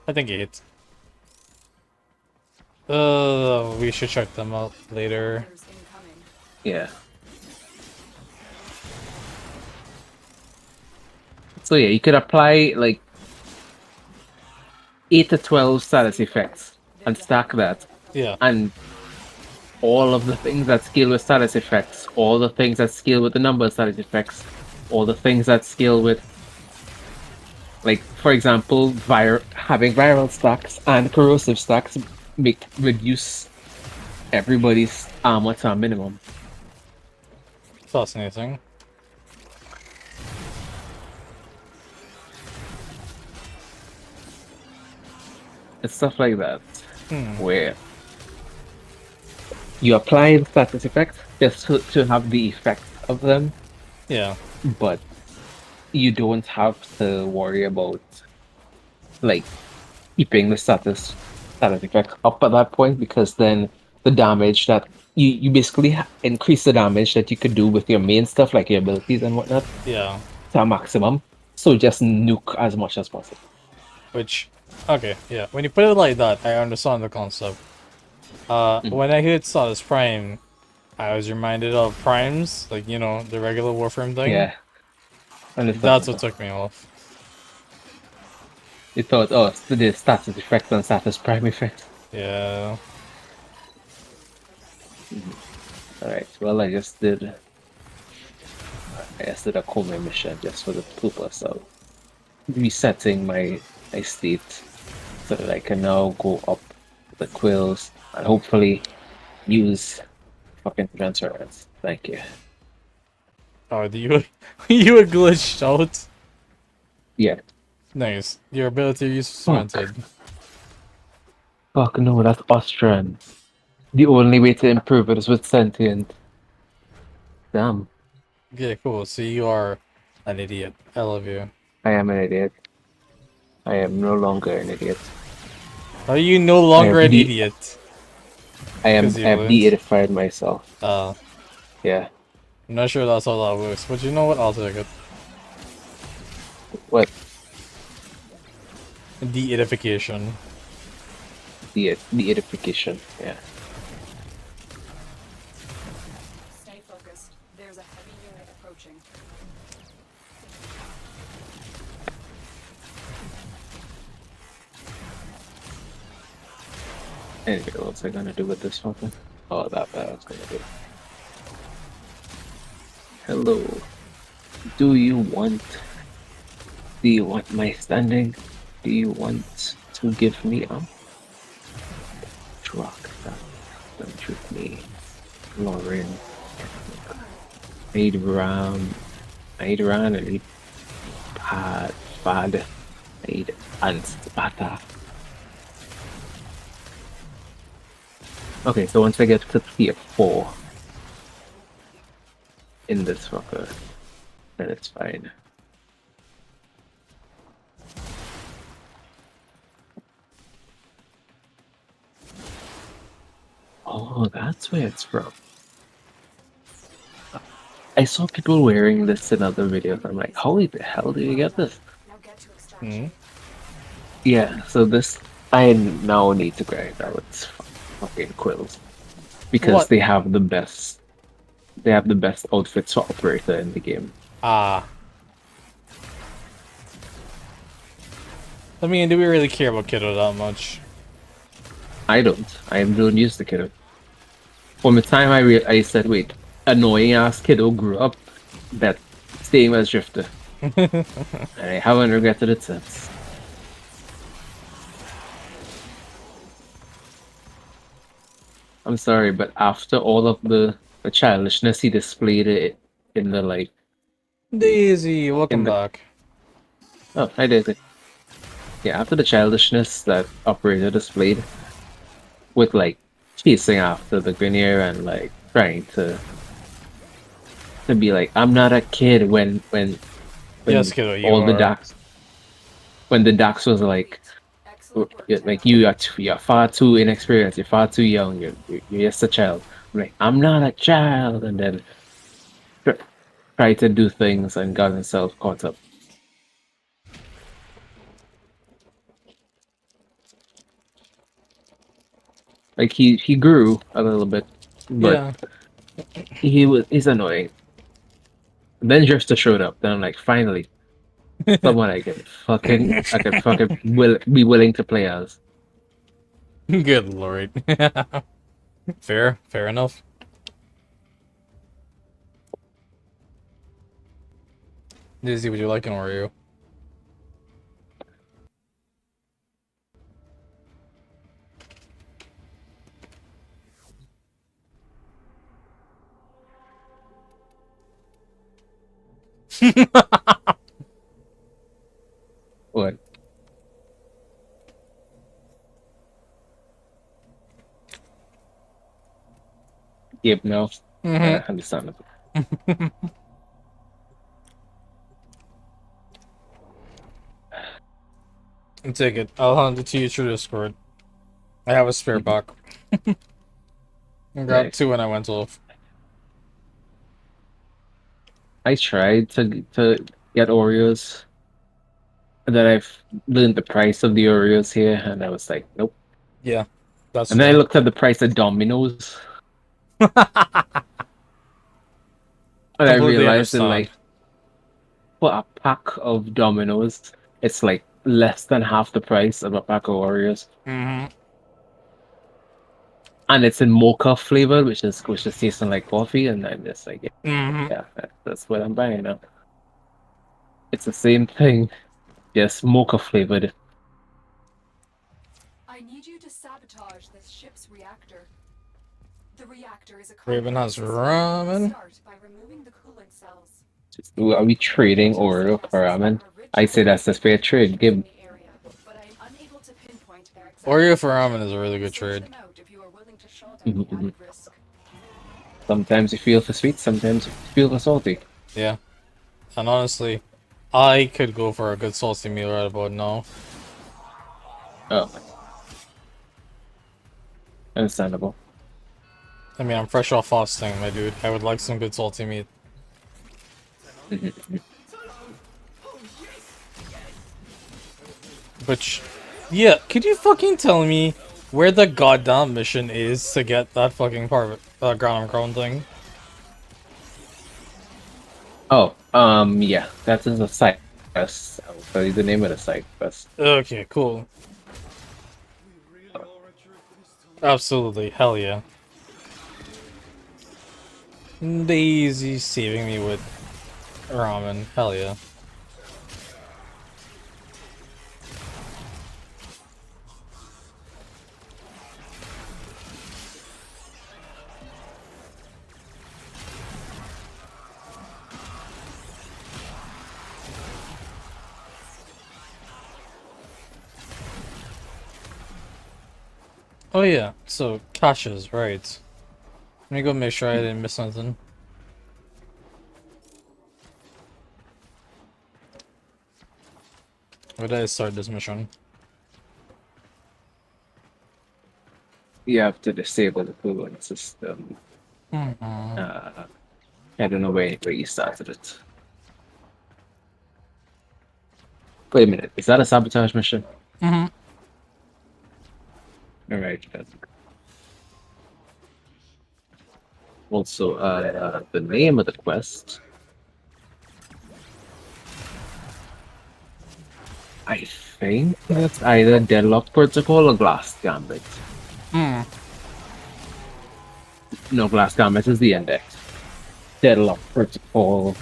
I think 8. We should check them out later. Yeah. So yeah, you could apply like 8 to 12 status effects and stack that. Yeah. And all of the things that scale with status effects, all the things that scale with the number of status effects, all the things that scale with, like for example, having viral stacks and corrosive stacks reduce everybody's armor to a minimum. Fascinating. It's stuff like that, Hmm. where you apply the status effects just to have the effect of them. Yeah. But you don't have to worry about like keeping the status effect up at that point, because then the damage that you basically increase the damage that you could do with your main stuff like your abilities and whatnot Yeah. to a maximum. So just nuke as much as possible. Which, okay, yeah. When you put it like that, I understand the concept. When I hit Status Prime, I was reminded of Primes, like, you know, the regular Warframe thing. Yeah. That's what took me off. You thought, oh, it's the status effect and status prime effect. Yeah. Alright, well, I just did a Kome mission just for the purpose of resetting my state so that I can now go up the quills and hopefully use fucking transference. Thank you. Oh, you were glitched out? Yeah. Nice. Your ability is suspended. Fuck no, that's Austrian. The only way to improve it is with sentient. Damn. Yeah, cool. So you are an idiot. I love you. I am an idiot. I am no longer an idiot. Are you no longer an idiot? I have deidified myself. Yeah. I'm not sure that's how that works, but you know what? I'll take it. What? Deidification. Deidification, yeah. Stay focused. There's a heavy unit approaching. Anyway, what's I gonna do with this fucking? Oh, that bad. I was gonna do. Hello. Do you want my standing? Do you want to give me a truck that don't with me? Lauren. Adrian and Pad and Sparta. Okay, so once I get to tier 4 in this fucker, then it's fine. Oh, that's where it's from. I saw people wearing this in other videos. I'm like, holy the hell did you get this? Hmm? Yeah, so this I now need to grind out fucking quills because What? they have the best. They have the best outfits for operator in the game. Ah. I mean, do we really care about Kiddo that much? I don't. I don't use the kiddo. From the time I said, wait, annoying ass kiddo grew up, that staying as Drifter. And I haven't regretted it since. I'm sorry, but after all of the childishness he displayed it in the like Daisy, welcome in the back. oh, hi Daisy. Yeah, after the childishness that operator displayed with like chasing after the Grenier and like trying to be like, I'm not a kid Yes, when Kiddo, you all the are. Dax when the Dax was like you're far too inexperienced, you're far too young, you're just a child. I'm like, I'm not a child, and then try to do things and got himself caught up. Like he grew a little bit, but Yeah. he's annoying. And then Drifter showed up. Then I'm like, finally, someone I can fucking be willing to play as. Good lord. Fair enough. Daisy, would you like an Oreo? What? Yep, no. Understandable. Take it. I'll hand it to you through Discord. I have a spare pack. I grabbed Nice. 2 when I went off. I tried to get Oreos, and then I've learned the price of the Oreos here, and I was like, nope. Yeah, that's And then I fair. looked at the price of Domino's, and I Completely realized that understand. like for a pack of Domino's, it's like less than half the price of a pack of Oreos. Mm-hmm. And it's in mocha flavor, which is tasting like coffee, and I'm just like, Mm-hmm. yeah, that's what I'm buying now. It's the same thing, just mocha flavored. I need you to sabotage this ship's reactor. The reactor is a Raven complex has system. ramen. Start by removing the cooling cells. Are we trading Oreo for ramen? I say that's a fair trade. Give. But I am unable to pinpoint their exact Oreo for ramen is a really good Sort trade. them out if you are willing to shoulder Mhm, the mhm. added risk. Sometimes you feel for sweet, sometimes you feel for salty. Yeah. And honestly, I could go for a good salty meal right about now. Oh, understandable. I mean, I'm fresh off fasting, my dude. I would like some good salty meat. Which, yeah, could you fucking tell me where the goddamn mission is to get that fucking part of ground crown thing? Oh, yeah, that is a side quest. I'll tell you the name of the side quest. Okay, cool. Absolutely, hell yeah. Daisy saving me with ramen, hell yeah. Oh yeah, so caches, right. Let me go make sure I didn't miss something. Where did I start this mission? You have to disable the cooling system. Mm-hmm. I don't know where you started it. Wait a minute, is that a sabotage mission? Mm-hmm. Alright, then. Also, the name of the quest. I think that's either Deadlock Protocol or Glass Gambit. Hmm. No, Glass Gambit is the index. Deadlock Protocol.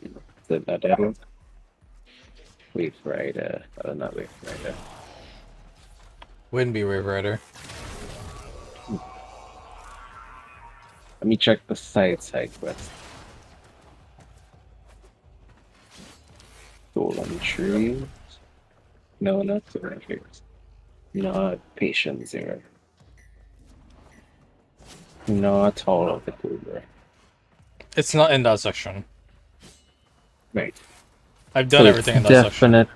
Is it that Deadlock? Wave Rider. Not Wave Rider. Wouldn't be Wave Rider. Let me check the side quest. Stolen Trees. No, not Stolen Trees. Not Patient Zero. Not all of the Cooler. It's not in that section. Right. I've done everything in that section.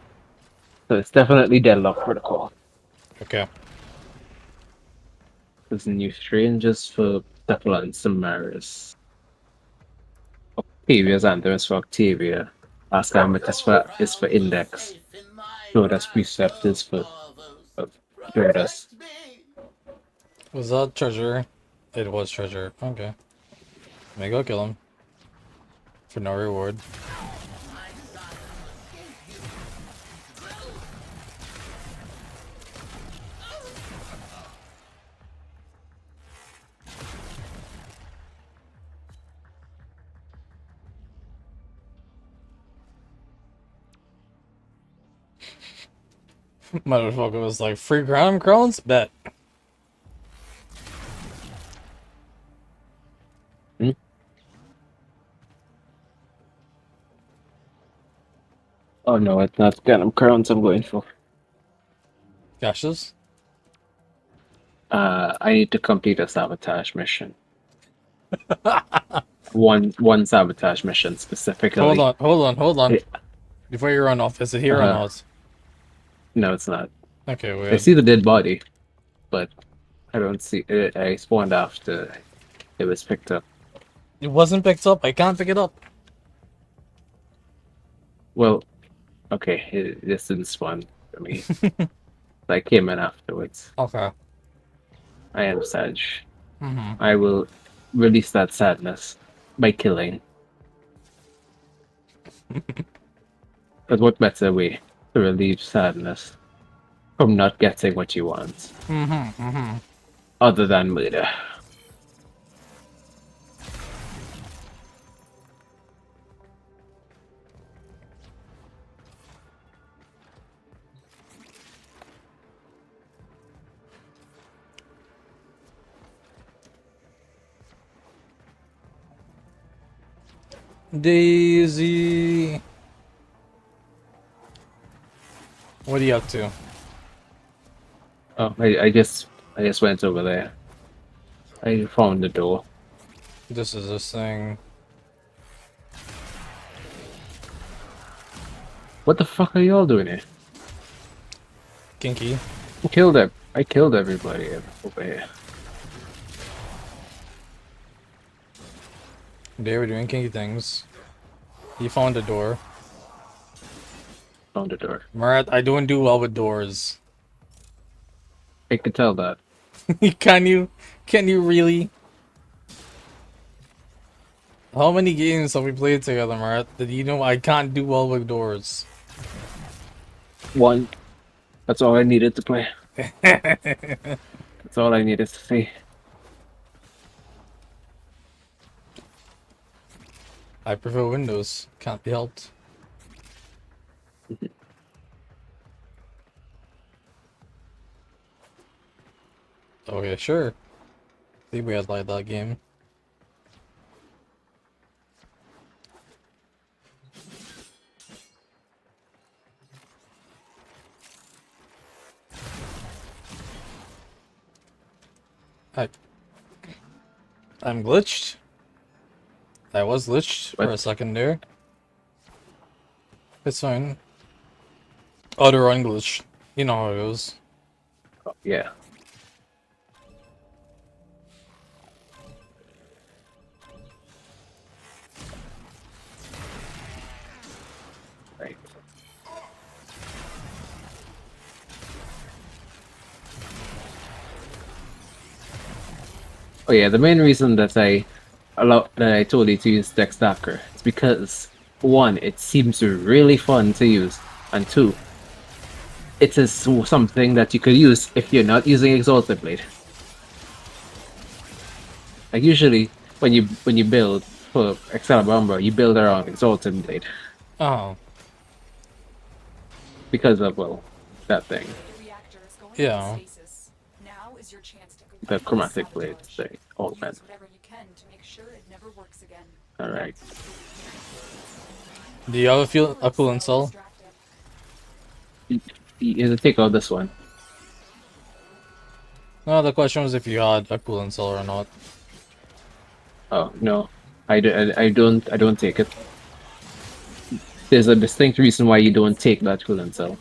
So it's definitely Deadlock Protocol. Okay. There's new strangers for Cephala and Samaris. Octavia's anthem is for Octavia. Last Gambit is for Index. Dora's Precept is for Dora's. Was that treasure? It was treasure. Okay. Let me go kill him. For no reward. Motherfucker was like, free ground crowns? Bet. Oh no, it's not Gundam Crowns I'm going for. Gashes? I need to complete a sabotage mission. one sabotage mission specifically. Hold on. Before you run off, is it here or not? No, it's not. Okay, I weird. see the dead body, but I don't see it. I spawned after it was picked up. It wasn't picked up. I can't pick it up. Well, okay, it just didn't spawn for me. I came in afterwards. Okay. I am sad. Mm-hmm. I will release that sadness by killing. But what better way to relieve sadness from not getting what you want? Mm-hmm. Other than murder. Daisy. What are you up to? Oh, I just went over there. I found the door. This is this thing. What the fuck are y'all doing here? Kinky. I killed everybody over here. They were doing kinky things. You found a door. Found the door. Marat, I don't do well with doors. I could tell that. Can you really? How many games have we played together, Marat? Did you know I can't do well with doors? One. That's all I needed to play. That's all I needed to see. I prefer Windows. Can't be helped. Okay, sure. I think we had like that game. I'm glitched. I was glitched for a second there. It's fine. Other unglitched. You know how it goes. Oh, yeah. Right. Oh yeah, the main reason that I told you to use Dex Docker is because one, it seems really fun to use, and two, it is something that you could use if you're not using Exalted Blade. Like usually when you build for Excalibur, you build around Exalted Blade. Oh. Because of that thing. Yeah. Now is your chance to The completely chromatic blade sabotage. thing. Oh man. Use whatever you can to make sure it never works again. Alright. Do you have a coolant cell? You take out this one. No, the question was if you had a coolant cell or not. Oh no, I don't take it. There's a distinct reason why you don't take that coolant cell.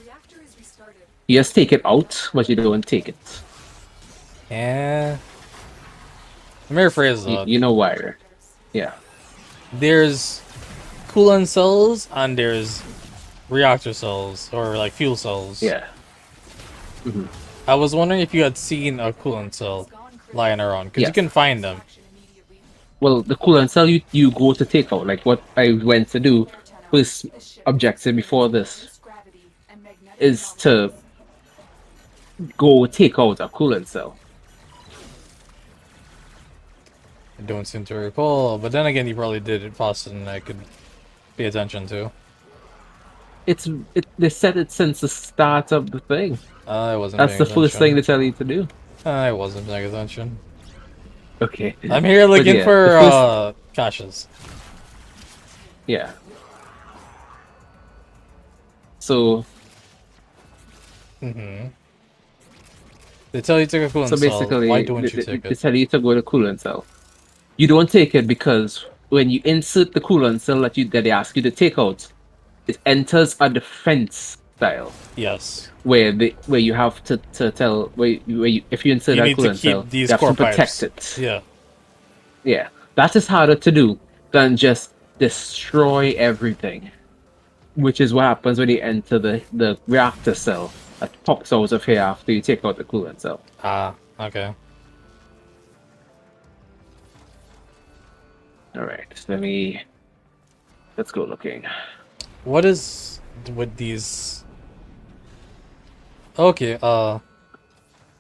You just take it out, but you don't take it. Yeah. Let me rephrase that. You know why? Yeah. There's coolant cells and there's reactor cells or like fuel cells. Yeah. Mm-hmm. I was wondering if you had seen a coolant cell lying around because you can find them. Well, the coolant cell you go to take out, like what I went to do, first objective before this is to go take out a coolant cell. I don't seem to recall, but then again, you probably did it faster than I could pay attention to. They said it since the start of the thing. I wasn't. That's the first thing they tell you to do. I wasn't paying attention. Okay. I'm here looking yeah, for caches. Yeah. So. Mm-hmm. They tell you to take a coolant so basically, cell. Why don't you take they it? tell you to go to coolant cell. You don't take it because when you insert the coolant cell that they ask you to take out, it enters a defense style. Yes. Where you have to tell if you insert that coolant cell, you have to protect it. Yeah. Yeah. That is harder to do than just destroy everything. Which is what happens when you enter the reactor cell that pops out of here after you take out the coolant cell. Ah, okay. Alright, so let's go looking. What is with these? Okay, I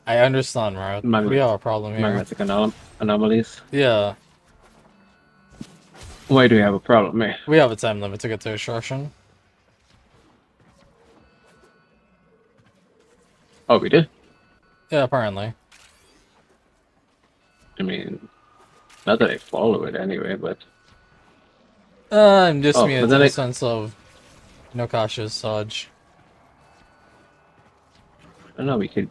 understand, right? We have a problem here. Magnetic anomalies? Yeah. Why do we have a problem here? We have a time limit to get to extraction. Oh, we do? Yeah, apparently. I mean, not that I follow it anyway, but... I'm just Oh, meaning in the sense of no caches, Saj. I don't know, you could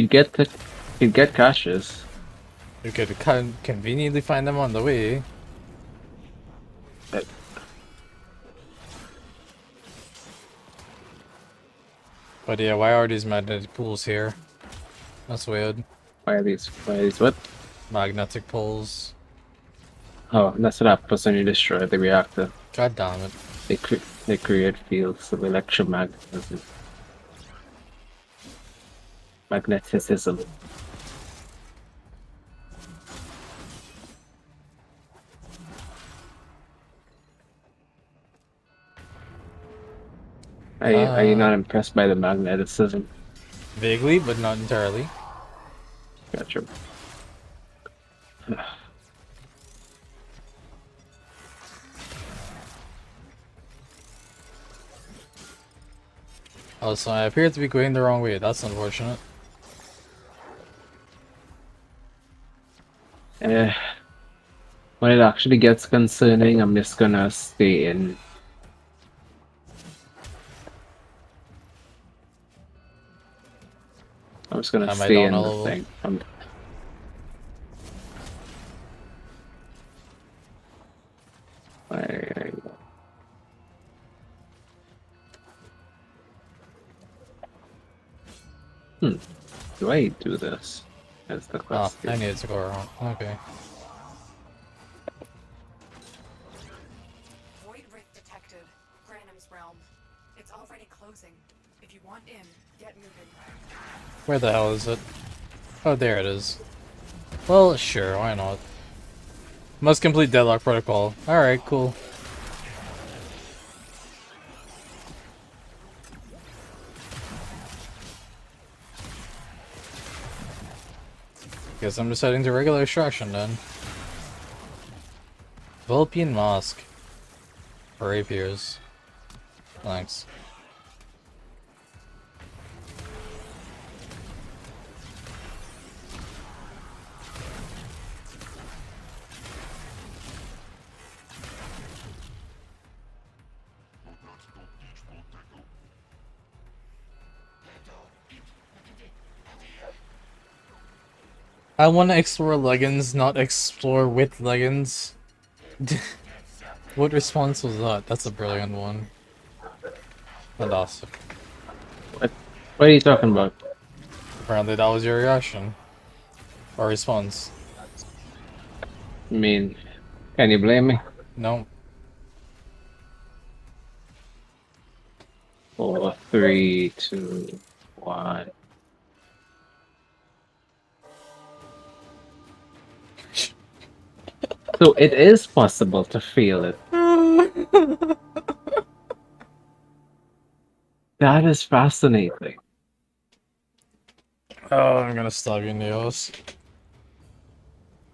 get caches. You could conveniently find them on the way. But yeah, why are these magnetic pools here? That's weird. Why are these what? Magnetic poles. Oh, that's what happens when you destroy the reactor. God damn it. They create fields of electromagnetism. Magnetism. Are you not impressed by the magnetism? Vaguely, but not entirely. Gotcha. Oh, so I appear to be going the wrong way. That's unfortunate. When it actually gets concerning, I'm just gonna stay in. I'm just gonna Am I stay down in a the level? thing. Do I do this? That's the Oh, I question. needed to go around. Okay. Void rift detected. Granum's realm. It's already closing. If you want in, get moving. Where the hell is it? Oh, there it is. Well, sure, why not? Must complete deadlock protocol. Alright, cool. Guess I'm just heading to regular extraction then. Vulpian Mosque. Rapiers. Thanks. I want to explore leggings, not explore with leggings. What response was that? That's a brilliant one. Fantastic. What are you talking about? Apparently that was your reaction. Or response. I mean, can you blame me? No. 4, 3, 2, 1. So it is possible to feel it. That is fascinating. Oh, I'm gonna stab you in the ass.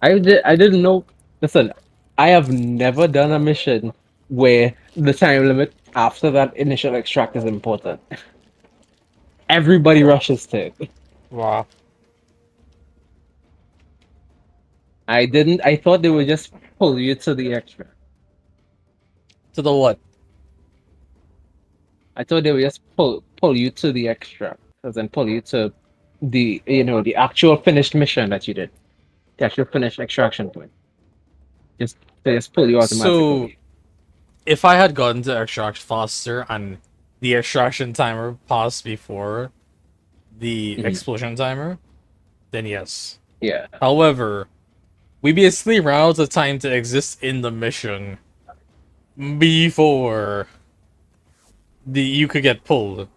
I didn't know. Listen, I have never done a mission where the time limit after that initial extract is important. Everybody rushes to it. Wow. I didn't. I thought they would just pull you to the extract. To the what? I thought they would just pull you to the extract, and then pull you to the the actual finished mission that you did, the actual finished extraction point. Just they just pull you So, automatically. if I had gotten to extract faster and the extraction timer passed before the Mhm. explosion timer, then yes. Yeah. However, we basically ran out of time to exist in the mission before you could get pulled.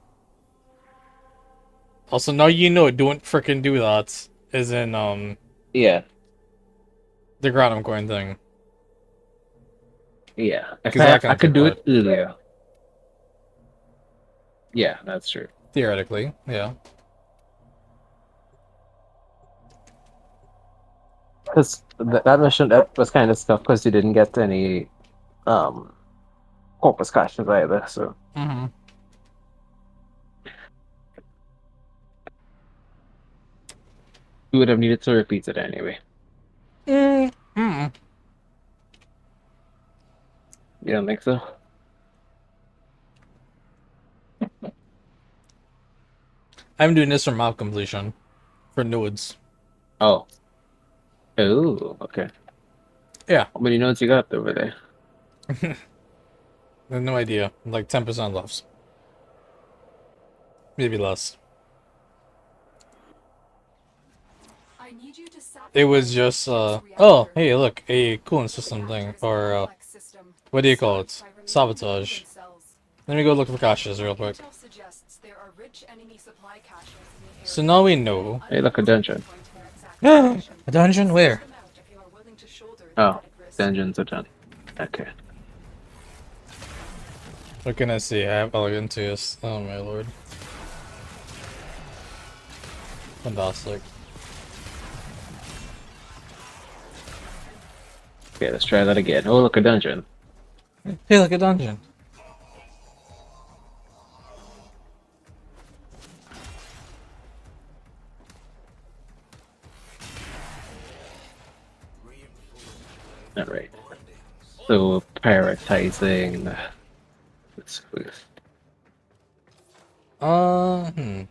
Also, now you know, don't freaking do that. As in, Yeah. the Granum coin thing. Yeah. If Because that I kind of could took do that. it earlier. Yeah, that's true. Theoretically, yeah. Because that mission that was kind of stuff because you didn't get any um corpus caches either. So Mm-hmm. you would have needed to repeat it anyway. Mm-hmm. You don't think so? I'm doing this for map completion. For nodes. Oh. Oh, okay. Yeah. How many notes you got over there? I have no idea. Like 10% left. Maybe less. I need you to It was just, oh, hey, look, a cooling system thing. Or, what do you call it? Sabotage. Let me go look for caches real quick. Intel suggests there are rich enemy supply caches in the area. So now we know. Hey, look, a dungeon. A dungeon? Where? Oh, dungeons are done. Okay. What can I see? I have Elegantius. Oh my lord. Fantastic. Okay, let's try that again. Oh, look, a dungeon. Hey, look, a dungeon. Alright. So, prioritizing. Let's Hmm.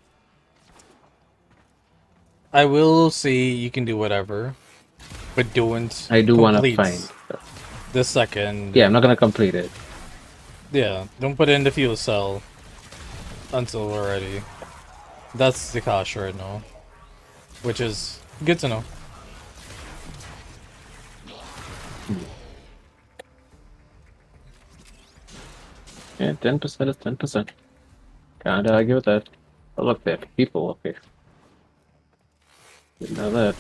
I will say you can do whatever, but don't I do want to complete find. the second. Yeah, I'm not gonna complete it. Yeah, don't put it in the fuel cell until we're ready. That's the cash right now, which is good to know. Yeah, 10% is 10%. Can't argue with that. Oh, look, there are people up here. Didn't know that.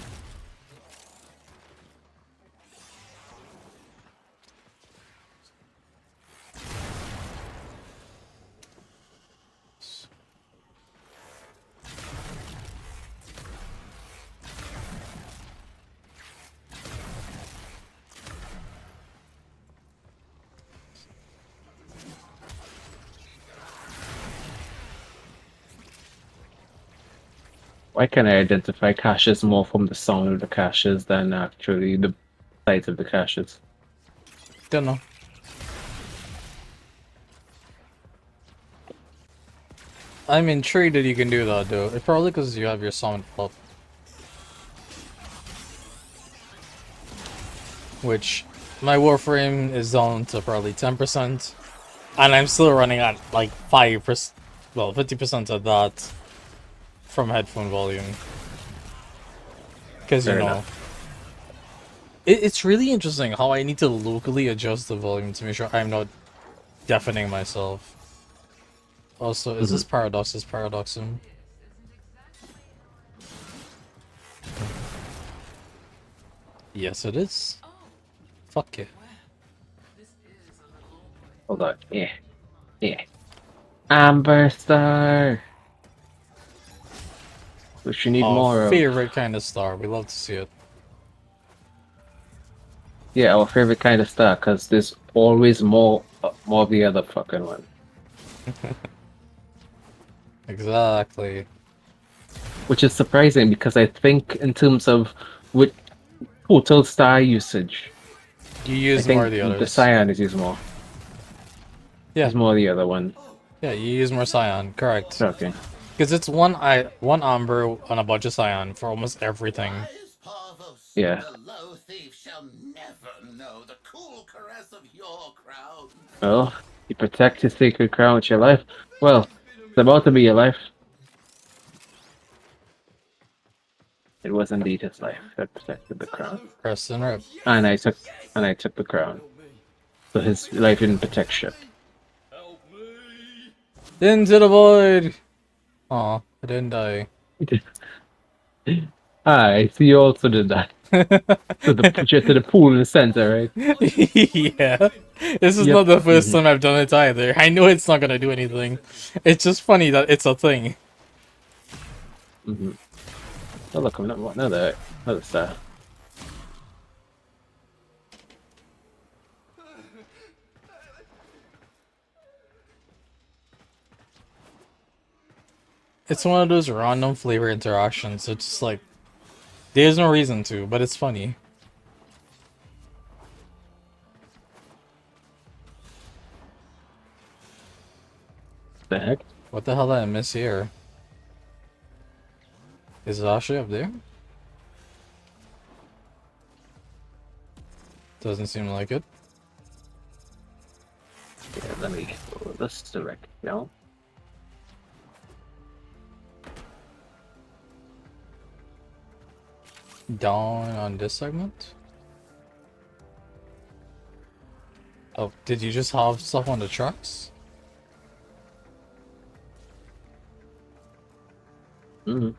Why can I identify caches more from the sound of the caches than actually the size of the caches? Don't know. I'm intrigued that you can do that though. It's probably because you have your sound up. Which, my Warframe is down to probably 10%. And I'm still running at like 5%, well, 50% of that from headphone volume. Because, you Fair know, enough. it's really interesting how I need to locally adjust the volume to make sure I'm not deafening myself. Also, is this Paradox? Is Paradoxum? Yes, it is. Fuck yeah. Hold on. Yeah. Yeah. Amber Star! Which you need Our more of. favorite kind of star. We love to see it. Yeah, our favorite kind of star, because there's always more of the other fucking one. Exactly. Which is surprising because I think in terms of with total star usage, You I use more of think the the others. Cyan is used more. Yeah. Is more the other one. Yeah, you use more Scion, correct. Okay. Because it's one Amber on a bunch of Scion for almost everything. Yeah. The low thief shall never know the cool caress of your crown. Well, you protect his sacred crown with your life. Well, it's about to be your life. It was indeed his life that protected the crown. Rest and rip. And I took the crown. So his life didn't protect shit. Into the void! Aw, I didn't die. I see you also did that. to the pool in the center, right? Yeah. This is Yep. not the first time I've done it either. I know it's not gonna do anything. It's just funny that it's a thing. Oh look, another star. It's one of those random flavor interactions. It's just like, there's no reason to, but it's funny. The heck? What the hell did I miss here? Is it actually up there? Doesn't seem like it. Yeah, let me go this direction. No. Down on this segment? Oh, did you just have stuff on the trucks? What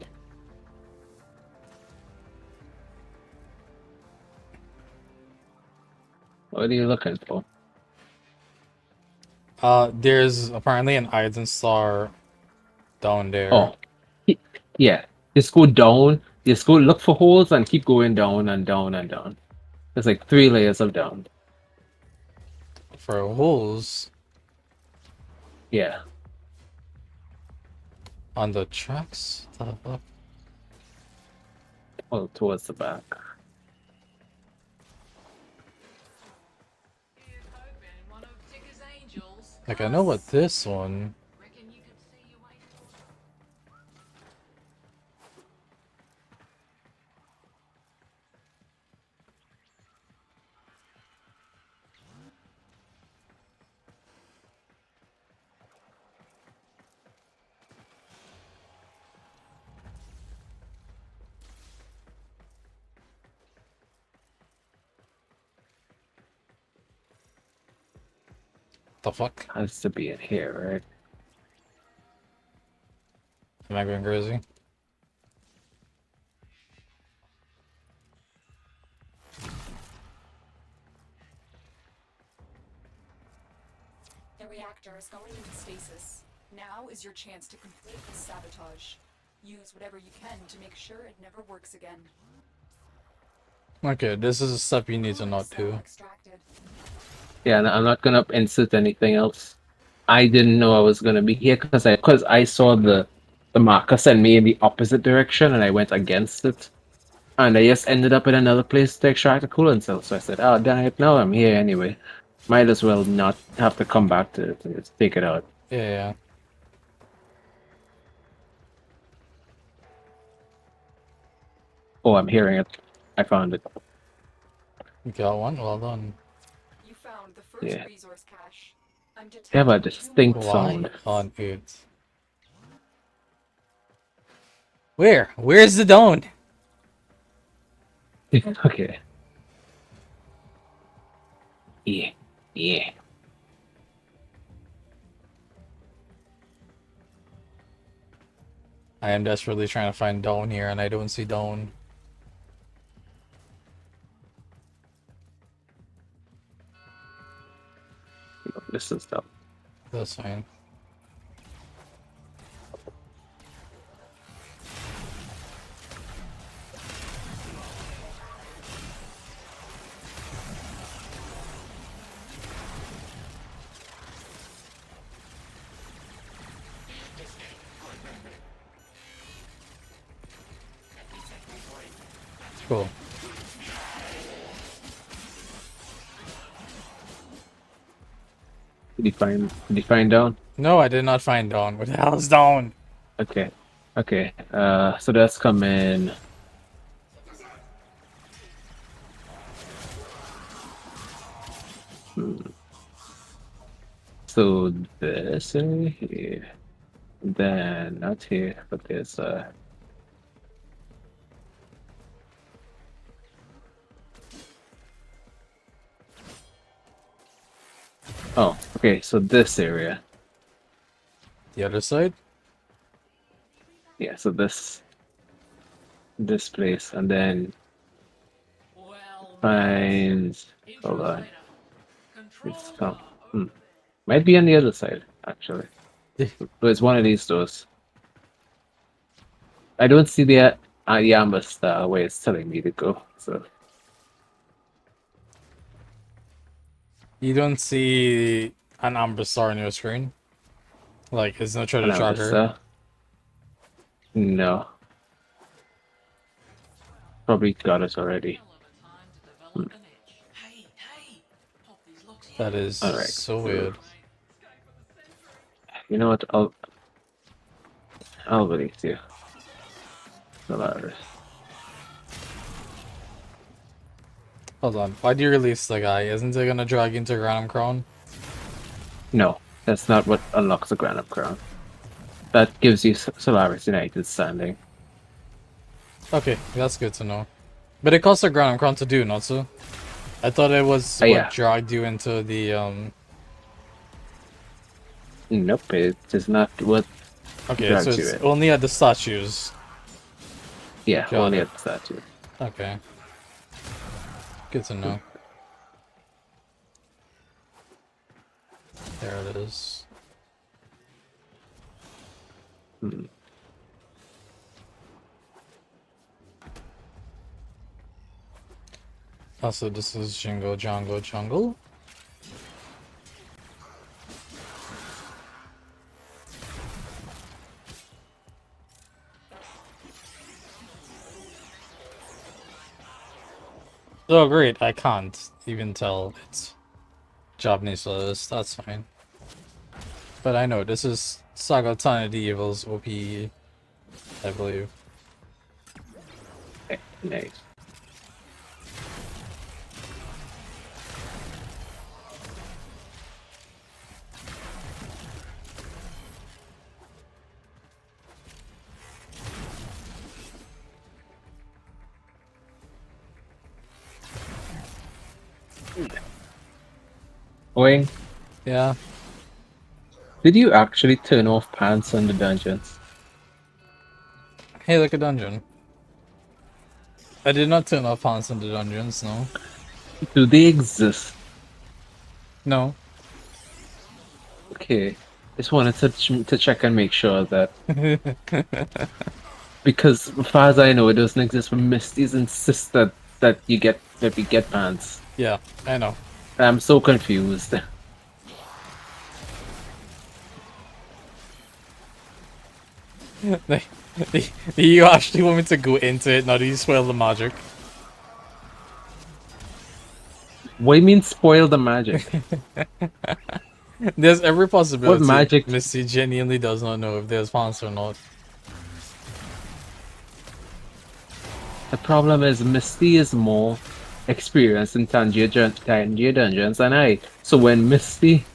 are you looking for? There's apparently an Eisen star down there. Oh. Yeah. Just go down. Just go look for holes and keep going down and down and down. There's like 3 layers of down. For holes? Yeah. On the tracks? What the fuck? Oh, towards the back. Like, I know what this one... The fuck? Has to be in here, right? Am I going crazy? The reactor is going into stasis. Now is your chance to complete this sabotage. Use whatever you can to make sure it never works again. Okay, this is a step you need to not do. Yeah, and I'm not gonna insert anything else. I didn't know I was gonna be here because I saw the marker send me in the opposite direction and I went against it. And I just ended up in another place to extract a coolant cell. So I said, oh damn it, now I'm here anyway. Might as well not have to come back to just take it out. Yeah. Oh, I'm hearing it. I found it. You got one? Well done. You found the first Yeah. resource cache. I'm They have a detecting distinct Why sound. on earth? Where? Where's the dome? Okay. Yeah. Yeah. I am desperately trying to find Dawn here, and I don't see Dawn. This is stuff. That's fine. Cool. Did you find down? No, I did not find Dawn. What the hell is Dawn? Okay. Okay. So that's coming. So this area here. Then not here, but there's oh, okay, so this area. The other side? Yeah, so this place and then finds hold on. It's come. Might be on the other side, actually. But it's one of these doors. I don't see the amber star where it's telling me to go, so You don't see an amber star on your screen? Like, it's no treasure an amber tracker? star. No. Probably got it already. That is Alright. so weird. You know what? I'll release you. Hilarious. Hold on. Why do you release the guy? Isn't it gonna drag into Granum Crown? No, that's not what unlocks the Granum Crown. That gives you Solaris United standing. Okay, that's good to know. But it costs a Granum Crown to do, not so? I thought it was what Yeah. dragged you into the Nope, it is not what Okay, drags so you it's in. only at the statues. Yeah, Got only it. at the statue. Okay. Good to know. There it is. Also, this is Jingle Jango Jungle. Oh great, I can't even tell it's Japanese letters, that's fine. But I know, this is Saga Ton of the Evil's OP, I believe. Okay, nice. Going. Yeah. Did you actually turn off pants on the dungeons? Hey, look a dungeon. I did not turn off pants in the dungeons, no. Do they exist? No. Okay. Just wanted to check and make sure that because as far as I know, it doesn't exist. But Misty's insist that we get pants. Yeah, I know. I'm so confused. They- you actually want me to go into it now that you spoil the magic? What do you mean spoil the magic? There's every What possibility magic? Misty genuinely does not know if there's pants or not. The problem is Misty is more experienced in Tangier dungeons than I. So when Misty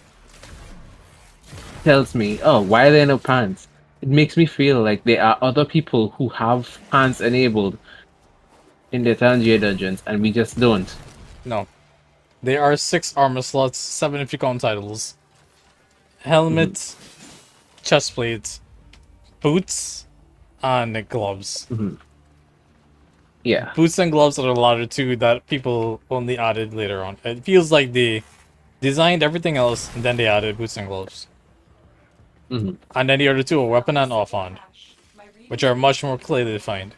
tells me, "Oh, why are there no pants?" it makes me feel like there are other people who have pants enabled in their Tangier dungeons, and we just don't. No. There are 6 armor slots, 7 if you count titles. Helmet, chest plate, boots, and gloves. Yeah. Boots and gloves are the latter two that people only added later on. It feels like they designed everything else and then they added boots and gloves. And then the other two are weapon and offhand, which are much more clearly defined.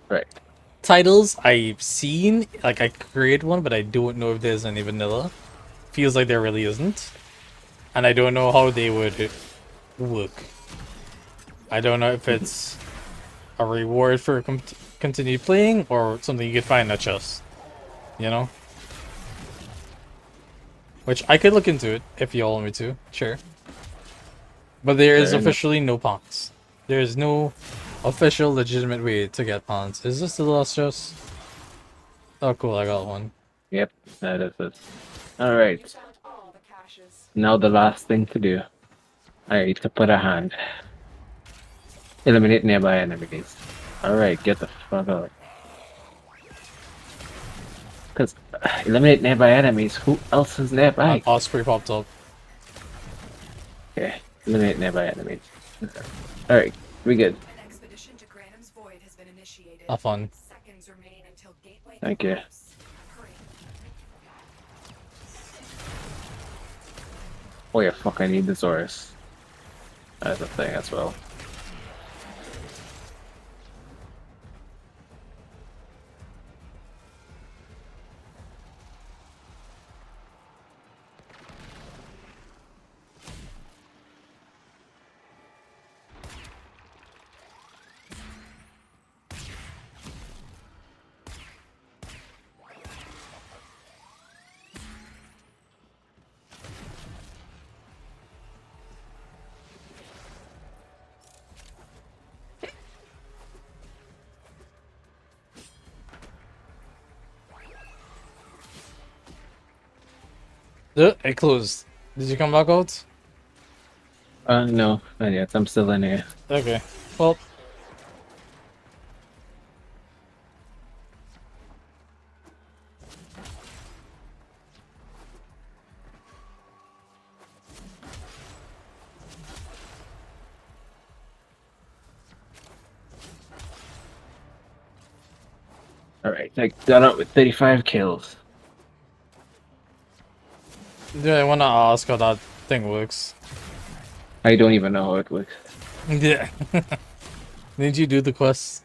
Right. Titles I've seen, like I create one, but I don't know if there's any vanilla. Feels like there really isn't. And I don't know how they would work. I don't know if it's a reward for continue playing or something you could find at chest. You know? Which I could look into it if you all want me to, sure. But there is Fair enough. officially no pawns. There is no official legitimate way to get pawns. Is this the last chest? Oh cool, I got one. Yep, that is it. Alright. Now the last thing to do. I need to put a hand. Eliminate nearby enemies. Alright, get the fuck out. Because eliminate nearby enemies. Who else is nearby? Osprey popped up. Okay, eliminate nearby enemies. Alright, we good. Have fun. Thank you. Oh yeah, fuck, I need the Zorus. That's a thing as well. It closed. Did you come back out? No, not yet. I'm still in here. Okay. Well. Alright, I got out with 35 kills. Yeah, I wanna ask how that thing works. I don't even know how it works. Yeah. Did you do the quest?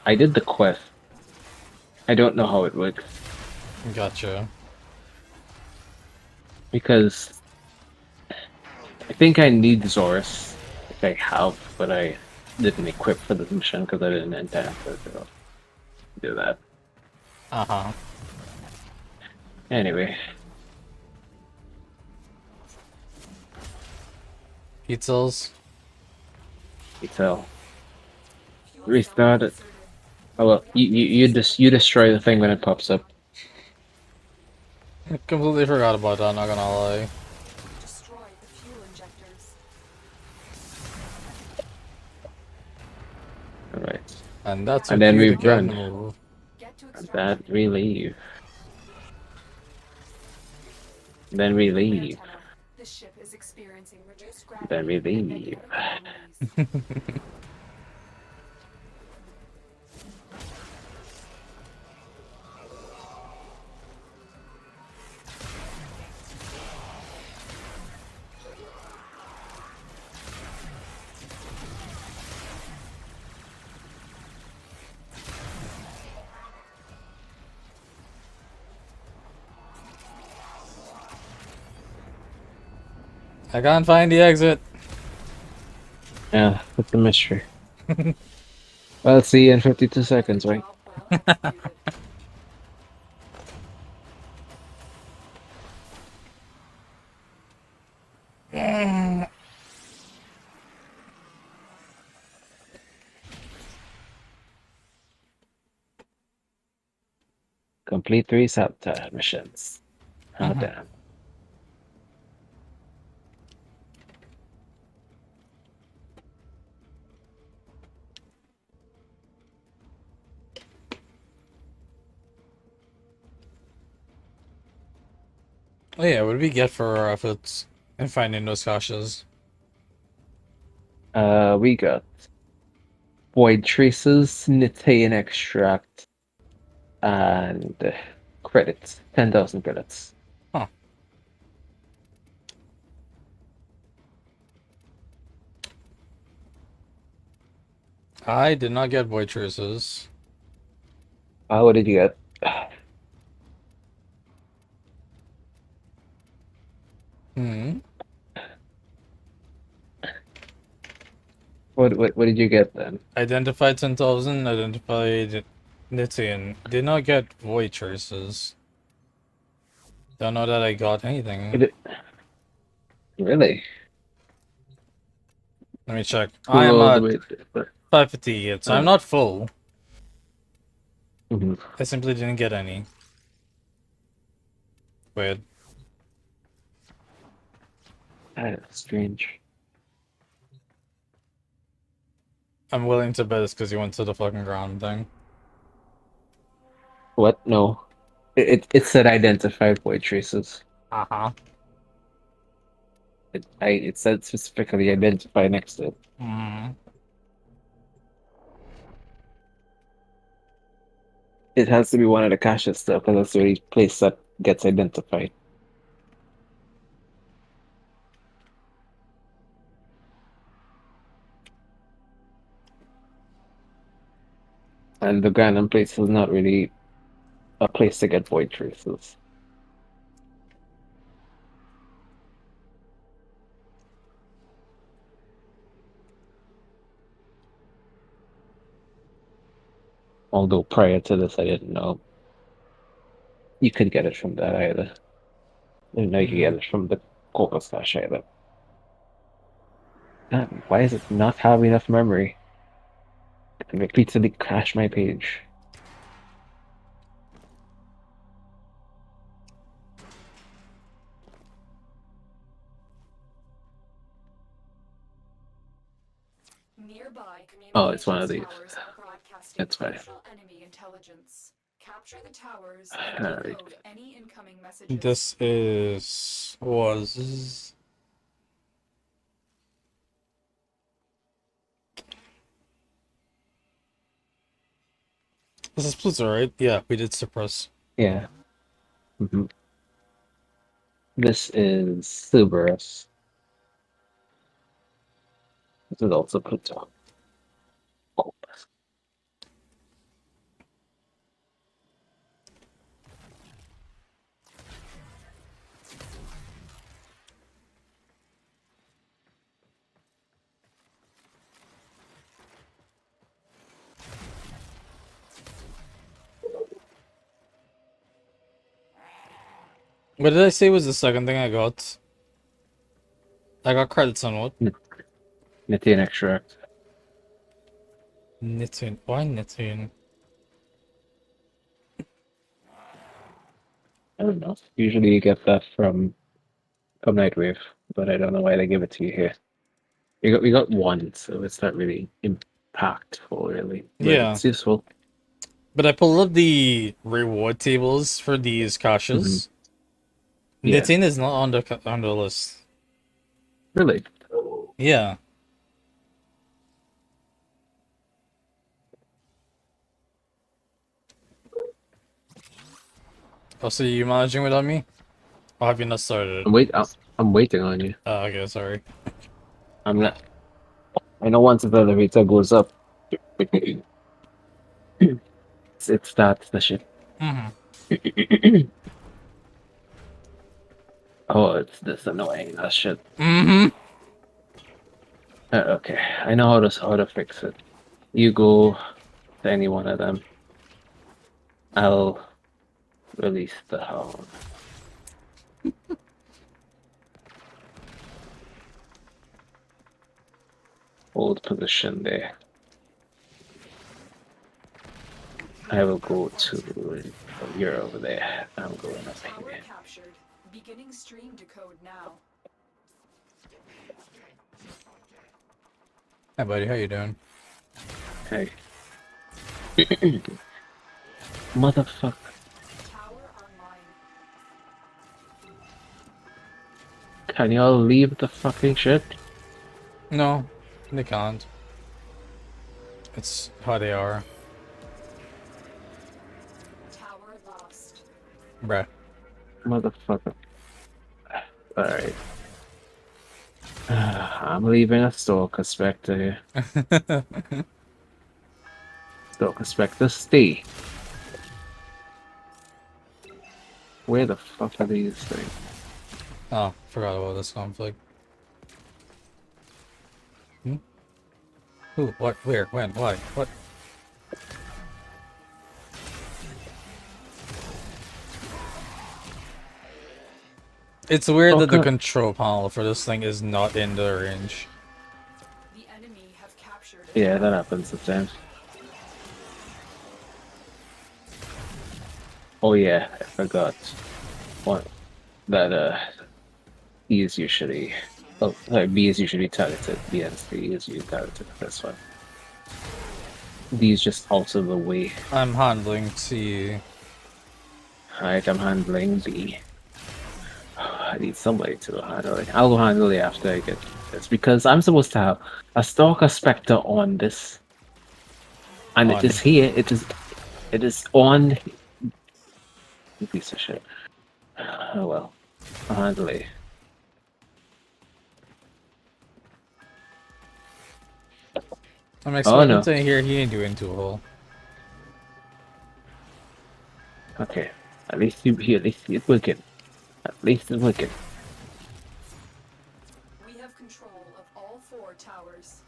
I did the quest. I don't know how it works. Gotcha. Because I think I need Zorus, which I have, but I didn't equip for this mission because I didn't intend to do that. Uh-huh. Anyway. Pizzas. Pizza. Restart it. Oh well, you destroy the thing when it pops up. Completely forgot about that, not gonna lie. Alright. And that's and what then you we the run. move. And then we leave. Then we leave. The ship is experiencing reduced Then gravity we and leave. magnetic anomalies. I can't find the exit. Yeah, it's a mystery. Well, see you in 52 seconds, right? Complete 3 sabotage missions. Oh, damn. Oh yeah, what do we get for our efforts in finding those caches? We got Void Traces, Nitane Extract, and credits. 10,000 credits. Huh. I did not get void traces. What did you get? Hmm. What did you get then? Identified 10,000, identified Nitian. Did not get void traces. Don't know that I got anything. Really? Let me check. I Go am all the at way. 558, so I'm not full. Mm-hmm. I simply didn't get any. Weird. That's strange. I'm willing to bet it's because you went to the fucking ground thing. What? No. It said identified void traces. Uh-huh. It said specifically identify next to it. Mm. It has to be one of the caches though, because that's the only place that gets identified. And the Granum place is not really a place to get void traces. Although prior to this, I didn't know you could get it from that either. I didn't know you could get it from the Corpus cache either. God, why does it not have enough memory? It repeatedly crash my page. Nearby Oh, it's one of communications these. towers are broadcasting That's fine. crucial enemy intelligence. Capture the towers and Alright. decode any incoming messages. This was... This is Pluto, right? Yeah, we did suppress. Yeah. Mm-hmm. This is Cerberus. This is also Pluto. What did I say was the second thing I got? I got credits on what? Nithian extract. Nitune. Why Nitune? I don't know. Usually you get that from Nightwave, but I don't know why they give it to you here. We got one, so it's not really impactful, really. But Yeah. it's useful. But I pulled up the reward tables for these caches. Yeah. Nitine is not on the list. Really? Yeah. Oh, so you managing without me? Or have you not started? I'm waiting on you. Oh, okay, sorry. I'm not. I know once the elevator goes up, it starts the shit. Mm-hmm. Oh, it's this annoying. That shit. Mm-hmm. Okay, I know how to fix it. You go to any one of them. I'll release the hound. Hold position there. I will go to. You're over there. I'm going up Tower here. captured. Beginning stream decode now. Hi, buddy. How you doing? Hey. Motherfucker. Tower online. Can y'all leave the fucking shit? No, they can't. It's how they are. Tower lost. Bruh. Motherfucker. Alright. I'm leaving a Stalker Spectre here. Stalker Spectre, stay. Where the fuck are these things? Oh, forgot about this conflict. Hmm? Who? What? Where? When? Why? What? It's weird that the control panel for this thing is not in the range. The enemy have captured. Yeah, that happens sometimes. Oh yeah, I forgot. What? That E is usually. Oh, sorry, B is usually targeted. B and C is usually targeted. That's fine. D is just out of the way. I'm handling C. Alright, I'm handling B. I need somebody to handle it. I'll go handle it after I get this because I'm supposed to have a Stalker Spectre on this, and it is here. It is on. You piece of shit. Oh well, I'll handle it. I'm Oh expecting no. to hear he ain't doing too well. Okay, at least it's working. At least it's working. We have control of all 4 towers.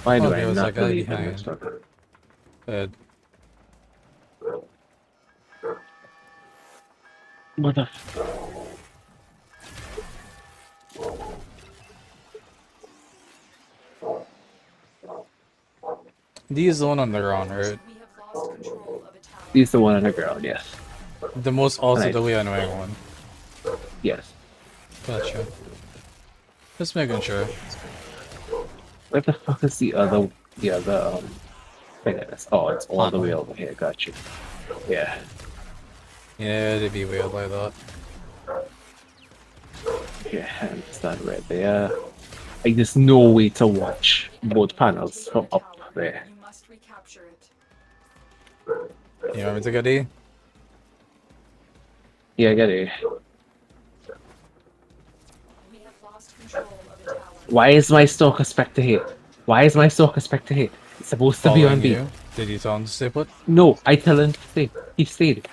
Why do there I was that not guy believe in this behind. fucker? Good. What the D is the one on the ground, right? He's the one on the ground, yes. The most ultimately annoying one. Yes. Gotcha. Just making sure. Where the fuck is the other thing of this? Oh, it's all the way over here, got you. Yeah. Yeah, it'd be weird like that. Yeah, I understand right there. Like there's no way to watch both panels from up there. You must recapture it. You want me to get D? Yeah, I get it. We have lost control of a tower. Why is my Stalker Spectre here? Why is my Stalker Spectre here? It's supposed to be on B. You? Did you tell him to stay put? No, I tell him to stay. He stayed.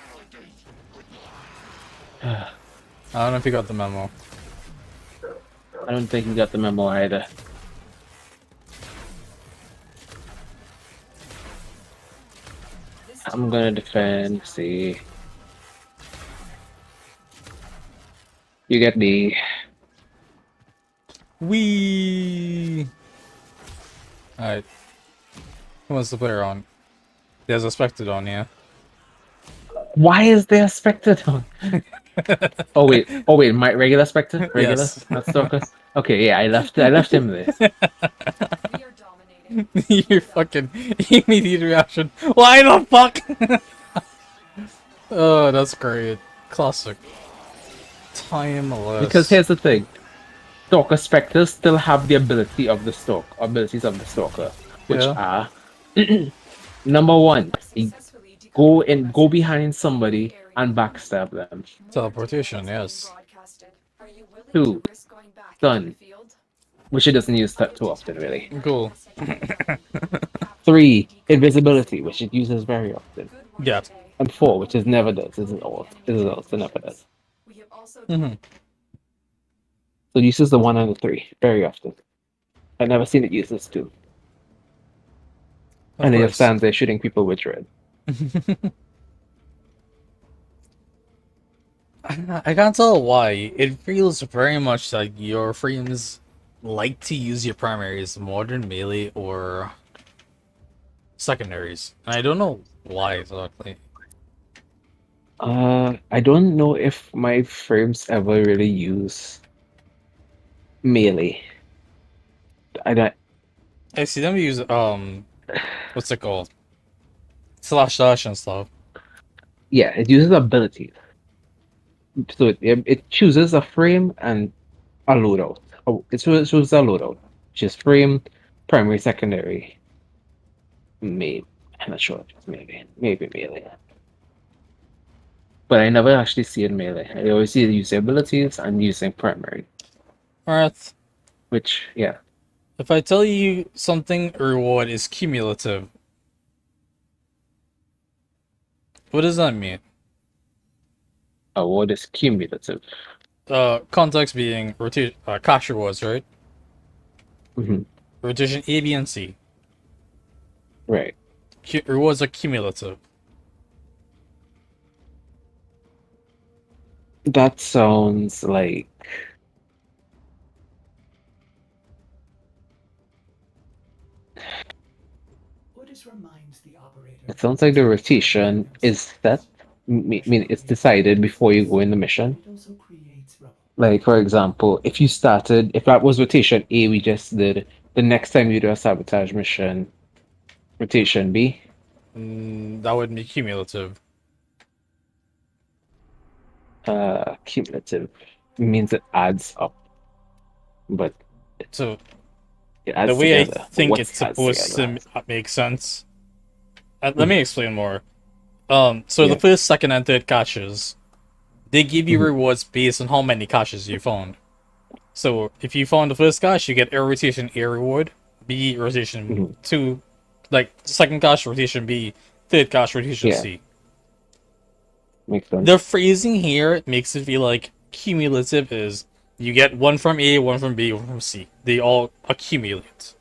I don't know if you got the memo. I don't think he got the memo either. I'm gonna defend, see. You get the... Wee. Alright. Who wants to play around? There's a Spectre on, yeah. Why is there a Spectre on? Oh wait, my regular Spectre? Regular? Yes. Not Stalker? Okay, yeah, I left him there. You fucking immediate reaction. Why the fuck? Oh, that's great. Classic. Because Timeless. here's the thing. Stalker Spectres still have the abilities of the Stalker, which Yeah. are number one, go behind somebody and backstab them. Teleportation, yes. Two, stun, which it doesn't use that too often, really. Cool. Three, invisibility, which it uses very often. Yeah. And four, which it never does. This is also never does. Mm-hmm. So it uses the one and the three very often. I've never seen it use this two. Of And it just course. stands there shooting people with dread. I can't tell why. It feels very much like your frames like to use your primaries more than melee or secondaries. And I don't know why exactly. I don't know if my frames ever really use melee. I don't. I see them use what's it called? Slash and stuff. Yeah, it uses abilities. So it chooses a frame and a loadout. Oh, it chooses a loadout, which is frame, primary, secondary, maybe. I'm not sure if it's maybe melee. But I never actually see it melee. I always see it using abilities and using primary. Alright. Which, yeah. If I tell you something reward is cumulative, what does that mean? What is cumulative? Context being rotation, cash rewards, right? Mm-hmm. Rotation A, B, and C. Right. Rewards are cumulative. That sounds like it sounds like the rotation is set. Mean it's decided before you go in the mission. Like for example, if that was rotation A we just did, the next time you do a sabotage mission, rotation B. That would be cumulative. Cumulative means it adds up, but So it the adds way I together. But think what's it's adds supposed together? to make sense. Let me Mhm. explain more. So the Yeah. first, second, and third caches, they give you Mhm. rewards based on how many caches you found. So if you found the first cache, you get a rotation A reward, B rotation Mhm. 2, like second cache rotation B, third cache rotation Yeah, C. makes sense. The phrasing here makes it feel like cumulative is you get one from A, one from B, one from C. They all accumulate.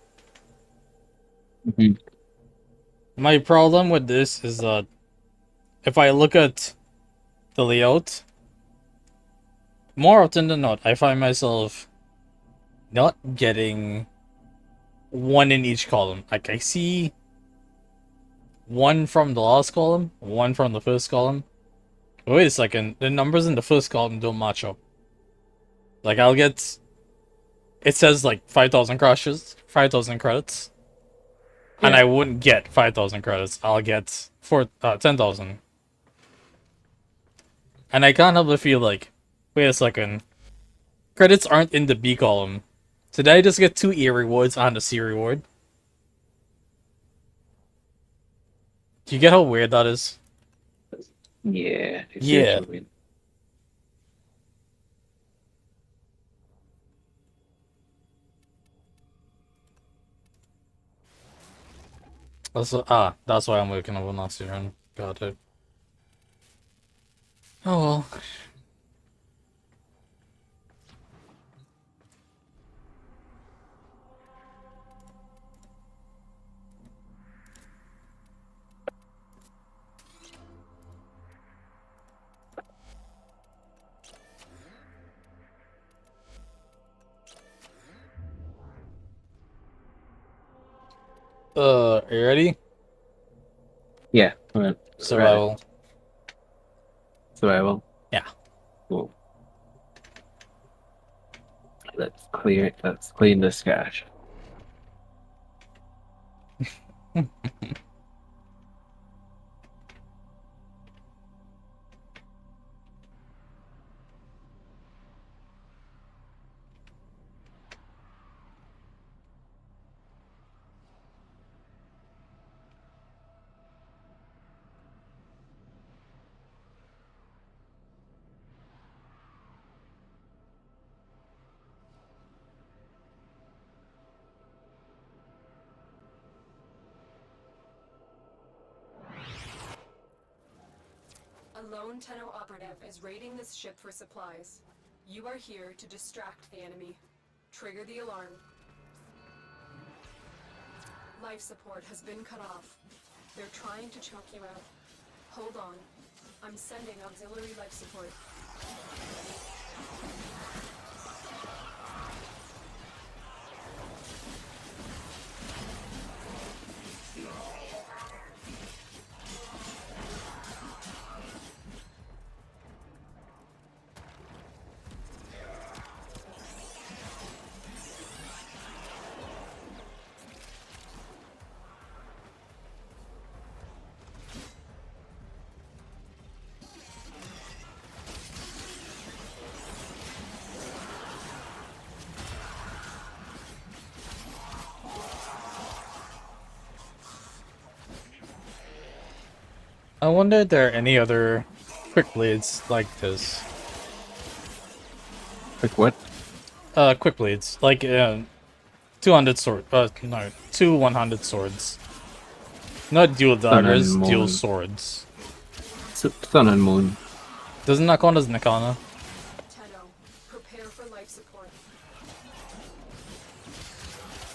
Mhm. My problem with this is that if I look at the layout, more often than not, I find myself not getting one in each column. Like, I see one from the last column, one from the first column. Wait a second, the numbers in the first column don't match up. Like, I'll get... It says, like, 5,000 crashes, 5,000 credits. And Yeah. I wouldn't get 5,000 credits. I'll get 10,000. And I can't help but feel like, wait a second, credits aren't in the B column. Did I just get 2 A rewards and a C reward? Do you get how weird that is? Yeah, I see what Yeah. you mean. That's why I'm looking over last year and got it. Oh well. Are you ready? Yeah, right. Right. Survival. Survival. Yeah. Cool. Let's clean this cache. A lone Tenno operative is raiding this ship for supplies. You are here to distract the enemy. Trigger the alarm. Life support has been cut off. They're trying to choke you out. Hold on. I'm sending auxiliary life support. I wonder if there are any other quick blades like this. Quick what? Quick blades. Like, 200 sword. No, 100 swords. Not dual daggers, dual swords. Sun and Moon. Doesn't that count as Nakana? Tenno, prepare for life support.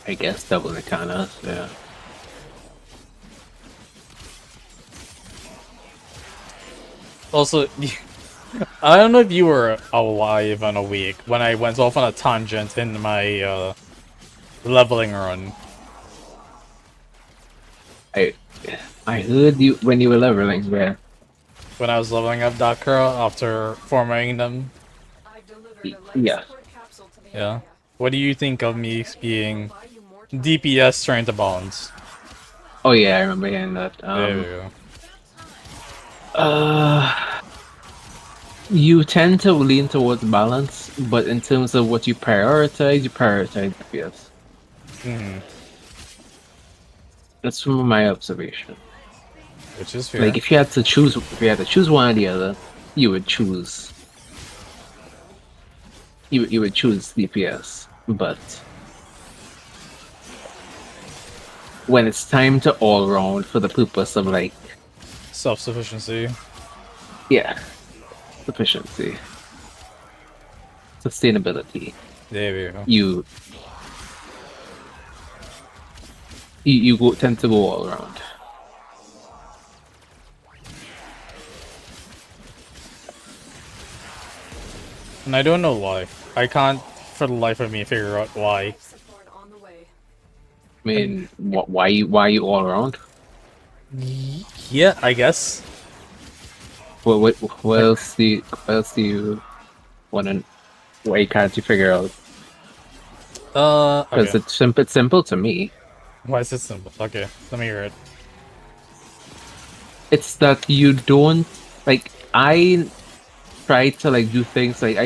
I guess double Nakanas, yeah. Also, I don't know if you were alive and awake when I went off on a tangent in my leveling run. I heard you when you were leveling, yeah. When I was leveling up Dakra after forming them. Yeah. Yeah. What do you think of me being DPS trying to balance? Oh yeah, I remember hearing that. There we go. You tend to lean towards balance, but in terms of what you prioritize DPS. That's from my observation. Which is fair. Like if you had to choose one or the other, you would choose. You would choose DPS, but when it's time to all round for the purpose of like self-sufficiency. Yeah. Sufficiency. Sustainability. There we go. You tend to go all around. And I don't know why. I can't for the life of me figure out why. I mean, why you all around? Yeah, I guess. What else do you want to? Why can't you figure out? Because okay. it's simple to me. Why is it simple? Okay, let me hear it. It's that you don't like. I try to like do things like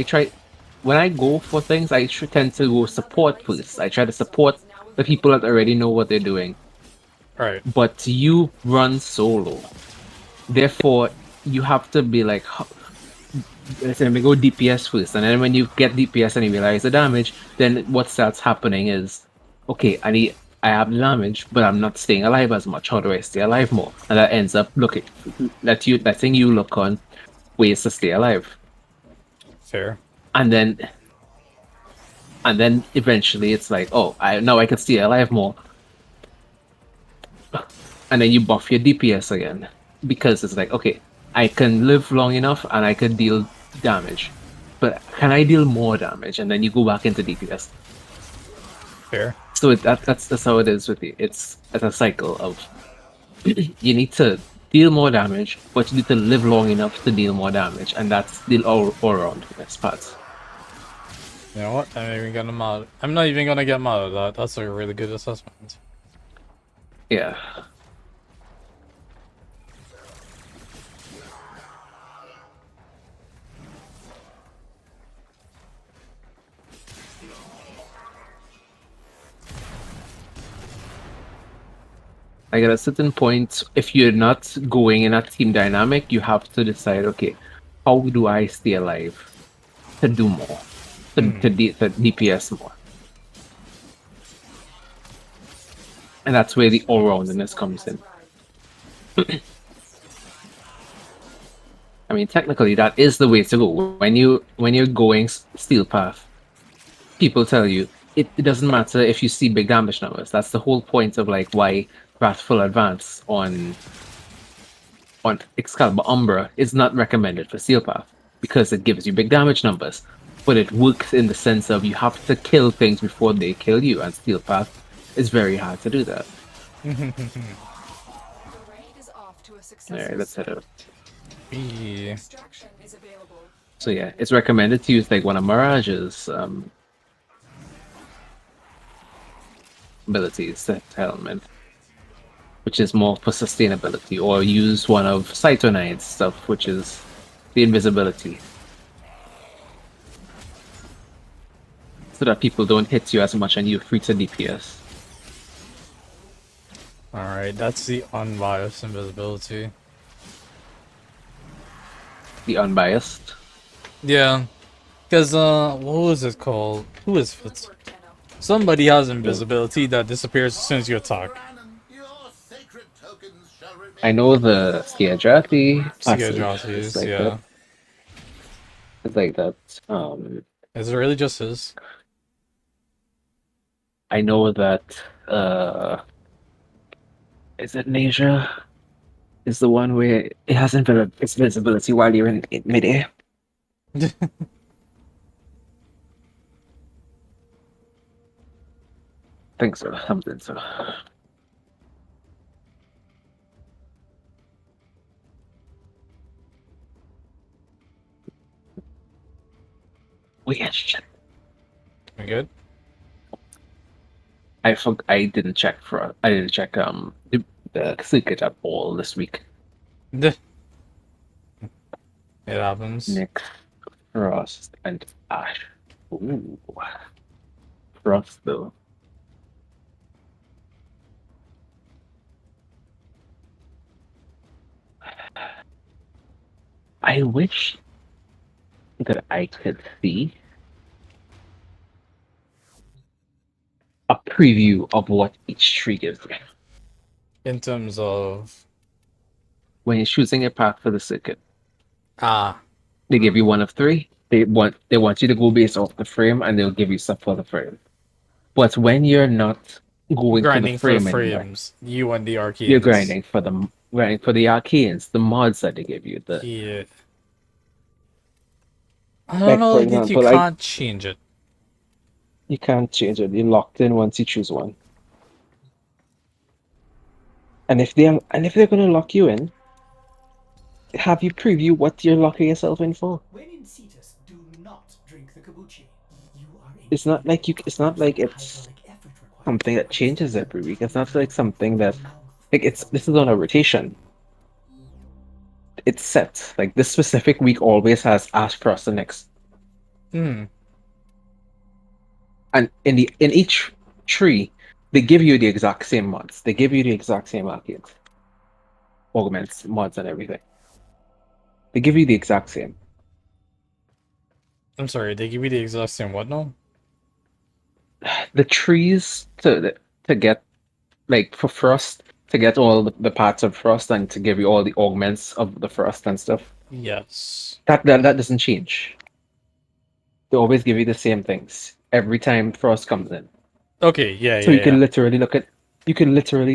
when I go for things. I should tend to go support first. I try to support the people that already know what they're doing. Right. But you run solo, therefore you have to be like, let's say, let me go DPS first, and then when you get DPS and you realize the damage, then what starts happening is, okay, I have damage, but I'm not staying alive as much. How do I stay alive more? And that ends up letting you look on ways to stay alive. Fair. And then eventually it's like, oh, now I can stay alive more. And then you buff your DPS again, because it's like, okay, I can live long enough and I can deal damage, but can I deal more damage? And then you go back into DPS. Fair. So that's how it is with you. It's a cycle of you need to deal more damage, but you need to live long enough to deal more damage, and that's the all around best parts. You know what? I'm not even gonna get mad at that. That's a really good assessment. Yeah. Like at a certain point, if you're not going in a team dynamic, you have to decide, okay, how do I stay alive to do more, to DPS more, and that's where the all-roundedness comes in. I mean, technically, that is the way to go. When you're going steel path, people tell you it doesn't matter if you see big damage numbers. That's the whole point of like why Wrathful Advance on Excalibur Umbra is not recommended for Steel Path because it gives you big damage numbers, but it works in the sense of you have to kill things before they kill you, and Steel Path is very hard to do that. Alright, let's head out. So yeah, it's recommended to use like one of Mirage's abilities, that element, which is more for sustainability, or use one of Cytonide's stuff, which is the invisibility. So that people don't hit you as much and you're free to DPS. Alright, that's the unbiased invisibility. The unbiased? Yeah. Because, what was it called? Who is it? Somebody has invisibility that disappears as soon as you attack. I know the Skiajati passive is Skiajatis, like yeah. that. It's like that. Is it really just his? I know that is it Nasia? Is the one where it has its visibility while you're in midair. Think so, something so. Weird shit. We good? I didn't check the secret at all this week. It happens. Nick, Frost, and Ash. Ooh. Frost though. I wish that I could see a preview of what each tree gives me. In terms of... When you're choosing a path for the circuit. Ah. They give you one of three. They want you to go based off the frame, and they'll give you stuff for the frame. But when you're not going for the Grinding for the frame anymore, frames. You and the arcanes. you're grinding for the arcanes, the mods that they give you. Yeah. I don't Like know for that you example, like can't change it. you can't change it. You're locked in once you choose one. And if they're gonna lock you in, have you preview what you're locking yourself in for. When in Cetus, do not drink the kombucha. You are It's not like it's something that changes every week. It's not like something that this is on a rotation. It's set. Like this specific week always has Ash Frost the next. Hmm. And in each tree, they give you the exact same mods. They give you the exact same arcades. Augments, mods and everything. They give you the exact same. I'm sorry, they give you the exact same what now? The trees to get like for Frost to get all the parts of Frost and to give you all the augments of the Frost and stuff. Yes. That doesn't change. They always give you the same things every time Frost comes in. Okay, yeah, So yeah, you can yeah. literally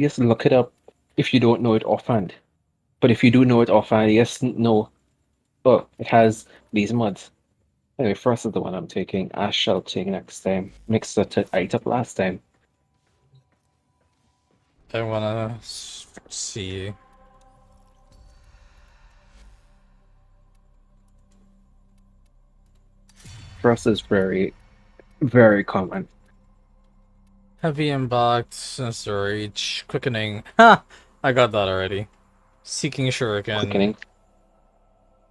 just look it up if you don't know it offhand. But if you do know it offhand, yes, no. Oh, it has these mods. Anyway, Frost is the one I'm taking. Ash shall take next time. Mixed it up last time. I wanna see. Frost is very, very common. Heavy impact, sensor reach, quickening. Ha! I got that already. Seeking shuriken. Quickening.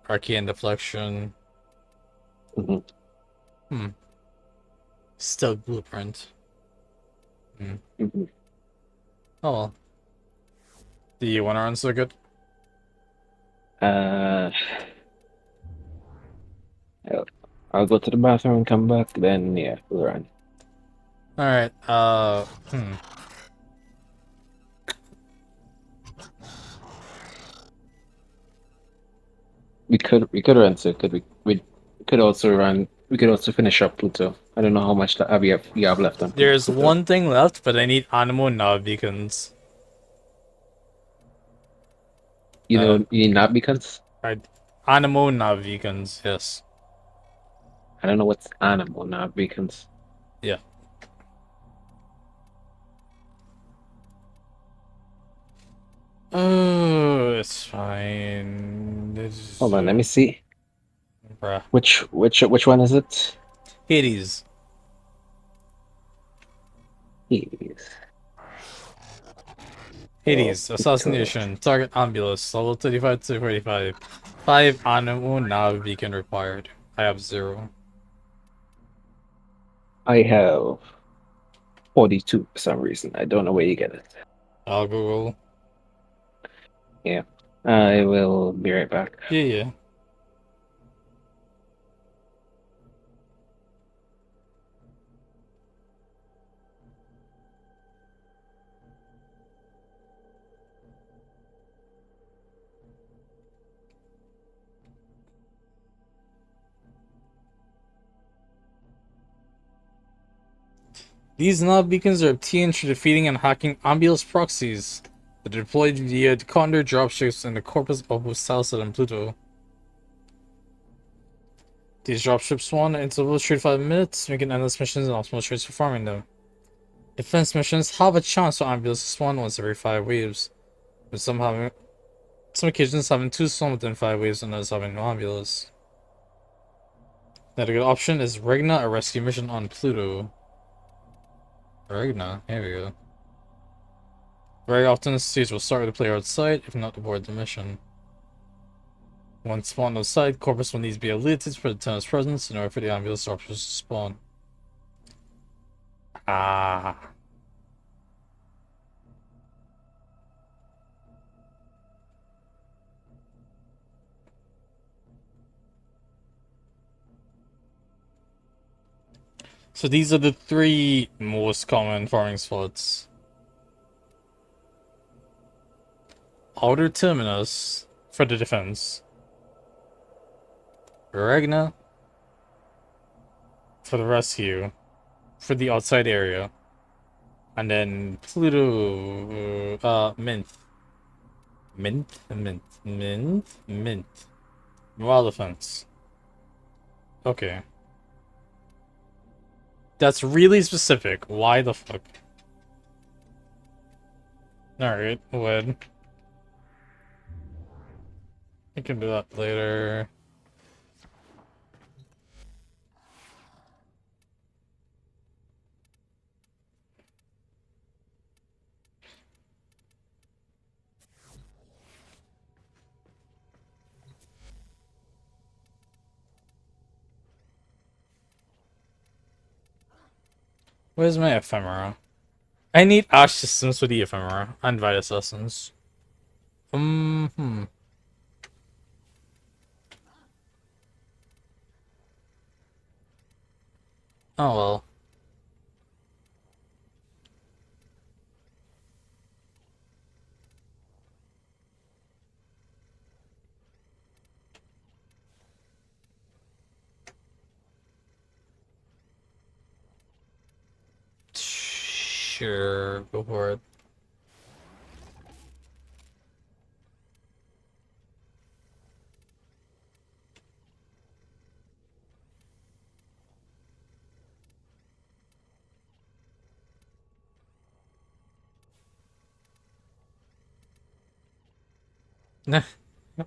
Arcane deflection. Mm-hmm. Still blueprint. Mm-hmm. Oh well. Do you want to run so good? I'll go to the bathroom and come back. Then yeah, we'll run. All right. We could run. So could we could also run. We could also finish up Pluto. I don't know how much that we have left on There's Pluto. one thing left, but I need Animo nav beacons. You need nav beacons? Animo nav beacons, yes. I don't know what's animal nav beacons. Yeah. Oh, it's fine. Hold on, let me see. Bruh. Which one is it? Hades. Hades, assassination, target ambulance, level 35 to 45. 5 Animo nav beacon required. I have 0. I have 42 for some reason. I don't know where you get it. I'll Google. Yeah. I will be right back. Yeah. These nav beacons are obtained through defeating and hacking ambulance proxies that are deployed via the Condor dropships in the corpus of Salsa and Pluto. These dropships spawn in intervals 3 to 5 minutes, making endless missions and optimal trades for farming them. Defense missions have a chance for ambulances to spawn once every 5 waves, with some occasions having 2 spawn within 5 waves and others having no ambulance. Another good option is Regna, a rescue mission on Pluto. Regna, here we go. Very often, the stage will start with the player outside, if not aboard the mission. Once spawned outside, Corpus will need to be alerted for the Tenno's presence in order for the ambulance officers to spawn. Ah. So these are the 3 most common farming spots. Outer Terminus for the defense. Regna for the rescue, for the outside area. And then Pluto, Mint. Wild defense. Okay. That's really specific. Why the fuck? Alright, would. I can do that later. Where's my ephemera? I need Ash systems for the ephemera and Vitus Essence. Oh well. Sure, go for it. Nah,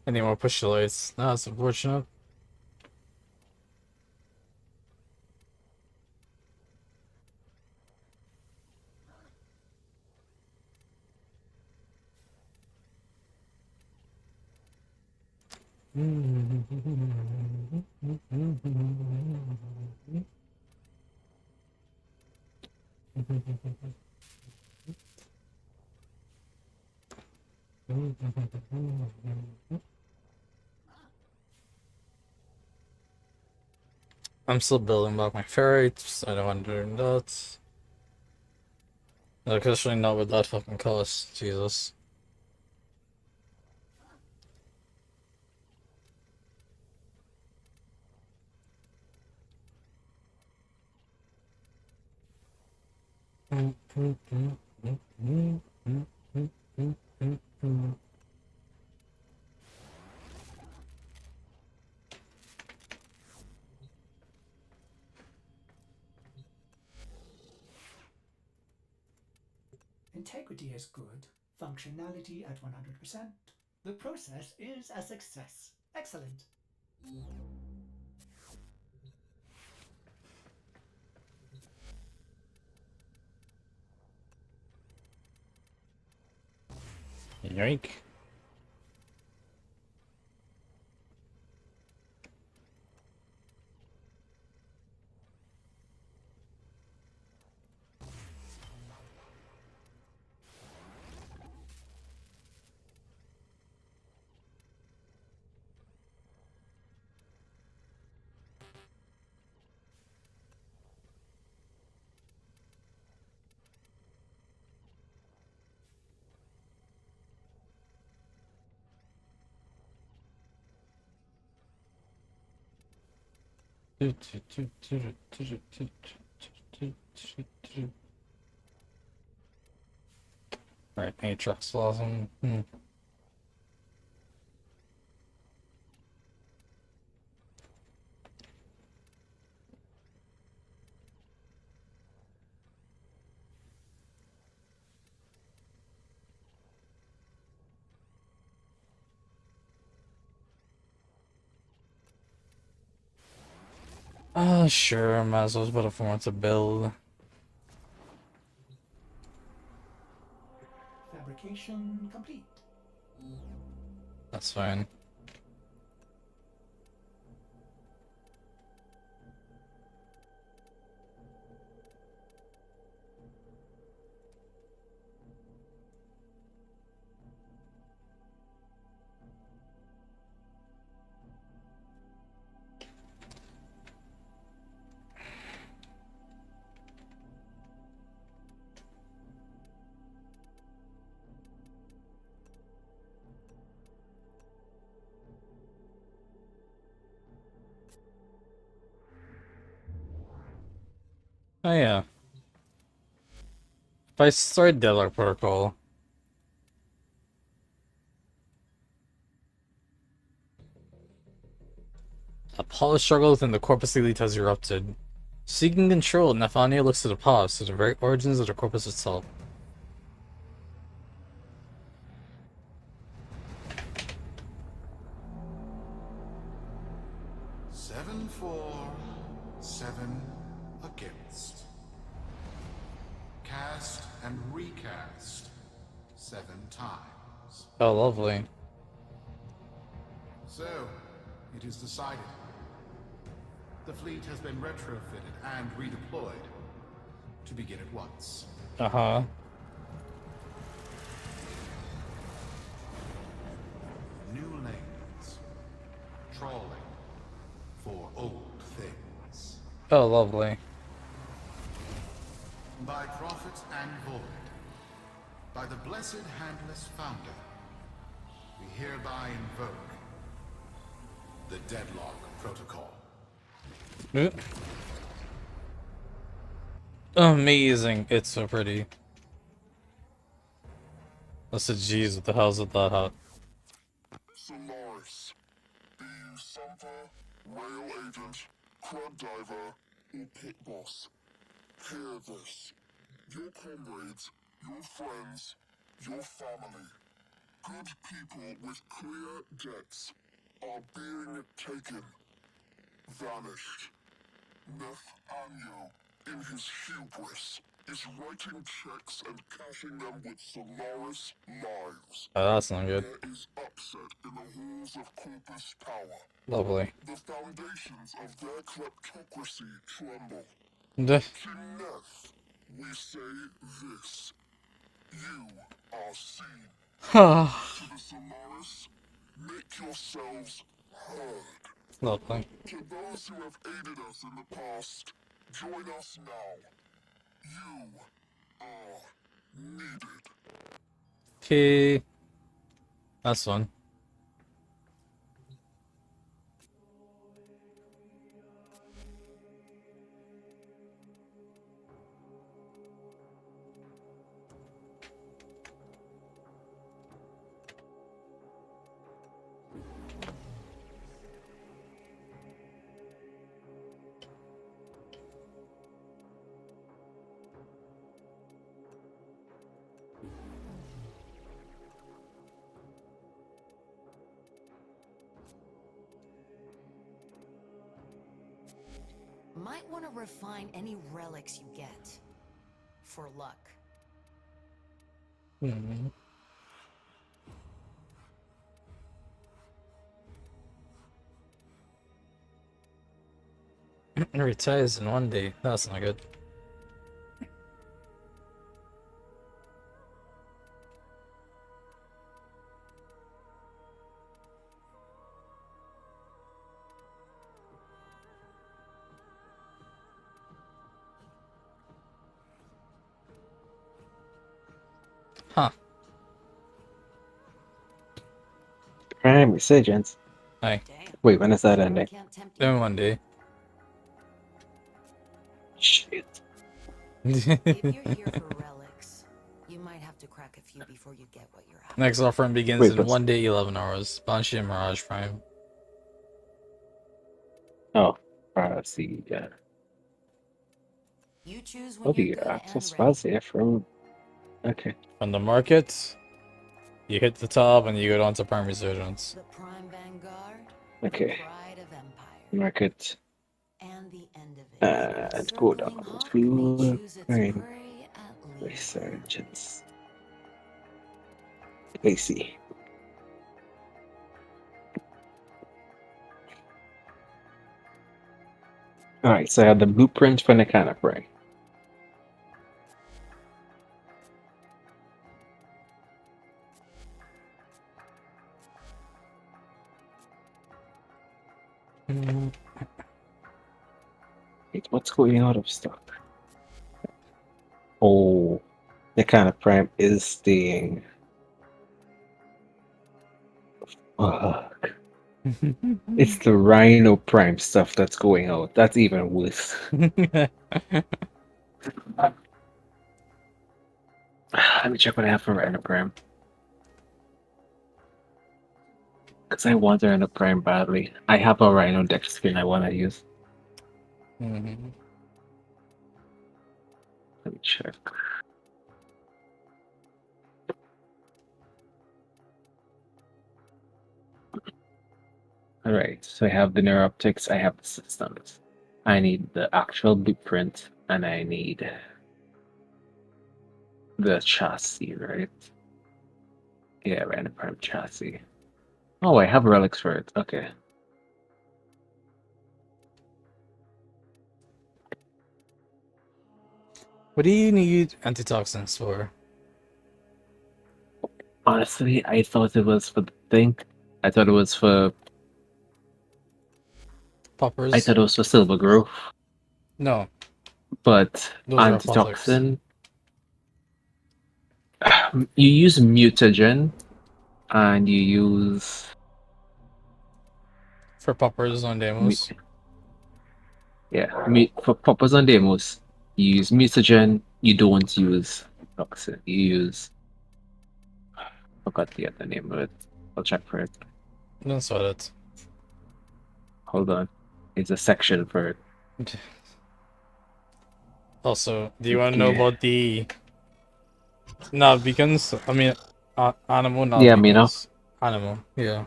I need more push lights. That's unfortunate. I'm still building back my ferrets. I don't want to do that. Especially not with that fucking cost. Jesus. Integrity is good. Functionality at 100%. The process is a success. Excellent. Yoink. Alright, Matrix Blossom. Sure, might as well put a form to build. Fabrication complete. That's fine. Oh yeah. If I start Deadlock Protocol, a power struggle within the Corpus Elite has erupted. Seeking control, Nefania looks to the past, to the very origins of the Corpus itself. Seven for, 7 against. Cast and recast 7 times. Oh, lovely. So, it is decided. The fleet has been retrofitted and redeployed. To begin at once. Uh-huh. New lanes. Trawling for old things. Oh, lovely. By prophet and void. By the blessed handless founder. We hereby invoke the Deadlock Protocol. Amazing. It's so pretty. I said, jeez, what the hell's with that hat? Solaris. Be you Sumper, Rail Agent, Crab Diver, or Pit Boss. Hear this. Your comrades, your friends, your family, good people with clear debts are being taken. Vanished. Nathaniel, in his hubris, is writing checks and cashing them with Solaris lives. Oh, that's not good. There is upset in the halls of Corpus Power. Lovely. The foundations of their kleptocracy tremble. Duh. To Neth, we say this. You are seen. To the Solaris, make yourselves heard. Lovely. To those who have aided us in the past, join us now. You are needed. Okay. That's fun. Might want to refine any relics you get. For luck. Hmm. It retires in one day. That's not good. Huh. Prime Resurgence. Hey. Wait, when is that ending? In one day. Shit. If you're here for relics, you might have to crack a few before you get what you're after. Next offering begins Wait, in what's- 1 day, 11 hours. Banshee and Mirage Prime. Oh, see, yeah. You choose Oh, when you're the good access and ready. files here from. Okay. From the market, you hit the top and you go down to Prime Resurgence. The Prime Vanguard, Okay. the pride of Empire, Market. and the end of it. And go down Circling Hawk to may choose its Prime prey at leisure. Resurgence. I see. Alright, so I have the blueprint for Nakana Prime. Wait, what's going out of stock? Oh, Nakana Prime is staying. Fuck. It's the Rhino Prime stuff that's going out. That's even worse. Let me check what I have for Rhino Prime. Because I want Rhino Prime badly. I have a Rhino deck skin I want to use. Mm-hmm. Let me check. Alright, so I have the neuroptics, I have the systems. I need the actual blueprint, and I need the chassis, right? Yeah, random prime chassis. Oh, I have relics for it. Okay. What do you need antitoxins for? Honestly, I thought it was for the thing. I thought it was for. Poppers? I thought it was for silver growth. No. But Those are antitoxin. You use mutagen, and you use. For poppers on demos. Yeah, for poppers on demos, you use mutagen. You don't use toxin. You use. Forgot the other name of it. I'll check for it. Don't sweat it. Hold on. It's a section for it. Also, do you want to know about the nav beacons? I mean, animal nav Yeah, beacons. Animal, yeah.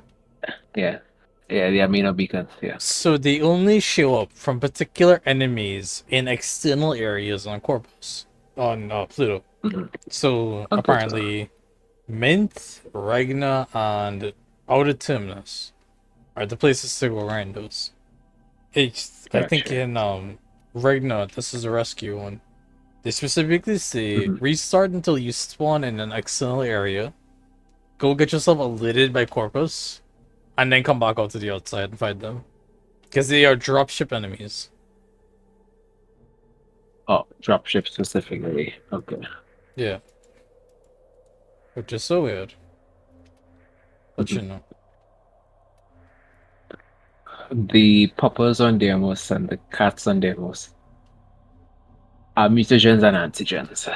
Yeah. Yeah, the amino beacons, yeah. So they only show up from particular enemies in external areas on Corpus. on Pluto. So On Pluto. apparently, Mint, Regna, and Autumnus are the places to go around those. I think Gotcha. in Regna, this is a rescue one. They specifically say restart until you spawn in an external area. Go get yourself eluded by Corpus, and then come back out to the outside and fight them. Because they are dropship enemies. Oh, dropship specifically. Okay. Yeah. Which is so weird. But you know. The poppers on Deimos and the cats on Deimos are mutagens and antigens.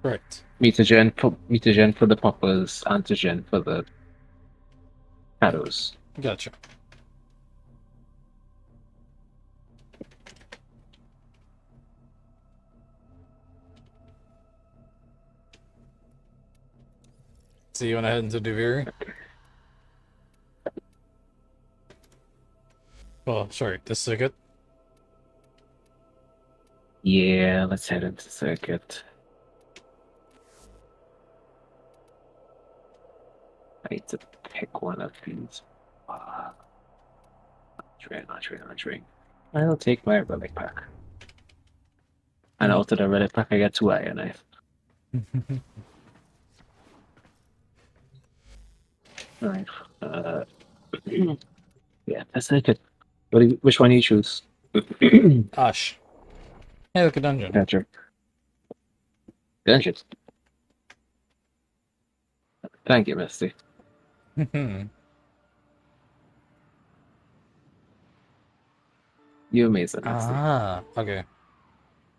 Correct. Mutagen for the poppers, antigen for the shadows. Gotcha. So you wanna head into Duviri? Oh, sorry, the circuit. Yeah, let's head into circuit. I need to pick one of these. Not train. I'll take my relic pack. And out of the relic pack, I get 2 iron knife. Alright. Yeah, that's circuit. Which one do you choose? Ash. Hey, look, a dungeon. Gotcha. Dungeons. Thank you, Misty. You amazing, Misty. Ah, okay.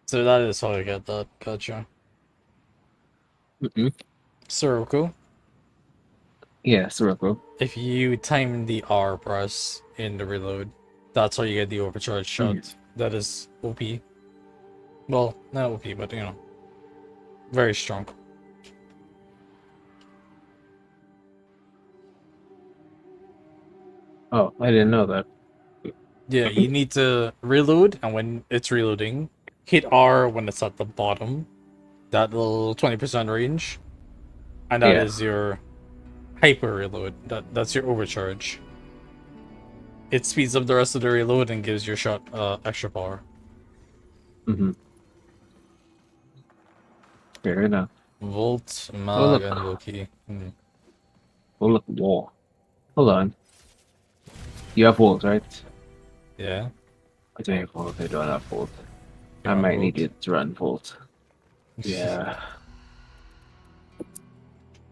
So that is how I get that. Gotcha. Soroku. Yeah, Soroku. If you time the R press in the reload, that's how you get the overcharge shot. That is OP. Well, not OP, but you know, very strong. Oh, I didn't know that. Yeah, you need to reload, and when it's reloading, hit R when it's at the bottom, that little 20% range, and that is your hyper reload. That's your overcharge. It speeds up the rest of the reload and gives your shot extra power. Fair enough. Volt, Oh, Mag, look. and Loki. Oh, look, wall. Hold on. You have Volt, right? Yeah. I don't have Volt. I don't have Volt. You I want might need Volt? it to run Volt. Yeah.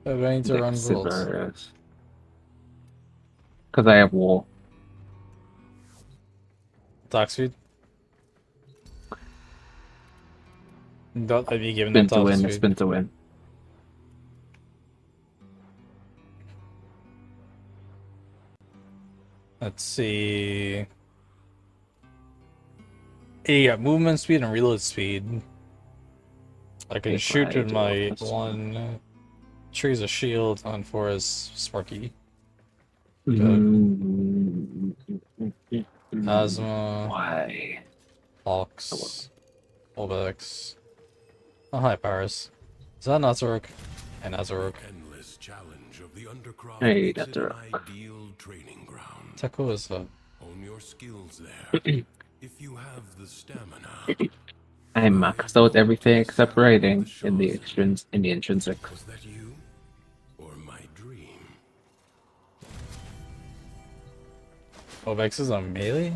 I'm going to run Volt. Because I have Wall. Attack speed? Don't have you given Spin that to top win, speed? spin to win. Let's see. Yeah, movement speed and reload speed. I can shoot with my one. Trees a shield on for his Sparky. Good. Asthma. Why? Hawks. Olbex. Oh, hi, Paris. Is that Nazaruk? Hey, Nazaruk. Endless challenge of the Undercroft Hey, makes it an Nazaruk. ideal training ground. Taco is Hone your skills there. If you have the stamina. I maxed out everything except writing in the intrinsic. Was that you? Or my dream? Olbex is on melee?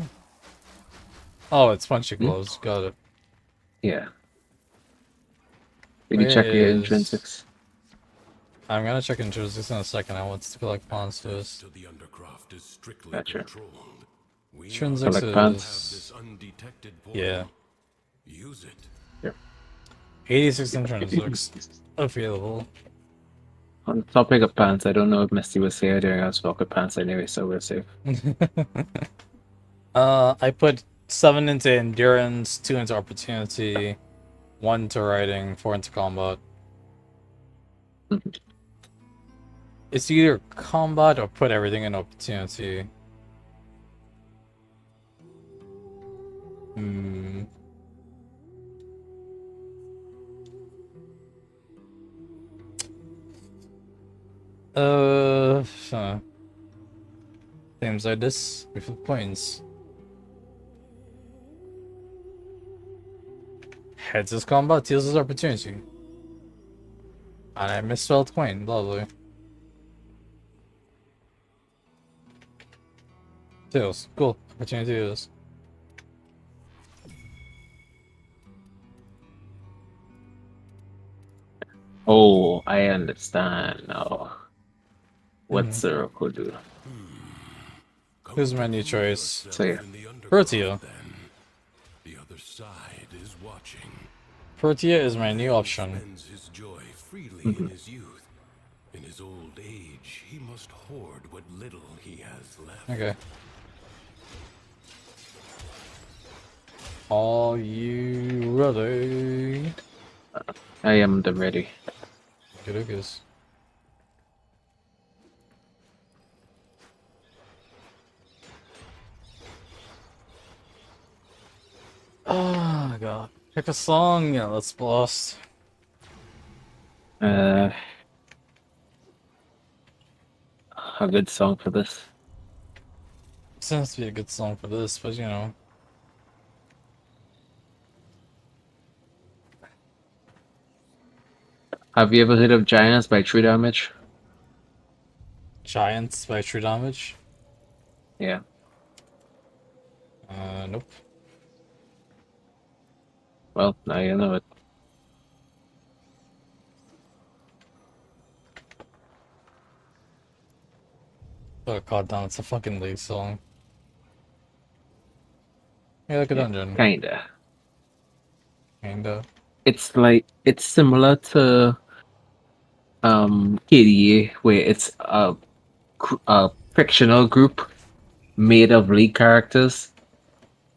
Oh, it's punchy gloves. Got it. Yeah. Did you check your intrinsics? I'm gonna check intrinsics in a second. I want to collect pawns first. Gotcha. Intrinsics Collect pants. is... Yeah. Use it. Yep. 86 intrinsics available. On the topic of pants, I don't know if Misty was here during our talk of pants anyway, so we're safe. I put 7 into endurance, 2 into opportunity, 1 to riding, 4 into combat. It's either combat or put everything in opportunity. Huh. Things like this with points. Heads is combat, tails is opportunity. And I misspelled coin, lovely. Tails, cool. Opportunity is. Oh, I understand now. What Zero could do. Who's my new choice? So yeah. Protea. The other side is watching. Protea is my new option. Spends his joy freely in his youth. In his old age, he must hoard what little he has left. Okay. Are you ready? I am the ready. Good goose. Oh god. Pick a song, yeah, let's blast. A good song for this. Seems to be a good song for this, but you know. Have you ever heard of Giants by True Damage? Giants by True Damage? Yeah. Nope. Well, now you know it. Oh god damn, it's a fucking League song. Hey, like a dungeon. Kinda. Kinda. It's like it's similar to KDA, where it's a fictional group made of League characters,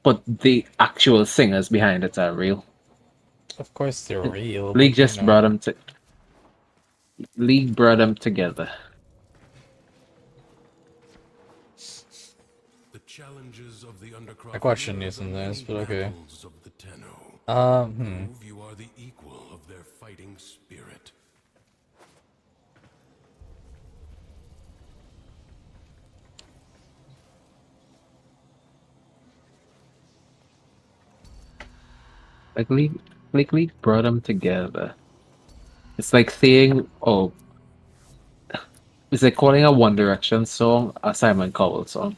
but the actual singers behind it are real. Of course they're real. League But, you just know. brought them to. League brought them together. The challenges of the I question using this, but okay. of the Tenno. Prove you are the equal of their fighting spirit. League brought them together. It's like saying, oh, it's like calling a One Direction song a Simon Cowell song.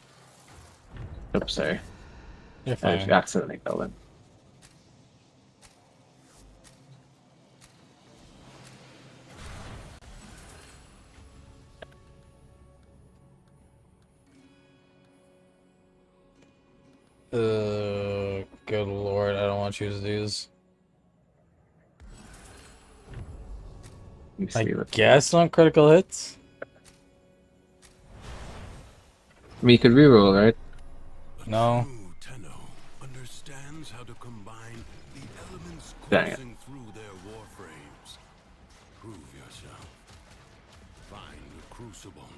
Oops, sorry. You're I fine. accidentally called him. Good lord, I don't want to choose these. I guess on critical hits? You could reroll, right? No. Tenno understands how to combine the elements Dang it. coursing through their warframes. Prove yourself. Find the crucible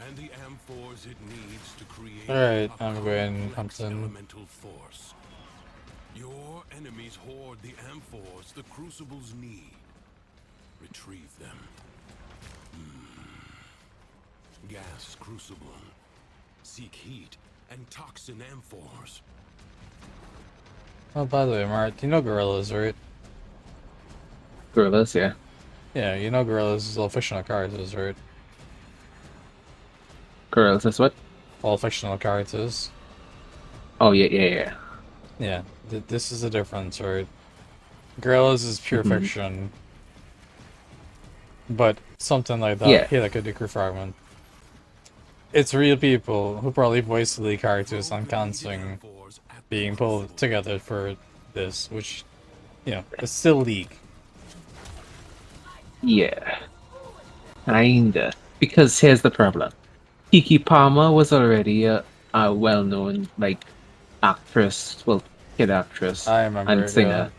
and the amphors it needs to create Alright, a I'm going complex Hampton. elemental force. Your enemies hoard the amphors the crucibles need. Retrieve them. Gas crucible. Seek heat and toxin amphors. Oh, by the way, Mart, you know Gorillas, right? Gorillas, yeah. Yeah, you know Gorillas is all fictional characters, right? Gorillas is what? All fictional characters. Oh, yeah. Yeah, this is the difference, right? Gorillas is pure Mhm. fiction. But something like that. Yeah. Yeah, that could be crew fragment. It's real people who probably voiced the lead characters on canceling being pulled together for this, which, you know, it's still League. Yeah. Kinda. Because here's the problem. Kiki Palmer was already a well-known, like, actress, well, kid actress I remember and it, singer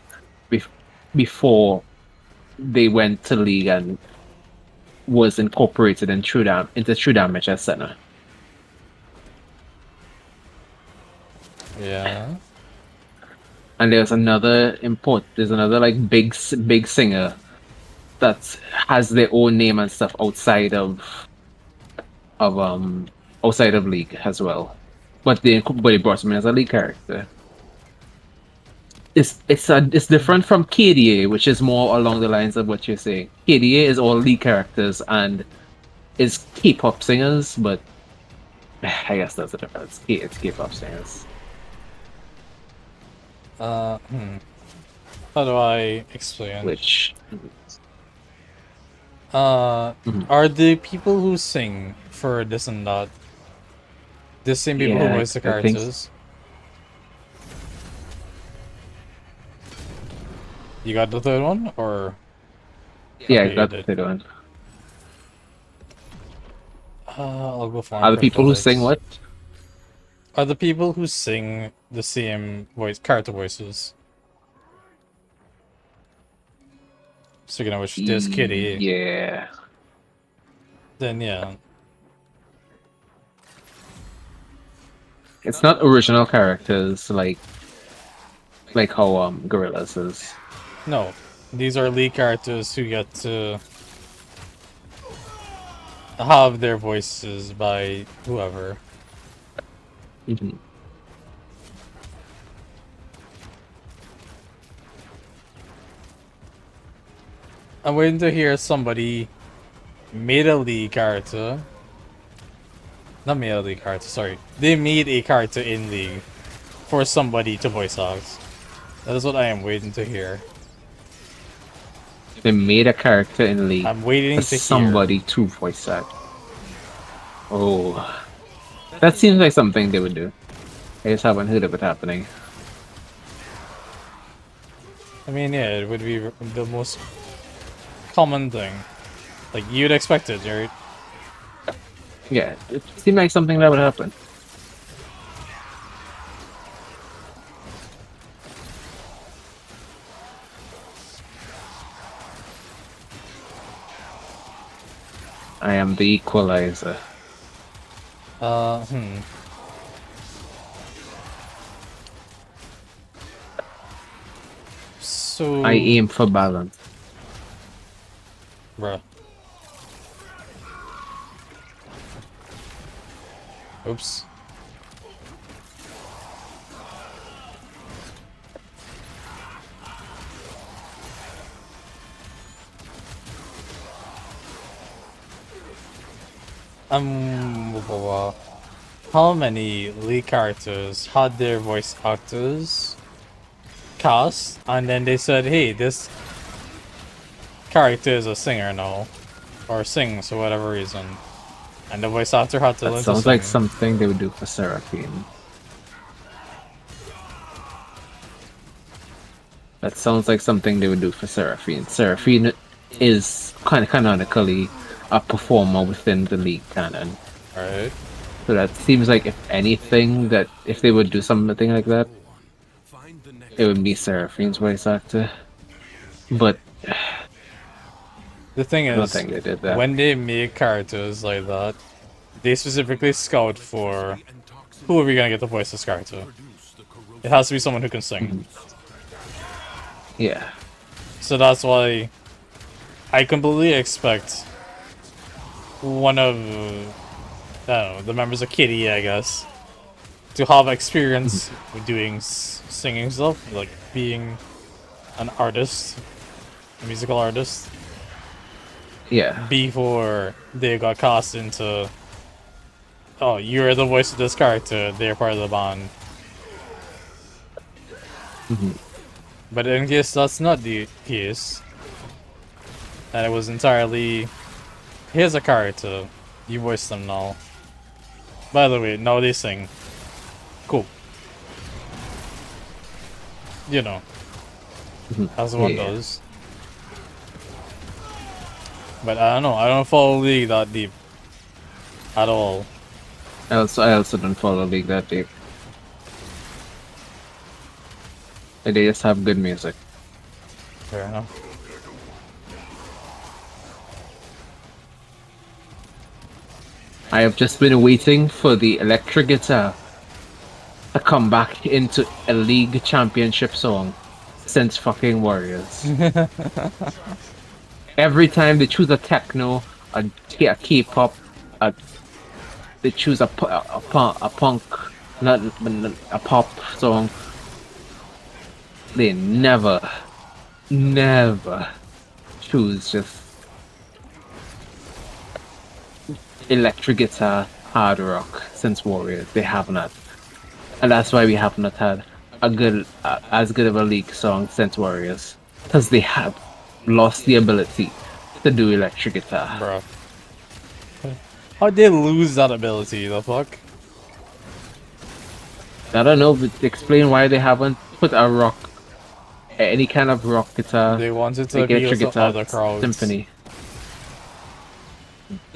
before they went to League and was incorporated in into True Damage as Senna. Yeah. And there's another like big singer that has their own name and stuff outside of of outside of League as well, but they brought him in as a League character. It's different from KDA, which is more along the lines of what you're saying. KDA is all League characters and is K-pop singers, but I guess that's the difference. It's K-pop singers. How do I explain? Which are the people who sing for this and that the same people who Yeah, voice the I think characters? You got the third one, or? yeah, Okay, I you got did. the third one. I'll go find Are the people who cryptolix. sing what? Are the people who sing the same character voices? Speaking of which, there's Kitty. Yeah. Then yeah. It's not original characters like how Gorillas is. No, these are lead characters who get to have their voices by whoever. I'm waiting to hear somebody made a lead character. Not made a lead character, sorry. They made a character in League for somebody to voice act. That is what I am waiting to hear. They made a character in League. I'm waiting for to somebody to voice act. Oh, that seems like something they would do. I just haven't heard of it happening. I mean, yeah, it would be the most common thing. Like, you'd expect it, right? Yeah, it seemed like something that would happen. I am the equalizer. So I aim for balance. Bruh. Oops. How many lead characters had their voice actors cast, and then they said, hey, this character is a singer now, or sings for whatever reason, and the voice actor had to That learn to sounds sing. like something they would do for Seraphine. That sounds like something they would do for Seraphine. Seraphine is kind of canonically a performer within the League canon. Right. So that seems like, if anything, that if they would do something like that, it would be Seraphine's voice actor. But The thing I don't is, think they did that. when they make characters like that, they specifically scout for who are we gonna get to voice this character. It has to be someone who can sing. Yeah. So that's why I completely expect one of, I don't know, the members of Kitty, I guess, to have experience with doing singing stuff, like being an artist, a musical artist. Yeah. Before they got cast into, oh, you're the voice of this character, they're part of the band. But in case that's not the case, and it was entirely, here's a character, you voice them now. By the way, now they sing. Cool. You know, as one Yeah. does. But I don't know, I don't follow League that deep. At all. I also don't follow League that deep. They just have good music. Fair enough. I have just been waiting for the electric guitar to come back into a League Championship song since fucking Warriors. Every time they choose a techno, a K-pop, a they choose a punk, not a pop song, they never choose just electric guitar, hard rock since Warriors. They have not, and that's why we have not had a good, as good of a league song since Warriors, because they have lost the ability to do electric guitar. Bro. How'd they lose that ability, the fuck? I don't know, but explain why they haven't put a rock, any kind of rock guitar, They wanted to like appeal electric to guitar other crowds. symphony.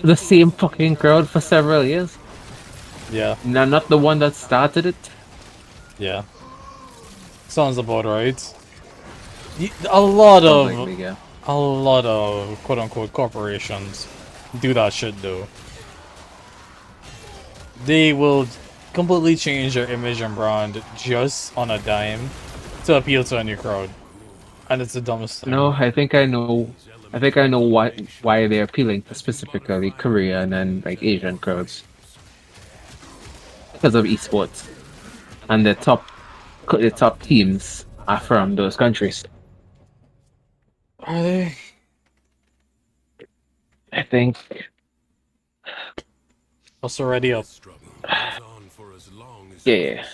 The same fucking crowd for several years. Yeah. No, not the one that started it. Yeah. Sounds about right. A lot Sounds of like me, yeah. quote unquote corporations do that shit though. They will completely change their image and brand just on a dime to appeal to a new crowd. And it's the dumbest thing. No, I think I know. I think I know why they're appealing to specifically Korean and like Asian crowds because of esports, and the top teams are from those countries. Are they? I think. What's already up? Yeah.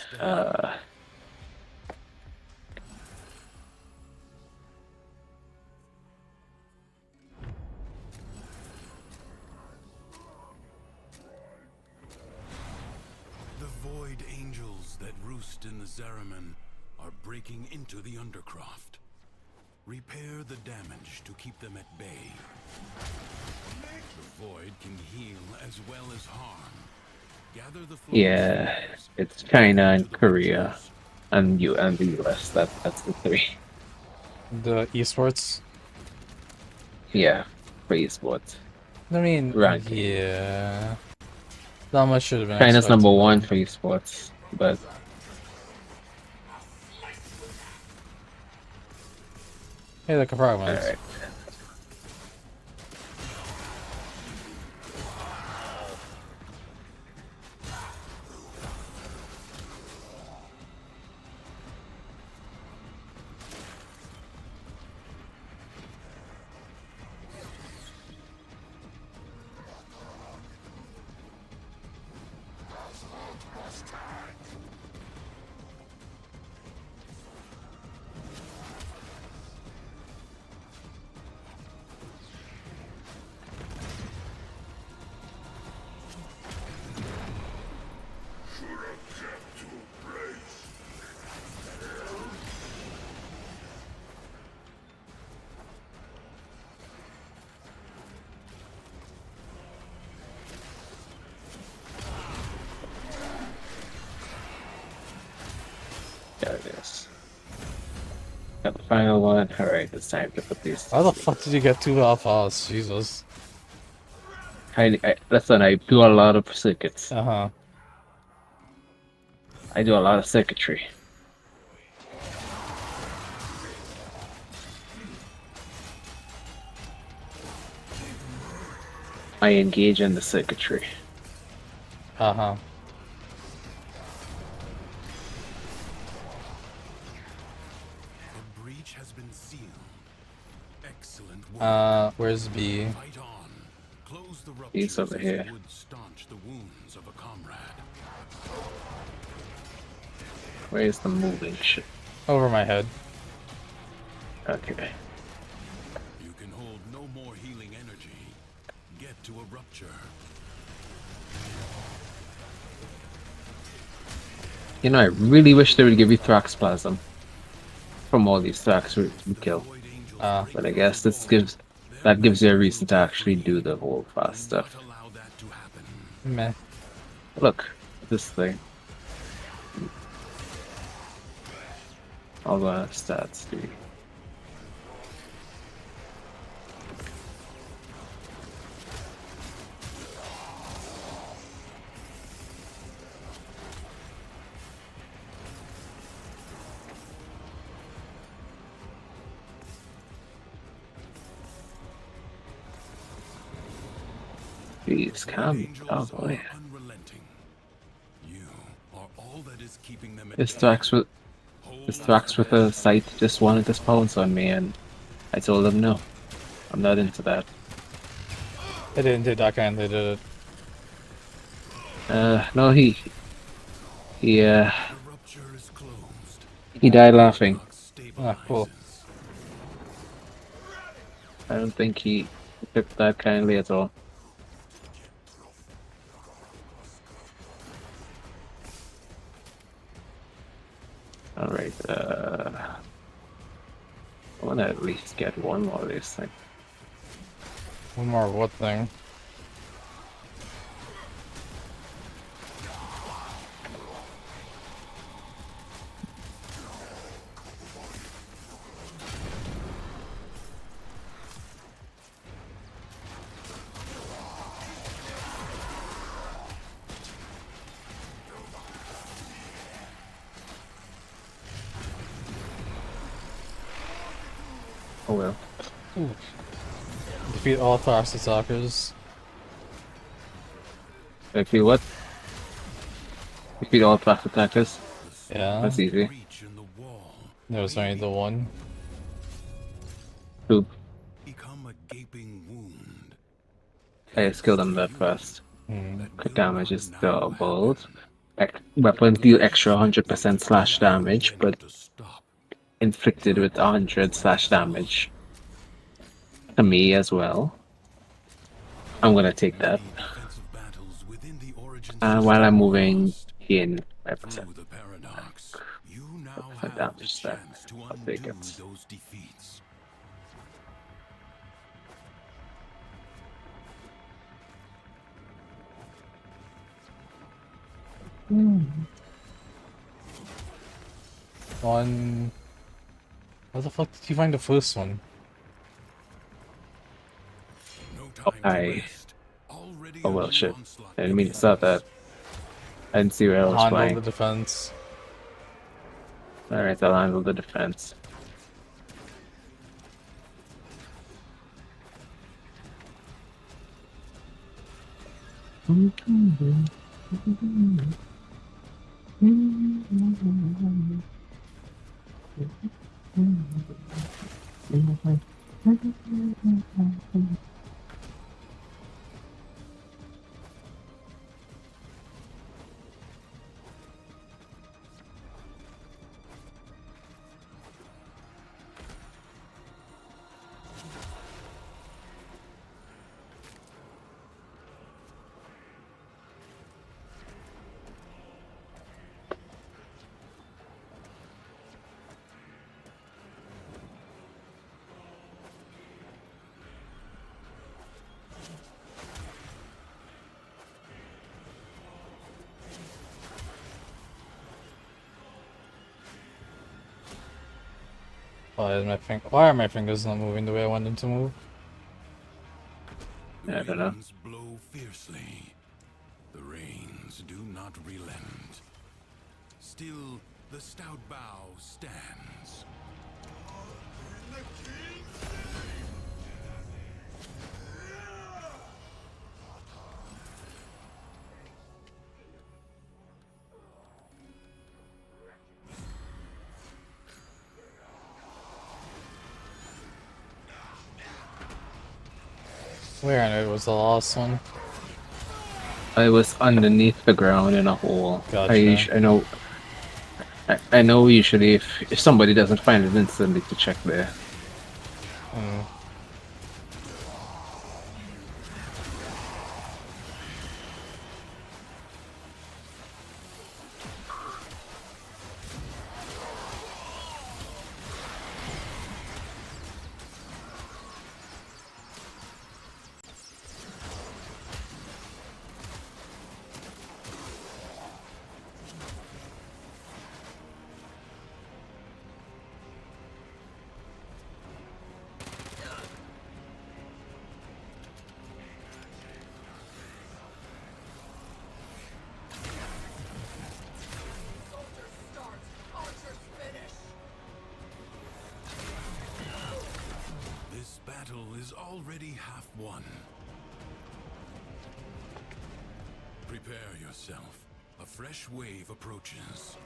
The void angels that roost in the Zariman are breaking into the Undercroft. Repair the damage to keep them at bay. The void can heal as well as harm. Gather the Yeah, it's China and Korea, and the US. That's the three. The esports? Yeah, for esports. I mean, ranking. yeah. Not much should have been China's expected. #1 for esports, but Hey, the compartments. alright. There it is. Got the final one. Alright, it's time to put these. How the fuck did you get 2 alphas? Jesus. Listen, I do a lot of circuits. Uh-huh. I do a lot of circuitry. I engage in the circuitry. Uh-huh. The breach has been sealed. Excellent work. Where's B? Fight on. Close the He's ruptures over as here. you would staunch the wounds of a comrade. Where's the moving shit? Over my head. Okay. You can hold no more healing energy. Get to a rupture. You know, I really wish they would give you Thrax Plasm from all these Thrax we kill. But I guess that gives you a reason to actually do the whole fast stuff. Meh. Look, this thing. All the stats, dude. Jeez, calm. Oh boy. This Thrax with a sight just wanted to pounce on me, and I told him no. I'm not into that. They didn't do that kind, they did it. No, he died laughing. Ah, cool. I don't think he took that kindly at all. Alright, I wanna at least get one more of these things. One more of what thing? Oh well. Ooh. Defeat all Thrax attackers. Defeat what? Defeat all Thrax attackers? Yeah. That's easy. There was only the one. Boop. Become a gaping wound. I just killed him that fast. Hmm. Crit damage is doubled. Weapons deal extra 100% slash damage, but inflicted with 100 slash damage. To me as well. I'm gonna take that. And while I'm moving in 5%. 5% damage there. I'll take it. Those defeats. One. How the fuck did you find the first one? Oh well, shit. I didn't mean to start that. I didn't see where I was Handle flying. the defense. Alright, I'll handle the defense. Why are my fingers not moving the way I want them to move? I don't know. Blow fiercely. The rains do not relent. Still, the stout bow stands. Where on it was the last one? I was underneath the ground in a hole. Gotcha. I know usually if somebody doesn't find it instantly to check there. Hmm. This battle is already half won. Prepare yourself. A fresh wave approaches.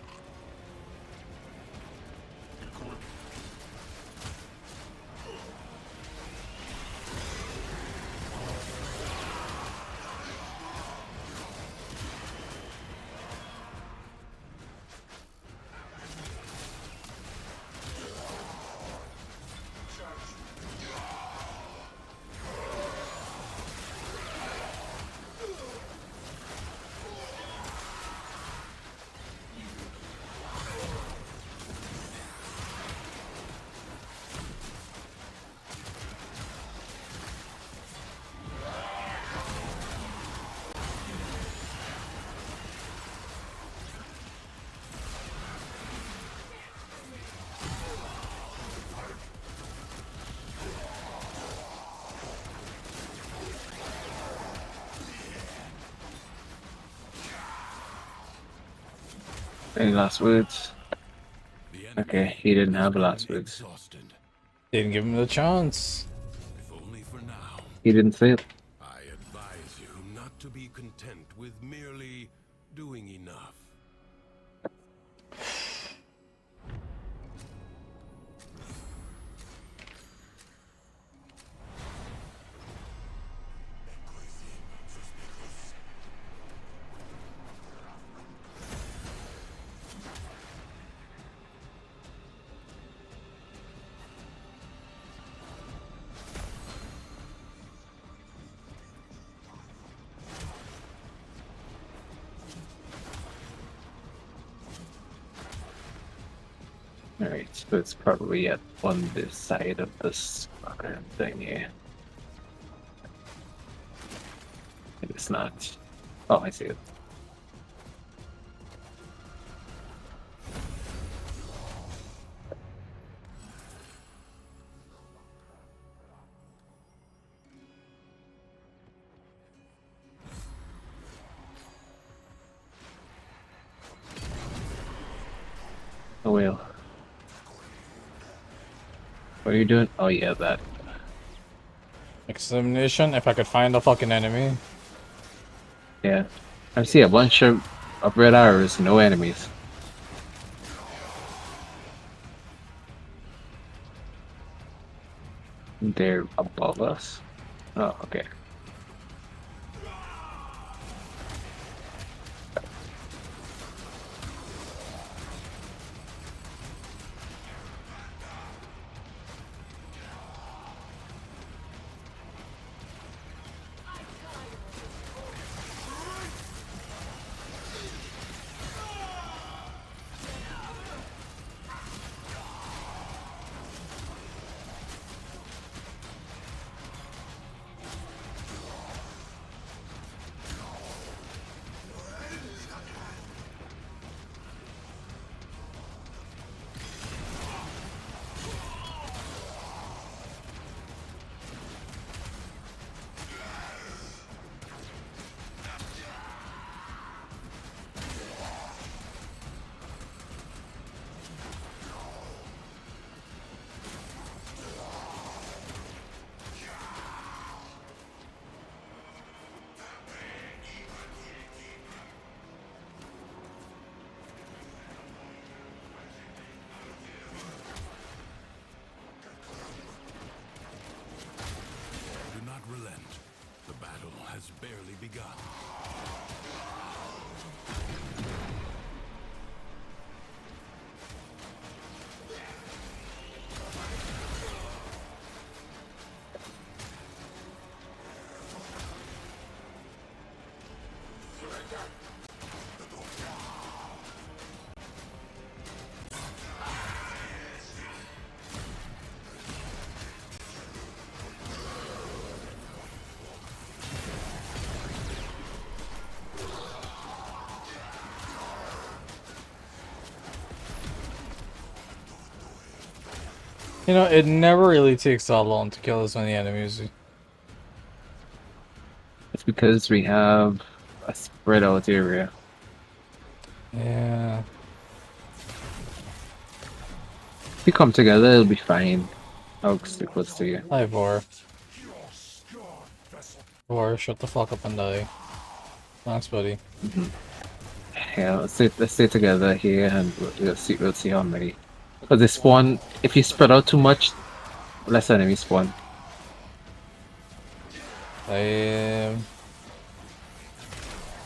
Any last words? Okay, he didn't have last words. Didn't give him the chance. He didn't say it. I advise you not to be content with merely doing enough. Alright, so it's probably on this side of this fucking thing here. It's not. Oh, I see it. Oh well. What are you doing? Oh yeah, that. Examination, if I could find a fucking enemy. Yeah. I see a bunch of red arrows, no enemies. They're above us? Oh, okay. Do not relent. The battle has barely begun. You know, it never really takes that long to kill as many enemies. It's because we have a spread out area. Yeah. If we come together, it'll be fine. I'll stick close to you. Hi, Vor. Vor, shut the fuck up and die. Thanks, buddy. Yeah, let's stay together here and we'll see how many. Because they spawn, if you spread out too much, less enemies spawn.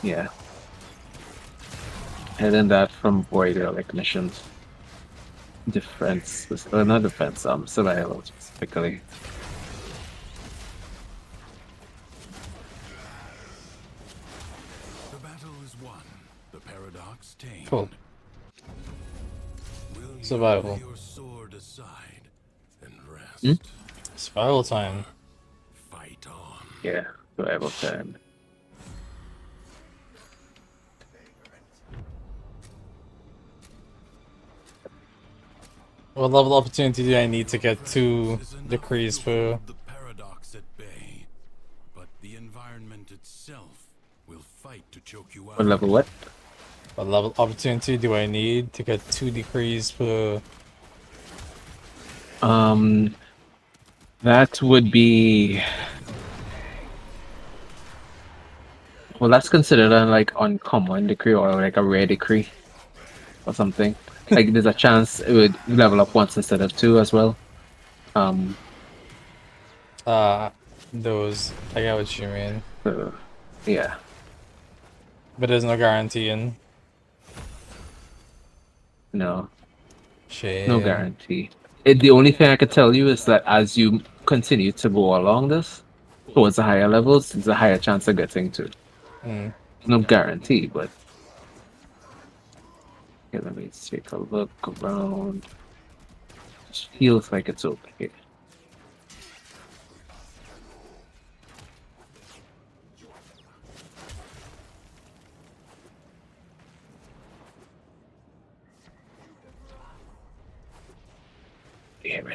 Yeah. And then that from void like missions. Defense, not defense, survival specifically. The battle is won. The paradox tamed. Cool. Will you Survival. lay your sword aside and rest? Survival time. Fight on. Yeah, survival time. What level opportunity do I need to get to decrease for? The paradox at bay, but the environment itself will fight to choke you out. What level what? What level opportunity do I need to get 2 decrees per... That would be... Well, that's considered like uncommon decree or like a rare decree or something. Like there's a chance it would level up once instead of 2 as well. Those. I get what you mean. Yeah. But there's no guarantee in. No. Shame. No guarantee. The only thing I could tell you is that as you continue to go along this, towards the higher levels, there's a higher chance of getting to. No guarantee, but... Okay, let me take a look around. It feels like it's okay.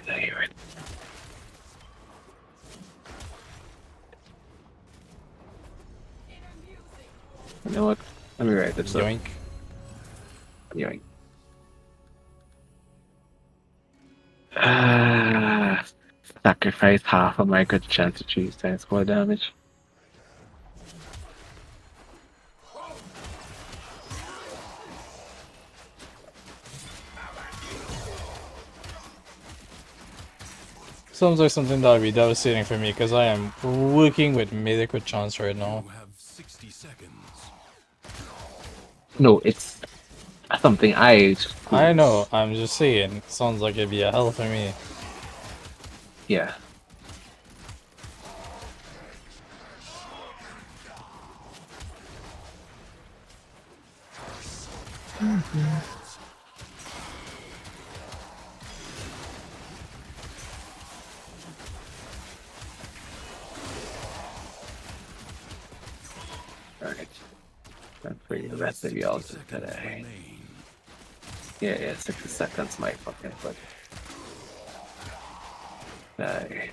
I hear it. You know what? Let me write this up. Yoink. Yoink. Sacrifice half of my good chance to choose times 4 damage. Sounds like something that would be devastating for me because I am working with medical chance right now. You have 60 seconds. No, it's something I know, I'm just saying. Sounds like it'd be a hell for me. Yeah. Alright. Time for the rest of y'all today. Yeah, 60 seconds might fucking but die.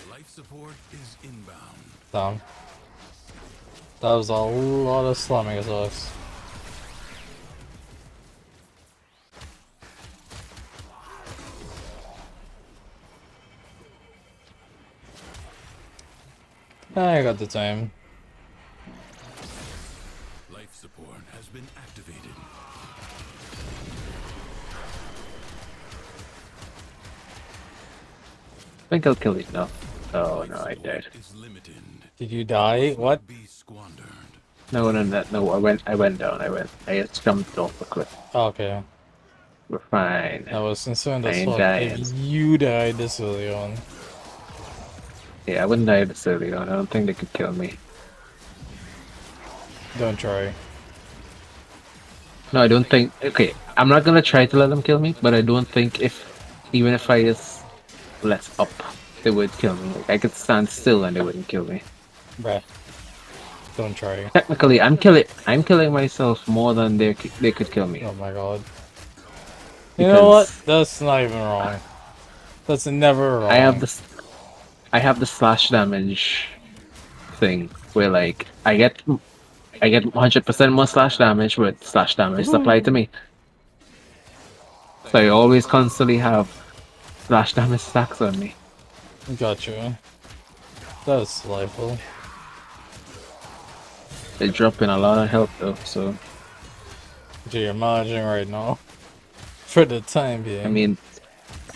Life support is inbound. Damn. That was a lot of slamming as us. I got the time. Life support has been activated. I think I'll kill it now. Oh no, I died. Did you die? What? No, I went down. I just jumped off the cliff. Okay. We're fine. I was concerned I as ain't fuck dying. if you died this early on. Yeah, I wouldn't die this early on. I don't think they could kill me. Don't try. No, I don't think. Okay, I'm not gonna try to let them kill me, but I don't think even if I just let up, they would kill me. Like, I could stand still and they wouldn't kill me. Bruh. Don't try. Technically, I'm killing myself more than they could kill me. Oh my god. You know what? That's not even wrong. That's never wrong. I have the slash damage thing where like I get 100% more slash damage with slash damage applied to me. So I always constantly have slash damage stacks on me. Gotcha. That's delightful. They're dropping a lot of health though, so. You're managing right now. For the time being.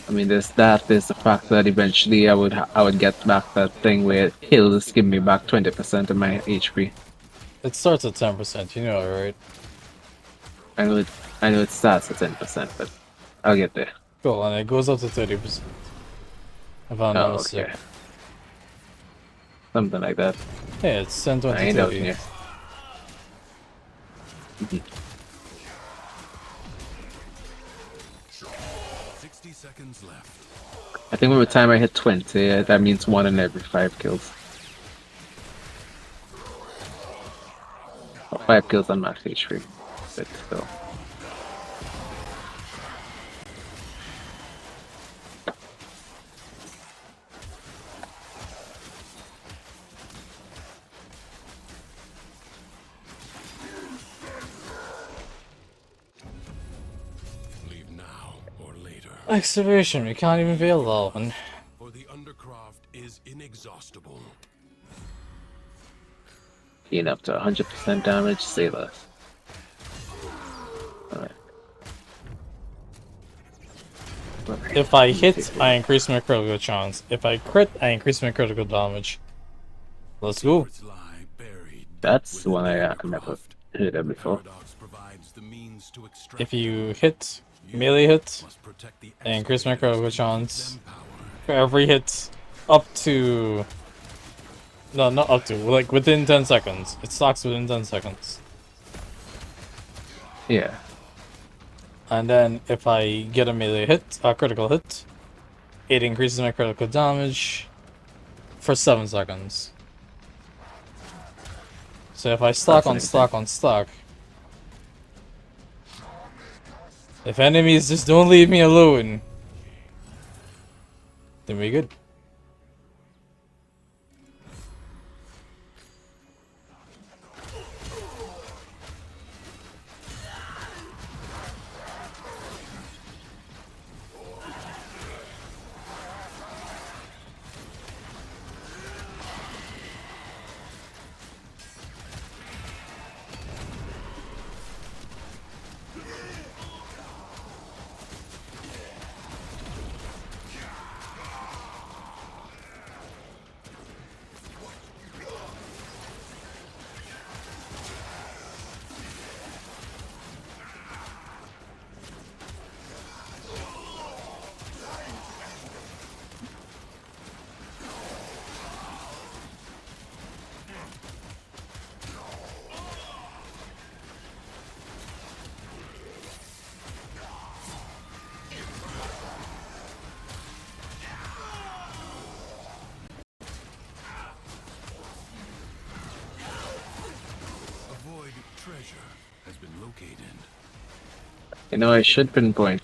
I mean, there's the fact that eventually I would get back that thing where heals give me back 20% of my HP. It starts at 10%, you know, right? I know it starts at 10%, but I'll get there. Cool, and it goes up to 30%. If I'm not mistaken. Okay. Something like that. Yeah, it's 10, 20, I ain't 30. out here. 60 seconds left. I think by the time I hit 20, that means 1 in every 5 kills. 5 kills on max HP. But still. Excavation, we can't even fail that one. For the Undercroft is inexhaustible. Gain up to 100% damage, save us. Alright. If I hit, I increase my critical chance. If I crit, I increase my critical damage. Let's go. That's one I never heard of before. If you hit, melee hit, I increase my critical chance. For every hit up to... No, not up to, like within 10 seconds. It stocks within 10 seconds. Yeah. And then if I get a melee hit, a critical hit, it increases my critical damage for 7 seconds. So if I stock on stock on stock, if enemies just don't leave me alone, then we're good. You know, I should pinpoint.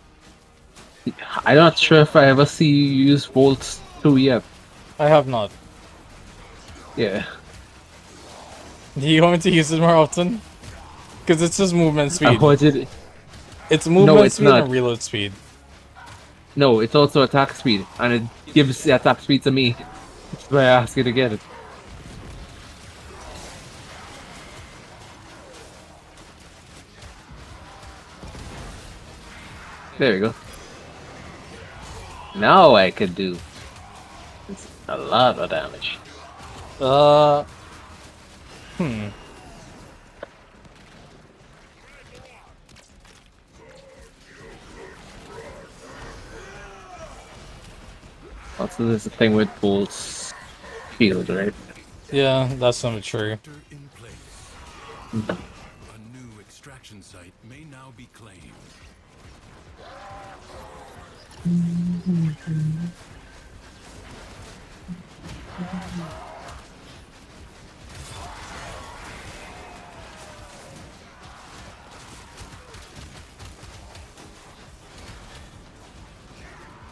I'm not sure if I ever see you use Bolts 2 yet. I have not. Yeah. Do you want me to use it more often? Because it's just movement speed. It's movement speed and reload speed. No, it's also attack speed, and it gives the attack speed to me. That's why I ask you to get it. There we go. Now I could do a lot of damage. Also, there's a thing with Bolt's field, right? Yeah, that's not true. A new extraction site may now be claimed.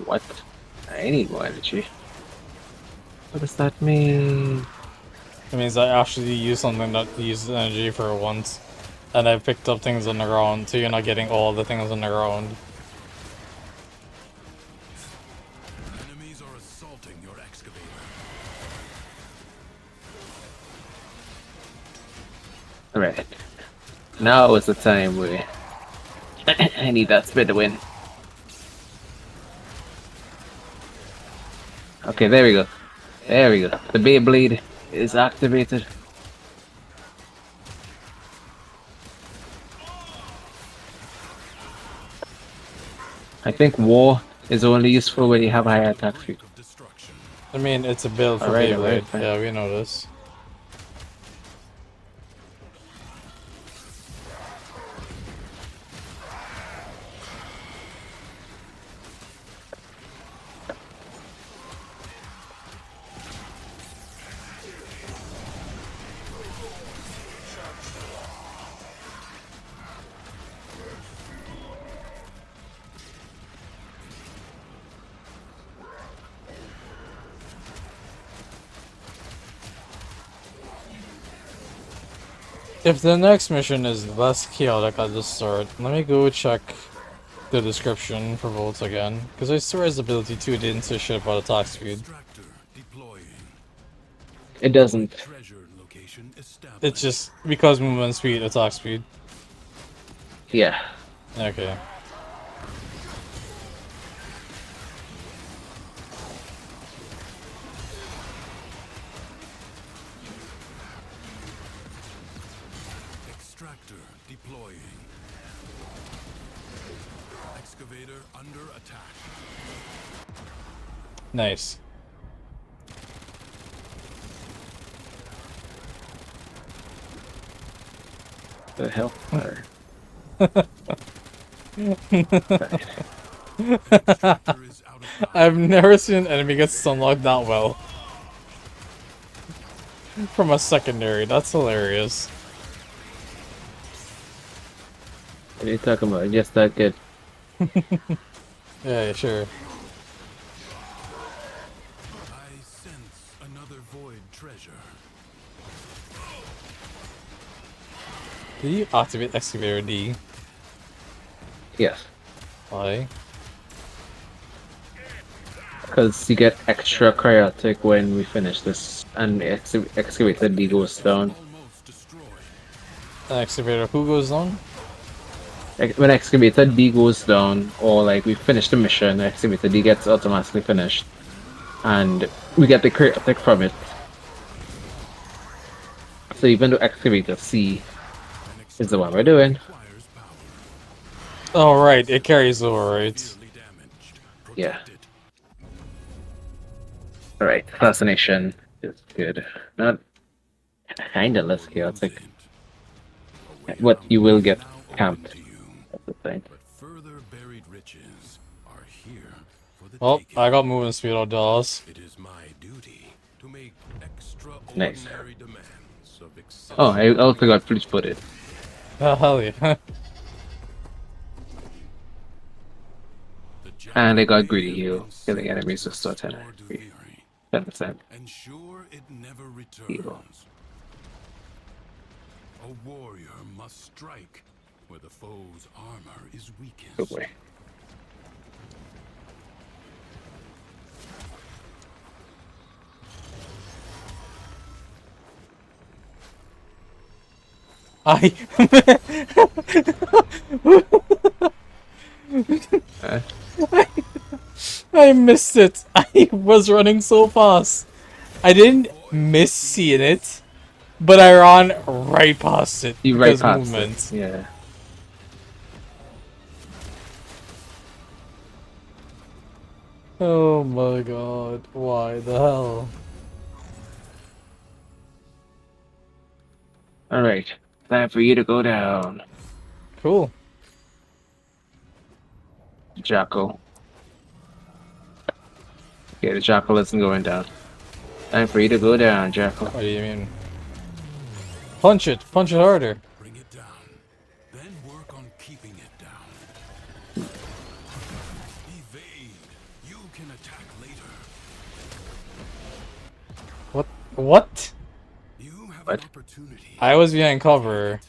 What? I need more energy. What does that mean? It means I actually use something that uses energy for once. And I picked up things on the ground, so you're not getting all the things on the ground. Enemies are assaulting your excavator. Alright. Now is the time where I need that spin to win. Okay, there we go. There we go. The Beyblade is activated. I think War is only useful when you have high attack speed. I mean, it's a build for Alright, Beyblade. alright. Yeah, we know this. If the next mission is less chaotic at the start, let me go check the description for Volts again, because I swear his ability 2 didn't say shit about attack speed. It doesn't. It's just because movement speed, attack speed. Yeah. Okay. Extractor deploying. Excavator under attack. Nice. The hell? I've never seen an enemy get stunlocked that well. From a secondary, that's hilarious. What are you talking about? Just that good. Yeah, sure. I sense another void treasure. Did you activate Excavator D? Yes. Why? Because you get extra cryotic when we finish this, and the excavator D goes down. Excavator who goes on? When excavator D goes down, or like we finish the mission, excavator D gets automatically finished, and we get the cryotic from it. So even though excavator C is the one we're doing. Oh right, it carries over, right? Yeah. Alright, fascination is good. Not kinda less chaotic. But you will get camped. That's the thing. Further buried riches are here for the Oh, I got movement speed on Dallas. It is my duty to make Nice. extraordinary demands of Oh, I also got fleet footed. Oh, hell yeah. And I got greedy heal, killing enemies with still 10%. Ensure it never returns. Heal. A warrior must strike where the foe's armor is weakest. Good boy. I missed it. I was running so fast. I didn't miss seeing it, but I ran right past it You right because past movement. it. Yeah. Oh my god, why the hell? Alright, time for you to go down. Cool. Jackal. Okay, the Jackal isn't going down. Time for you to go down, Jackal. What do you mean? Punch it harder. Bring it down. Then work on keeping it down. Evade. You can attack later. What? You have What? an opportunity. I was behind cover.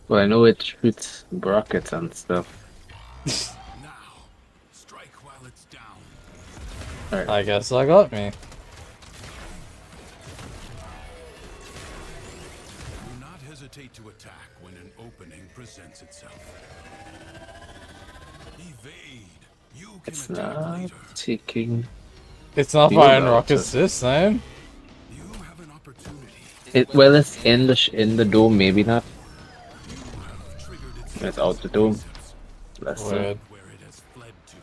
Well, I know it shoots rockets and stuff. Strike while it's down. Alright. I guess that got me. Do not hesitate to attack when an opening presents itself. Evade. You can It's attack not later. taking... It's not Field firing out, rockets so- this time. Well, it's in the dome, maybe not. When it's out the dome. Less so. Weird. Where it has fled to.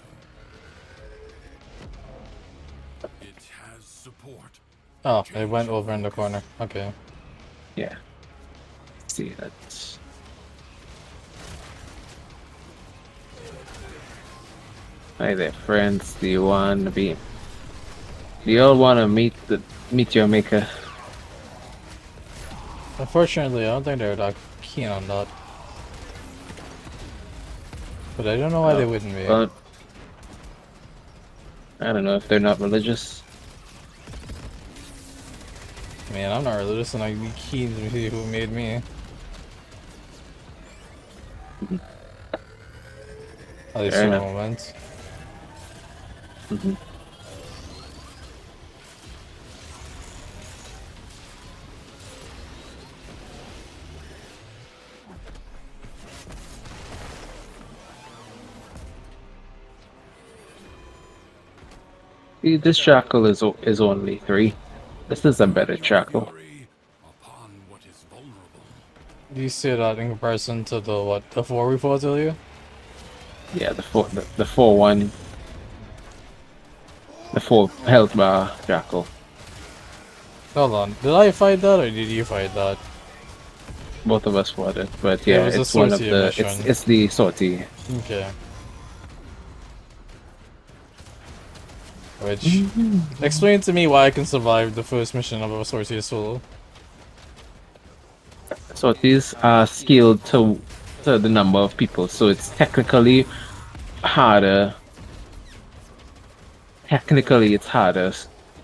It has support. Oh, it went over in the corner. Okay. Yeah. See, that's... Hi there, friends. Do you want to be... Do you all want to meet your maker? Unfortunately, I don't think they're that keen on that. But I don't know why they wouldn't be. Well, I don't know if they're not religious. Man, I'm not religious and I'd be keen to see who made me. At least Fair for the enough. moment. See, this Jackal is only 3. This is a better Jackal. Do you see that in comparison to the what, the 4 we fought earlier? Yeah, the 4-1. The 4 health bar Jackal. Hold on, did I fight that or did you fight that? Both of us fought it, but It yeah, was a it's one of sortie the mission. it's the sortie. Okay. Which explain to me why I can survive the first mission of a sortie solo. Sorties are scaled to the number of people, so it's technically harder. Technically, it's harder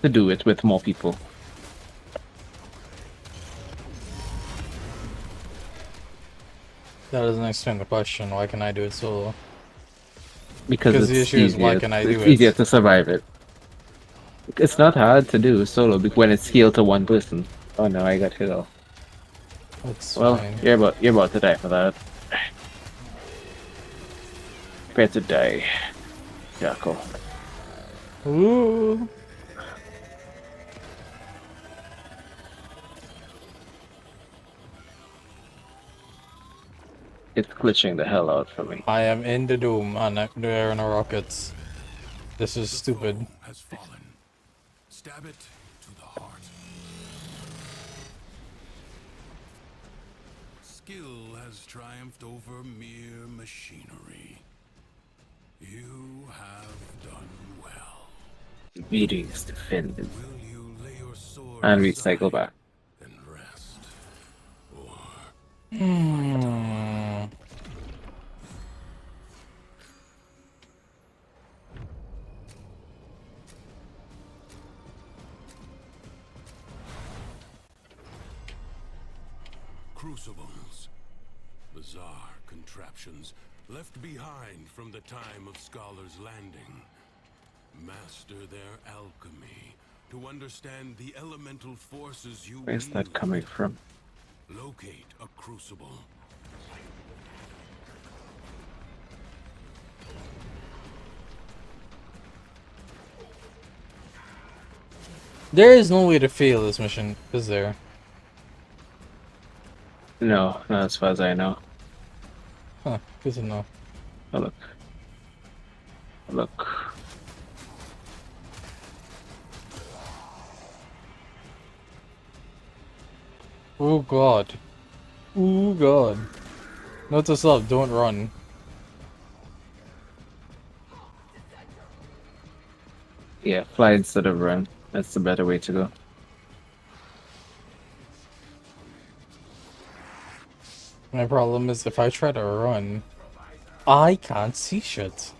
to do it with more people. That doesn't explain the question. Why can I do it solo? Because the it's issue is why easier. can I do It's easier it? to survive it. It's not hard to do solo when it's scaled to 1 person. Oh no, I got hit off. That's Well, fine. you're about to die for that. Prepare to die, Jackal. Ooh. It's glitching the hell out for me. I am in the doom on the air and rockets. This is stupid. Has fallen. Stab it to the heart. Skill has triumphed over mere machinery. You have done well. Meeting is defended. Will you lay your sword And recycle back. and rest? Or crucibles, bizarre contraptions left behind from the time of Scholar's Landing. Master their alchemy to understand the elemental forces you Where's that wield. coming from? Locate a crucible. There is no way to fail this mission, is there? No, not as far as I know. Huh, good to know. Oh, look. Look. Oh god. Oh god. Note to self, don't run. Yeah, fly instead of run. That's the better way to go. My problem is if I try to run, I can't see shit.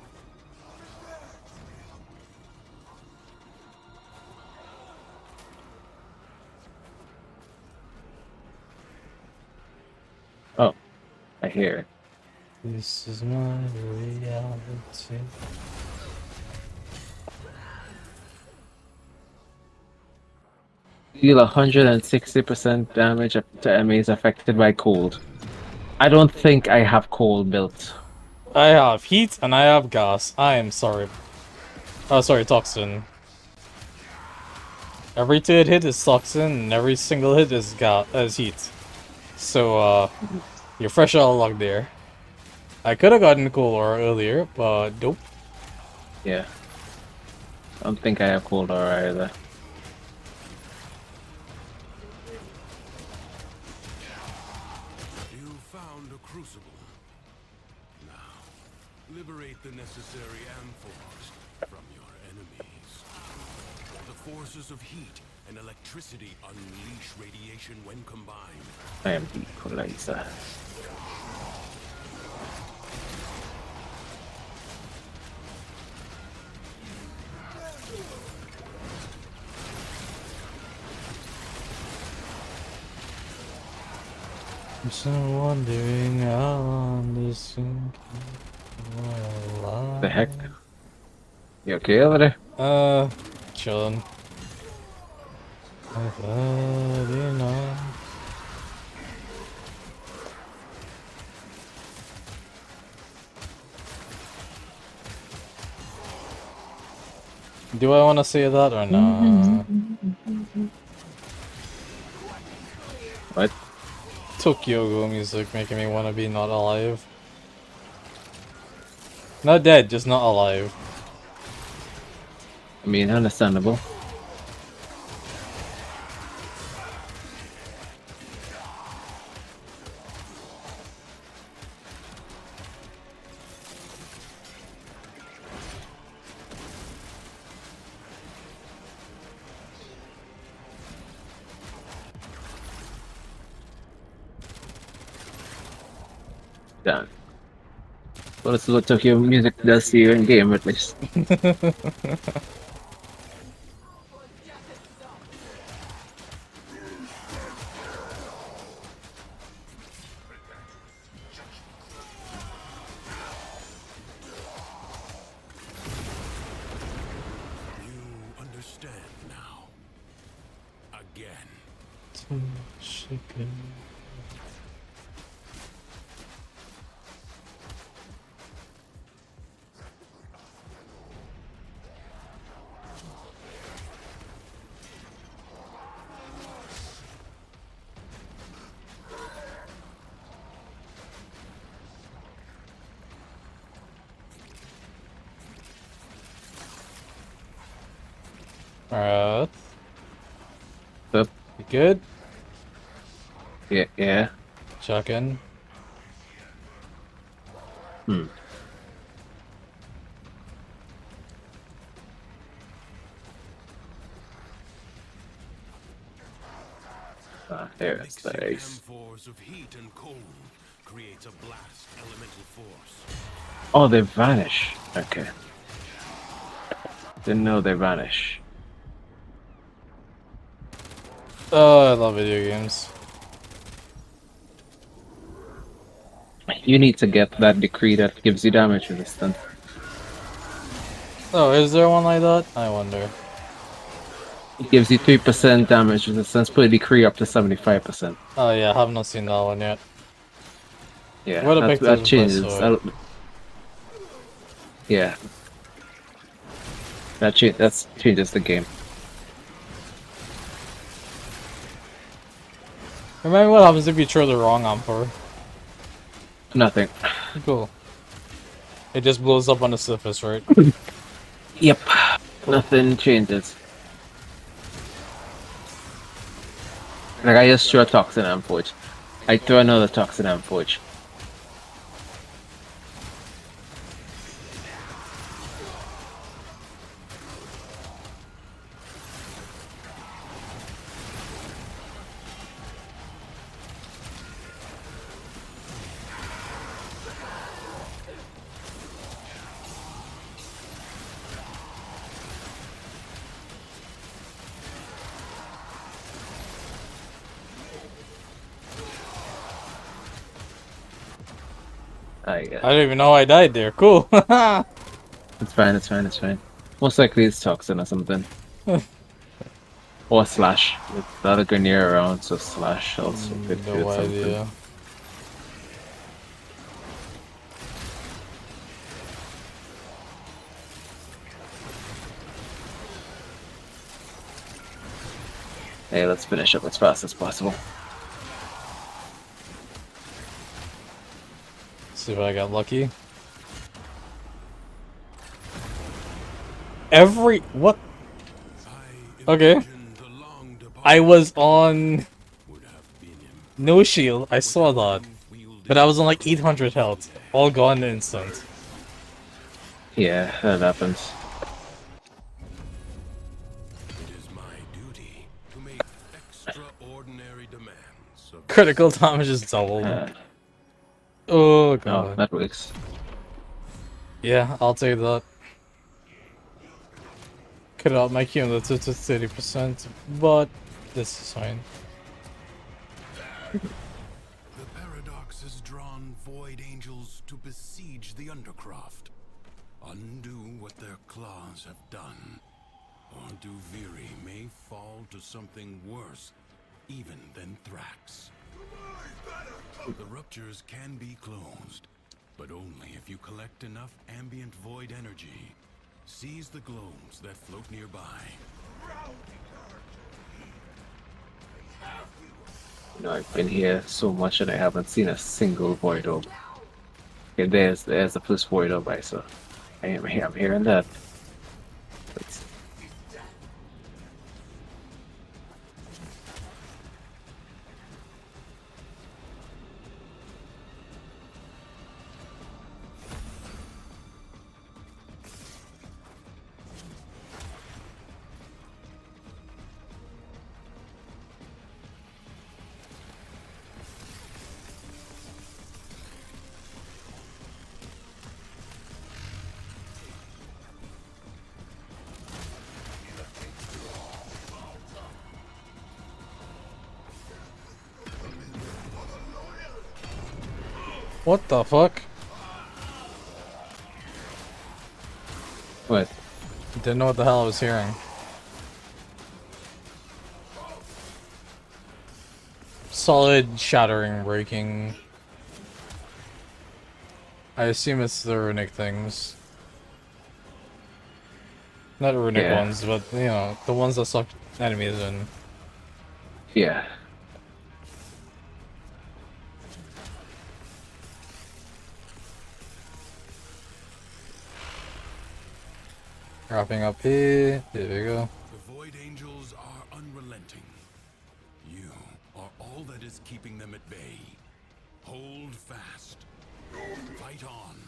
Oh, I hear it. This is my reality. Deal 160% damage to enemies affected by cold. I don't think I have cold built. I have heat and I have gas. I am sorry. Oh, sorry, toxin. Every third hit is toxin, and every single hit is heat. So, you're fresh out of luck there. I could have gotten cold aura earlier, but nope. Yeah. I don't think I have cold aura either. You found a crucible. Now, liberate the necessary amphors from your enemies. The forces of heat and electricity unleash radiation when combined. I am the equalizer. I'm still wondering how long this can The heck? You okay over there? Chillin'. I've had enough. Do I want to say that or not? What? Tokyo Ghoul music making me want to be not alive. Not dead, just not alive. I mean, understandable. Done. Well, this is what Tokyo music does to you in game, at least. Understand now. Again. Chicken. Alright. Up. You good? Yeah. Check in. Hmm. Ah, there it's nice. M4s of heat and cold creates a blast elemental force. Oh, they vanish. Okay. Didn't know they vanish. Oh, I love video games. You need to get that decree that gives you damage resistance. Oh, is there one like that? I wonder. It gives you 3% damage resistance, put a decree up to 75%. Oh yeah, I have not seen that one yet. Yeah, Would have picked it that if I changes. saw it. Yeah. That changes the game. Remember what happens if you throw the wrong Emperor? Nothing. Cool. It just blows up on the surface, right? Yep. Nothing changes. Like I just threw a toxin amphorge. I throw another toxin amphorge. I don't even know I died there. Cool. It's fine, it's fine, it's fine. Most likely it's toxin or something. Or slash. With the other Grenier around, so slash also could No do something. idea. Hey, let's finish up as fast as possible. See if I got lucky. What? Okay. I was on no shield. I saw that, but I was on like 800 health. All gone in an instant. Yeah, that happens. Critical damage is doubled. Oh god. Oh, that works. Yeah, I'll take that. Cut out my cumulative to 30%, but this is fine. paradox has drawn void angels to besiege the Undercroft. Undo what their claws have done. Or Duviri may fall to something worse even than Thrax. The ruptures can be closed, but only if you collect enough ambient void energy. Seize the globes that float nearby. You know, I've been here so much and I haven't seen a single void orb. Okay, there's the first void orb I saw. I'm hearing that. Let's... What the fuck? What? Didn't know what the hell I was hearing. Solid shattering, breaking. I assume it's the runic things. Not runic ones, but you know, the ones that suck enemies in. Yeah. Wrapping up here. There we go. The void angels are unrelenting. You are all that is keeping them at bay. Hold fast. Fight on.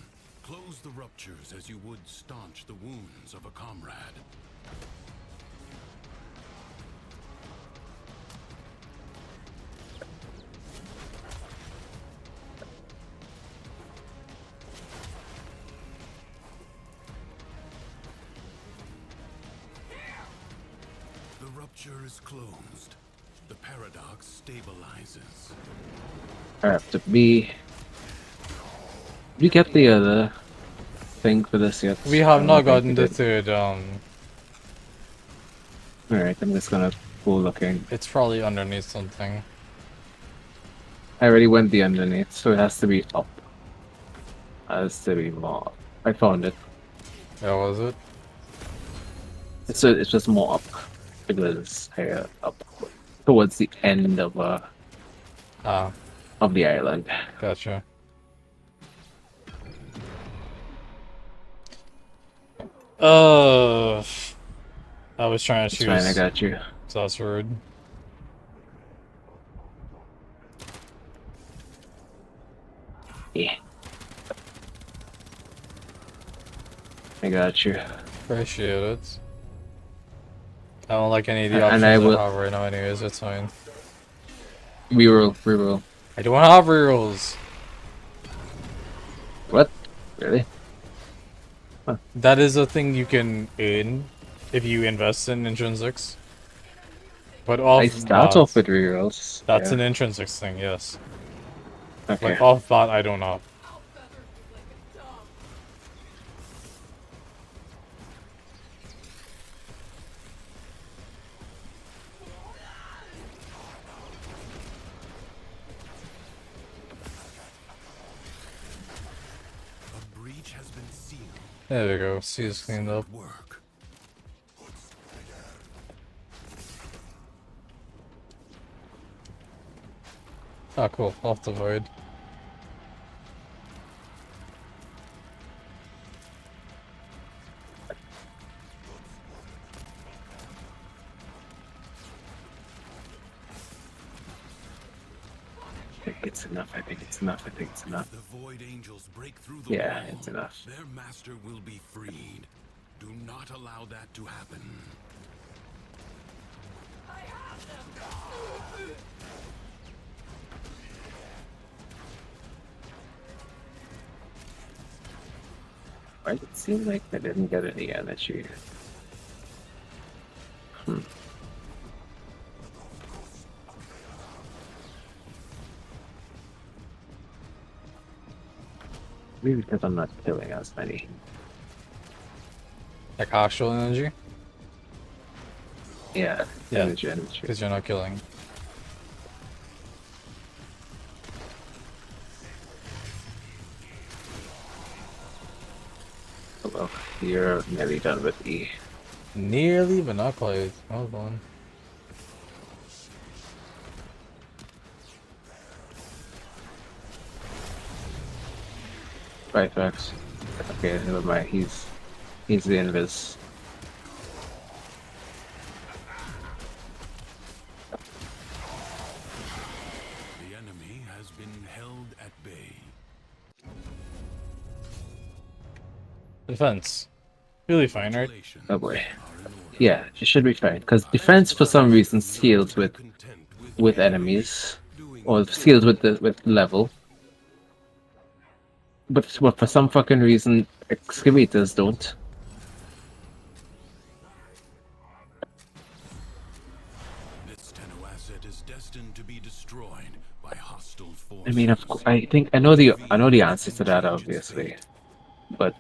Close the ruptures as you would staunch the wounds of a comrade. The rupture is closed. The paradox stabilizes. I have to be. We get the other thing for this yet? We have not gotten the third, Alright, I'm just gonna go looking. It's probably underneath something. I already went the underneath, so it has to be up. Has to be more. I found it. Yeah, was it? It's just more up. It was higher up towards the end of the island. Gotcha. I was trying to choose. It's fine, I got you. So that's rude. Yeah. I got you. Appreciate it. I don't like any of the And options I I will- have right now anyways, it's fine. Reroll. I don't have rerolls. What? Really? Huh. That is a thing you can earn if you invest in intrinsics. But off I start off with rerolls. That's yeah. an intrinsics thing, yes. Okay. Like off bot, I don't know. A breach has been sealed. There we go. See, it's cleaned up. Work. Ah, cool. Off the void. I think it's enough. I think it's enough. The void angels break through the Yeah, wall. it's enough. Their master will be freed. Do not allow that to happen. Why does it seem like I didn't get any energy? Maybe because I'm not killing as many. Like actual energy? Yeah. Yeah. Energy. Because you're not killing. Oh, well, you're nearly done with E. Nearly, but not quite. Hold on. Right, Max. Okay, never mind. He's the invis. The enemy has been held at bay. Defense. Really fine, right? Oh boy. Yeah, it should be fine. Because defense for some reason scales with enemies. Or scales with level. But for some fucking reason excavators don't. This Tenno asset is destined to be destroyed by hostile forces. I mean, of course, I know the answer to that, obviously, but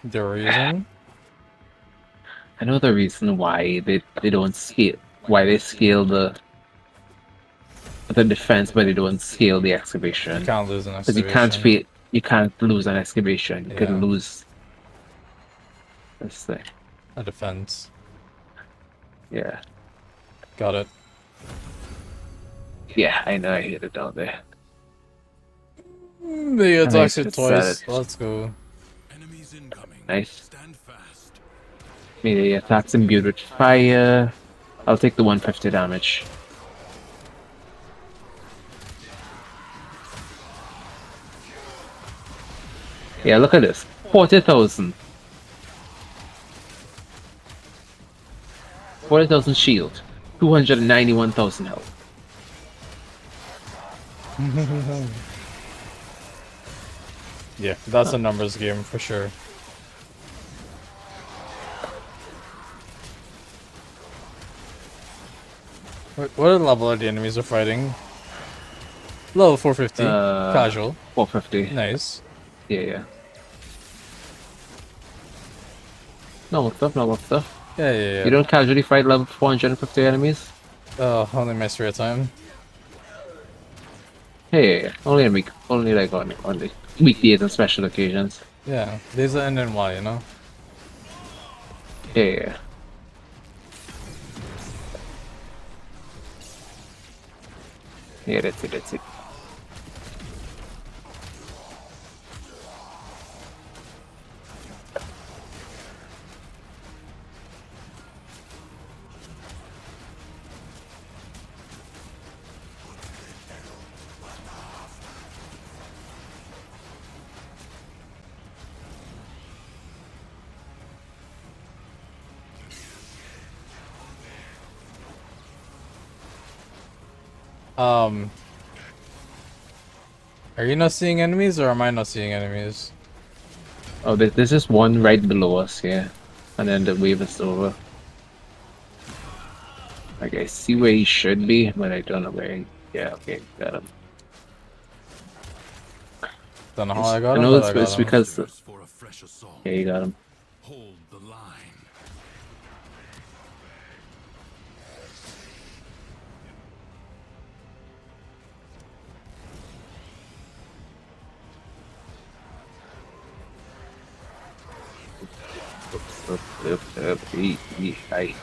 the reason I know the reason why they don't scale, why they scale the defense, but they don't scale the excavation. You can't lose an because excavation. you can't lose an excavation. You can lose this thing. A defense. Yeah. Got it. Yeah, I know. I hit it down there. They attacked it twice. Let's go. Nice. Melee attacks imbued with fire. I'll take the 150 damage. Yeah, look at this. 40,000. 40,000 shield. 291,000 health. Yeah, that's a numbers game for sure. What level are the enemies are fighting? Level 450. Casual. 450. Nice. Yeah. Normal stuff, normal stuff. Yeah. You don't casually fight level 450 enemies? Only my spare time. Yeah. Only on only like on the weekdays and special occasions. Yeah, there's an NNY, you know? Yeah. Yeah, that's it. Are you not seeing enemies or am I not seeing enemies? Oh, there's just one right below us here. And then the wave is over. Like, I see where he should be, but I don't know where he... Yeah, okay, got him. Don't know how I got him, know but I got it's him. because... Yeah, you got him. Hold the line. Aye.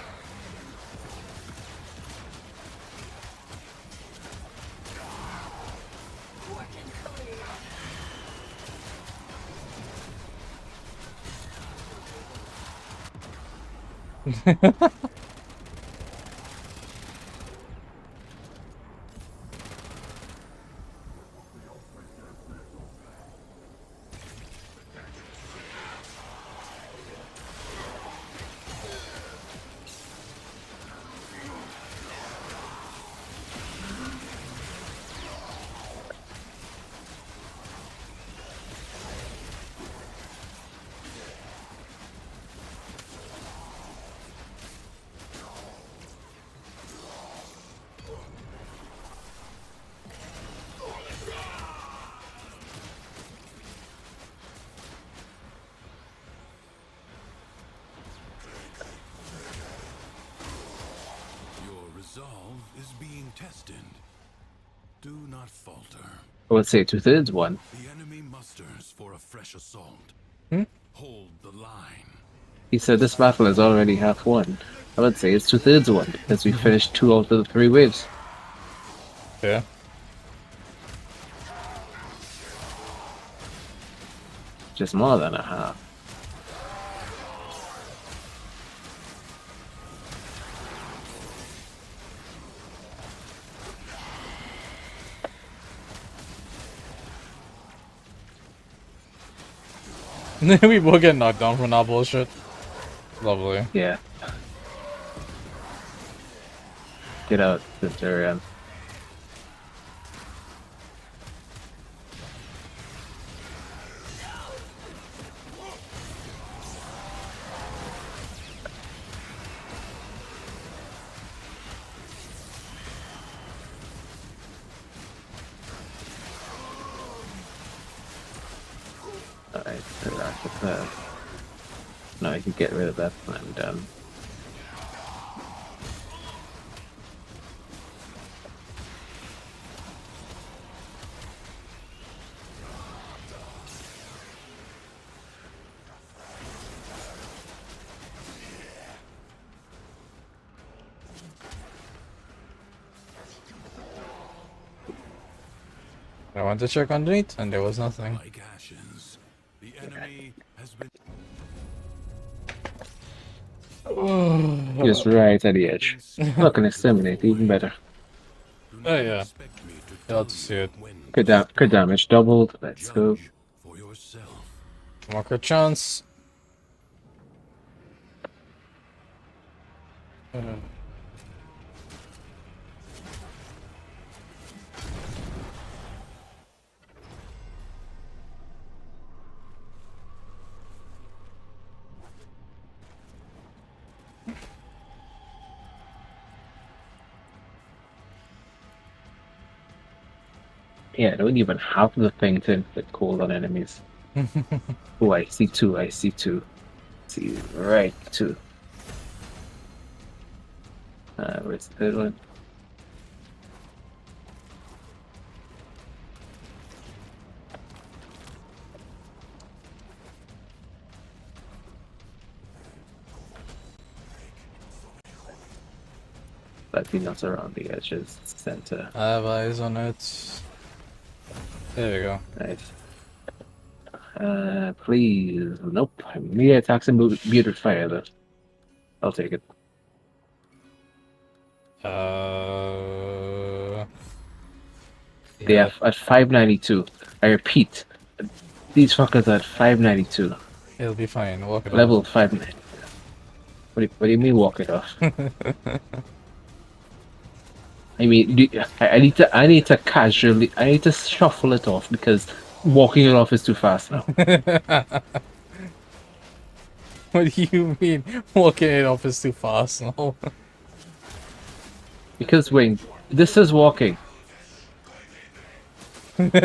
is being tested. Do not falter. I would say 2/3 won. The enemy musters for a fresh assault. Hmm? Hold the line. He said this battle is already half won. I would say it's 2/3 won because we finished 2 out of the 3 waves. Yeah. Just more than a half. We both get knocked down from that bullshit. Lovely. Yeah. Get out, Centurion. Alright, so that's the no, I can get rid of that when I'm done. I went to check underneath, and there was nothing. Like ashes, the enemy has been. Just right at the edge. Look, an exterminate, even better. Oh yeah. You'll have to see it. Crit damage doubled. Let's go. More crit chance. Yeah, I don't even have the thing to inflict cold on enemies. Oh, I see 2. I see 2. See, right, 2. Where's the third one? Latinos around the edges, center. I have eyes on it. There we go. Nice. Please. Nope. Melee attacks and muted fire, though. I'll take it. They have at 592. I repeat, these fuckers are at 592. It'll be fine. Walk it Level off. 5. What do you mean walk it off? I mean, I need to casually, I need to shuffle it off because walking it off is too fast now. What do you mean walking it off is too fast now? Because Wayne, this is walking. Look,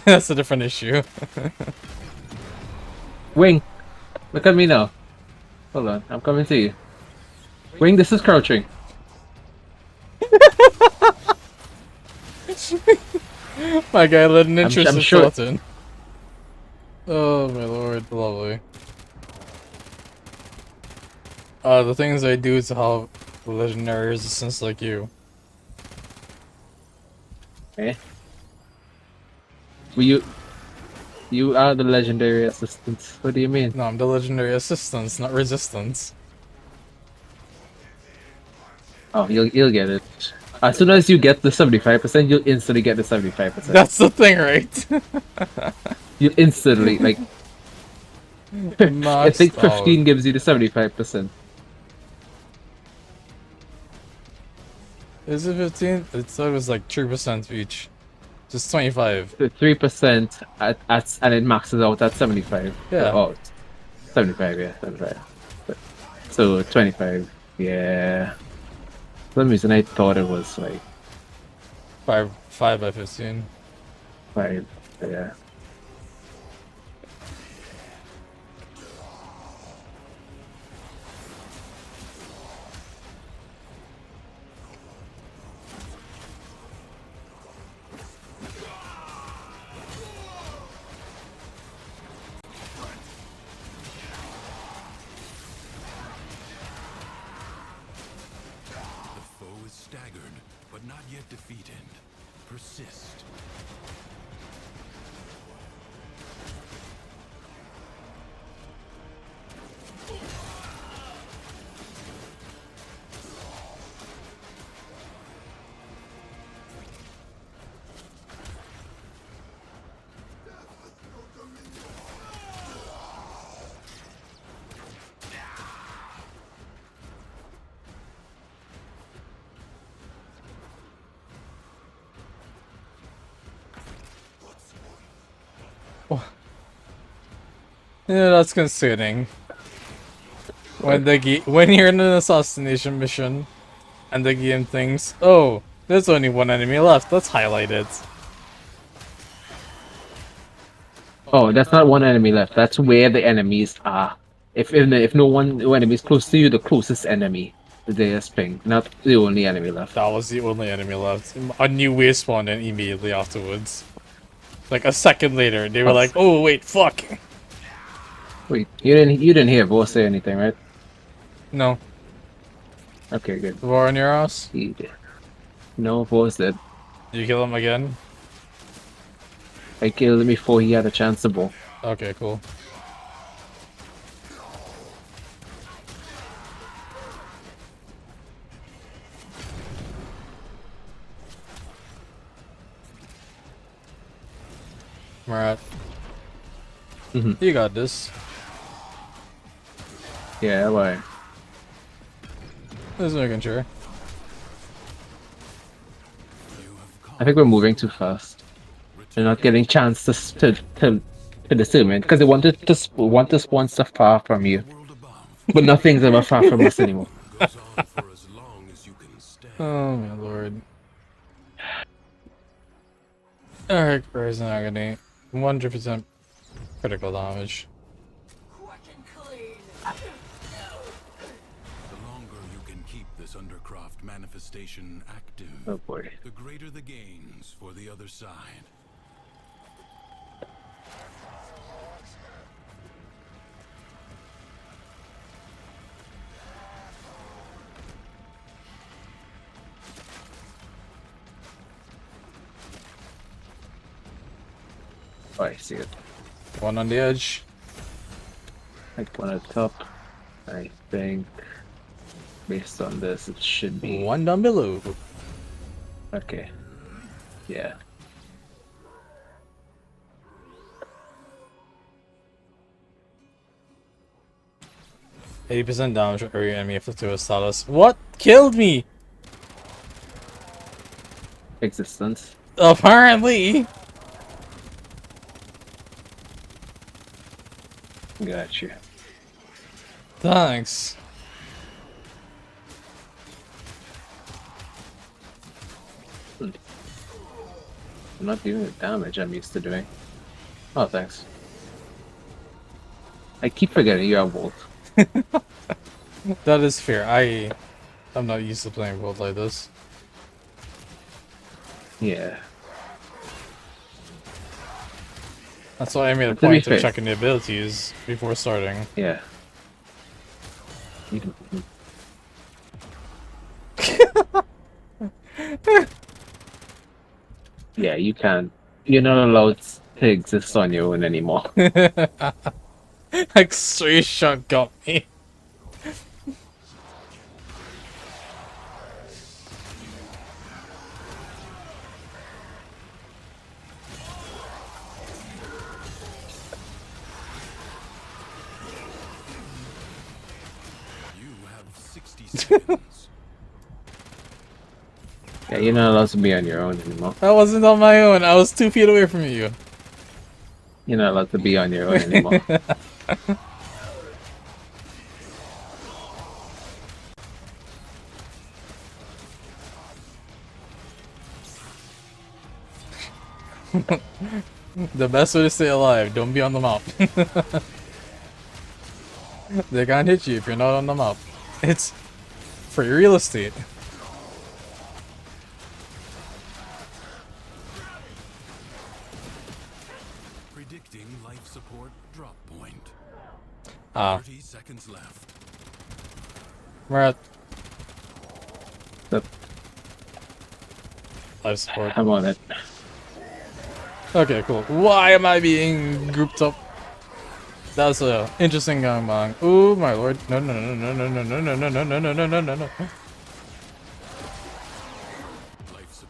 that's a different issue. Wing, look at me now. Hold on, I'm coming to you. Wing, this is crouching. My guy let an interest I'm in sure. Fulton. Oh my lord, lovely. The things I do to help legendary resistance like you. Eh? Well, you are the legendary assistant. What do you mean? No, I'm the legendary assistance, not resistance. Oh, you'll get it. As soon as you get the 75%, you'll instantly get the 75%. That's the thing, right? You instantly, like... I think 15 out. gives you the 75%. Is it 15? It thought it was like 3% each. Just 25. The 3% and it maxes out at 75. Yeah. Oh, 75, yeah, 75. So 25, yeah. For some reason I thought it was like 5 by 15. 5, yeah. weakened. Persist. Yeah, that's concerning. When when you're in an assassination mission, and the game thinks, "Oh, there's only one enemy left. Let's highlight it." Oh, that's not one enemy left. That's where the enemies are. If no enemy is close to you, the closest enemy is their ping, not the only enemy left. That was the only enemy left. A new wave spawned in immediately afterwards. Like a second later, they were like, "Oh wait, fuck." Wait, you didn't hear Voice say anything, right? No. Okay, good. War on your house? He did. No, Voice did. Did you kill him again? I killed him before he had a chance to bow. Okay, cool. Alright. You got this. Yeah, why? Just making sure. I think we're moving too fast. We're not getting chance to discern because they want to spawn stuff far from you, but nothing's ever far from us anymore. Oh my lord. Alright, Horizon Agony. 100% critical damage. The longer you can keep this Undercroft manifestation active, Oh boy. the greater the gains for the other side. Oh, I see it. One on the edge. Like one at the top. I think based on this it should be one down below. Okay. Yeah. %80 damage for every enemy afflicted with status. What killed me? Existence. Apparently. Got you. Thanks. I'm not doing the damage I'm used to doing. Oh, thanks. I keep forgetting you have Volt. That is fair. I'm not used to playing World like this. Yeah. That's why I made a To be point fair. of checking the abilities before starting. Yeah. Yeah, you can't. You're not allowed to exist on your own anymore. Like straight shot got me. You have 60 seconds. Yeah, you're not allowed to be on your own anymore. I wasn't on my own. I was 2 feet away from you. You're not allowed to be on your own anymore. The best way to stay alive, don't be on the map. They can't hit you if you're not on the map. It's free real estate. Predicting life support drop point. Ah. 30 seconds left. We're at... life support. I'm on it. Okay, cool. Why am I being grouped up? That's a interesting gangbang. Oh my lord! No no no no no no no no no no no no no no no.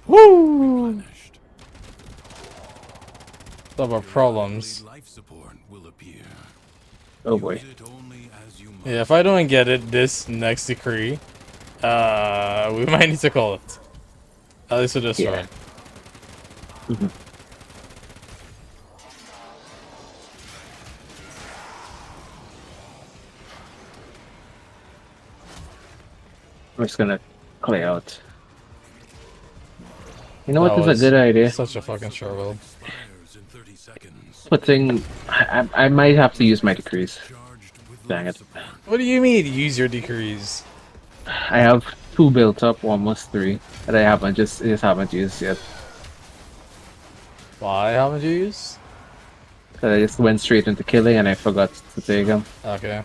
Woo! Some of problems. Oh boy. Yeah, if I don't get it this next decree, we might need to call it. At least for this run. I'm just gonna clear out. You know what is a good idea? Such a fucking struggle. Putting... I might have to use my decrees. Dang it. What do you mean, use your decrees? I have 2 built up, almost 3, that I haven't just haven't used yet. Why haven't you used? I just went straight into killing and I forgot to take them. Okay.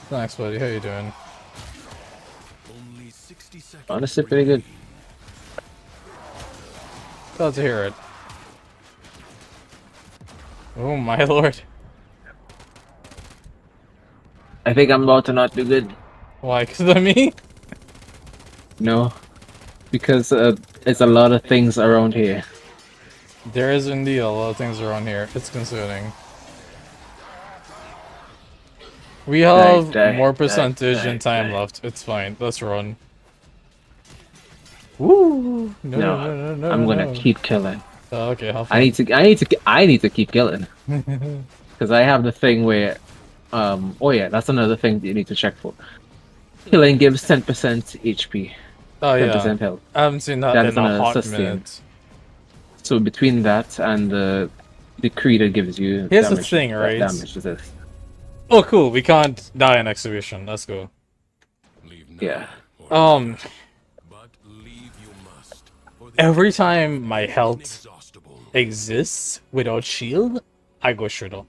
Thanks, buddy. How you doing? Honestly, pretty good. Glad to hear it. Oh my lord. I think I'm about to not do good. Why? Because of me? No. Because there's a lot of things around here. There is indeed a lot of things around here. It's concerning. We have more percentage and time left. It's fine. Let's run. Woo! No, I'm gonna keep killing. Oh, okay, have fun. I need to keep killing. Because I have the thing where, oh yeah, that's another thing that you need to check for. Killing gives 10% HP. Oh 10% yeah. health. I haven't seen that in a hot minute. So between that and the decree that gives you Here's damage, the thing, right? Damage resist. Oh, cool. We can't die in exhibition. Let's go. Yeah. Every time my health exists without shield, I go Shriddle.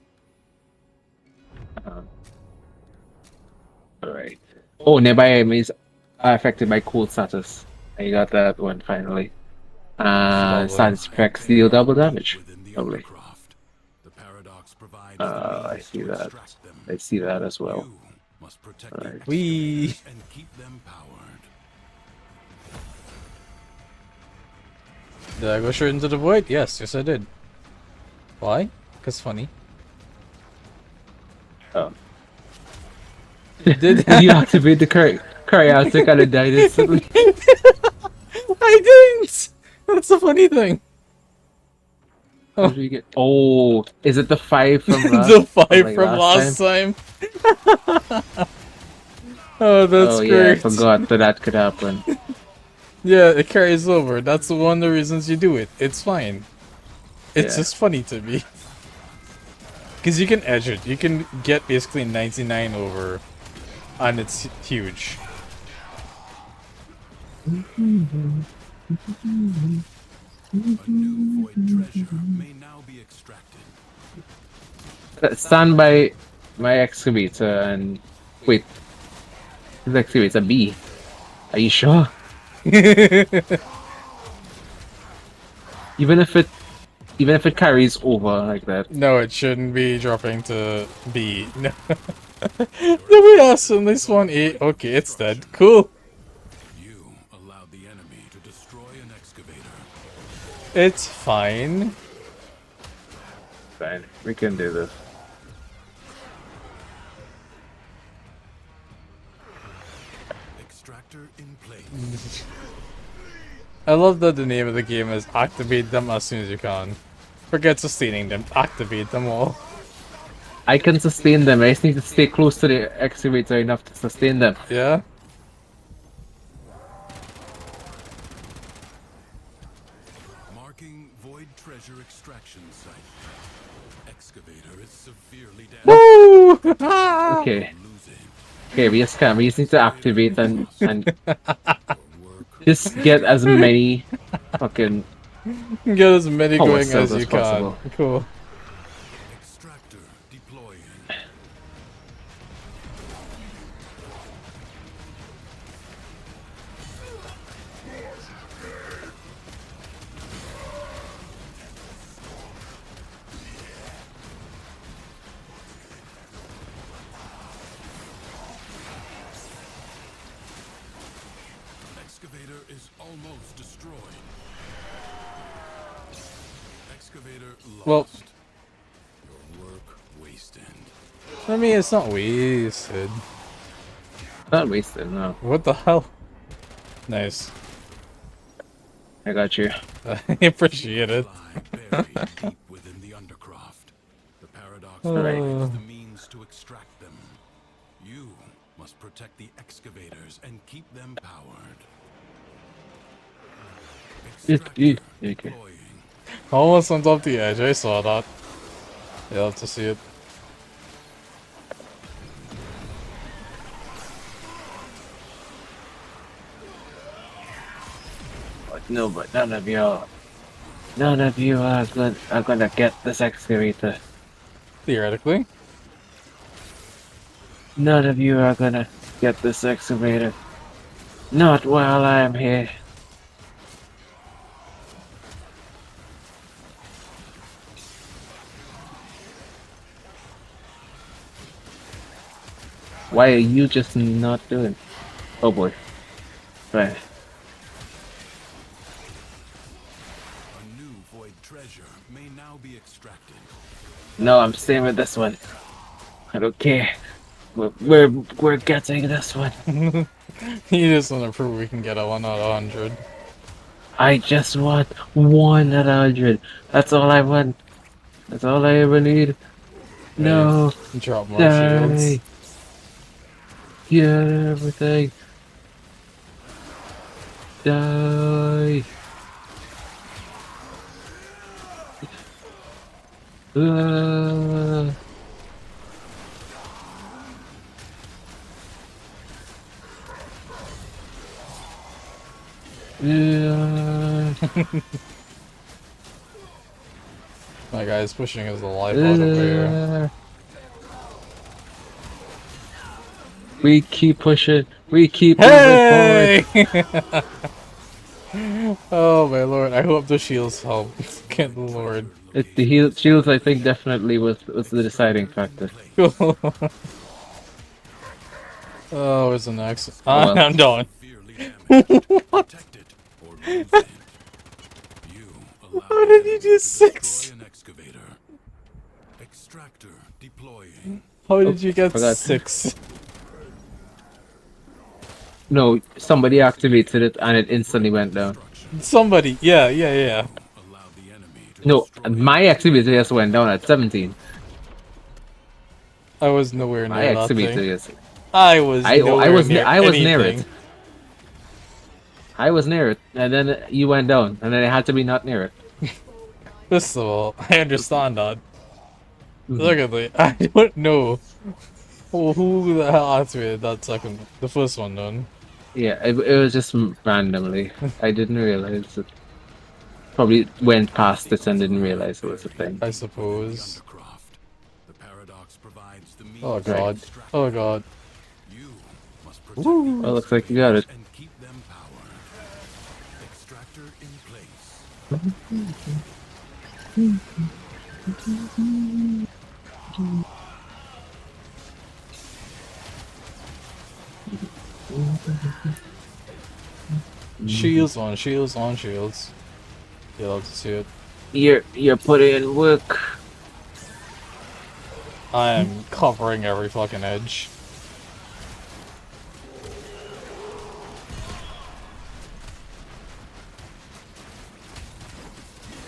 Alright. Oh, nearby enemies are affected by cold status. I got that one finally. Status effects deal double damage. Lovely. I see that. I see that as well. Alright. Wee. Did I go straight into the void? Yes, yes I did. Why? Because funny. Oh. Did you activate the cryotic and it died instantly? I didn't! That's the funny thing. Oh. Did you get... oh, is it the 5 from last the 5 from last time? Oh, that's great. Yeah, I forgot that could happen. Yeah, it carries over. That's one of the reasons you do it. It's fine. It's just funny to me. Because you can edge it. You can get basically 99 over. And it's huge. A new void treasure may now be extracted. Stand by my excavator and... wait. This excavator B. Are you sure? Even if it carries over like that. No, it shouldn't be dropping to B. No. WS on this one A. Okay, it's dead. Cool. You allowed the enemy to destroy an excavator. It's fine. Fine. We can do this. Extractor in place. I love that the name of the game is activate them as soon as you can. Forget sustaining them. Activate them all. I can sustain them. I just need to stay close to the excavator enough to sustain them. Yeah? Marking void treasure extraction site. Excavator is severely damaged. Woo! Okay. Okay, we just can't. We just need to activate and just get as many fucking Get as many power going cells as as you can. possible. Cool. Extractor deploying. Excavator is almost destroyed. Excavator lost. Well, Your work wasted. I mean, it's not wasted. Not wasted, no. What the hell? Nice. I got you. I appreciate it. Buried deep within the undercroft. The paradox Alright. provides the means to extract them. You must protect the excavators and keep them powered. Okay. Almost on top of the edge. I saw that. You'll have to see it. But no, but none of you are gonna get this excavator. Theoretically. None of you are gonna get this excavator. Not while I am here. Why are you just not doing? Oh boy. Right. A new void treasure may now be extracted. No, I'm staying with this one. I don't care. We're getting this one. You just want to prove we can get a 1 out of 100. I just want 1 out of 100. That's all I want. That's all I ever need. No. Drop more Die. shields. Get everything. Die. My guy's pushing his life out over here. We keep pushing. We keep Hey! moving forward. Oh my lord! I hope the shields help. Good lord. The shields, I think, definitely was the deciding factor. Cool. Oh, where's the next? Oh, well. I'm done. What? How did you do 6? Extractor deploying. How did you get forgot. 6? No, somebody activated it and it instantly went down. Somebody, yeah. No, my activator just went down at 17. I was nowhere My near that activator thing. is. I was nowhere near I was near anything. it. I was near it, and then you went down, and then it had to be not near it. First of all, I understand that. Secondly, I don't know who the hell activated that second, the first one then. Yeah, it was just randomly. I didn't realize it. Probably went past it and didn't realize it was a thing. I suppose. Oh god. Oh god. Woo. Well, looks like you got it. Extractor in place. Shields on shields on shields. You'll have to see it. You're putting in work. I am covering every fucking edge.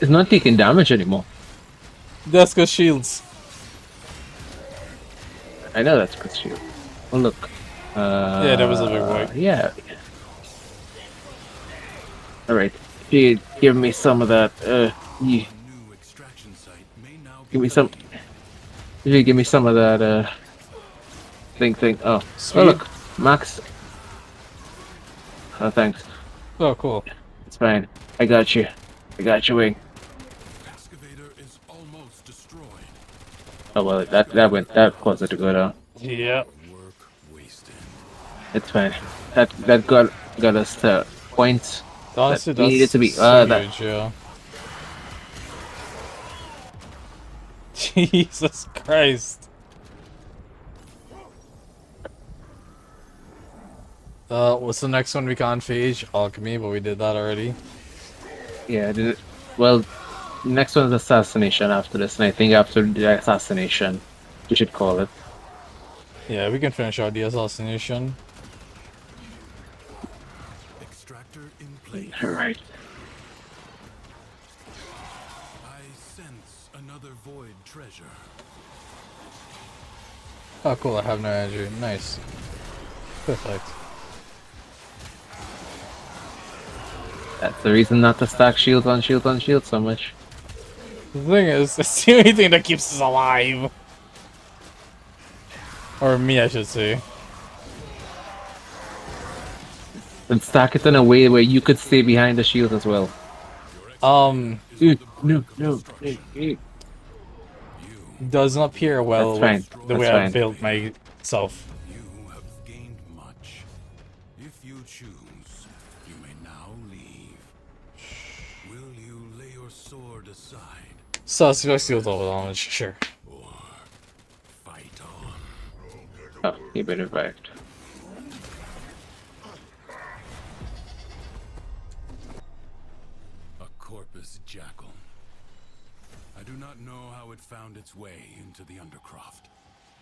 It's not taking damage anymore. That's cause shields. I know that's good shield. Oh look. Yeah, that was a big way. Yeah. Alright. Give me some of that. Yeah. Give me some. Give me some of that. Think. Oh, Speed. oh look, Max. Oh, thanks. Oh, cool. It's fine. I got you. I got your wing. Excavator is almost destroyed. Oh well, that caused it to go down. Yeah. Work wasted. It's fine. That got us to points that Honestly, we needed that's to be. so That huge, yeah. Jesus Christ. What's the next one we can't phage? Alchemy, but we did that already. yeah. Well, next one's assassination after this, and I think after the assassination, we should call it. Yeah, we can finish out the assassination. Extractor in place. All right. I sense another void treasure. Oh, cool, I have no energy. Nice. Perfect. That's the reason not to stack shields on shields on shields so much. The thing is, it's the only thing that keeps us alive. Or me, I should say. And stack it in a way where you could stay behind the shield as well. No. Does not pair well That's with fine. the way That's I've fine. built myself. You have gained much. If you choose, you may now leave. Will you lay your sword aside? Suspect deals double damage, sure. Or fight on? Oh, he been revived. A corpus jackal. I do not know how it found its way into the Undercroft,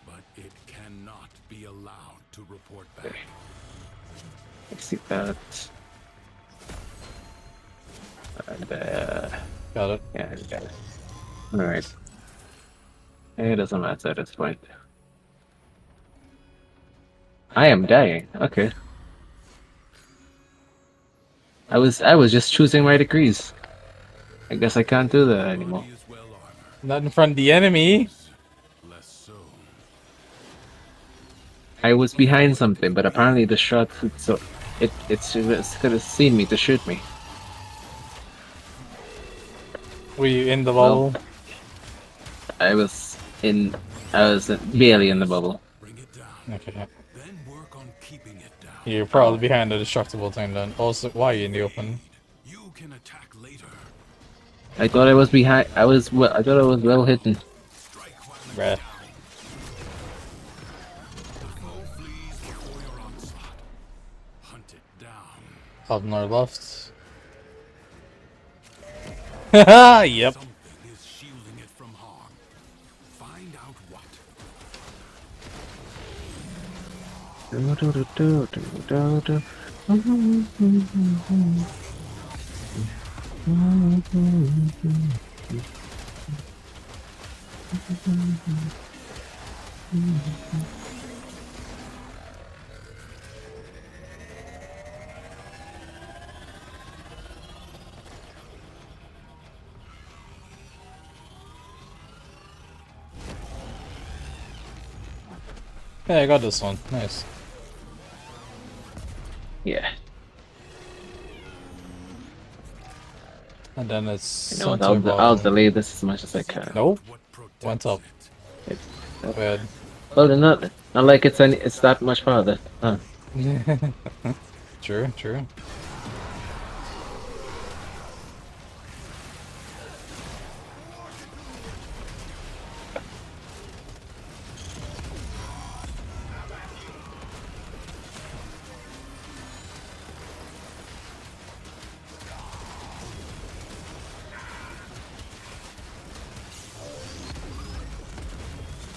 but it cannot be allowed to report back. Let's see that. And, got it. Yeah, I got it. Alright. It doesn't matter at this point. I am dying. Okay. I was just choosing my degrees. I guess I can't do that anymore. Not in front of the enemy. I was behind something, but apparently the shot, so it's could have seen me to shoot me. Were you in the bubble? Well, I was barely in the bubble. Okay. You're probably behind the destructible thing then. Also, why are you in the open? I thought I was behind. I thought I was well hidden. Bruh. Up north left. Haha, yep. Hey, I got this one. Nice. Yeah. And then it's You know what, I'll delay this as much as I can. Nope. Went up. It's bad. Well, they're not like it's that much farther. Huh. True, true.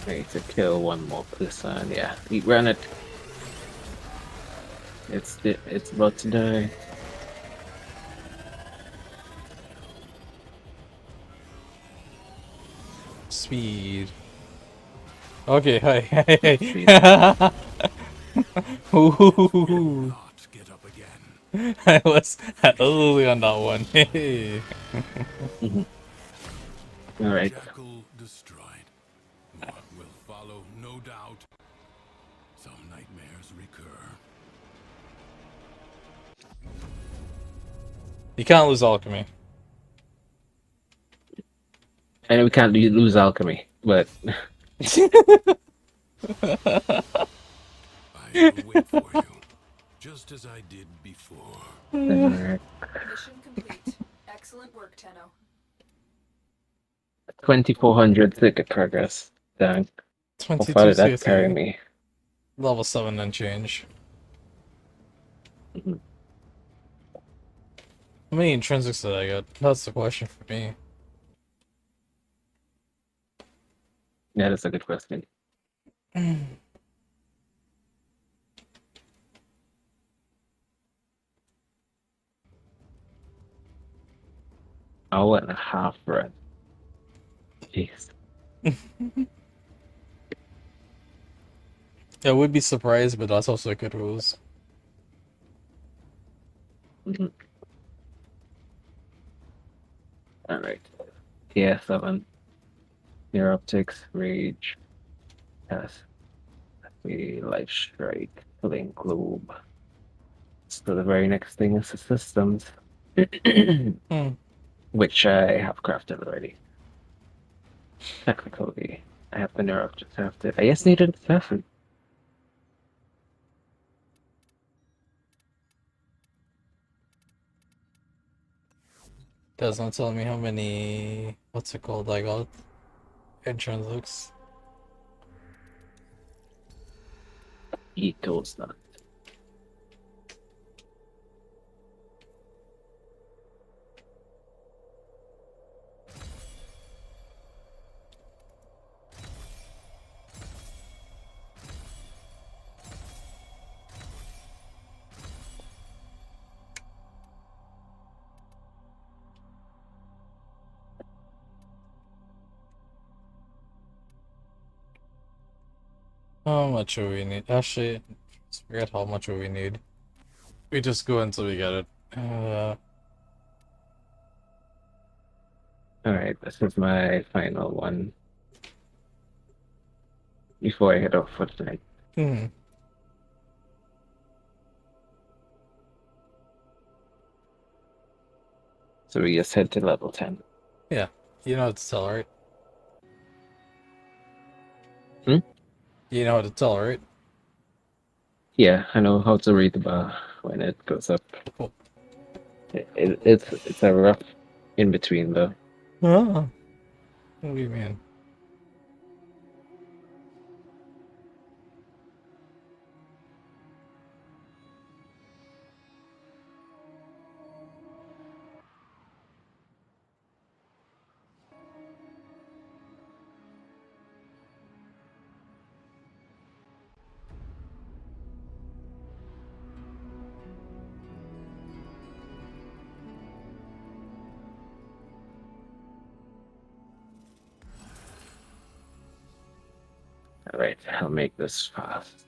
I need to kill one more person. Yeah, we ran it. It's about to die. Speed. Okay, hi, hey. Ooh. I was early on that one. Hey. All right. Jackal destroyed. What will follow, no doubt. Some nightmares recur. You can't lose alchemy. I know we can't lose alchemy, but I will wait for you, just as I did before. Mission complete. Excellent work, Tenno. 2400 ticket progress. Dang. How far 22 did that carry CT. me? Level 7 and change. Mm-hmm. How many intrinsics did I get? That's the question for me. Yeah, that's a good question. Hour and a half run. Jeez. I would be surprised, but that's also a good rules. Alright. TS7. Near optics, rage. Yes. We life strike. Link globe. So the very next thing is the systems. Which I have crafted already. Technically. I have the neural just have to. I just needed assassin. Does not tell me how many. What's it called? I got intrinsics. Ito's not. How much do we need? Actually, just forget how much we need. We just go until we get it. Alright, this is my final one. Before I head off for tonight. So we just head to level 10. Yeah, you know how to tell, right? Hmm? You know how to tell, right? Yeah, I know how to read the bar when it goes up. Cool. It's a rough in between though. What do you mean? Alright, I'll make this fast.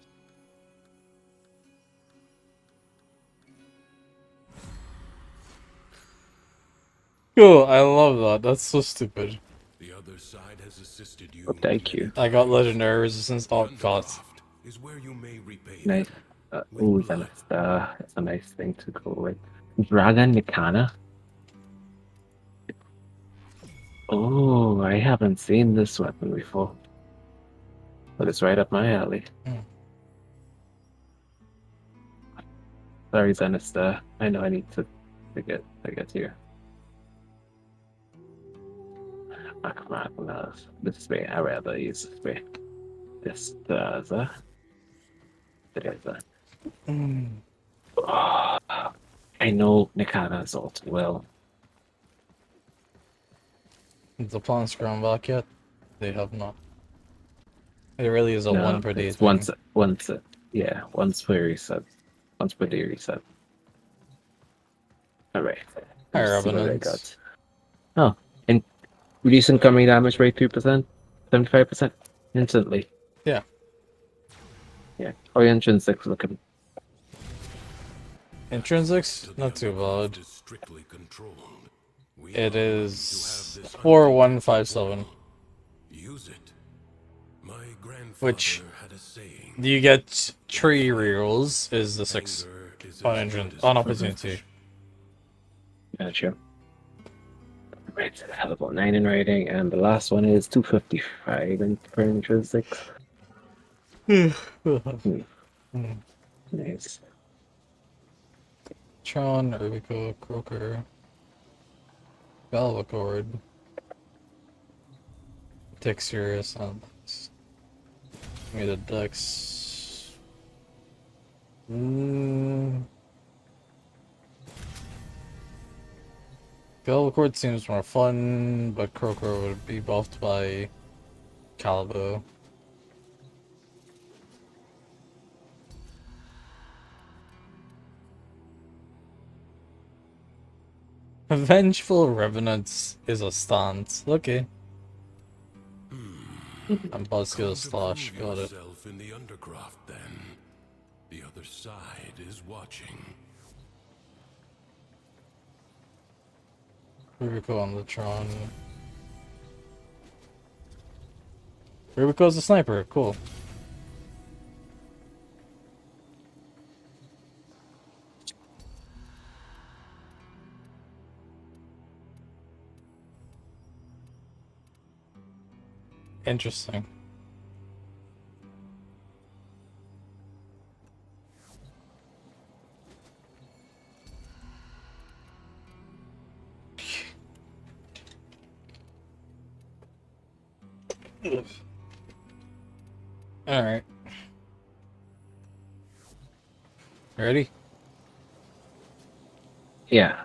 Cool, I love that. That's so stupid. The other side has assisted you. Oh, thank you. I got legendary resistance. Oh god. Is where you may repay Nice. them. Ooh, that's a nice thing to go with. Dragon Nikana? Oh, I haven't seen this weapon before. But it's right up my alley. Sorry, Zenista. I know I need to get here. This way. I rather use this way. This does I know Nikana's ult well. Is the plants grown back yet? They have not. It really is a No, one per day it's thing. once per reset. Once per day reset. Alright. Hi, Let's see what I Revenants. got. Oh, and reduce incoming damage rate 2%, 75% instantly. Yeah. Yeah. Oh, your intrinsics looking. Intrinsics? Not too bad. It is 4157. Use it. My grandfather Which had a saying. you get 3 rerolls is the 6 on opportunity. Gotcha. Right, I have about 9 in writing, and the last one is 255 in forensics. Nice. Tron, Urbico, Croaker, Galvacord, Texture, Sounds. Give me the Dex. Galvacord seems more fun, but Croaker would be buffed by Calabo. Vengeful Revenants is a stance. Okay. And Buzzkill Slash, got it. Yourself in the undercroft, then. The other side is watching. Rubico on the Tron. Rubico's a sniper, cool. Interesting. Alright. Ready? Yeah.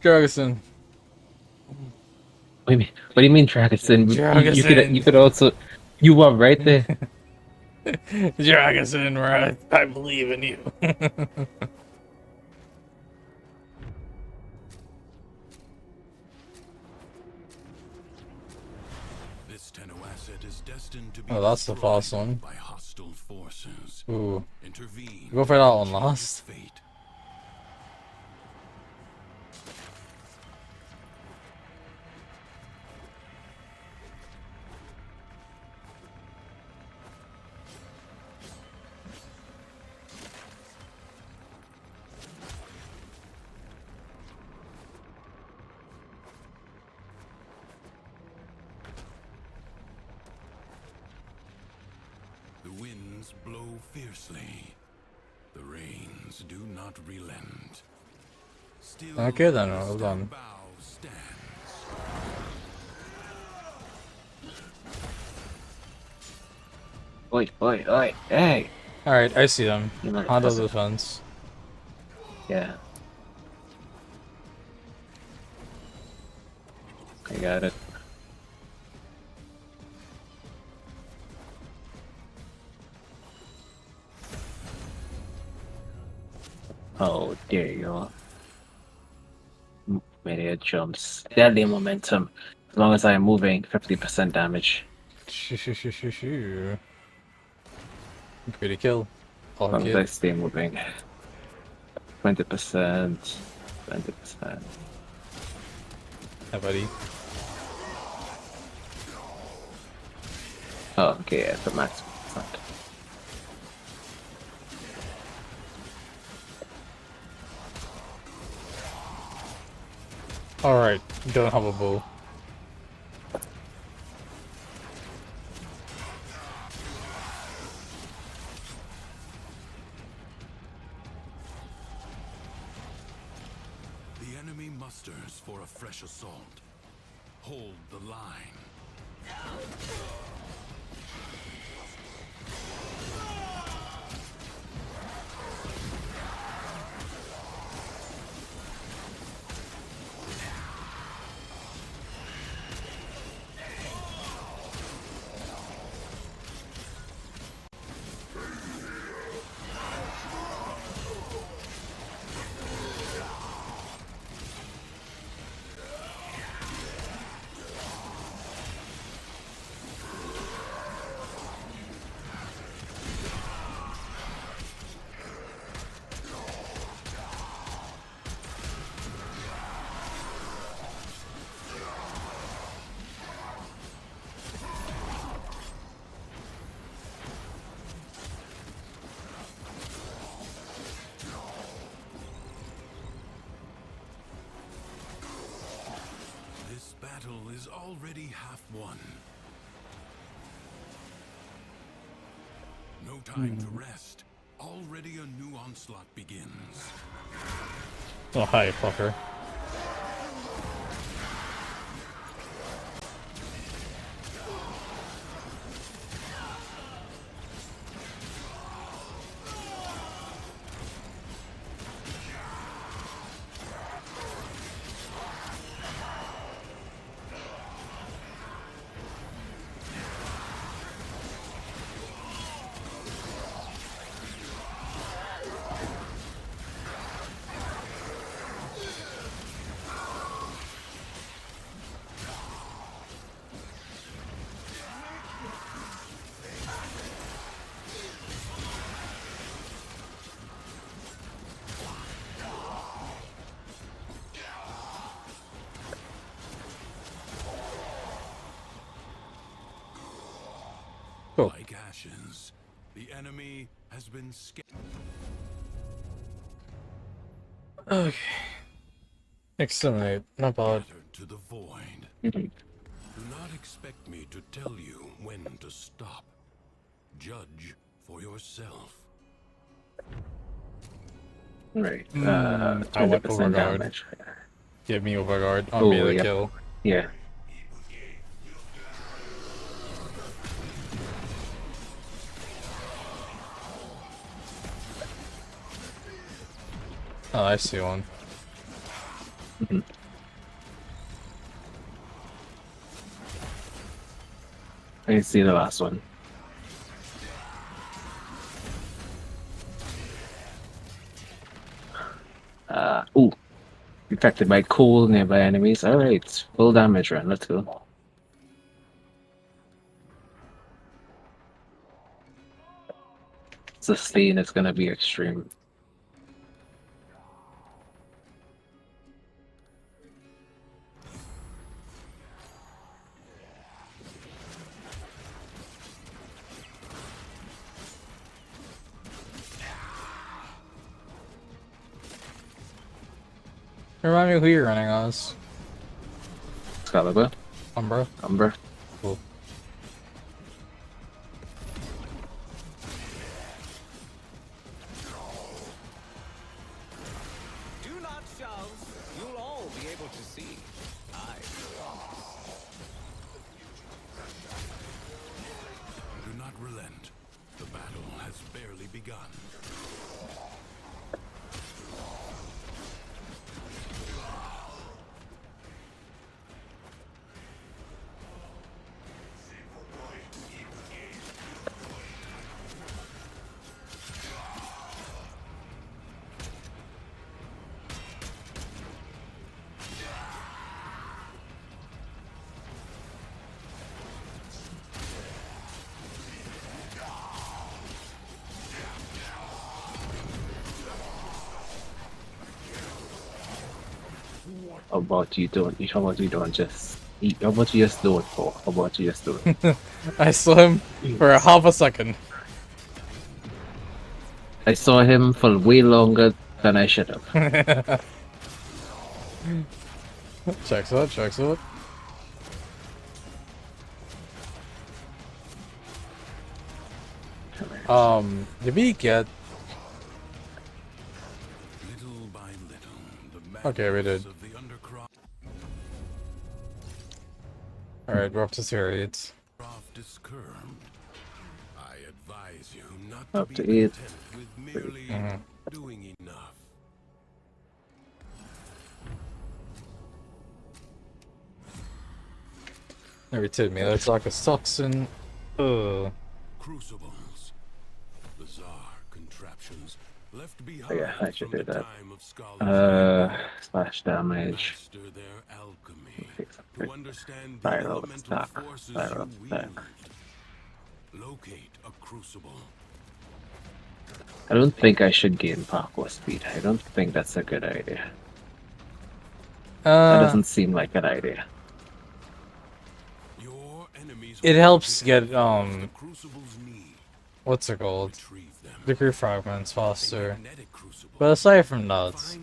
Dragoson. What do you mean, Dragoson? Dragoson. You could also. You were right there. Dragoson, right? I believe in you. This Tenno asset is destined to be Oh, that's the destroyed fast one. by hostile forces. Ooh. Intervene. Go for that one last. Fate. The winds blow fiercely. The rains do not relent. Still, Okay then, well done. bow stands. Oi, hey! Alright, I see them. You might Handle fuss it. defense. Yeah. I got it. Oh, there you go. Media jumps. Deadly momentum. As long as I am moving, 50% damage. Pretty kill. As long as I stay moving. 20%. 20%. Hi, buddy. Oh, okay, at the max percent. Alright, don't have a bow. The enemy musters for a fresh assault. Hold the line. battle is already half won. No time to rest. Already a new onslaught begins. Oh, hi, fucker. Cool. Like ashes, the enemy has been Okay. Excellent. Not bad. scattered to the void. Mhm. Do not expect me to tell you when to stop. Judge for yourself. Right. I want 20% overguard. damage. Give me overguard on Oh, me the yep. kill. Yeah. Oh, I see one. Mhm. I see the last one. Ooh. Affected by cold nearby enemies. Alright. Full damage run. Let's go. Sustain is gonna be extreme. Remind me who you're running as. Excalibur. Umbra. Umbra. Cool. Do not shove. You'll all be able to see. I promise. Do not relent. The battle has barely begun. How about you don't? How about you don't just eat? How about you just do it for? How about you just do it? I saw him for a half a second. I saw him for way longer than I should have. Checks out, checks out. Did we get... Little by little, the Okay, we did. of the undercroft Alright, we're up to series. is curbed. I advise you not Up to to be 8. content with merely doing enough. Never told me, that's like a toxin. Ugh. Crucibles, bizarre contraptions left Oh, behind yeah, I should from do the that. time of scholars. Splash damage. Master their alchemy Fix to it. understand the Spiral elemental attack. forces Spiral you attack. wield. Locate a crucible. I don't think I should gain parkour speed. I don't think that's a good idea. That doesn't seem like an idea. Your enemies It helps get, what's it called? Degree fragments faster. But aside from that,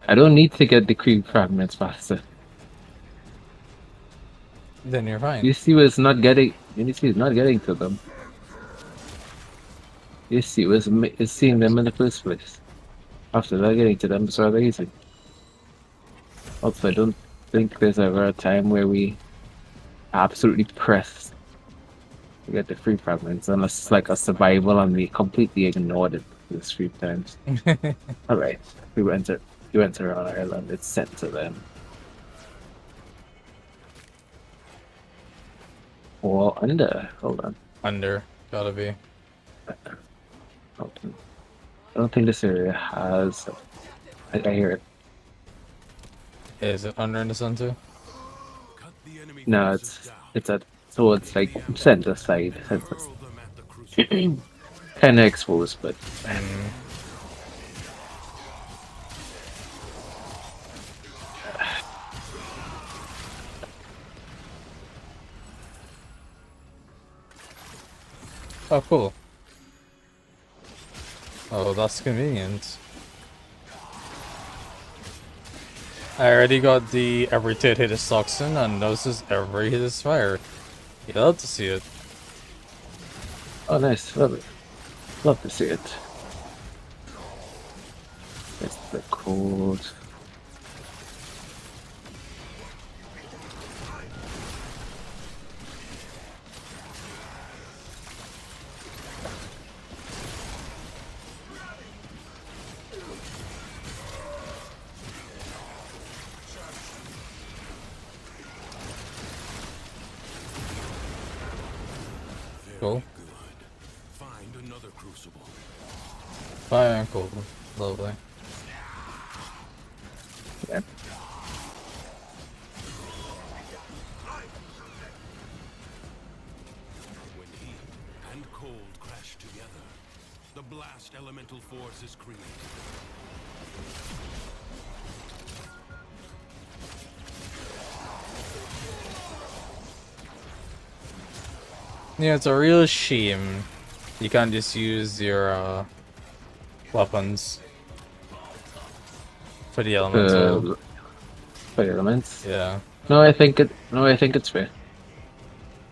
I don't need to get the creep fragments faster. then you're fine. You see, it's not getting. You see, it's not getting to them. You see, it's seeing them in the first place. After that, getting to them is rather easy. Also, I don't think there's ever a time where we absolutely press to get the free fragments, unless it's like a survival and we completely ignored it these few times. Alright, we enter on Ireland, it's sent to them. Or under, hold on. Under, gotta be. Hold on. I don't think this area has. I hear it. Is it under in the center? No, it's at towards like center side. Kinda exposed, but oh cool. Oh, that's convenient. I already got the every tit hit is toxin and notices every hit is fire. You love to see it. oh nice, love it. Love to see it. It's the code. Cool. Find another crucible. Fire and cool. Lovely. Yeah. When heat and cold crash together, the blast elemental force is created. Yeah, it's a real shame you can't just use your weapons for the elemental. For the elements? Yeah. No, I think it's fair.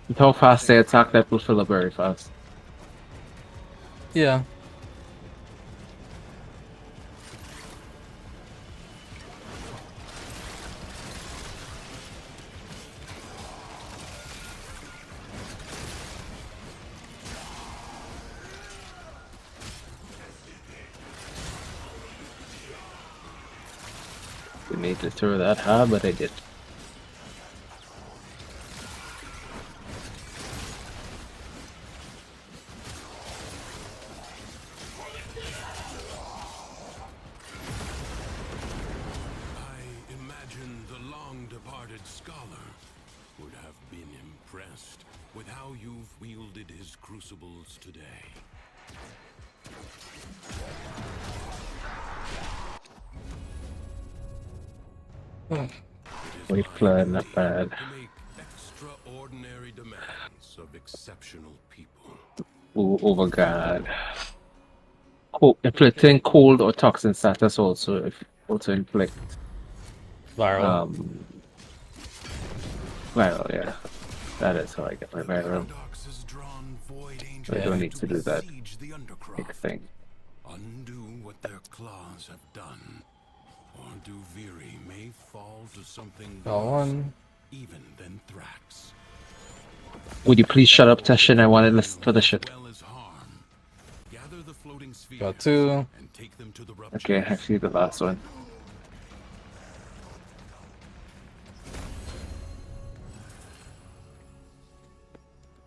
With how fast they attack, that will fill up very fast. Yeah. We need to throw that hard, but I did. I imagine the long-departed scholar would have been impressed with how you've wielded his crucibles today. Wait, flood, not bad. Extraordinary demands of exceptional people. Ooh, over God. Inflicting cold or toxin status also inflict viral. Viral, yeah. That is how I get my viral. I don't need to do that big thing. Undo what their claws have done, or Duviri may fall to something Got one. even than Thrax. Would you please shut up, Teshin? I want to listen for the shit. Got two. Okay, actually the last one.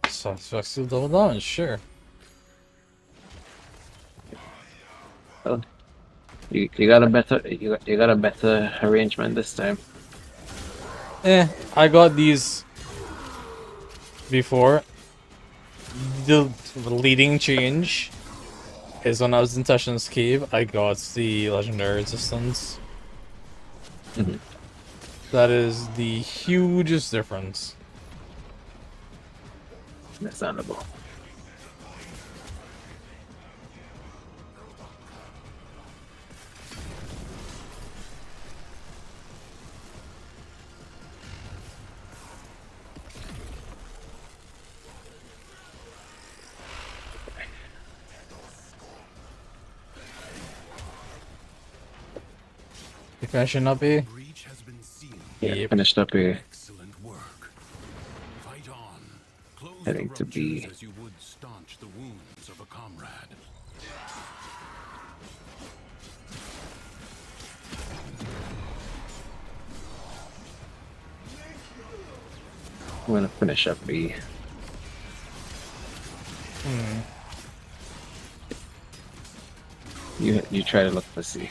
Suspects still double damage, sure. Oh, you got a better arrangement this time. I got these before. The leading change is when I was in Teshin's Cave, I got the legendary resistance. That is the hugest difference. Understandable. You finishing up here? Yeah, finished up here. Excellent work. Fight on. Close Heading the to B. ruptures as you would staunch the wounds of a comrade. I'm gonna finish up B. You try to look for C.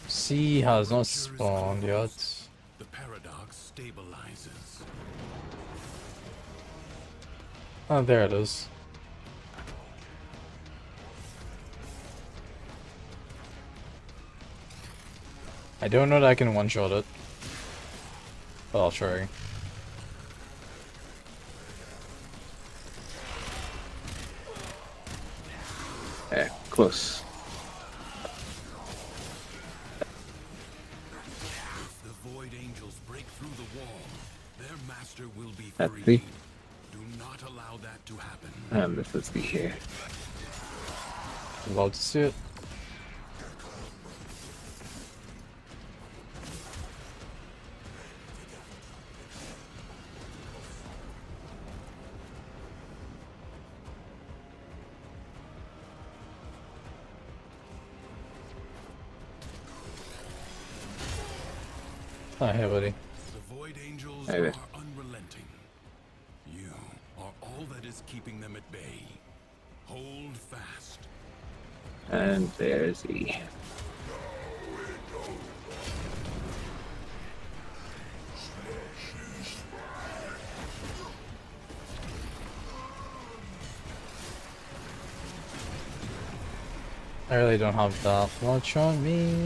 C has not spawned yet. The paradox stabilizes. Oh, there it is. I don't know that I can one-shot it. But I'll try. Yeah, close. If the Void Angels break through the wall, their master will be That's free. B. Do not allow that to happen. And this is B here. About to see it. Oh, hey, buddy. The Void Angels Hey there. are unrelenting. You are all that is keeping them at bay. Hold fast. And there's E. I really don't have that much on me.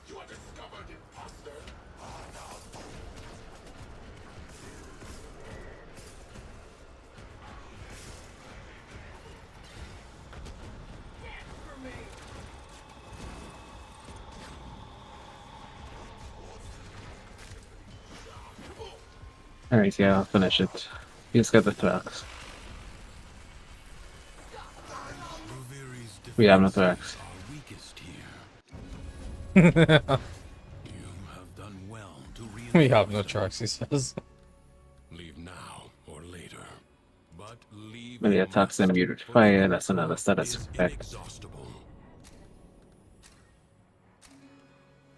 You are discovered, imposter. Alright, yeah, I'll finish it. You just got the Thrax. We have no Thrax. We have no trucks, he says. Leave now or later. But leave When the attacks them muted fire, that's another status effect. inexhaustible.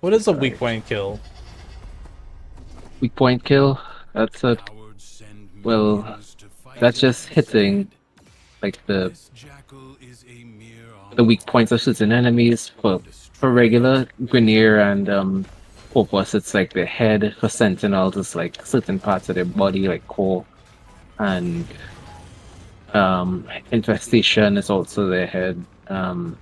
What is a weak point kill? Weak point kill? That's a... Well, that's just hitting, like, the weak points of certain enemies. For regular Grineer and Opus, it's like the head. For Sentinels, it's like certain parts of their body, like core. And Infestation is also their head. For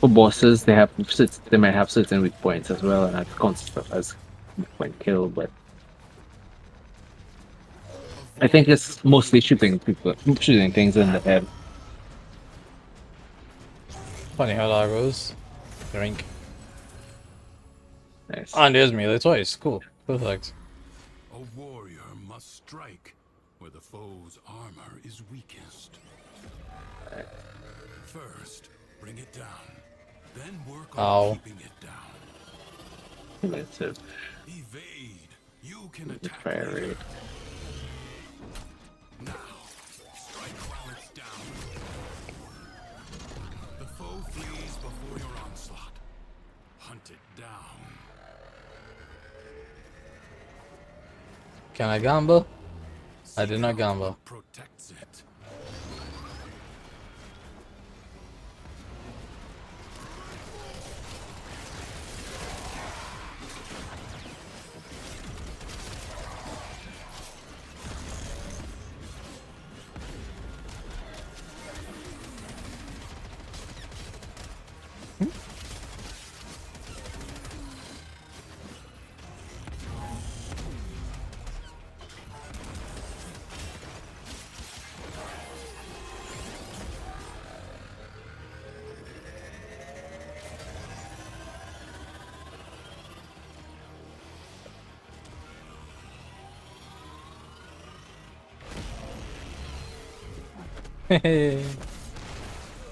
bosses, they might have certain weak points as well, and that counts stuff as weak point kill, but I think it's mostly shooting things in the head. Funny how that goes. Drink. Nice. And there's melee twice. Cool. Perfect. A warrior must strike where the foe's armor is weakest. First, bring it down. Then work on keeping it down. Cumulative. Evade. You can attack Fire later. rate. Now, strike while it's down. The foe flees before your onslaught. Hunt it down. Can I gamba? I did not gamba. Protects it.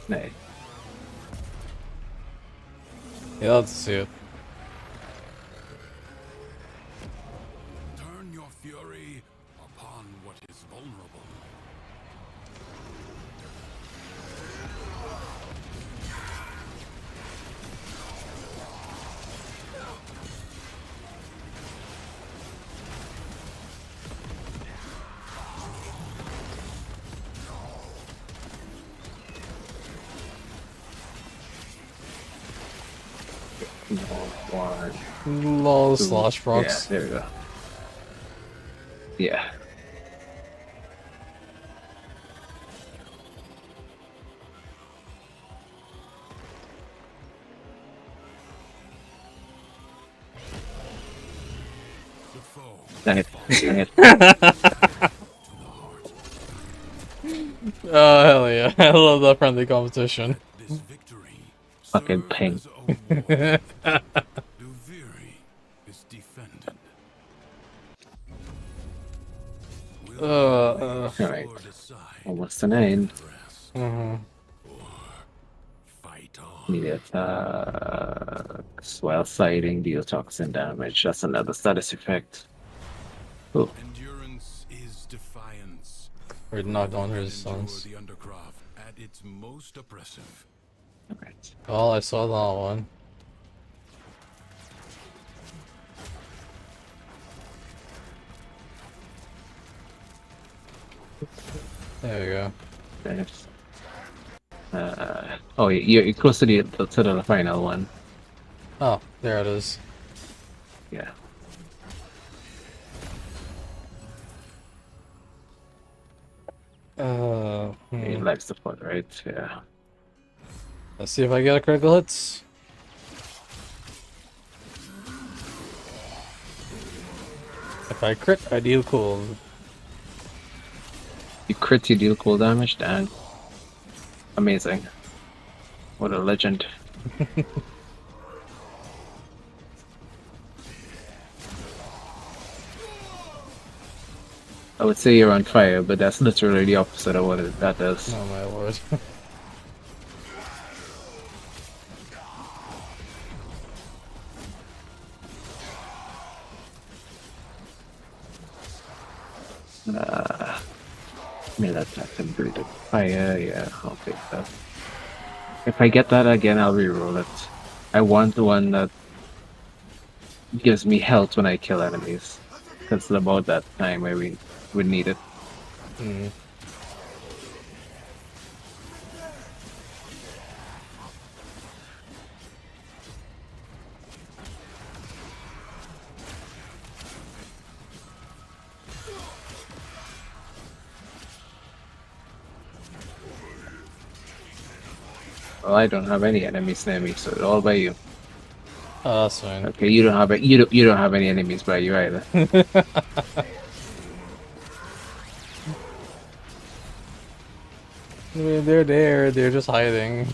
Nice. Yeah, let's see it. Turn your fury upon what is vulnerable. Lol, slosh procs. Yeah, there we go. Yeah. Nice. Oh hell yeah! I love that friendly competition. Fucking ping. Alright. Almost a 9. Needed while sighting deal toxin damage. That's another status effect. Ooh. Endurance is defiance. Or knocked on resistance. The undercroft at its most oppressive. Alright. Oh, I saw that one. There we go. Nice. Oh, you're close to the final one. Oh, there it is. Yeah. He likes the foot, right? Yeah. Let's see if I get a critical hits. If I crit, I deal cool. You crit, you deal cool damage, damn. Amazing. What a legend. I would say you're on fire, but that's literally the opposite of what that does. Oh my lord. Melee attack and breathing fire, yeah, I'll take that. If I get that again, I'll reroll it. I want the one that gives me health when I kill enemies. Because it's about that time where we would need it. Well, I don't have any enemies near me, so it's all by you. Oh, that's fine. Okay, you don't have you don't have any enemies by you either. I mean, they're there. They're just hiding.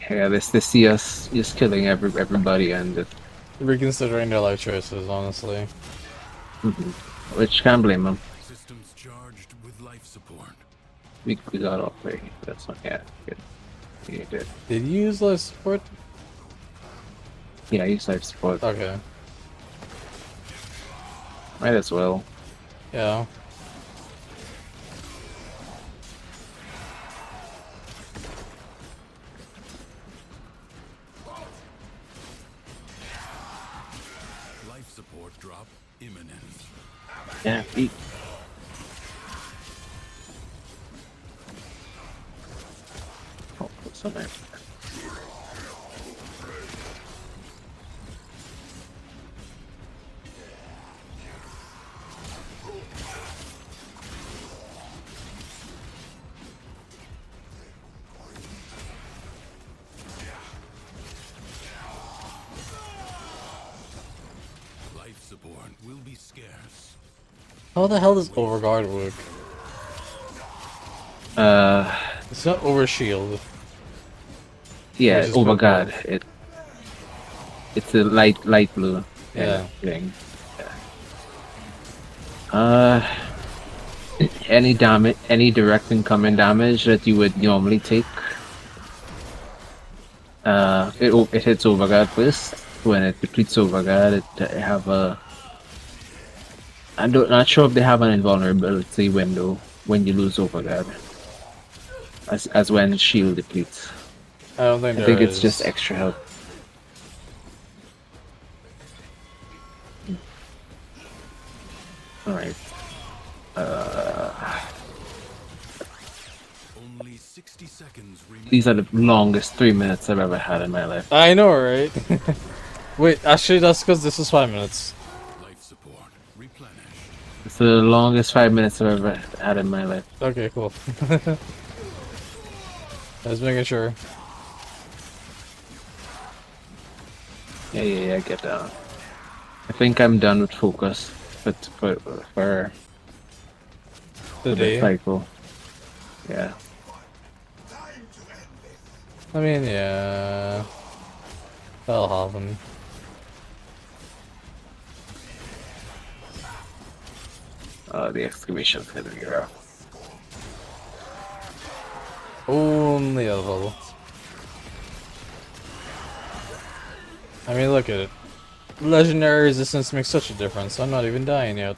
Yeah, they see us just killing everybody and just Reconsidering their life choices, honestly. Which can't blame them. Systems charged with life support. We got off right. That's one. Yeah, good. You did. Did you use life support? Yeah, I use life support. Okay. Might as well. Yeah. Life support drop imminent. Yeah, eat. Oh, what's on there? Life support will be scarce. How the hell does Overguard work? It's not Overshield. Yeah, Which is Overguard. It's a light blue. Yeah. Thing. Yeah. Any damage, any direct incoming damage that you would normally take, it hits Overguard first. When it depletes Overguard, it have a. Not sure if they have an invulnerability window when you lose Overguard, as when shield depletes. I don't think I there think it's just is. extra health. All right. Only 60 seconds remain. These are the longest 3 minutes I've ever had in my life. I know, right? Wait, actually, that's because this is 5 minutes. Life support replenished. It's the longest 5 minutes I've ever had in my life. Okay, cool. Just making sure. Yeah, get down. I think I'm done with focus, but for the the day. cycle. Yeah. I mean, yeah. That'll happen. The excavation's gonna be rough. Only a level. I mean, look at it. Legendary resistance makes such a difference. I'm not even dying yet.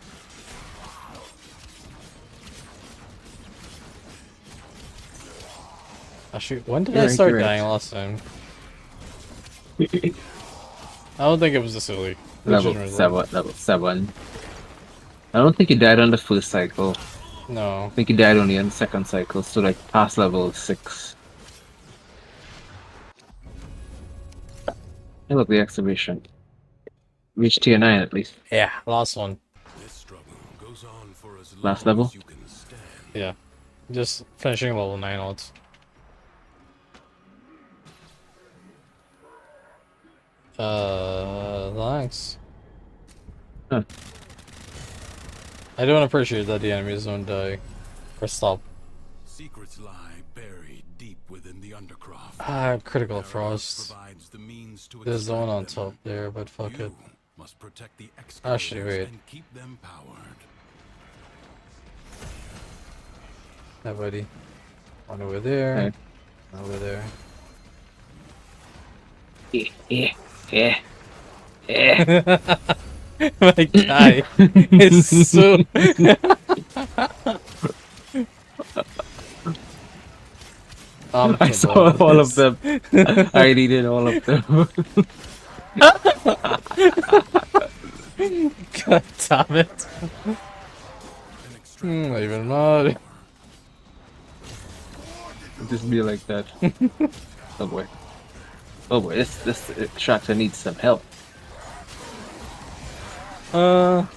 Actually, when did I start dying last time? I don't think it was this early. Level 7. I don't think he died on the first cycle. No. I think he died only on the second cycle, so like past level 6. Hey, look, the exhibition. Reached tier 9 at least. Yeah, last one. This struggle goes on for as long Last level? as you can stand. Yeah. Just finishing level 9 odds. Thanks. Huh. I don't appreciate that the enemies don't die. Or stop. Secrets lie buried deep within the undercroft. Ah, critical frost. Provides the means to There's the one on extract them. top there, but fuck it. Must protect the Actually, excavators wait. and keep them powered. Hi, buddy. One over there. Hey. Over there. My guy is so. I saw all of them. I needed all of them. God damn it. Not even mad. Just be like that. Oh boy. Oh boy, this extractor needs some help. This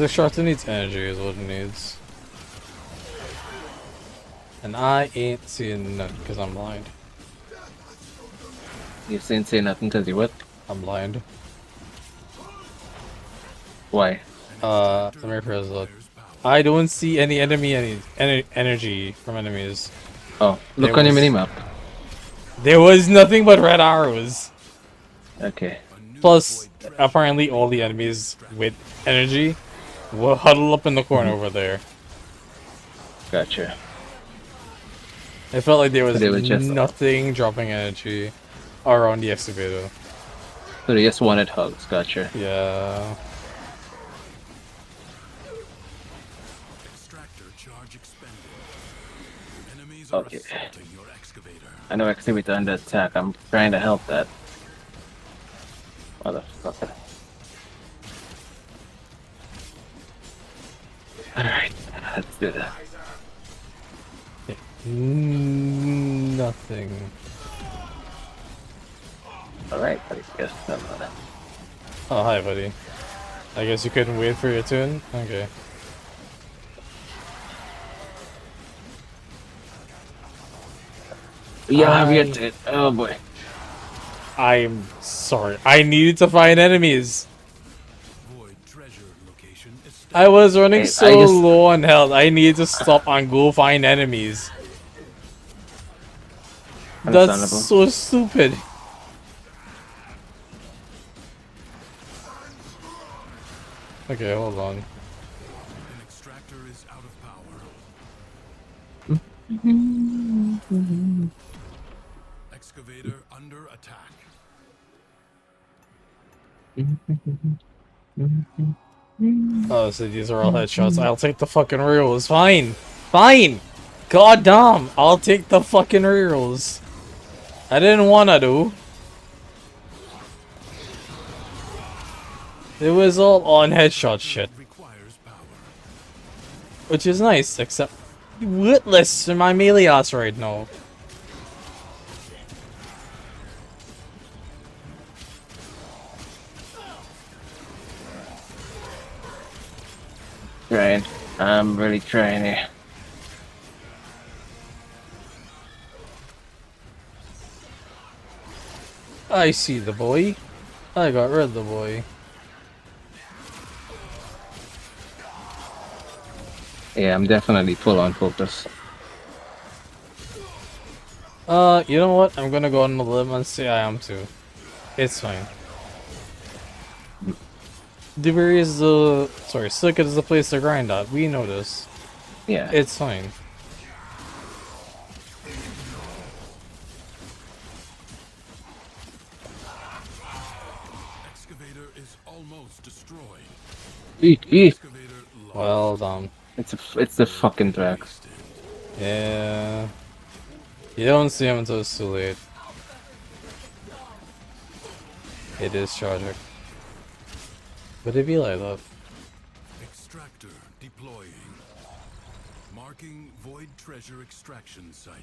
extractor needs energy is what it needs. And I ain't seeing none because I'm blind. You ain't saying nothing because you what? I'm blind. Why? Let me rephrase that. I don't see any energy from enemies. Oh, look on your minimap. There was nothing but red arrows. Okay. Plus, apparently all the enemies with energy will huddle up in the corner over there. Gotcha. It felt like there was So they were just nothing dropping energy around the excavator. So they just wanted hugs, gotcha. Yeah. Extractor charge expended. Enemies are Okay. assaulting your excavator. I know excavator under attack. I'm trying to help that. Motherfucker. Alright, let's do that. Nothing. Alright, I guess I'm Oh, hi, buddy. I guess you couldn't wait for your turn? Okay. Yeah, we get it. Oh boy. I'm sorry. I needed to find enemies. I was running Hey, so low on health. I needed to stop and go find enemies. That's so stupid. Okay, hold on. An extractor is Excavator under attack. Oh, so these are all headshots. I'll take the fucking rerolls. Fine. Fine. God damn. I'll take the fucking rerolls. I didn't wanna do. It was all on headshot shit. Which is nice, except witless in my melee ass right now. Trying. I'm really trying here. I see the boy. I got rid of the boy. Yeah, I'm definitely full on focus. You know what? I'm gonna go on the limb and say I am too. It's fine. Debris is the... Sorry, Silicate is the place to grind at. We know this. Yeah. It's fine. Excavator is almost destroyed. Well done. It's the fucking track. Yeah. You don't see him until it's too late. It is tragic. But it be like that. Extractor deploying. Marking void treasure extraction site.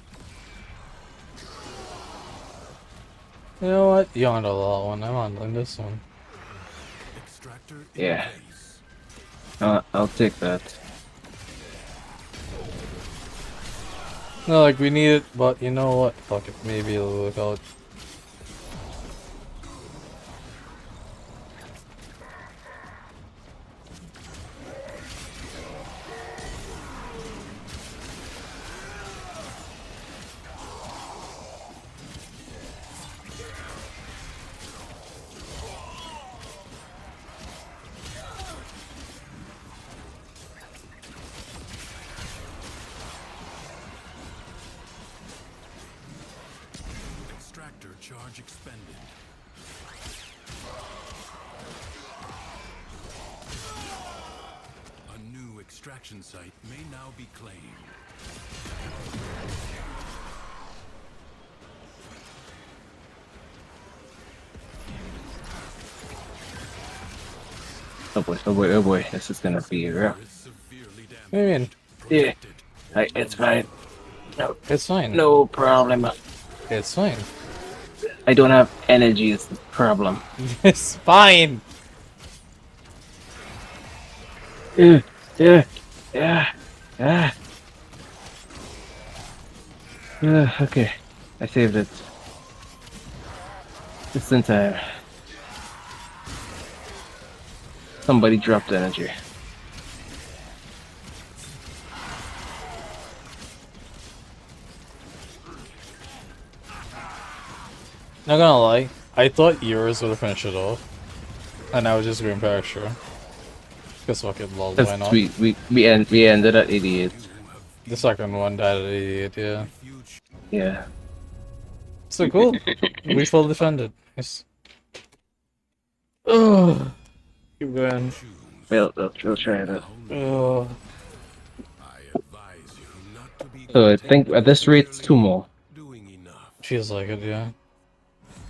You know what? You on the lot one. I'm on this one. Extractor Yeah. I'll take that. No, like we need it, but you know what? Fuck it. Maybe it'll work out. Extractor charge expended. A new extraction site may now be claimed. Oh boy, oh boy, oh boy. This is gonna be rough. What do you mean? Yeah. It's fine. No. It's fine. No problem. It's fine. I don't have energy is the problem. It's fine. Yeah. Yeah. Yeah. Okay. I saved it. Just in time. Somebody dropped energy. Not gonna lie, I thought yours would have finished it off. And I was just going extra. Guess fucking lol, why not? We ended at 88. The second one died at 88, yeah. Yeah. So cool. We full defended. Yes. Ugh. Keep going. We'll try that. Ugh. So I think at this rate it's 2 more. Feels like it, yeah.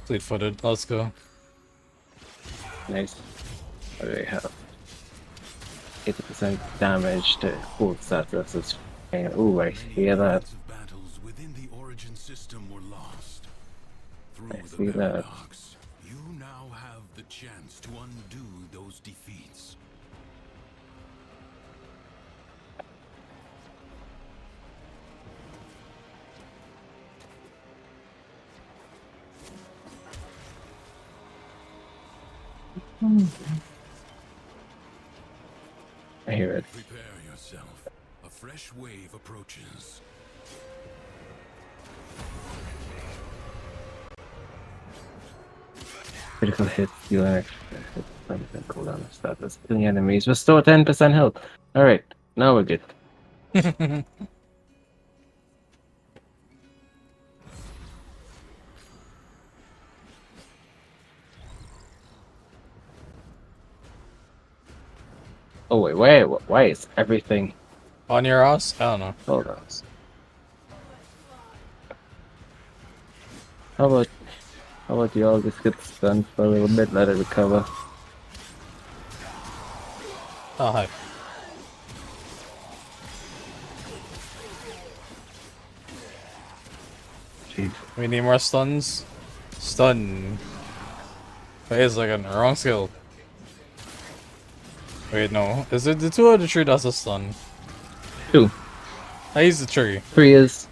Fleet-footed. Let's go. Nice. What do we have? 80% damage to full status. Ooh, I hear that. Battles within the origin system were lost. Through I the see that. paradox, you now have the chance to undo those defeats. I hear it. Prepare yourself. A fresh wave approaches. Critical hit, deal an extra hit, 20% cooldown of status. Killing enemies, restore 10% health. Alright, now we're good. Oh wait, why is everything On your house? I don't know. Hold on. How about y'all just get stunned for a little bit, let it recover? Oh, hi. Jeez. We need more stuns. Stun. Wait a second, wrong skill. Wait, no. Is it the 2 or the 3 that's a stun? 2. I use the 3. 3 is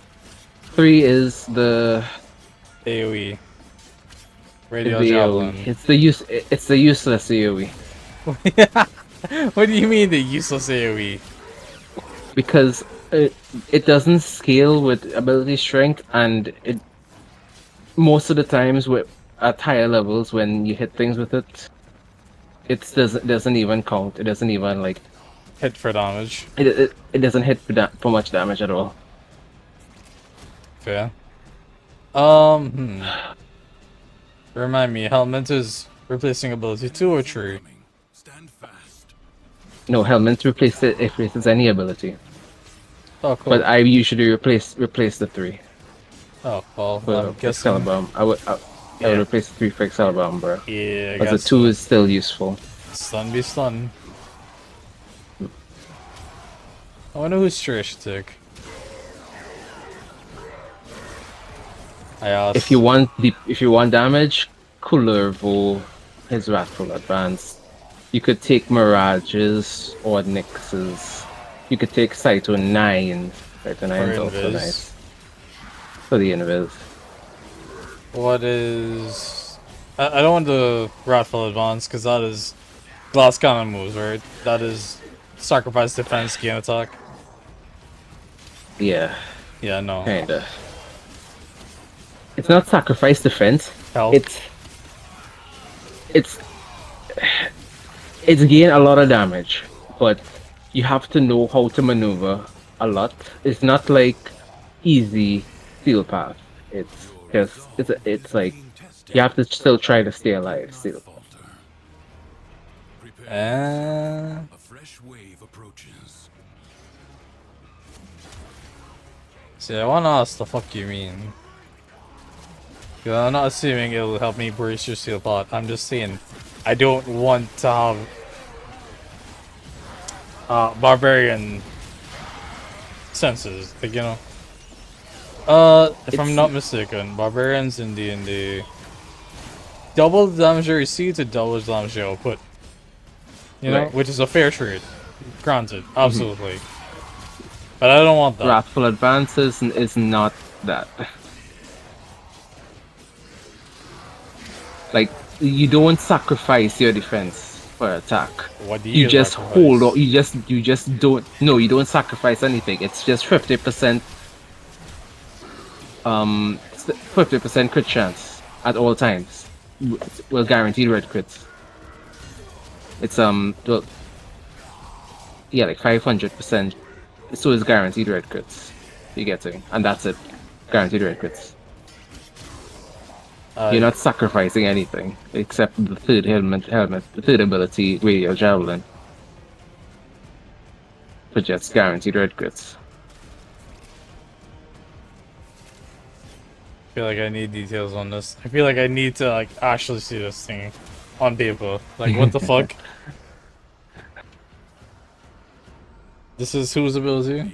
the AoE. is Radial the Javelin. AoE. It's the useless AoE. What do you mean the useless AoE? Because it doesn't scale with ability strength, and it most of the times at higher levels when you hit things with it, it doesn't even count. It doesn't even like hit for damage. It doesn't hit for much damage at all. Fair. Remind me, Helmet is replacing ability 2 or 3? No, Helmet replaces any ability. Oh, cool. But I usually replace the 3. Oh, well, For I'm guessing. Excalibur. I would replace the 3 for Excalibur, bro. Yeah, I But the guess 2 so. is still useful. Stun be stun. I wonder whose tree I should take. I asked. If you want damage, Kullervo is Wrathful Advance. You could take Mirages or Nyxes. You could take Saito 9. Saito 9 is also nice. For the invis. What is... I don't want the Wrathful Advance, because that is glass cannon moves, right? That is sacrifice defense, gain attack. Yeah. Yeah, no. Kinda. It's not sacrifice defense. Health. It's gain a lot of damage, but you have to know how to maneuver a lot. It's not like easy steel path. It's just it's like you have to still try to stay alive still. A fresh wave approaches. See, I wanna ask the fuck you mean. Cause I'm not assuming it'll help me brace your steel pot. I'm just saying I don't want to have barbarian senses, like, you know. If I'm not mistaken, barbarians in D&D double the damage they receive to double the damage they output. You know, which is a fair trade. Granted, absolutely. But I don't want that. Wrathful Advances is not that. Like, you don't sacrifice your defense for attack. What do you just sacrifice? hold on. You just don't. No, you don't sacrifice anything. It's just 50%. 50% crit chance at all times. Well, guaranteed red crits. It's well, yeah, like 500%. So it's guaranteed red crits. You're getting, and that's it. Guaranteed red crits. You're not sacrificing anything except the third helmet, the third ability, Radial Javelin. For just guaranteed red crits. I feel like I need details on this. I feel like I need to like actually see this thing on paper. Like, what the fuck? This is whose ability?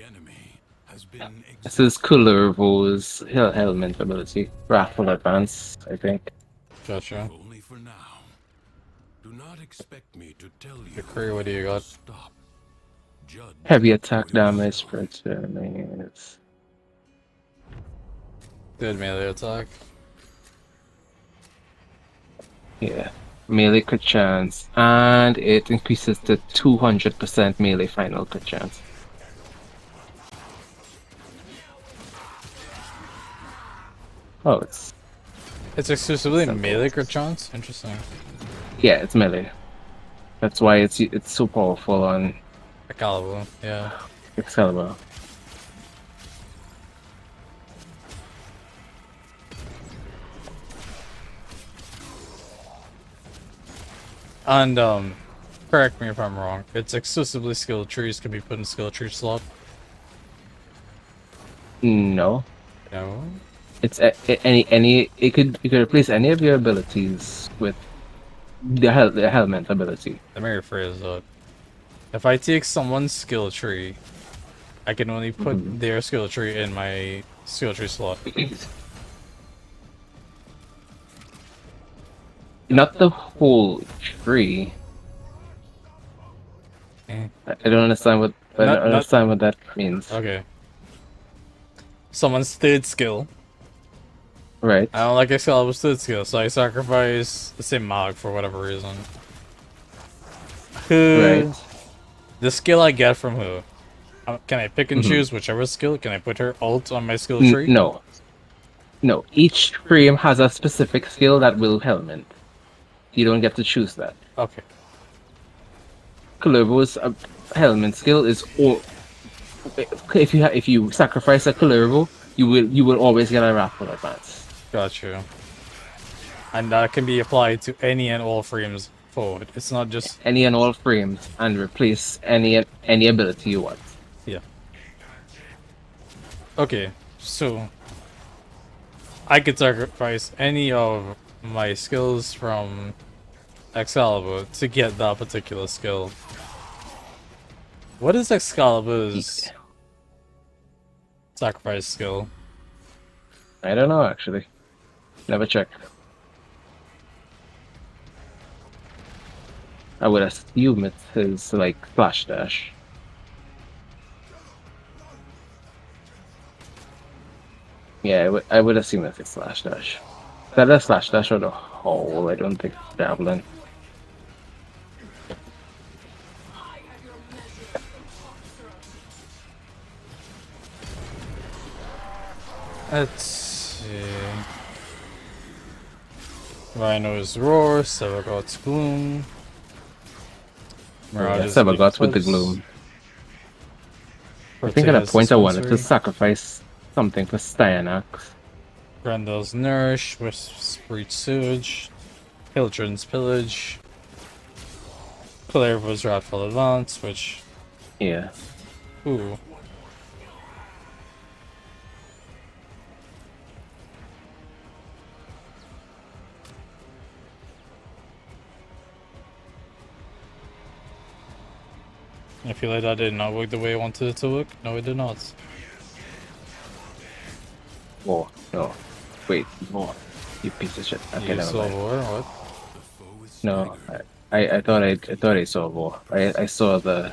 This is Kullervo's helmet ability. Wrathful Advance, I think. Gotcha. Only for now. Do not expect me to tell you. Decree, what do you got? Stop. Judge. Heavy attack damage, spread enemies. Good melee attack. Yeah. Melee crit chance. And it increases to 200% melee final crit chance. Oh, it's exclusively melee crit chance? Interesting. Yeah, it's melee. That's why it's so powerful on Excalibur, yeah. Excalibur. And correct me if I'm wrong. It's exclusively skill trees can be put in skill tree slot. No. No. It's any it could you could replace any of your abilities with the helmet ability. Let me rephrase that. If I take someone's skill tree, I can only put their skill tree in my skill tree slot. Not the whole tree. I don't understand what that means. Okay. Someone's third skill. Right. I don't like Excalibur's third skill, so I sacrifice the same Mog for whatever reason. Right. The skill I get from who? Can I pick and Mhm. choose whichever skill? Can I put her ult on my skill tree? No. No. Each frame has a specific skill that will helmet. You don't get to choose that. Okay. Kalervo's helmet skill is all. If you sacrifice a Kalervo, you will always get a Wrathful Advance. Got you. And that can be applied to any and all frames forward. It's not just any and all frames and replace any ability you want. Yeah. Okay, so I could sacrifice any of my skills from Excalibur to get that particular skill. What is Excalibur's sacrifice skill? I don't know actually. Never checked. I would assume it's his like flash dash. Yeah, I would assume it's his slash dash. Is that a slash dash or the whole? I don't think it's javelin. Let's see. Rhino's Roar, Sevagod's Gloom. Mirage's Sevagot with the Eclipse. gloom. I think at a point I wanted to sacrifice something for Styanax. Grendel's Nourish, Wisp's Breach Sewage, Hildren's Pillage, Kalervo's Wrathful Advance, which... Yeah. Ooh. I feel like that did not work the way I wanted it to work. No, it did not. Oh, no. Wait, more. You piece of shit. Okay, You never saw mind. war? What? No, I thought I saw war. I saw the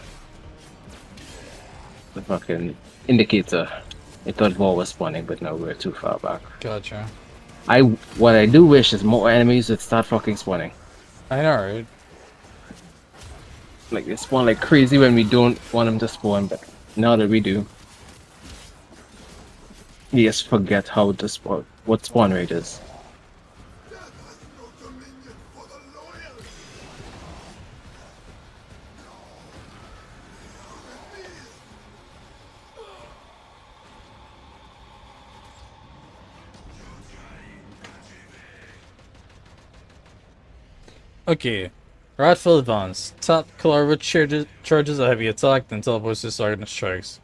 fucking indicator. I thought war was spawning, but no, we're too far back. Gotcha. What I do wish is more enemies would start fucking spawning. I know, right? Like they spawn like crazy when we don't want them to spawn, but now that we do, we just forget how to spawn, what spawn rate is. Okay. Wrathful Advance. Top Kalarva charges a heavy attack, then teleports to start and strikes.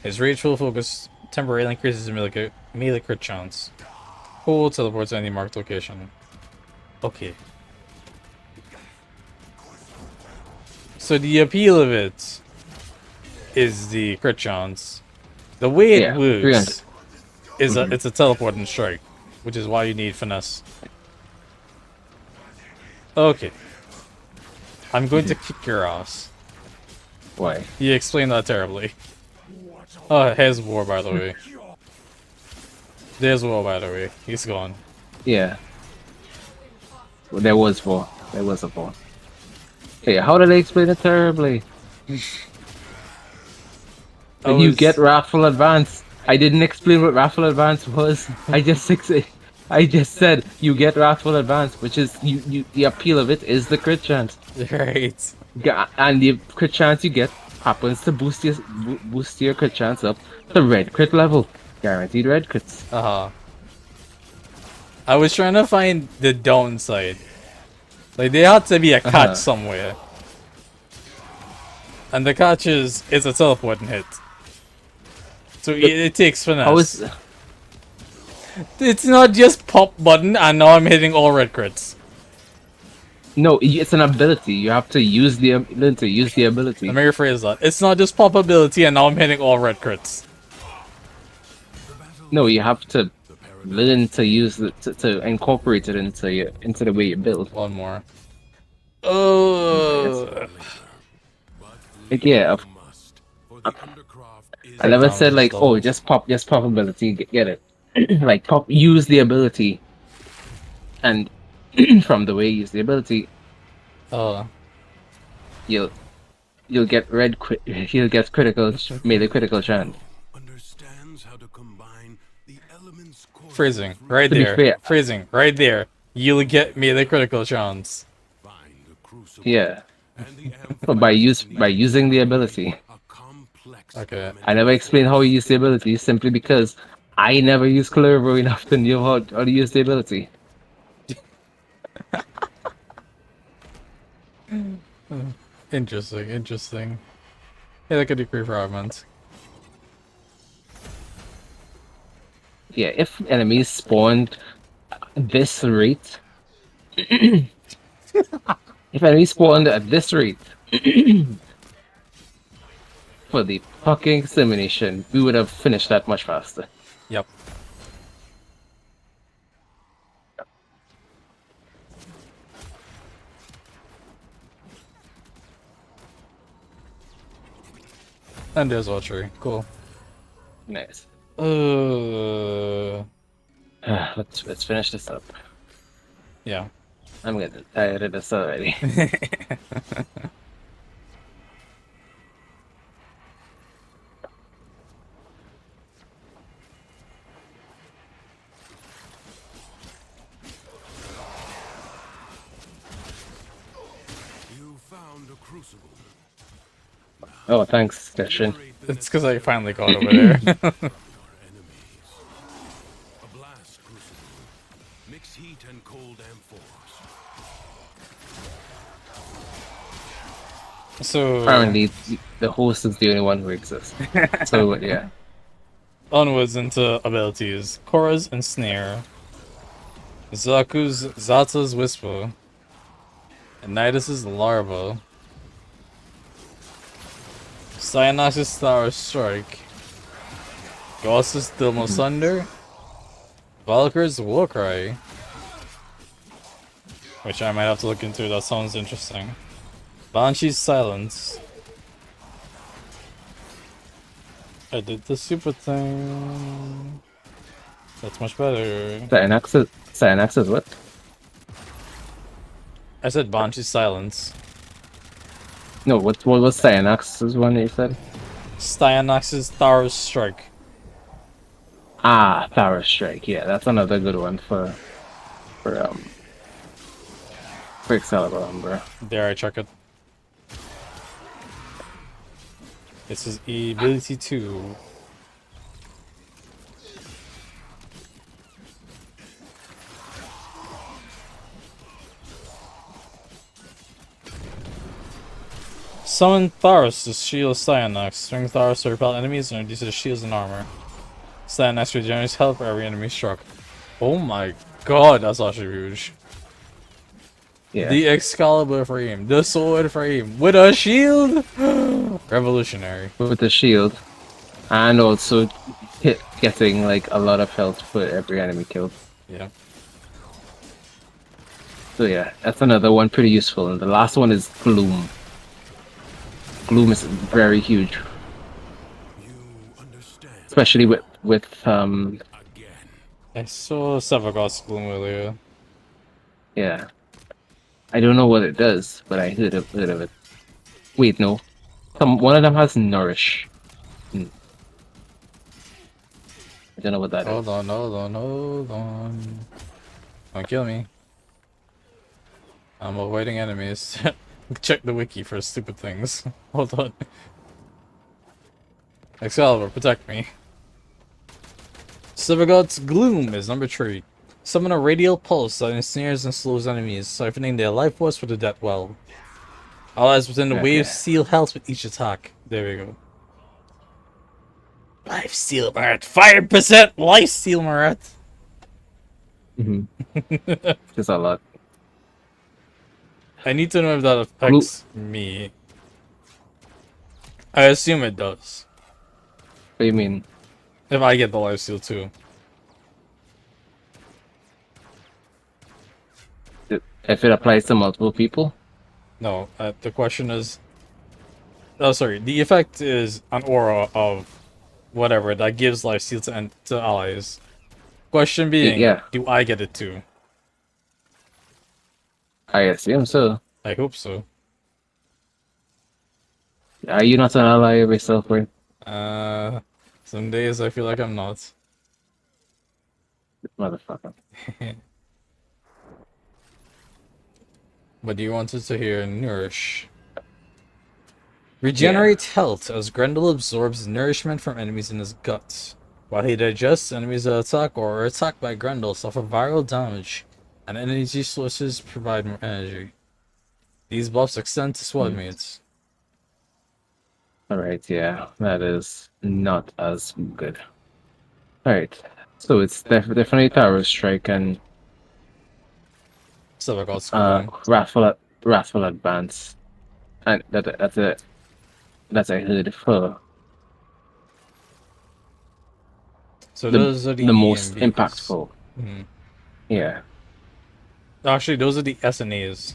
His rageful focus temporarily increases his melee crit chance. Who will teleport to any marked location? Okay. So the appeal of it is the crit chance. The way it works is it's a teleport and strike, which is why you need finesse. Okay. I'm going to kick your ass. Why? You explained that terribly. Oh, here's War, by the way. There's War, by the way. He's gone. Yeah. Well, there was war. There was a war. Hey, how did I explain it terribly? When you get Wrathful Advance, I didn't explain what Wrathful Advance was. I just said you get Wrathful Advance, which is the appeal of it is the crit chance. Right. And the crit chance you get happens to boost your crit chance up to red crit level. Guaranteed red crits. I was trying to find the downside. Like, there had to be a catch somewhere. And the catch is, it's a teleporting hit. So it takes finesse. How is... It's not just pop button and now I'm hitting all red crits. No, it's an ability. You have to use the ability. Let me rephrase that. It's not just pop ability and now I'm hitting all red crits. No, you have to learn to use it to incorporate it into the way you build. One more. Oh. Yeah. I never said like, oh, just pop ability, get it. Like use the ability, and from the way you use the ability, you'll get you'll get critical, melee critical chance. Phrasing right there. Phrasing right there. You'll get melee critical chance. Yeah. But by using the ability. Okay. I never explained how you use the ability simply because I never used Clever enough to know how to use the ability. Interesting. Yeah, that could decrease fragments. Yeah, if enemies spawned at this rate, if enemies spawned at this rate for the fucking extermination, we would have finished that much faster. Yep. And there's archery. Cool. Nice. Let's finish this up. Yeah. I'm getting tired of this already. You found a crucible. Oh, thanks, Station. It's because I finally got over there. A blast crucible. Mix heat and cold amphors. So apparently, the host is the only one who exists. So yeah. Onwards into abilities: Korra's Ensnare, Zata's Whisper, and Nidus's Larva, Cyanox's Star Strike, Gauss's Thermal Thunder, Valkyr's Warcry, which I might have to look into. That sounds interesting. Banshee's Silence. I did the super thing. That's much better. Cyanox is what? I said Banshee's Silence. No, what was Cyanox's one you said? Cyanox's Thar's Strike. Ah, Thar's Strike. Yeah, that's another good one for Excalibur, bro. There, I check it. This is ability 2. Summon Tharos to shield Cyanox. String Tharos to repel enemies and reduces shields and armor. Cyanox regenerates health for every enemy struck. Oh my god, that's actually huge. Yeah. The Excalibur frame, the sword frame, with a shield! Revolutionary. With the shield. And also getting like a lot of health for every enemy killed. Yeah. So yeah, that's another one pretty useful. And the last one is Gloom. Gloom is very huge. Especially with I saw Sevagoth's Gloom earlier. Yeah. I don't know what it does, but I heard of it. Wait, no. One of them has Nourish. I don't know what that is. Hold on. Don't kill me. I'm avoiding enemies. Check the wiki for stupid things. Hold on. Excalibur, protect me. Sevagoth's Gloom is number 3. Summon a radial pulse that ensnares and slows enemies, siphoning their life force for the death well. Allies within the wave Okay. steal health with each attack. There we go. Life steal Marat. 5% life steal Marat. Just a lot. I need to know if that Glue. affects me. I assume it does. What do you mean? If I get the life steal too. If it applies to multiple people? No, the question is... Oh, sorry. The effect is an aura of whatever that gives life steal to allies. Question being, Yeah, do I get it too? I assume so. I hope so. Are you not an ally of yourself, right? Some days I feel like I'm not. Motherfucker. But you wanted to hear Nourish. Yeah. Regenerate health as Grendel absorbs nourishment from enemies in his guts. While he digests, enemies that attack or are attacked by Grendel suffer viral damage, and energy sources provide more energy. These buffs extend to squad mates. Alright, yeah. That is not as good. Alright. So it's definitely Tower Strike and Wrathful Advance. And that's a hood for So those are the the most EMBs. impactful. Yeah. Actually, those are the SNAs.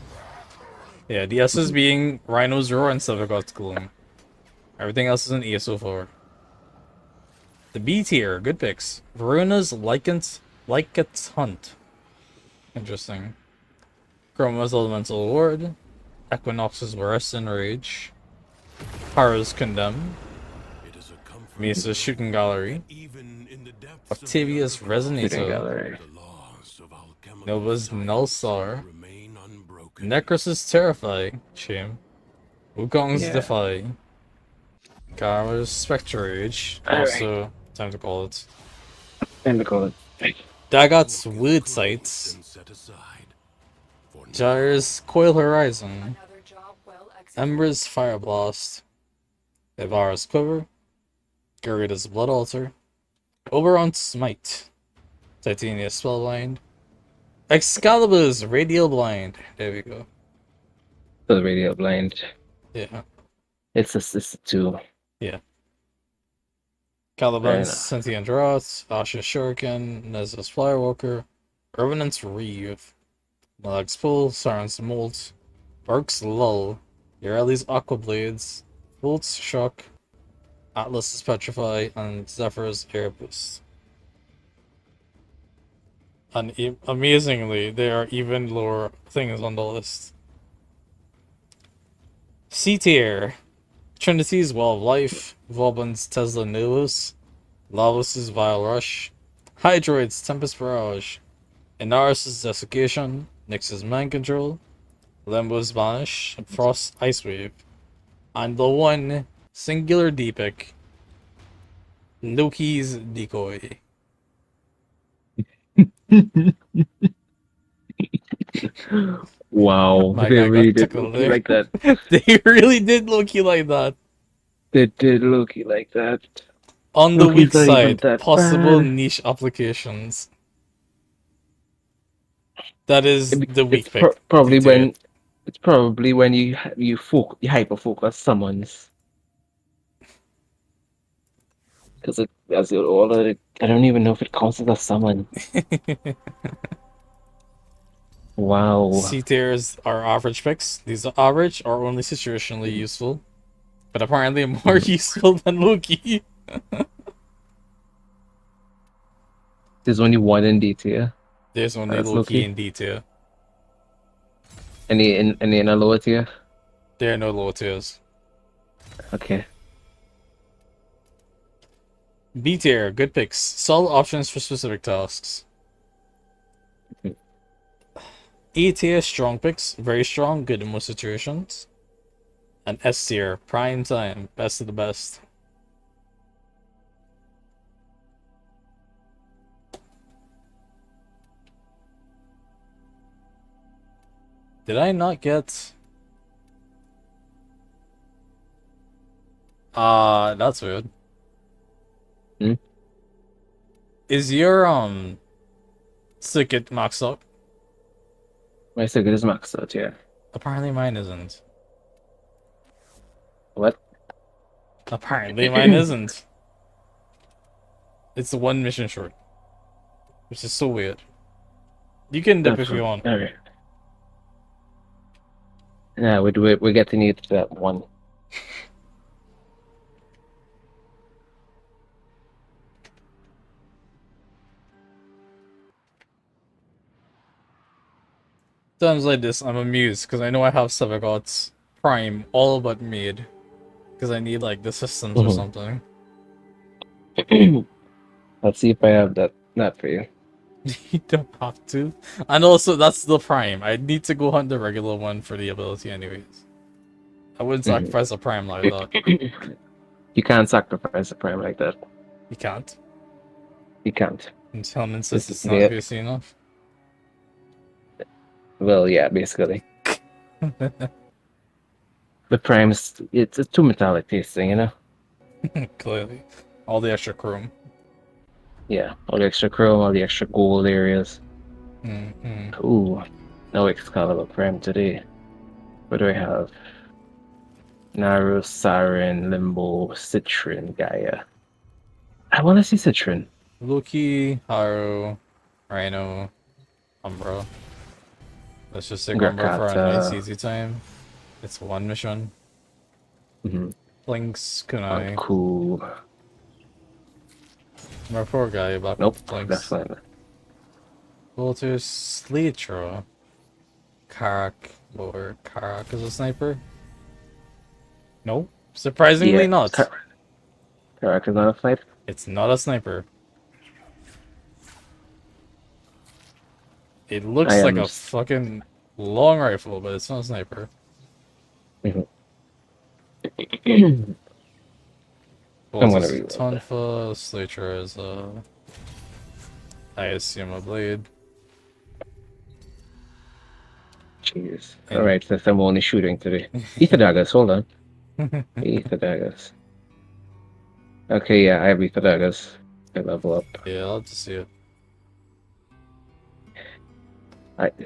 Yeah, the S's being Rhino's Roar and Silvergod's Gloom. Everything else is an E so far. The B tier, good picks. Varuna's Lycan's Hunt. Interesting. Chroma's Elemental Ward. Equinox's Rest and Rage. Hara's Condemn. Misa's Shooting Gallery. Octavia's Shooting Resonator. Gallery. Nova's Nullstar. Necros's Terrify. Shame. Wukong's Yeah. Defy. Kara's Spectre Rage. Alright. Also, time to call it. Time to call it. Daggot's Wood Sights. Gyre's Coil Horizon. Ember's Fire Blast. Ivara's Quiver. Garuda's Blood Altar. Oberon's Smite. Titania's Spellbind. Excalibur's Radial Blind. There we go. So the radio blind. Yeah. It's a 2. Yeah. Fair Caliban's enough. Sentient Drought. Asha's Shuriken. Nez's Firewalker. Revenant's Reeve. Malak's Pull. Siren's Molt. Orc's Lull. Ureli's Aqua Blades. Volt's Shock. Atlas's Petrify. And Zephyr's Air Boost. And amazingly, there are even lower things on the list. C tier. Trinity's Wall of Life. Vauban's Tesla Nulus. Lavos' Vile Rush. Hydroid's Tempest Barrage. Inaris' Desiccation. Nyx's Mind Control. Limbo's Banish. Frost Ice Wave. And the one singular D-pick. Loki's Decoy. Wow. My They guy really got did tickled Loki there. like that. They really did Loki like that. They did Loki like that. On the Loki's weak not even side, that possible bad. niche applications. That is the weak pick. Probably D-tier. when it's probably when you hyper focus summons. Because all of it, I don't even know if it counts as a summon. Wow. C tiers are average picks. These are average or only situationally useful. But apparently more useful than Loki. There's only one in D tier. There's only That's Loki in D tier. Any in a lower tier? There are no low tiers. Okay. B tier, good picks. Solid options for specific tasks. E tier, strong picks. Very strong, good in most situations. And S tier, prime time, best of the best. Did I not get... That's weird. Hmm? Is your circuit maxed out? My circuit is maxed out, yeah. Apparently mine isn't. What? Apparently mine isn't. It's one mission short. Which is so weird. You can dip if you want. Alright. Yeah, we're getting it to that one. Times like this, I'm amused because I know I have Sevagots Prime all but made. Because I need like the systems or something. Let's see if I have that for you. You don't have to. And also, that's the Prime. I need to go hunt the regular one for the ability anyways. I wouldn't sacrifice a Prime like that. You can't sacrifice a Prime like that. You can't? You can't. And Helm insists it's not juicy enough? Well, yeah, basically. The Prime's, it's too metallic tasting, you know? Clearly. All the extra chrome. Yeah, all the extra chrome, all the extra gold areas. Ooh, no Excalibur Prime today. What do I have? Naru, Siren, Limbo, Citron, Gaia. I want to see Citron. Loki, Haru, Rhino, Umbra. Let's just take Umbra for a nice easy time. It's one mission. Blinks, Kunai. Cool. My poor guy back Nope, with Blinks. that's fine. Walter Sleetra. Karak, or Karak is a sniper? No, surprisingly not. Karak is not a sniper? It's not a sniper. It looks like a fucking long rifle, but it's not a sniper. I'm gonna reload that. Tonfa, Sleetra is I assume a blade. Jeez. Alright, since I'm only shooting today. Ether daggers, hold on. Ether daggers. Okay, yeah, I have ether daggers. I level up. Yeah, I'll have to see it.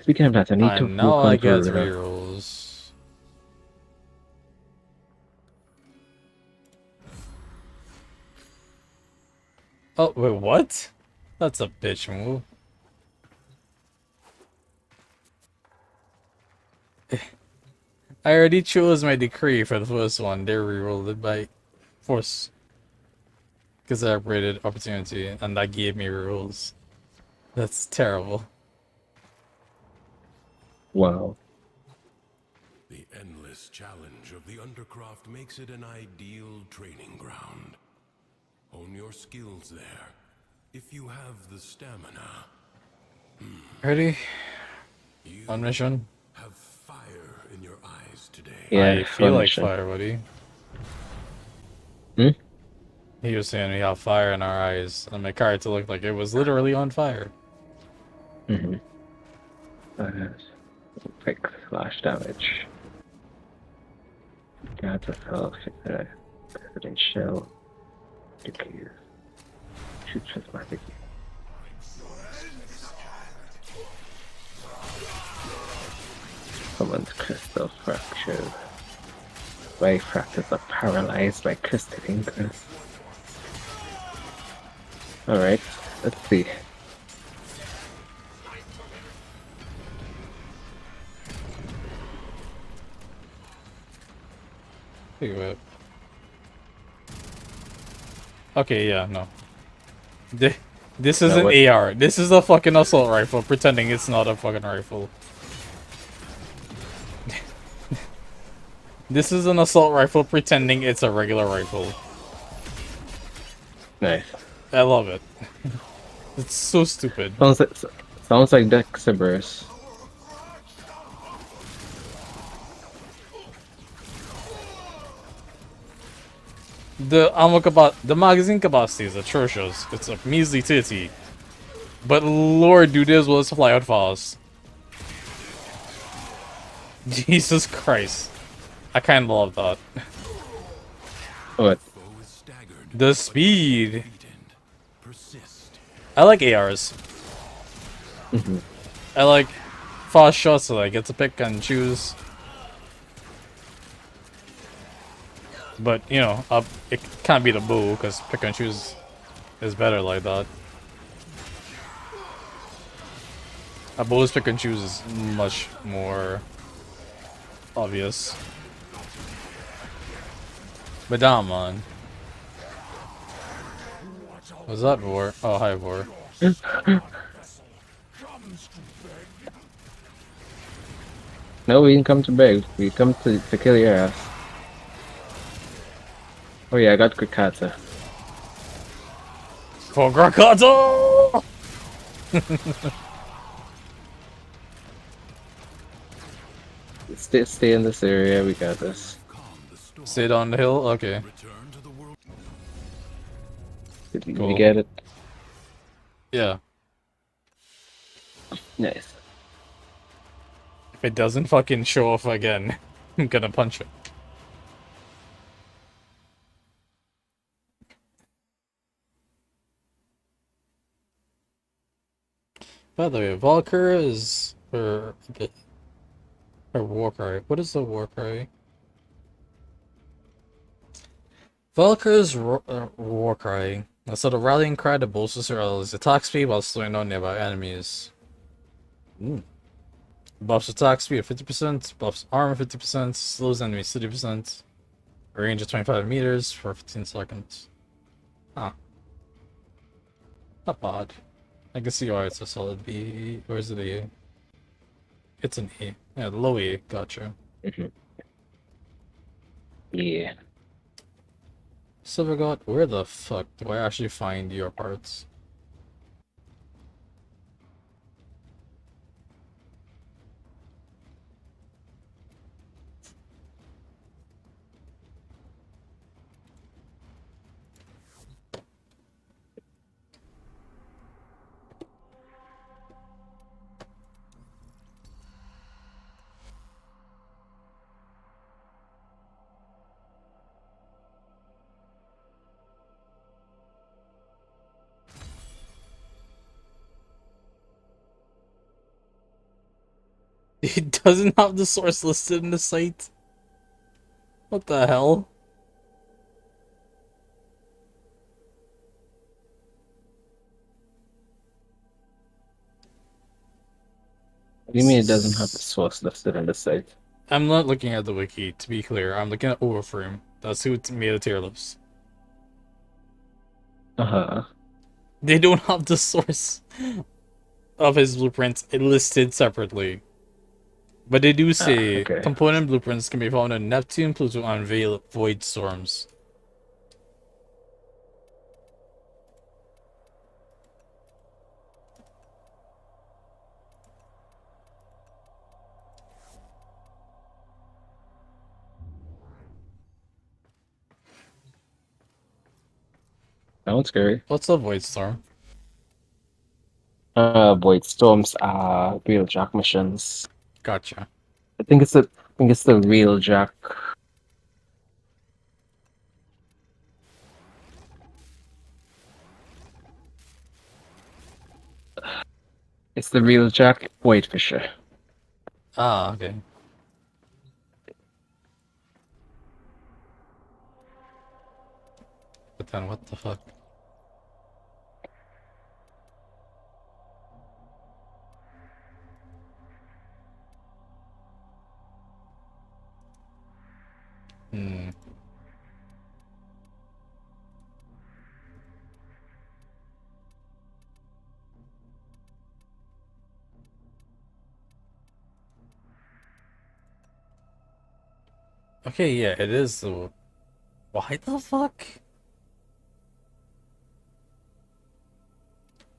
Speaking of that, I need to now I get convert, rerolls. Oh, wait, what? That's a bitch move. I already chose my decree for the first one. They rerolled it by force. Because I upgraded opportunity, and that gave me rerolls. That's terrible. Wow. The endless challenge of the Undercroft makes it an ideal training ground. Hone your skills there, if you have the stamina. Ready? One mission. Have fire in your eyes today. Yeah, I feel like mission. fire, buddy. Hmm? He was saying we have fire in our eyes, and my character looked like it was literally on fire. Quick slash damage. Got the self, President Shell. Nuclear. Shoot prismatic. Someone's crystal fractured. My fractures are paralyzed by crystal ingress. Alright, let's see. Think of it. Okay, yeah, no. This is an AR. This is a fucking assault rifle, pretending it's not a fucking rifle. This is an assault rifle, pretending it's a regular rifle. Nice. I love it. It's so stupid. Sounds like Dexibers. The magazine capacity is atrocious. It's a measly titty. But lord, do this was fly out fast. Jesus Christ. I kinda love that. What? The speed. I like ARs. I like fast shots so I get to pick and choose. But, you know, it can't be the bow, because pick and choose is better like that. A bow's pick and choose is much more obvious. But damn, man. Was that Vor? Oh, hi, Vor. No, we didn't come to beg. We come to kill your ass. Oh yeah, I got Krakata. For Krakata! Stay in this area, we got this. Stay down the hill? Okay. Did you Cool. get it? Yeah. Nice. If it doesn't fucking show off again, I'm gonna punch it. By the way, Valkyr is her war cry. What is the war cry? Valkyr's war cry. So the rallying cry that bolsters her allies, attack speed while slowing down nearby enemies. Ooh. Buffs attack speed of 50%, buffs armor 50%, slows enemies 30%, range of 25 meters for 15 seconds. Huh. Not bad. I can see why it's a solid B. Or is it a? It's an A. Yeah, low A. Gotcha. Yeah. Silvergod, where the fuck do I actually find your parts? It doesn't have the source listed in the site. What the hell? What do you mean it doesn't have the source listed in the site? I'm not looking at the wiki, to be clear. I'm looking at Warframe. That's who made the tier list. Uh-huh. They don't have the source of his blueprints listed separately. But they do say okay. component blueprints can be found on Neptune, Pluto, and Void Storms. That one's scary. What's a Void Storm? Void Storms are real Jack missions. Gotcha. I think it's the real Jack. It's the real Jack Whitefisher. Ah, okay. But then what the fuck? Hmm. Okay, yeah, it is the... Why the fuck?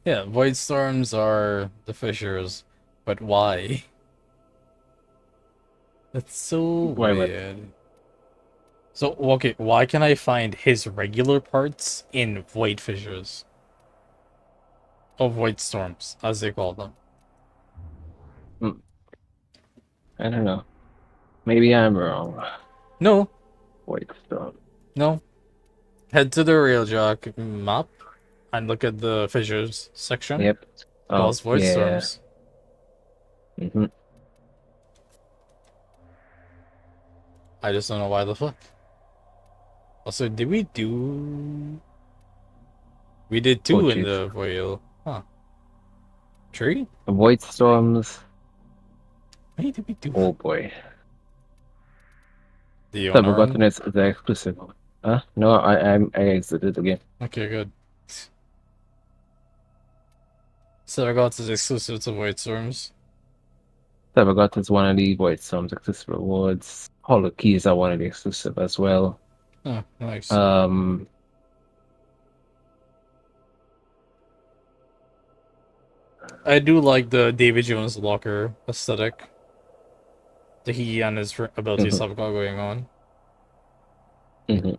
Yeah, Void Storms are the fissures, but why? That's so Why what? weird. So, okay, why can I find his regular parts in Void Fissures? Or Void Storms, as they call them. I don't know. Maybe I'm wrong. No. Void Storm. No. Head to the Railjack map and look at the fissures section. Yep. Oh, Boss void yeah. storms. Mm-hmm. I just don't know why the fuck. Also, did we do... We did Oh, 2 in jeez. the whale. Huh. 3? Avoid storms. How did we do? Oh boy. Do you wanna Sabogotten run? is the exclusive. Huh? No, I exited again. Okay, good. Saragots is exclusive to void storms. Sabogotten is one of the Void Storms exclusive rewards. Hollow Keys are one of the exclusive as well. Oh, nice. I do like the David Jones locker aesthetic. The he and his abilities have got going on. Mm-hmm.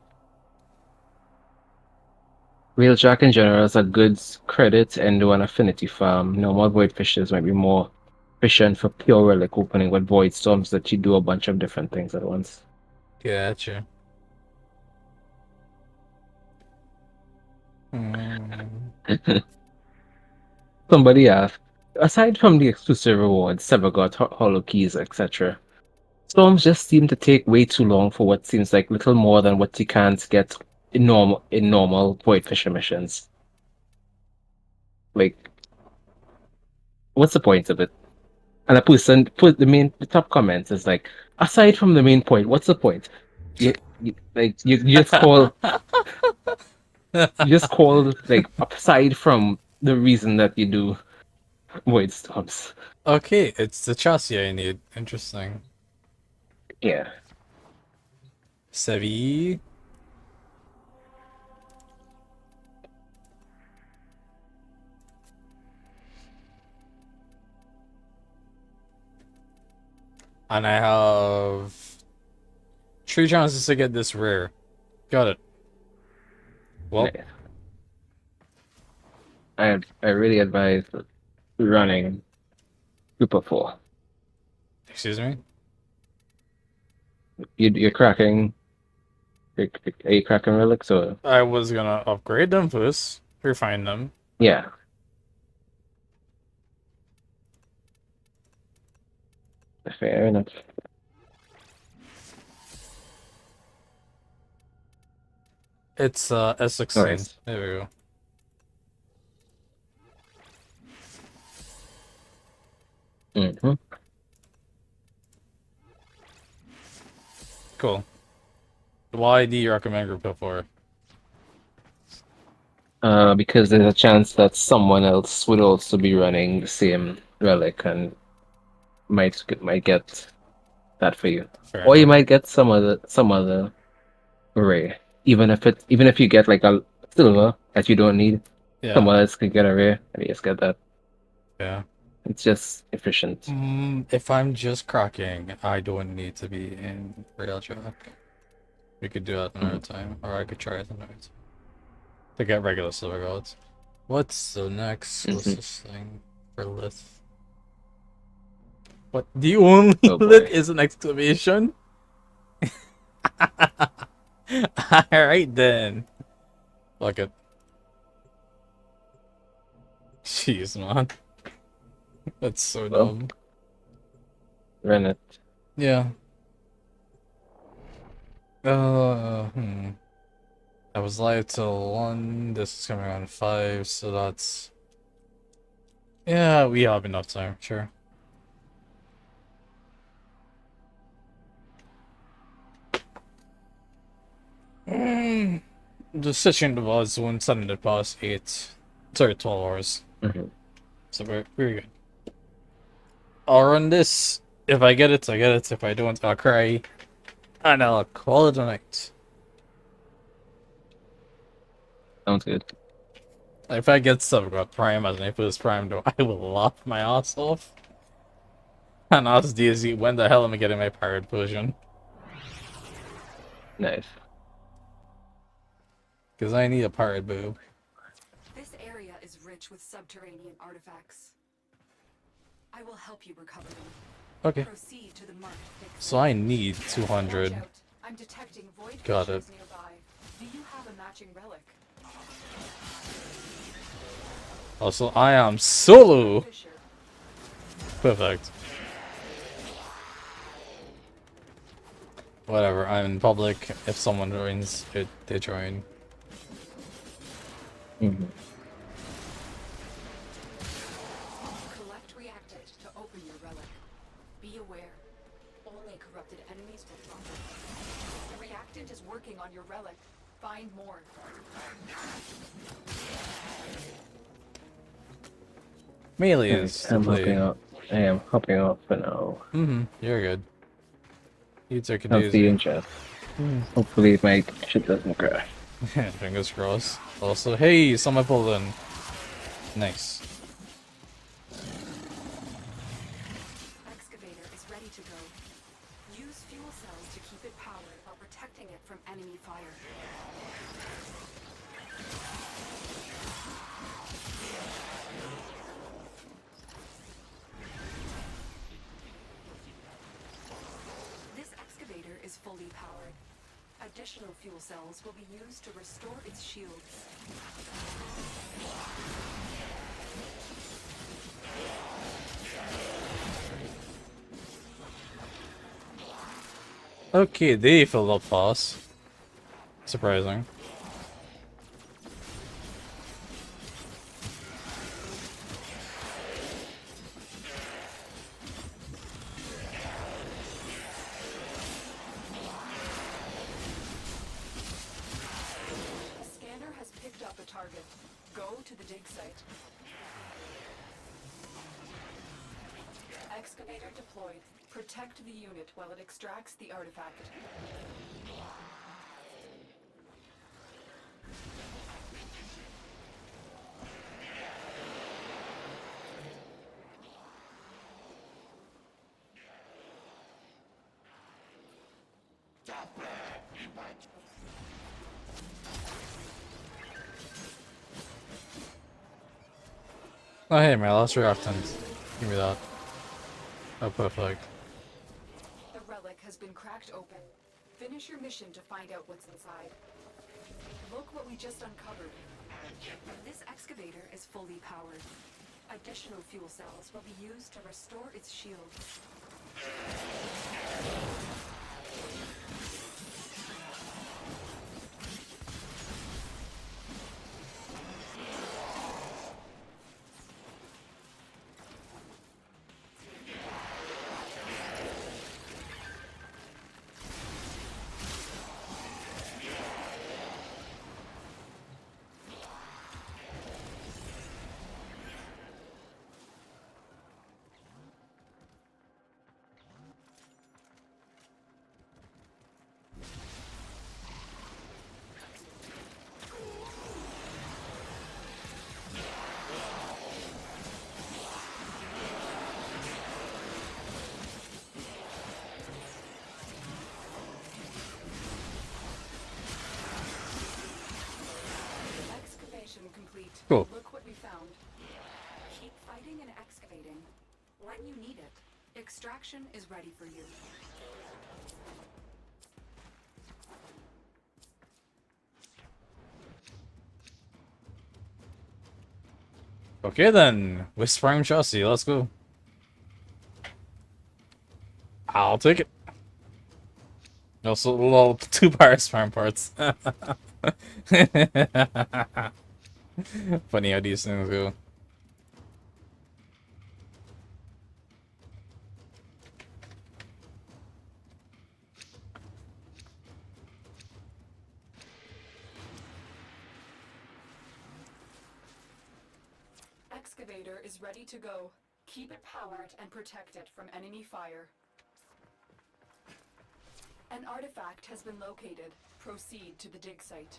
Wheeljack in general is a good credit and do an affinity farm. Normal Void Fishers might be more efficient for pure relic opening with Void Storms that you do a bunch of different things at once. Gotcha. Somebody asked, aside from the exclusive rewards, Severgot, Hollow Keys, etc., storms just seem to take way too long for what seems like little more than what you can't get in normal Void Fisher missions. Like, what's the point of it? And a person put the top comment is like, aside from the main point, what's the point? You just call you just call like aside from the reason that you do Void Storms. Okay, it's the chassis I need. Interesting. Yeah. Sevi. And I have 3 chances to get this rare. Got it. Well, I really advise running Super 4. Excuse me? You're cracking. Are you cracking relics or? I was gonna upgrade them first, refine them. Yeah. Fair enough. It's S16. Alright. There we go. Mm-hmm. Cool. Why do you recommend Group 4? Because there's a chance that someone else would also be running the same relic and might get that for you. Fair Or you enough. might get some other array. Even if you get like a silver that you don't need, Yeah. someone else could get a rare and you just get that. Yeah. It's just efficient. If I'm just cracking, I don't need to be in Railjack. We could do that another time, or I could try it another time. To get regular silver gods. What's the next closest thing for Lith? What? The only Lith is an exclamation? Alright then. Fuck it. Jeez, man. That's so dumb. Run it. Yeah. I was live till 1, this is coming on 5, so that's... Yeah, we have enough time, sure. The session was when suddenly it past 8. Sorry, 12 hours. So we're good. I'll run this. If I get it, I get it. If I don't, I'll cry. And I'll call it a night. Sounds good. If I get Subgot Prime as an Apus Prime, though, I will laugh my ass off. And ask DSZ, when the hell am I getting my pirate version? Nice. Because I need a pirate boob. This area is rich with subterranean artifacts. I will help you recover them. Okay. Proceed to the marked fixer. So I need 200. I'm detecting void Got it. fissures nearby. Do you have a matching relic? Also, I am solo. Perfect. Whatever, I'm in public. If someone joins, they join. Collect reactant to open your relic. Be aware, only corrupted enemies will drop it. The reactant is working on your relic. Find more. Melee is the I'm hopping play. up. I am hopping up for now. You're good. You took it I'll see you easy. in chat. Hopefully my shit doesn't crash. Fingers crossed. Also, hey, someone pulled in. Nice. Excavator is ready to go. Use fuel cells to keep it powered while protecting it from enemy fire. This excavator is fully powered. Additional fuel cells will be used to restore its shields. Okay, they filled up fast. Surprising. The scanner has picked up a target. Go to the dig site. Excavator deployed. Protect the unit while it extracts the artifact. Oh hey, my last reactant. Give me that. Oh, perfect. The relic has been cracked open. Finish your mission to find out what's inside. Look what we just uncovered. This excavator is fully powered. Additional fuel cells will be used to restore its shields. Complete. Cool. Look what we found. Keep fighting and excavating. When you need it, extraction is ready for you. Okay then, Warframe chassis, let's go. I'll take it. Also, little 2 Pirates farm parts. Funny how these things go. Excavator is ready to go. Keep it powered and protect it from enemy fire. An artifact has been located. Proceed to the dig site.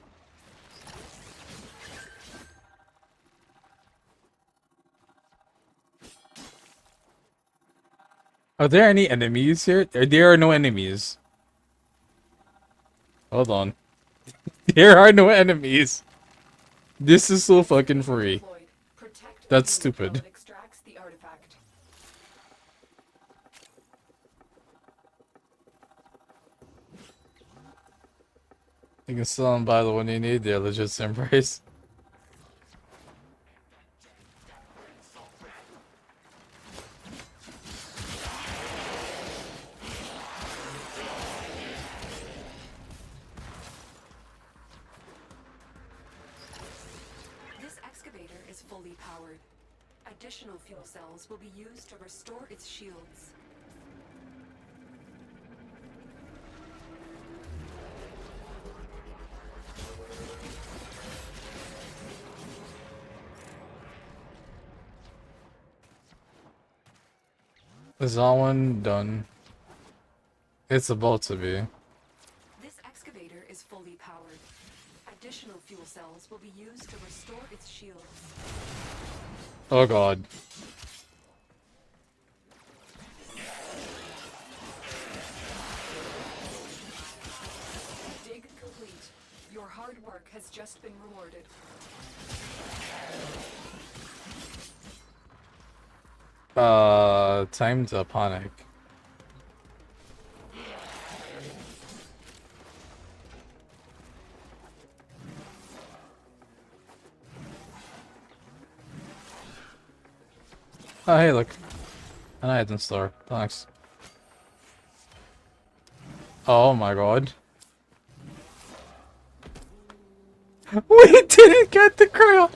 Are there any enemies here? There are no enemies. Hold on. There are no enemies. This is so fucking free. That's stupid. Extracts the artifact. You can sell and buy the one you need. They're legit same price. This excavator is fully powered. Additional fuel cells will be used to restore its shields. Is that one done? It's about to be. This excavator is fully powered. Additional fuel cells will be used to restore its shields. Oh god. Dig complete. Your hard work has just been rewarded. Time to panic. Oh, hey, look. An item store. Thanks. Oh my god. We didn't get the crown!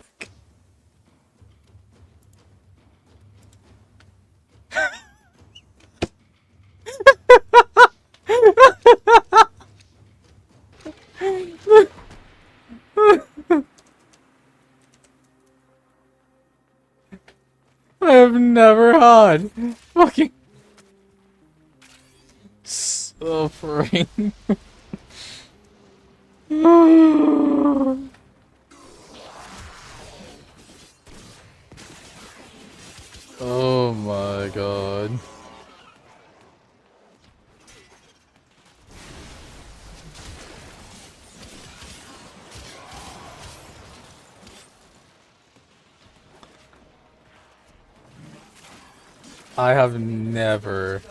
I have never had fucking suffering. Oh my god. I have never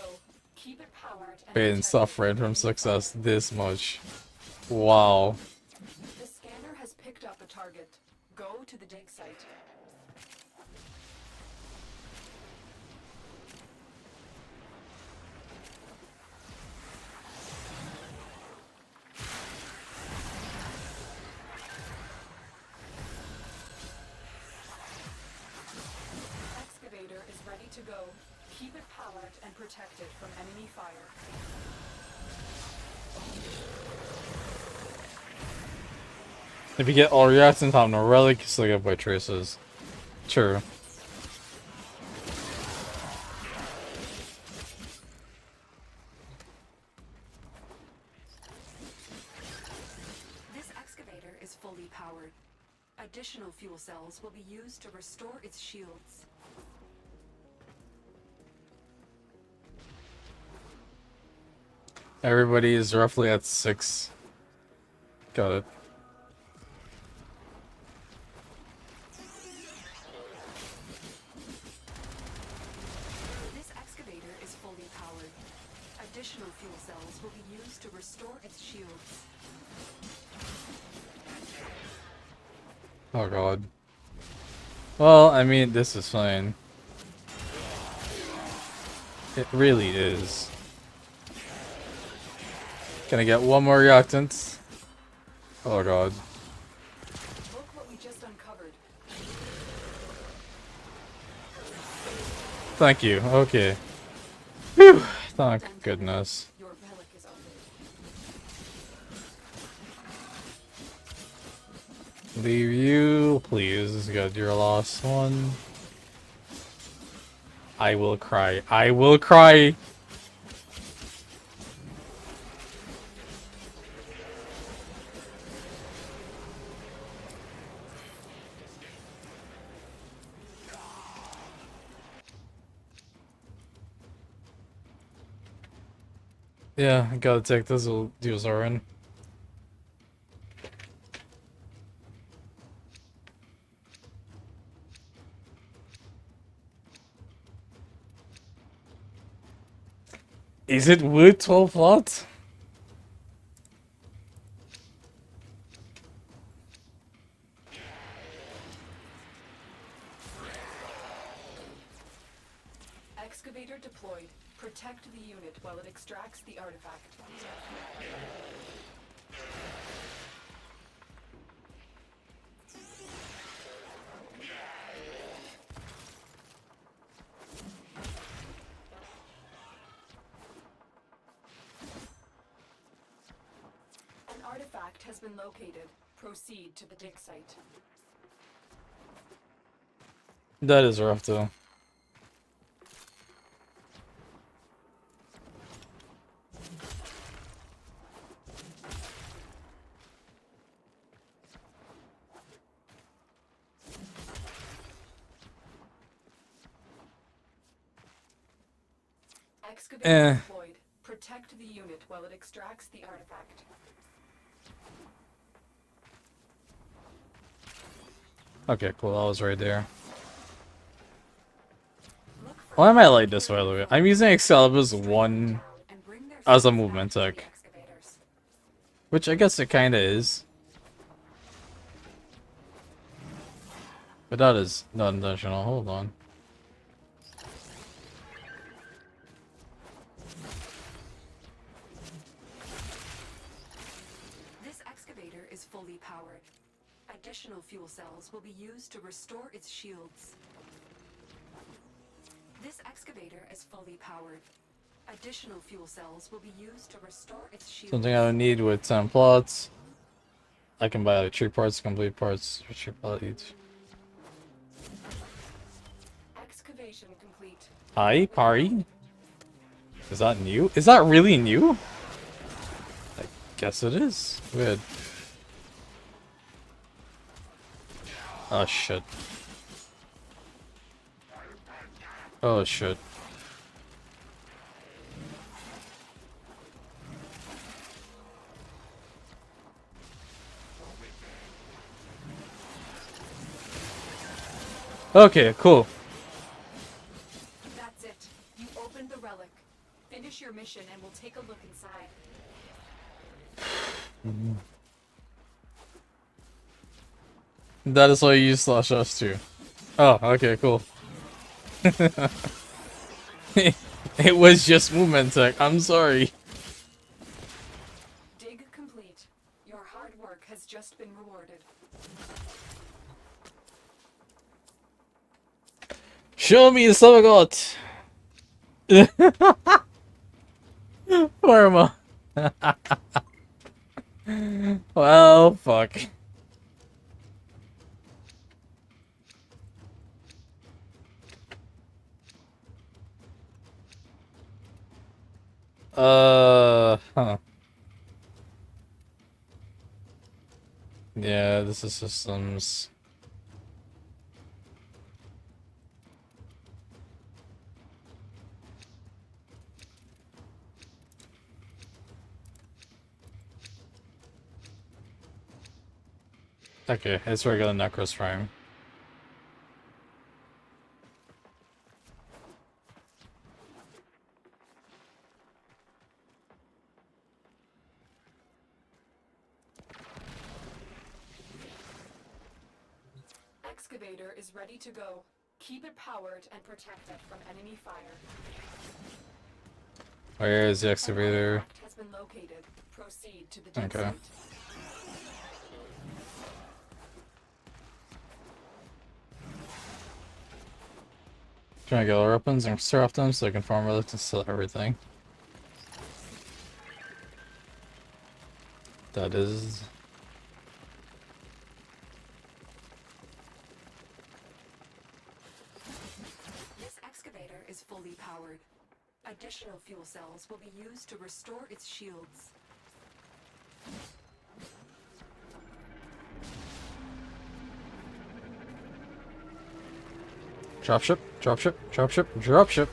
been suffering from success this much. Wow. The scanner has picked up a target. Go to the dig site. Excavator is ready to go. Keep it powered and protected from enemy fire. If you get all reactions on a relic, you still get by traces. True. This excavator is fully powered. Additional fuel cells will be used to restore its shields. Everybody is roughly at 6. Got it. This excavator is fully powered. Additional fuel cells will be used to restore its shields. Oh god. Well, I mean, this is fine. It really is. Can I get one more reactant? Oh god. Look what we just uncovered. Thank you. Okay. Whew. Thank goodness. Your relic is open. Leave you, please. Got your last one. I will cry. I will cry. Yeah, I gotta take this user in. Is it wood 12 lot? Excavator deployed. Protect the unit while it extracts the artifact. An artifact has been located. Proceed to the dig site. That is rough, though. Excavator deployed. Protect the unit while it extracts the artifact. Okay, cool. I was right there. Why am I like this, by the way? I'm using Excalibur's 1 as a movement tech. Which I guess it kinda is. But that is not intentional. Hold on. This excavator is fully powered. Additional fuel cells will be used to restore its shields. This excavator is fully powered. Additional fuel cells will be used to restore its shields. Something I would need with 10 plots. I can buy like 3 parts, complete parts, for 3 plots each. Excavation complete. Hi, Pari. Is that new? Is that really new? I guess it is. Weird. Oh shit. Oh shit. Okay, cool. That's it. You opened the relic. Finish your mission and we'll take a look inside. That is why you use /S too. Oh, okay, cool. It was just movement tech. I'm sorry. Dig complete. Your hard work has just been rewarded. Show me some I got. Karma. Well, fuck. Huh. Yeah, this is systems. Okay, it's regular Necros Prime. Excavator is ready to go. Keep it powered and protect it from enemy fire. Where is the excavator? An artifact has been located. Proceed to the dig Okay. site. Trying to get our weapons and stir off them so I can farm relics and sell everything. That is... This excavator is fully powered. Additional fuel cells will be used to restore its shields. Dropship, dropship, dropship, dropship.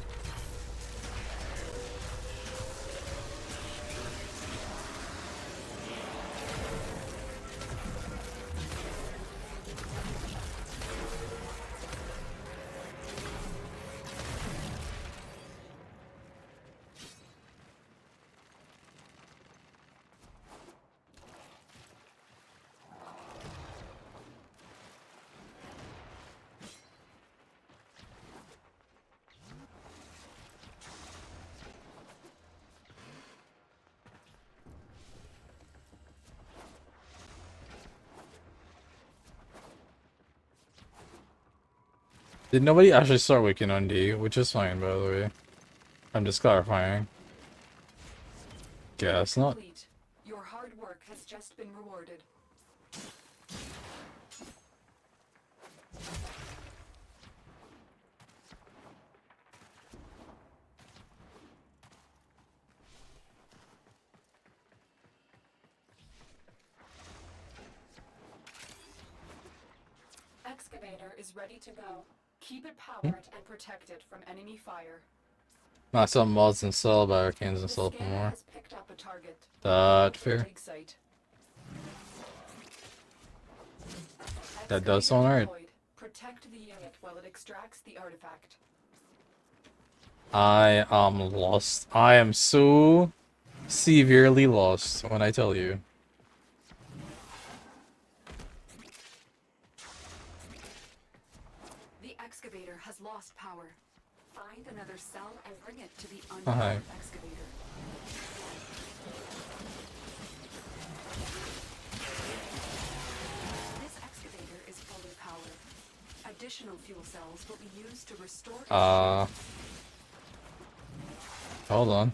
Did nobody actually start working on D, which is fine, by the way. I'm just clarifying. Guess not. Complete. Your hard work has just been rewarded. Excavator is ready to go. Keep it powered and protect it from enemy fire. Not some mods installed by Arcanes installed for more. Has picked up a target. That fair. Dig site. That does sound right. Protect the unit while it extracts the artifact. I am lost. I am so severely lost when I tell you. The excavator has lost power. Find another cell and bring it to the Hi. unpowered excavator. This excavator is fully powered. Additional fuel cells will be used to restore. Hold on.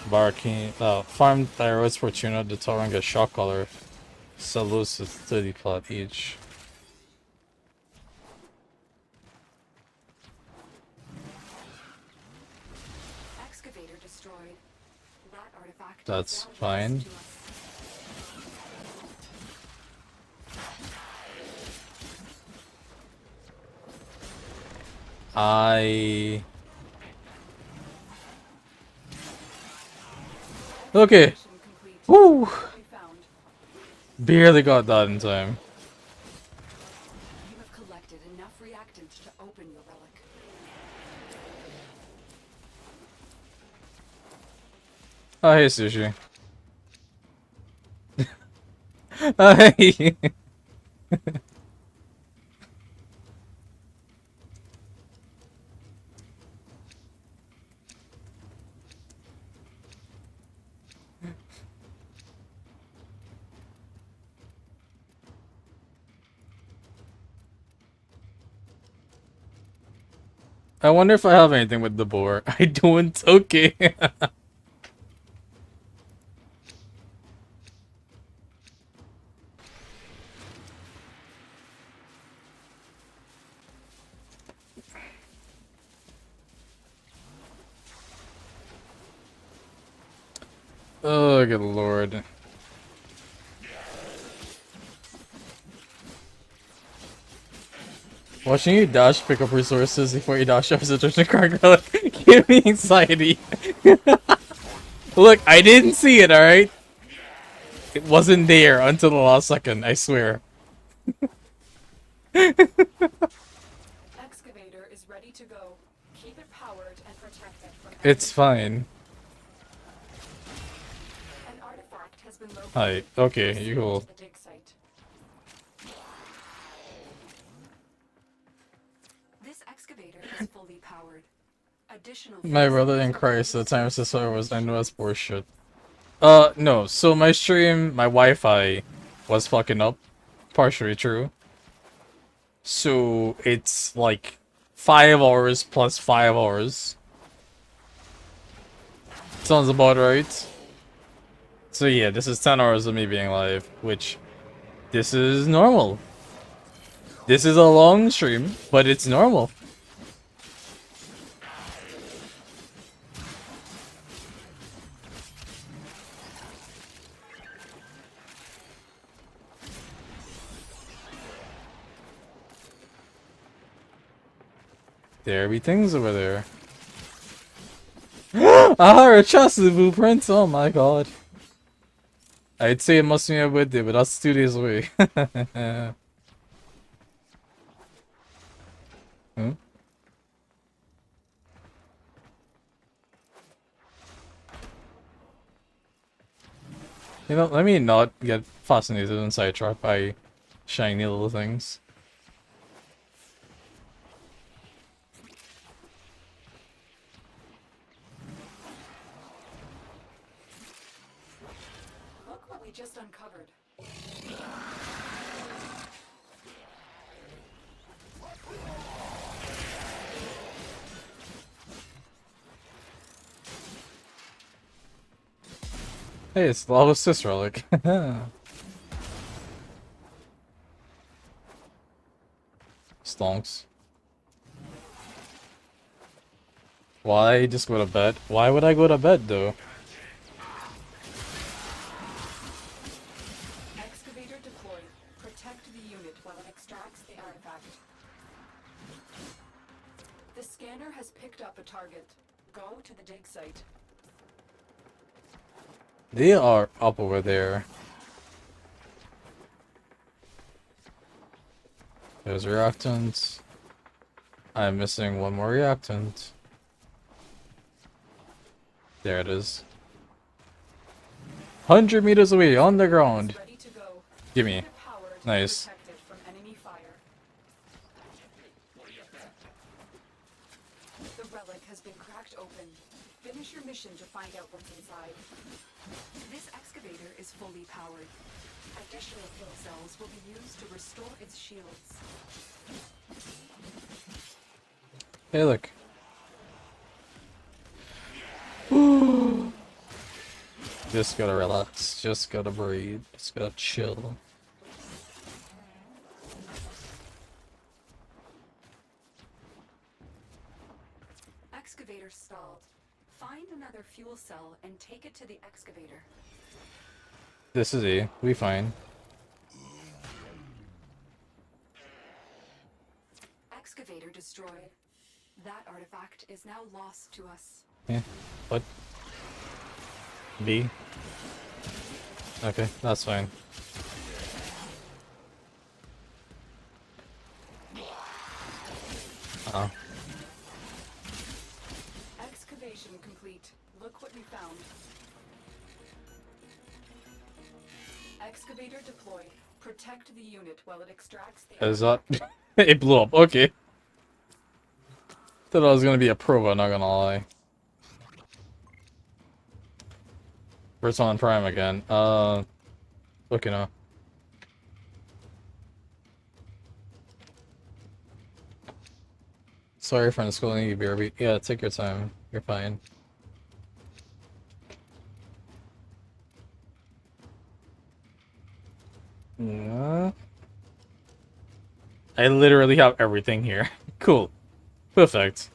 Barking, farm thyroids Fortuna, the Toranga shock color. Salus is 30 plot each. Excavator destroyed. That artifact. That's fine. Okay. Woo! Barely got that in time. You have collected enough reactants to open your relic. Oh, hey, Sushi. Oh, hey. I wonder if I have anything with the boar. I don't. Okay. Oh, good lord. Watching you dash pick up resources before you dash up situation cargo give me anxiety. Look, I didn't see it, alright? It wasn't there until the last second, I swear. Excavator is ready to go. Keep it powered and protect it from It's fine. An artifact has been located. Hi, okay, you cool. The dig site. This excavator is fully powered. Additional My brother in Christ, the time sister was NOS bullshit. No, so my stream, my Wi-Fi was fucking up. Partially true. So it's like 5 hours plus 5 hours. Sounds about right. So yeah, this is 10 hours of me being live, which this is normal. This is a long stream, but it's normal. There be things over there. Ah, a chest of blueprints. Oh my god. I'd say it must be a birthday, but that's 2 days away. Hmm? You know, let me not get fascinated and sidetracked by shiny little things. just uncovered. Hey, it's the Lava Sis relic. Stonks. Why just go to bed? Why would I go to bed though? Excavator deployed. Protect the unit while it extracts the artifact. The scanner has picked up a target. Go to the dig site. They are up over there. There's reactants. I'm missing one more reactant. There it is. 100 meters away on the ground. Gimme. Nice. From enemy fire. The relic has been cracked open. Finish your mission to find out what's inside. This excavator is fully powered. Additional fuel cells will be used to restore its shields. Hey, look. Just gotta relax. Just gotta breathe. Just gotta chill. Excavator stalled. Find another fuel cell and take it to the excavator. This is E. We fine. Excavator destroyed. That artifact is now lost to us. Yeah. What? B? Okay, that's fine. Uh-oh. Excavation complete. Look what we found. Excavator deployed. Protect the unit while it extracts the... Is that... It blew up. Okay. Thought I was gonna be a provo, not gonna lie. First on Prime again. Okay now. Sorry for schooling you, BRB. Yeah, take your time. You're fine. Yeah. I literally have everything here. Cool. Perfect.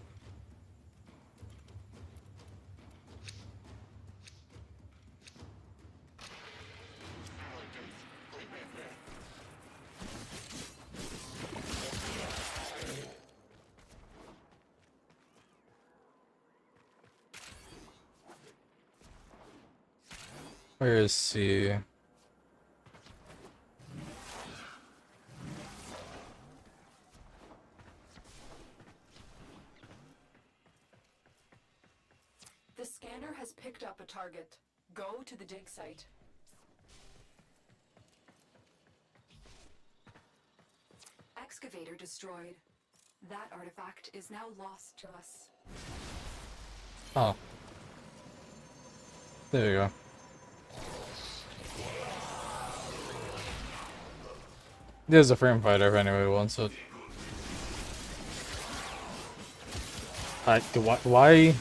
Where is he? The scanner has picked up a target. Go to the dig site. Excavator destroyed. That artifact is now lost to us. Oh. There you go. There's a frame fighter if anybody wants it. Why?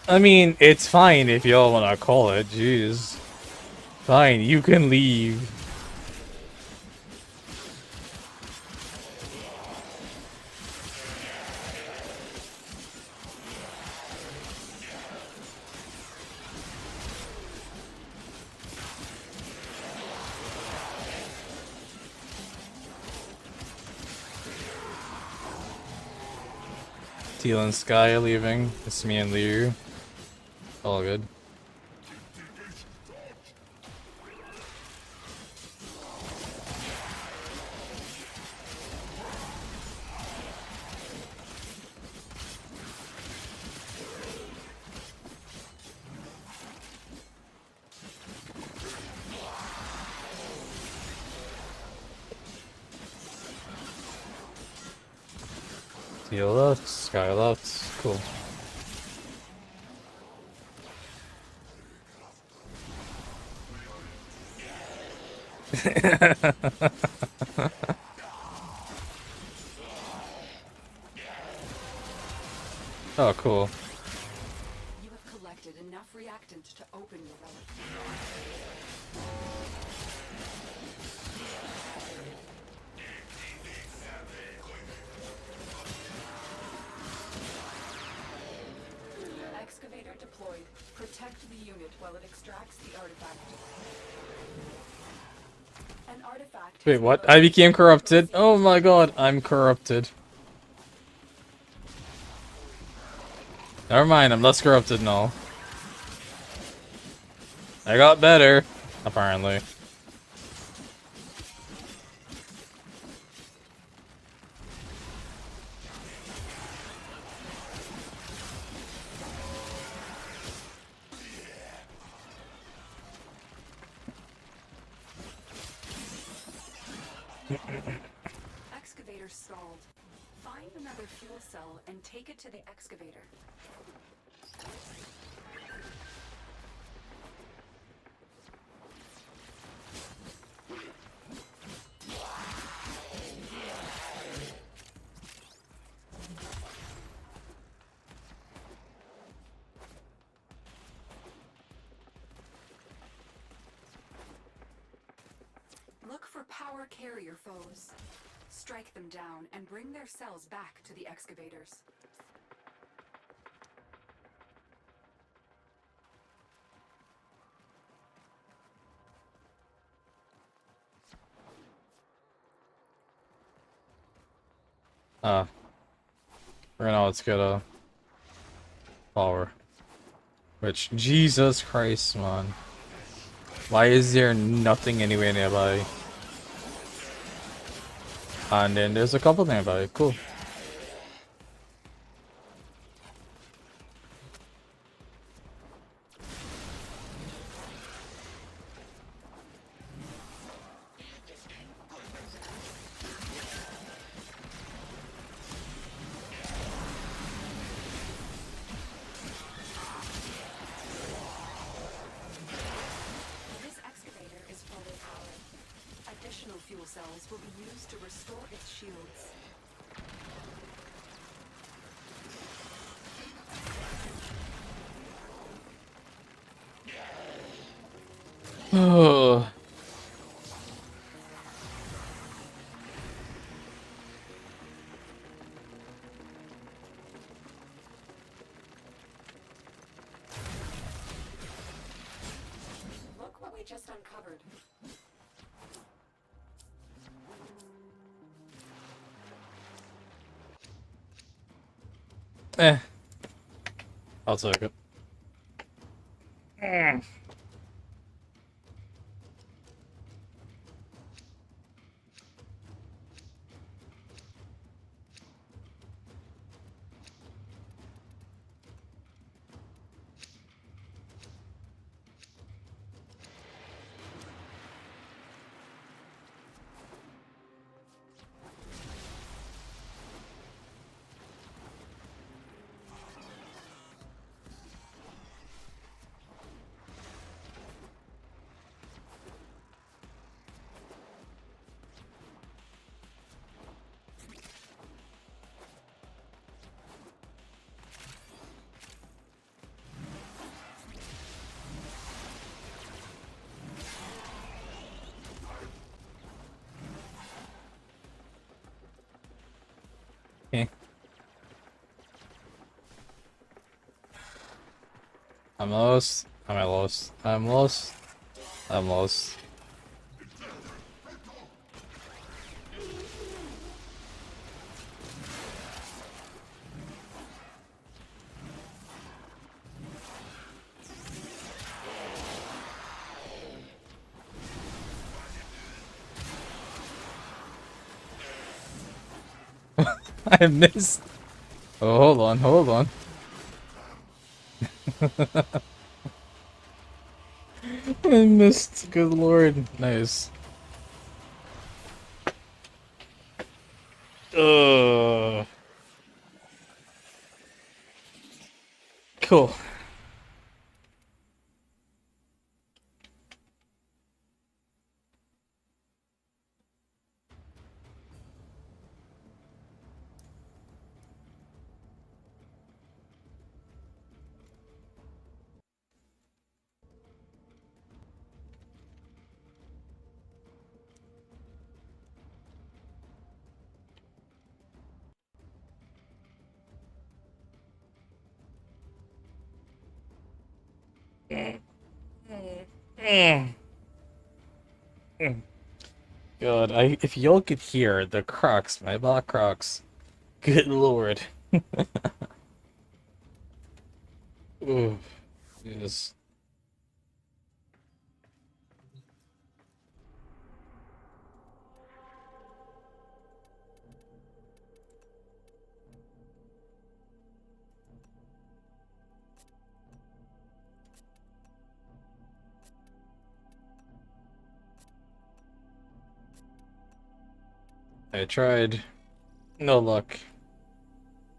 I mean, it's fine if y'all wanna call it, jeez. Fine, you can leave. Teal and Sky are leaving. It's me and Liu. All good. Teal left, Sky left. Cool. Oh, cool. You have collected enough reactant to open your relic. Excavator deployed. Protect the unit while it extracts the artifact. An artifact. Wait, what? I became corrupted? Oh my god, I'm corrupted. Never mind, I'm less corrupted now. I got better, apparently. Excavator stalled. Find another fuel cell and take it to the excavator. Look for power carrier foes. Strike them down and bring their cells back to the excavators. Right now it's got a power. Which, Jesus Christ, man. Why is there nothing anywhere nearby? And then there's a couple nearby. Cool. This excavator is fully powered. Additional fuel cells will be used to restore its shields. Oh. Look what we just uncovered. I'll take it. Okay. I'm lost. Am I lost? I'm lost. I'm lost. I missed. Oh, hold on, hold on. I missed. Good lord. Nice. Ugh. Cool. Mm. Mm. God, if y'all could hear the crocs, my black crocs. Good lord. Ooh, yes. I tried. No luck.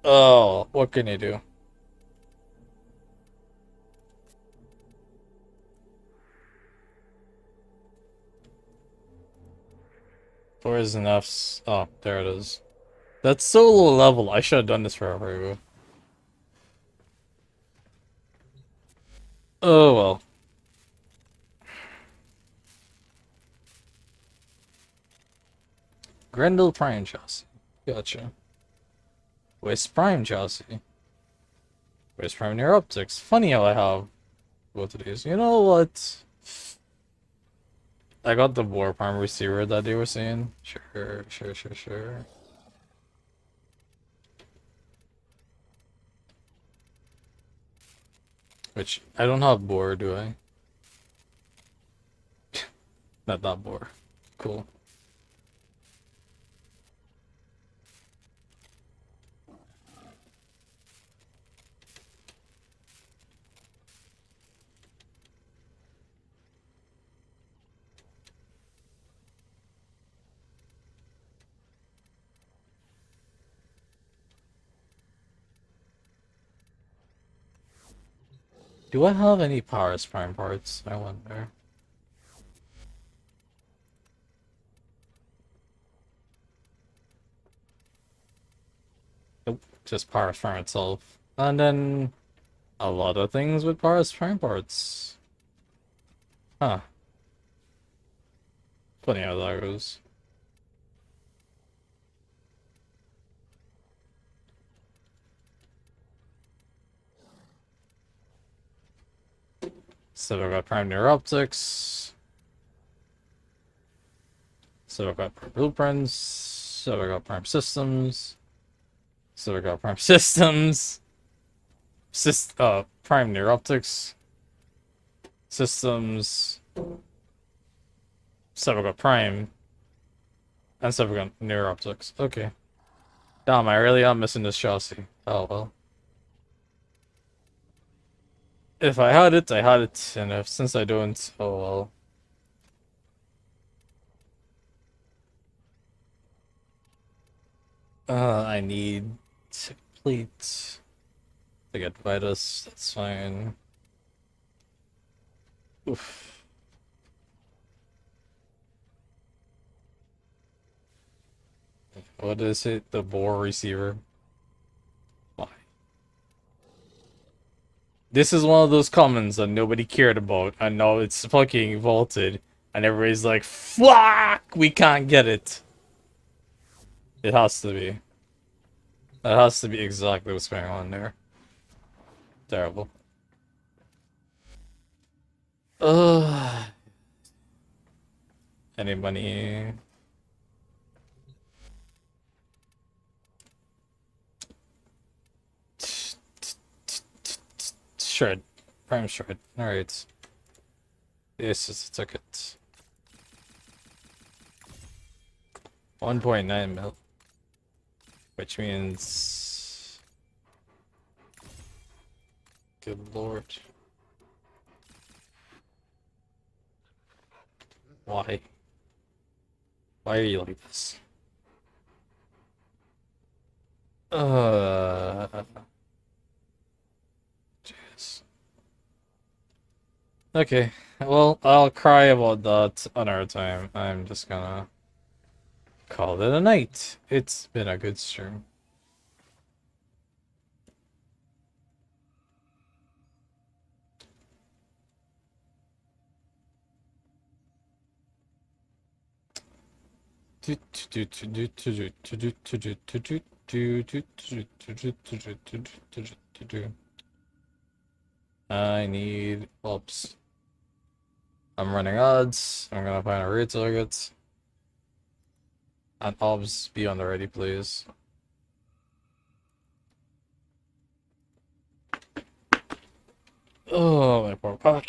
Oh, what can you do? Poison F's. Oh, there it is. That's so low level. I should have done this forever ago. Oh well. Grendel Prime Chassis. Gotcha. Waste Prime Chassis. Waste Prime Near Optics. Funny how I have both of these. You know what? I got the Warframe receiver that they were saying. Sure, sure, sure, sure. Which, I don't have boar, do I? Not that boar. Cool. Do I have any Paris Prime parts? I wonder. Nope, just Paris Prime itself. And then a lot of things with Paris Prime parts. Huh. Funny how that goes. So I've got Prime Near Optics. So I've got Prime Blueprints. So I've got Prime Systems. So I've got Prime Systems. Prime Near Optics. Systems. So I've got Prime. And so I've got Near Optics. Okay. Damn, I really am missing this chassis. Oh well. If I had it, I had it. And if since I don't, oh well. I need to complete to get Vitus. That's fine. Oof. What is it? The boar receiver. Why? This is one of those commons that nobody cared about, and now it's fucking vaulted, and everybody's like, "Fuck! We can't get it." It has to be. That has to be exactly what's going on there. Terrible. Ugh. Any money? Shred. Prime shred. Alright. This is a ticket. 1.9 mil. Which means... Good lord. Why? Why are you like this? Jeez. Okay, well, I'll cry about that another time. I'm just gonna call it a night. It's been a good stream. I need bulbs. I'm running odds. I'm gonna find a rear target. And obs, be on the ready, please. Oh, my poor puck.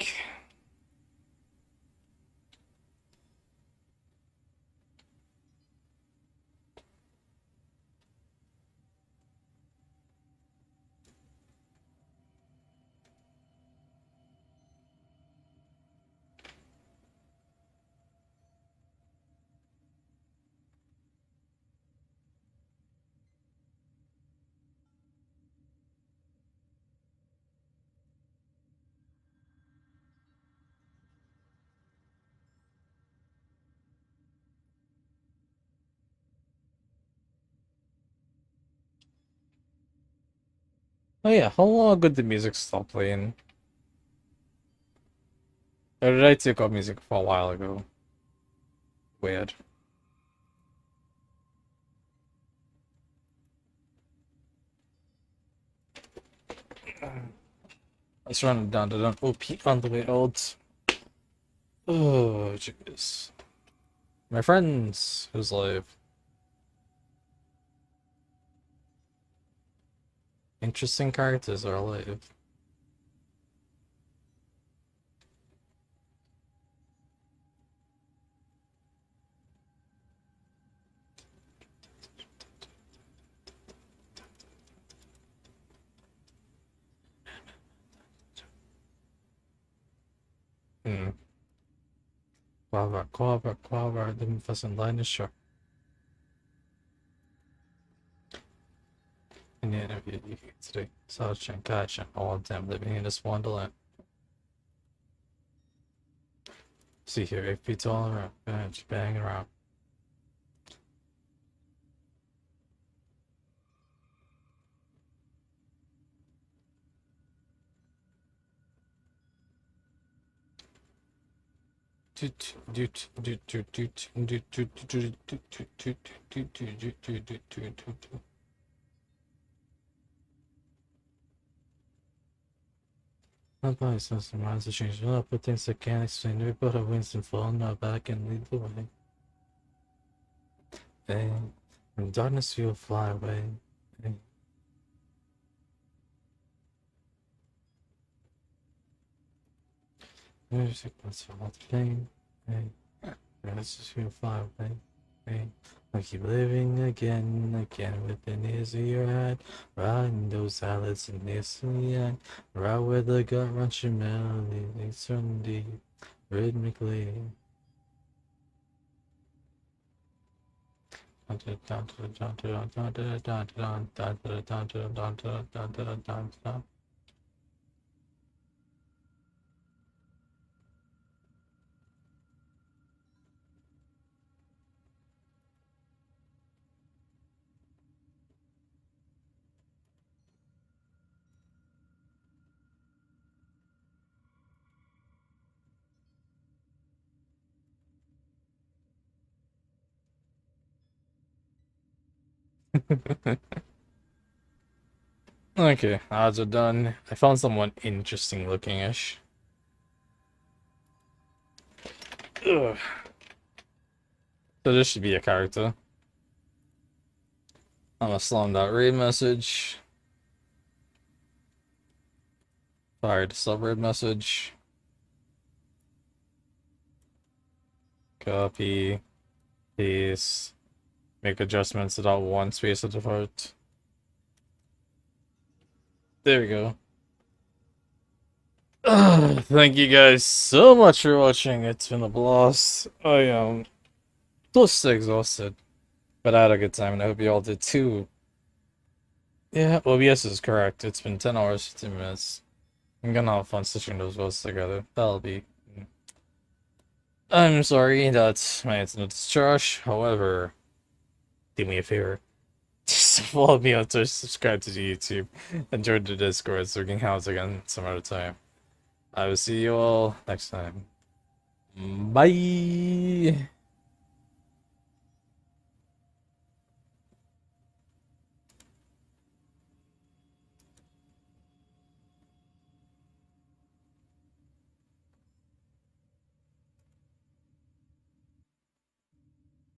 Oh yeah, how long did the music stop playing? Or did I take off music for a while ago? Weird. Let's run it down to the OP on the way out. Oh, jeez. My friends, who's live? Interesting characters are alive. Quava, dem fassen leinischer. In the interview you get today, Sarge and Kaich and all of them living in this wonderland. See here, 8 feet tall around, bench, banging around. My body sense and minds are changing up, but things that can't explain it, but I wins and fall, now back and lead the way. Hey, from darkness you'll fly away. Hey. Music, that's all the pain. Hey, darkness you'll fly away. Hey, I keep living again within ears of your head. Riding those salads and this and the end. Right where the gut wrenching melody leads from deep, rhythmically. Okay, odds are done. I found someone interesting looking-ish. Ugh. So this should be a character. I'm gonna slam that raid message. Fire the sub-raid message. Copy. Paste. Make adjustments to that one space at the part. There we go. Thank you guys so much for watching. It's been a blast. I am so exhausted. But I had a good time and I hope you all did too. Yeah, OBS is correct. It's been 10 hours, 15 minutes. I'm gonna have fun stitching those votes together. That'll be... I'm sorry that my internet is trash. However, do me a favor. Just follow me on Twitch, subscribe to the YouTube, and join the Discord so we can hang out again some other time. I will see you all next time. Bye!